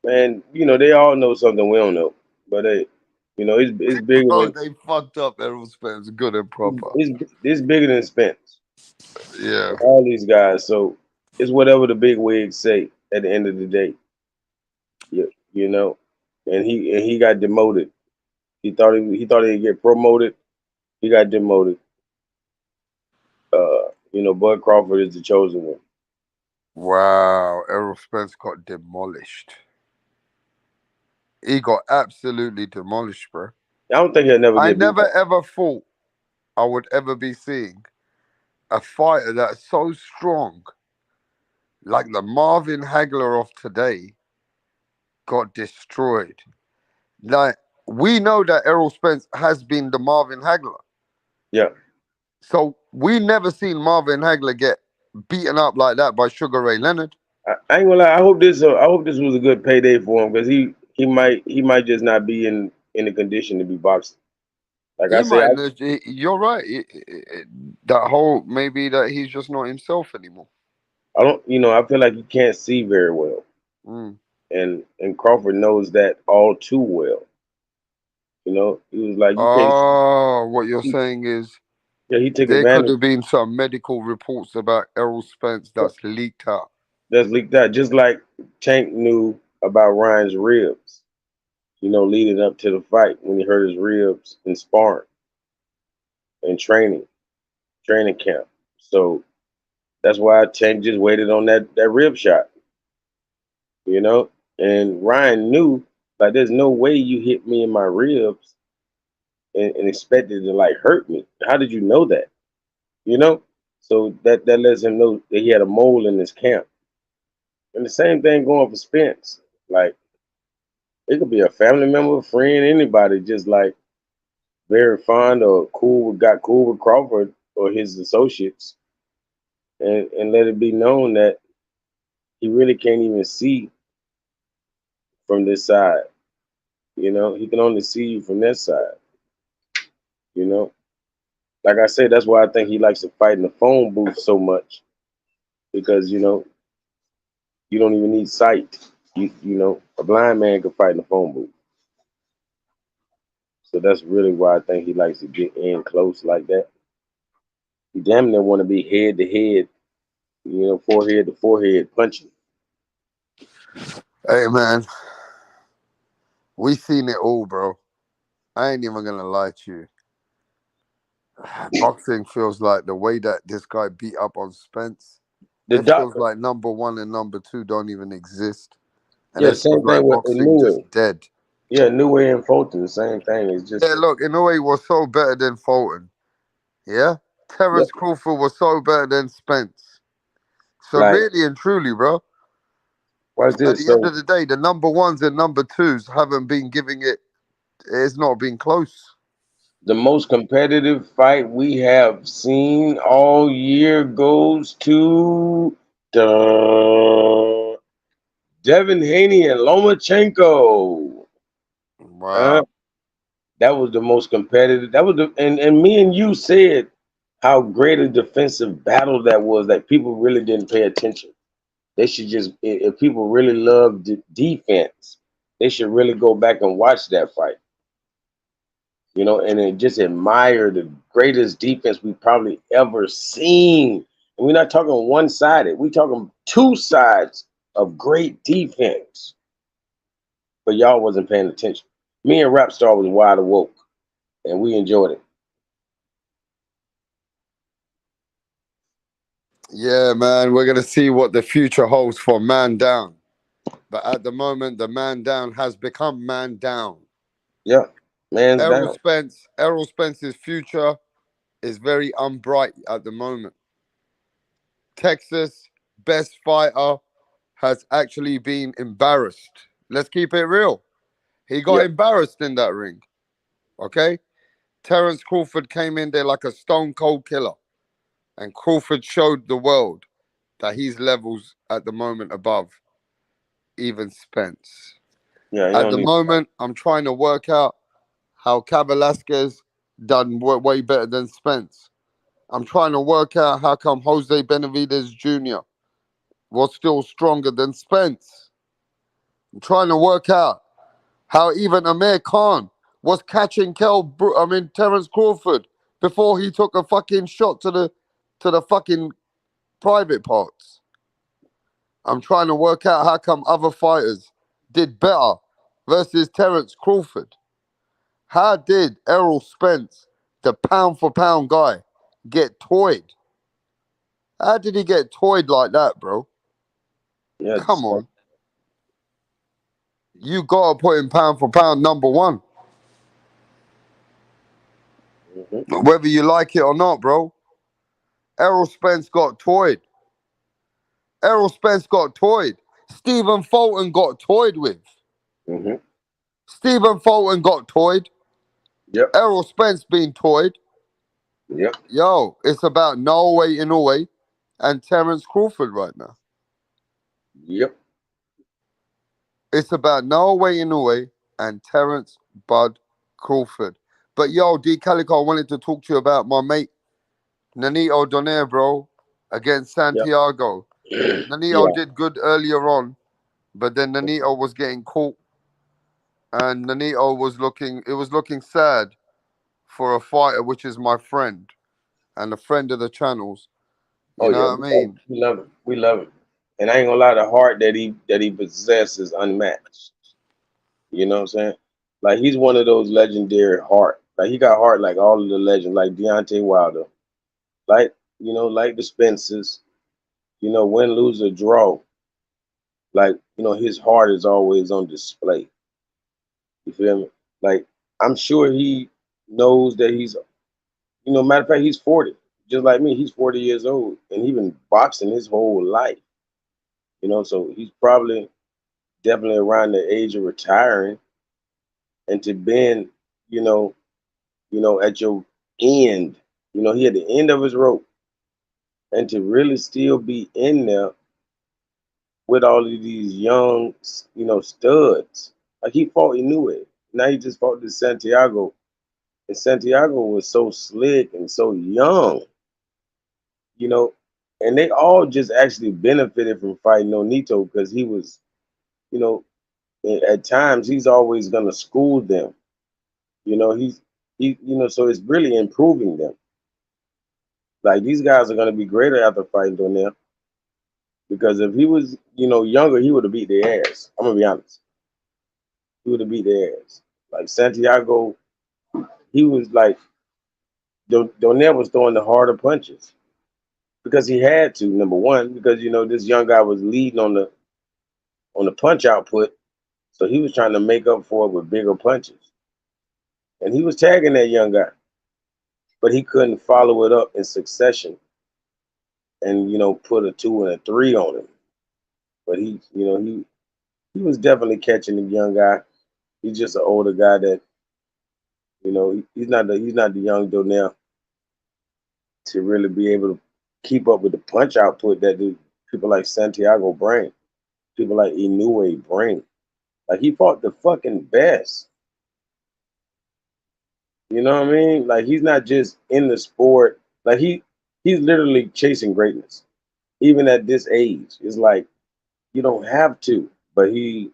Speaker 9: Man, they all know something we don't know. But hey, it's bigger
Speaker 13: Bro,
Speaker 9: than
Speaker 13: they fucked up Errol Spence good and proper.
Speaker 9: it's bigger than Spence.
Speaker 13: Yeah.
Speaker 9: All these guys. So it's whatever the big wigs say at the end of the day. You know. And he got demoted. He thought he'd get promoted. He got demoted. Bud Crawford is the chosen one.
Speaker 13: Wow, Errol Spence got demolished. He got absolutely demolished, bro.
Speaker 9: I don't think he'll never
Speaker 13: I
Speaker 9: get beat
Speaker 13: never
Speaker 9: up.
Speaker 13: ever thought I would ever be seeing a fighter that's so strong, like the Marvin Hagler of today, got destroyed. Like, we know that Errol Spence has been the Marvin Hagler.
Speaker 9: Yeah.
Speaker 13: So we never seen Marvin Hagler get beaten up like that by Sugar Ray Leonard.
Speaker 9: I ain't gonna lie. I hope this was a good payday for him because he might just not be in the condition to be boxing. Like I
Speaker 13: He
Speaker 9: say,
Speaker 13: might. You're right. That whole maybe that he's just not himself anymore.
Speaker 9: I don't. I feel like he can't see very well,
Speaker 13: Mm.
Speaker 9: and Crawford knows that all too well. He was like, you can't.
Speaker 13: Oh, what you're saying is
Speaker 9: Yeah, he took
Speaker 13: there could
Speaker 9: advantage.
Speaker 13: have been some medical reports about Errol Spence that's leaked out.
Speaker 9: That's leaked out, just like Tank knew about Ryan's ribs. Leading up to the fight when he hurt his ribs in sparring and training camp. So That's why Tank just waited on that rib shot. You know, and Ryan knew like there's no way you hit me in my ribs and expected to like hurt me. How did you know that? You know, so that lets him know that he had a mole in his camp. And the same thing going for Spence. Like it could be a family member, a friend, anybody, just like very fond or got cool with Crawford or his associates, and let it be known that he really can't even see from this side. You know, he can only see you from this side. You know, like I said, that's why I think he likes to fight in the phone booth so much because you don't even need sight. You know, a blind man can fight in the phone booth. So that's really why I think he likes to get in close like that. He damn near want to be head to head, you know, forehead to forehead punching.
Speaker 13: Hey man, we seen it all, bro. I ain't even gonna lie to you. Boxing feels like the way that this guy beat up on Spence.
Speaker 9: The
Speaker 13: It feels
Speaker 9: doctor,
Speaker 13: like number one and number two don't even exist, and
Speaker 9: yeah,
Speaker 13: it feels
Speaker 9: same
Speaker 13: like
Speaker 9: thing with
Speaker 13: boxing just
Speaker 9: Inoue.
Speaker 13: dead.
Speaker 9: Yeah, Inoue and Fulton, the same thing. It's just,
Speaker 13: Yeah, look, Inoue was so better than Fulton. Yeah,
Speaker 9: yep.
Speaker 13: Terence Crawford was so better than Spence. So
Speaker 9: Like,
Speaker 13: really and truly, bro,
Speaker 9: what's
Speaker 13: at
Speaker 9: this?
Speaker 13: the end
Speaker 9: So
Speaker 13: of the day, the number ones and number twos haven't been giving it. It's not been close.
Speaker 9: the most competitive fight we have seen all year goes to the Devin Haney and Lomachenko.
Speaker 13: Wow.
Speaker 9: That was the most competitive. That was and me and you said how great a defensive battle that was that people really didn't pay attention. They should just if people really love defense, they should really go back and watch that fight. You know, and then just admire the greatest defense we probably ever seen. And we're not talking one sided. We're talking two sides of great defense. But y'all wasn't paying attention. Me and Rapstar was wide awoke, and we enjoyed it.
Speaker 13: Yeah, man, we're gonna see what the future holds for Man Down. But at the moment, the Man Down has become Man Down.
Speaker 9: Yeah, man's down.
Speaker 13: Errol Spence's future is very unbright at the moment. Texas best fighter has actually been embarrassed. Let's keep it real. He got
Speaker 9: Yep.
Speaker 13: embarrassed in that ring. Okay? Terence Crawford came in there like a stone cold killer. And Crawford showed the world that he's levels at the moment above even Spence.
Speaker 9: Yeah, he
Speaker 13: At
Speaker 9: don't
Speaker 13: the
Speaker 9: need.
Speaker 13: moment, I'm trying to work out how Velasquez done way better than Spence. I'm trying to work out how come Jose Benavidez Jr. was still stronger than Spence. I'm trying to work out how even Amir Khan was catching Terence Crawford before he took a fucking shot to the fucking private parts. I'm trying to work out how come other fighters did better versus Terence Crawford. How did Errol Spence, the pound for pound guy, get toyed? How did he get toyed like that, bro?
Speaker 9: Yeah,
Speaker 13: Come on. You gotta put him pound for pound number one. Whether you like it or not, bro. Errol Spence got toyed. Errol Spence got toyed. Stephen Fulton got toyed with.
Speaker 9: Mm-hmm.
Speaker 13: Stephen Fulton got toyed.
Speaker 9: Yep.
Speaker 13: Errol Spence being toyed.
Speaker 9: Yep.
Speaker 13: Yo, it's about Norway Inoue and Terence Crawford right now.
Speaker 9: Yep.
Speaker 13: It's about Norway Inoue and Terence Bud Crawford. But yo, D Calico, I wanted to talk to you about my mate Nonito Donaire, bro, against
Speaker 9: Yep.
Speaker 13: Santiago. Nonito
Speaker 9: Yeah.
Speaker 13: did good earlier on, but then Nonito was getting caught, and Nonito was looking sad for a fighter, which is my friend and a friend of the channels. You
Speaker 9: Oh yeah,
Speaker 13: know what I mean?
Speaker 9: we love him. We love him. And I ain't gonna lie, the heart that he possesses is unmatched. You know what I'm saying? Like he's one of those legendary heart. Like he got heart like all of the legends, like Deontay Wilder, like like the Spencers, You know, win, lose, or draw. Like, you know, his heart is always on display. You feel me? Like, I'm sure he knows that he's, you know, matter of fact, he's 40. Just like me, he's 40 years old. And he's been boxing his whole life. You know, so he's probably definitely around the age of retiring. And to been, you know, at your end, you know, he at the end of his rope. And to really still be in there with all of these young, you know, studs. Like he fought Inoue. Now he just fought this Santiago. And Santiago was so slick and so young, you know, and they all just actually benefited from fighting Nonito because he was, you know, at times he's always gonna school them. You know, you know, so it's really improving them. Like these guys are gonna be greater after fighting Donaire. Because if he was, you know, younger, he would have beat their ass. I'm gonna be honest. He would have beat their ass. Like Santiago, he was like Donaire was throwing the harder punches because he had to. Number one, because you know this young guy was leading on the punch output, so he was trying to make up for it with bigger punches, and he was tagging that young guy, but he couldn't follow it up in succession, and you know put a 2 and a 3 on him. But he, you know, he was definitely catching the young guy. He's just an older guy that, you know, he's not the young Donaire to really be able to keep up with the punch output that people like Santiago bring, people like Inoue bring. Like he fought the fucking best. You know what I mean? Like he's not just in the sport. Like he's literally chasing greatness. Even at this age. It's like you don't have to, but he,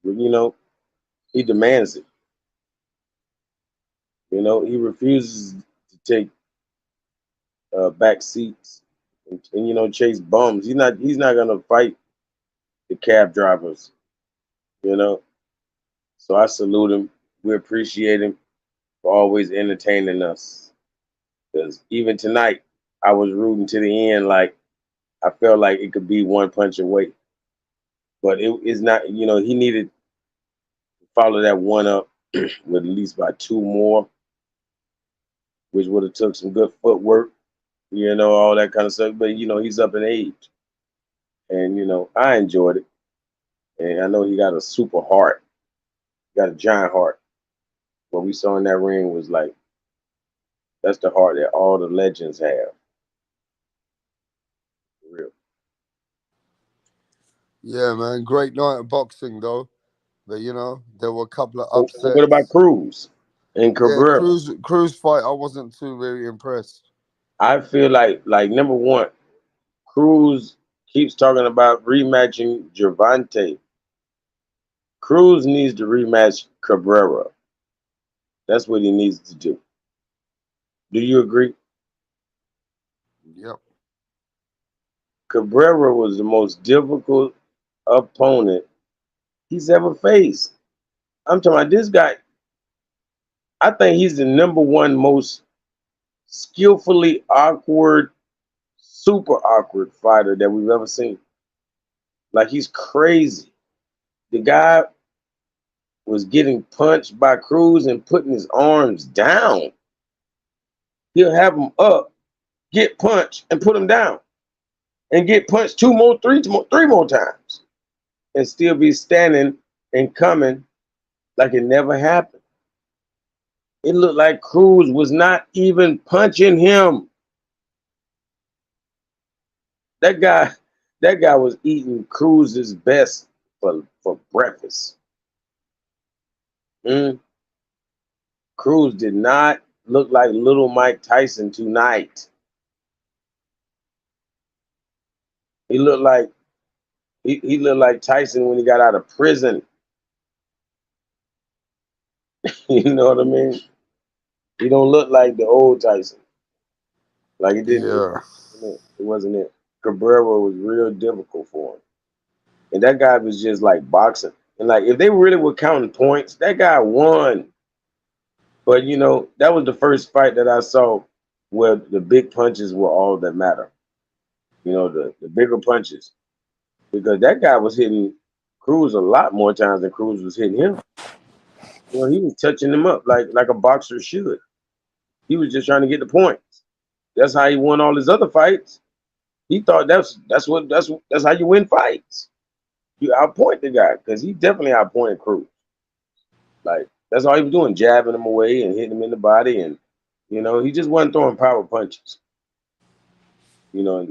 Speaker 9: you know, he demands it. You know, he refuses to take back seats and you know chase bums. He's not gonna fight the cab drivers. You know, so I salute him. We appreciate him for always entertaining us. Because even tonight, I was rooting to the end. Like I felt like it could be one punch away, but it is not. You know, he needed to follow that one up with at least by 2 more, which would have took some good footwork. You know, all that kind of stuff. But you know, he's up in age, and you know, I enjoyed it, and I know he got a super heart, got a giant heart. What we saw in that ring was like that's the heart that all the legends have. For real.
Speaker 13: Yeah, man. Great night of boxing, though. But you know, there were a couple of
Speaker 9: So what about
Speaker 13: upsets.
Speaker 9: Cruz and
Speaker 13: Yeah,
Speaker 9: Cabrera?
Speaker 13: Cruz fight. I wasn't too very impressed.
Speaker 9: I feel like number one, Cruz keeps talking about rematching Gervonta. Cruz needs to rematch Cabrera. That's what he needs to do. Do you agree?
Speaker 13: Yep.
Speaker 9: Cabrera was the most difficult opponent he's ever faced. I'm talking about this guy. I think he's the number one most skillfully awkward, super awkward fighter that we've ever seen. Like he's crazy. The guy was getting punched by Cruz and putting his arms down. He'll have him up, get punched, and put him down, and get punched 3 more times, and still be standing and coming like it never happened. It looked like Cruz was not even punching him. That guy, that guy was eating Cruz's best for breakfast. Mm. Cruz did not look like little Mike Tyson tonight. He looked like he looked like Tyson when he got out of prison. You know what I mean? He don't look like the old Tyson. Like it didn't.
Speaker 13: Yeah.
Speaker 9: It wasn't it. Cabrera was real difficult for him, and that guy was just like boxing. And like if they really were counting points, that guy won. But you know that was the first fight that I saw where the big punches were all that matter. You know, the bigger punches. Because that guy was hitting Cruz a lot more times than Cruz was hitting him. You know, he was touching him up like a boxer should. He was just trying to get the points. That's how he won all his other fights. He thought that's how you win fights. You outpoint the guy because he definitely outpointed Cruz. Like that's all he was doing, jabbing him away and hitting him in the body, and you know he just wasn't throwing power punches. You know,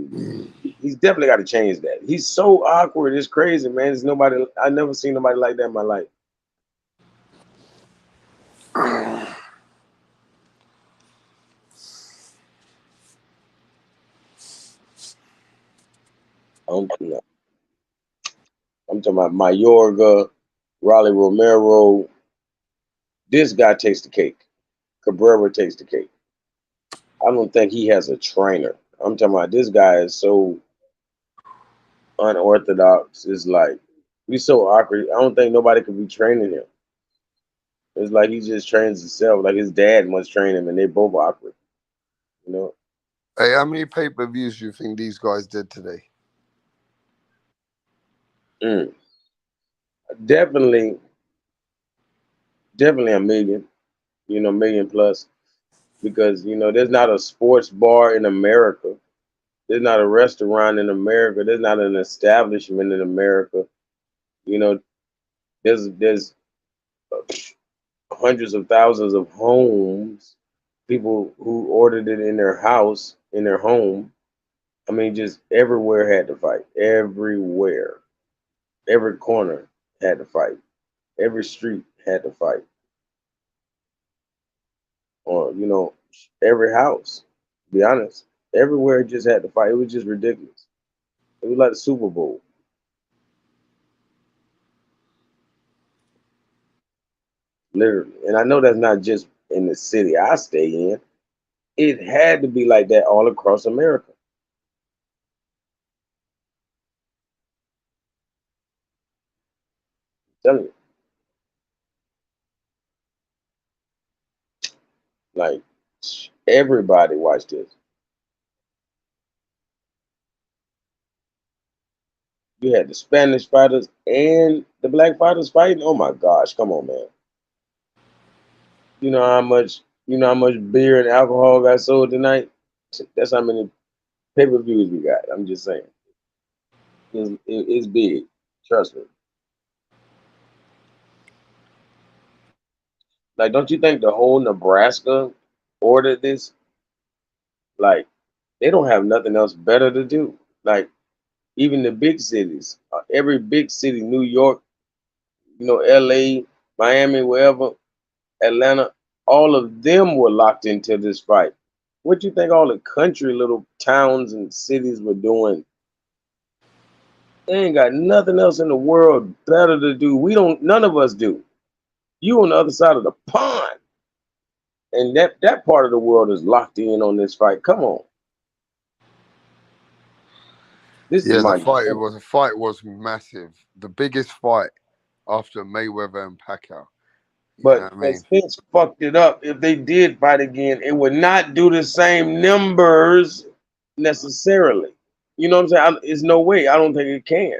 Speaker 9: he's definitely got to change that. He's so awkward, it's crazy, man. There's nobody. I never seen nobody like that in my life. I'm talking about Mayorga, Raleigh Romero. This guy takes the cake. Cabrera takes the cake. I don't think he has a trainer. I'm talking about this guy is so unorthodox. It's like he's so awkward. I don't think nobody could be training him. It's like he just trains himself. Like his dad must train him, and they're both awkward. You know.
Speaker 13: Hey, how many pay-per-views do you think these guys did today?
Speaker 9: Definitely a million. You know, million plus. Because you know, there's not a sports bar in America. There's not a restaurant in America. There's not an establishment in America. You know, there's hundreds of thousands of homes, people who ordered it in their house, in their home. I mean, just everywhere had to fight. Everywhere. Every corner had to fight. Every street had to fight. Or, you know, every house, to be honest. Everywhere just had to fight. It was just ridiculous. It was like the Super Bowl. Literally. And I know that's not just in the city I stay in. It had to be like that all across America. I'm telling you. Like, everybody watched this. You had the Spanish fighters and the black fighters fighting. Oh my gosh, come on, man. You know how much beer and alcohol got sold tonight? That's how many pay-per-views we got. I'm just saying. It's big. Trust me. Like, don't you think the whole Nebraska ordered this? Like, they don't have nothing else better to do. Like, even the big cities, every big city, New York, you know, LA, Miami, wherever, Atlanta, all of them were locked into this fight. What do you think all the country little towns and cities were doing? They ain't got nothing else in the world better to do. None of us do. You on the other side of the pond. And that part of the world is locked in on this fight. Come on. This is
Speaker 13: Yeah,
Speaker 9: my
Speaker 13: the fight was massive. The biggest fight after Mayweather and Pacquiao.
Speaker 9: But Spence fucked it up. If they did fight again, it would not do the same numbers necessarily. You know what I'm saying? There's no way. I don't think it can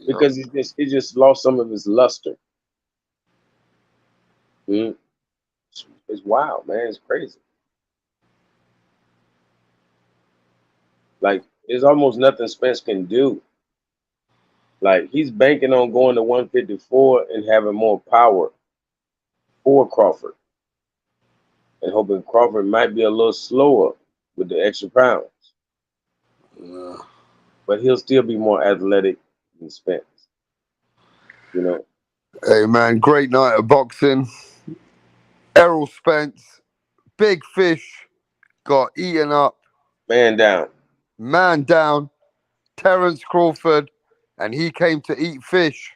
Speaker 9: because it just lost some of its luster. It's wild, man. It's crazy. Like there's almost nothing Spence can do. Like he's banking on going to 154 and having more power for Crawford, and hoping Crawford might be a little slower with the extra pounds. But he'll still be more athletic than Spence. You know.
Speaker 13: Hey man, great night of boxing. Errol Spence, big fish, got eaten up.
Speaker 9: Man down.
Speaker 13: Man down. Terence Crawford, and he came to eat fish.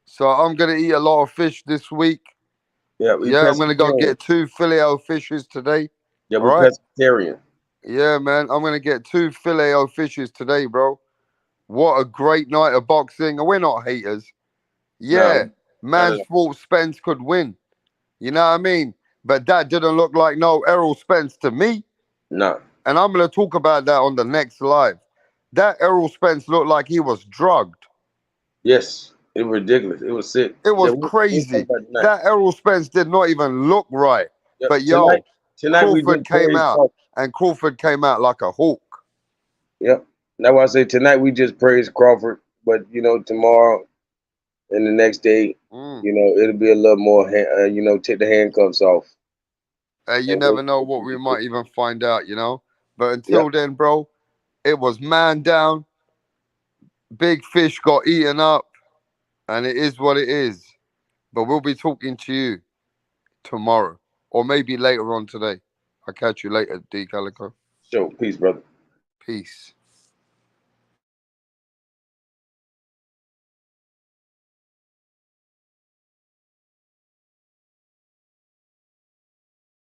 Speaker 13: So I'm gonna eat a lot of fish this week.
Speaker 9: Yeah,
Speaker 13: I'm gonna go get 2 filet fishes today.
Speaker 9: Yeah, we're pescatarian.
Speaker 13: Yeah, man, I'm gonna get 2 filet fishes today, bro. What a great night of boxing, and we're not haters. Yeah, man's thought Spence could win. You know what I mean? But that didn't look like no Errol Spence to me.
Speaker 9: No.
Speaker 13: And I'm gonna talk about that on the next live. That Errol Spence looked like he was drugged.
Speaker 9: Yes, it was ridiculous. It was sick.
Speaker 13: It was
Speaker 9: Yeah, we'll
Speaker 13: crazy.
Speaker 9: talk about it tonight.
Speaker 13: That Errol Spence did not even look right.
Speaker 9: Yep.
Speaker 13: But yo,
Speaker 9: Tonight we
Speaker 13: Crawford
Speaker 9: just
Speaker 13: came
Speaker 9: praise
Speaker 13: out,
Speaker 9: Crawford.
Speaker 13: and Crawford came out like a hawk.
Speaker 9: Yep. That's why I say tonight we just praise Crawford, but tomorrow and the next day, it'll be a little more, take the handcuffs off.
Speaker 13: You never know what we might even find out, But until then, bro, it was man down. Big fish got eaten up, and it is what it is. But we'll be talking to you tomorrow, or maybe later on today. I'll catch you later, D Calico.
Speaker 9: Sure. Peace, brother.
Speaker 13: Peace.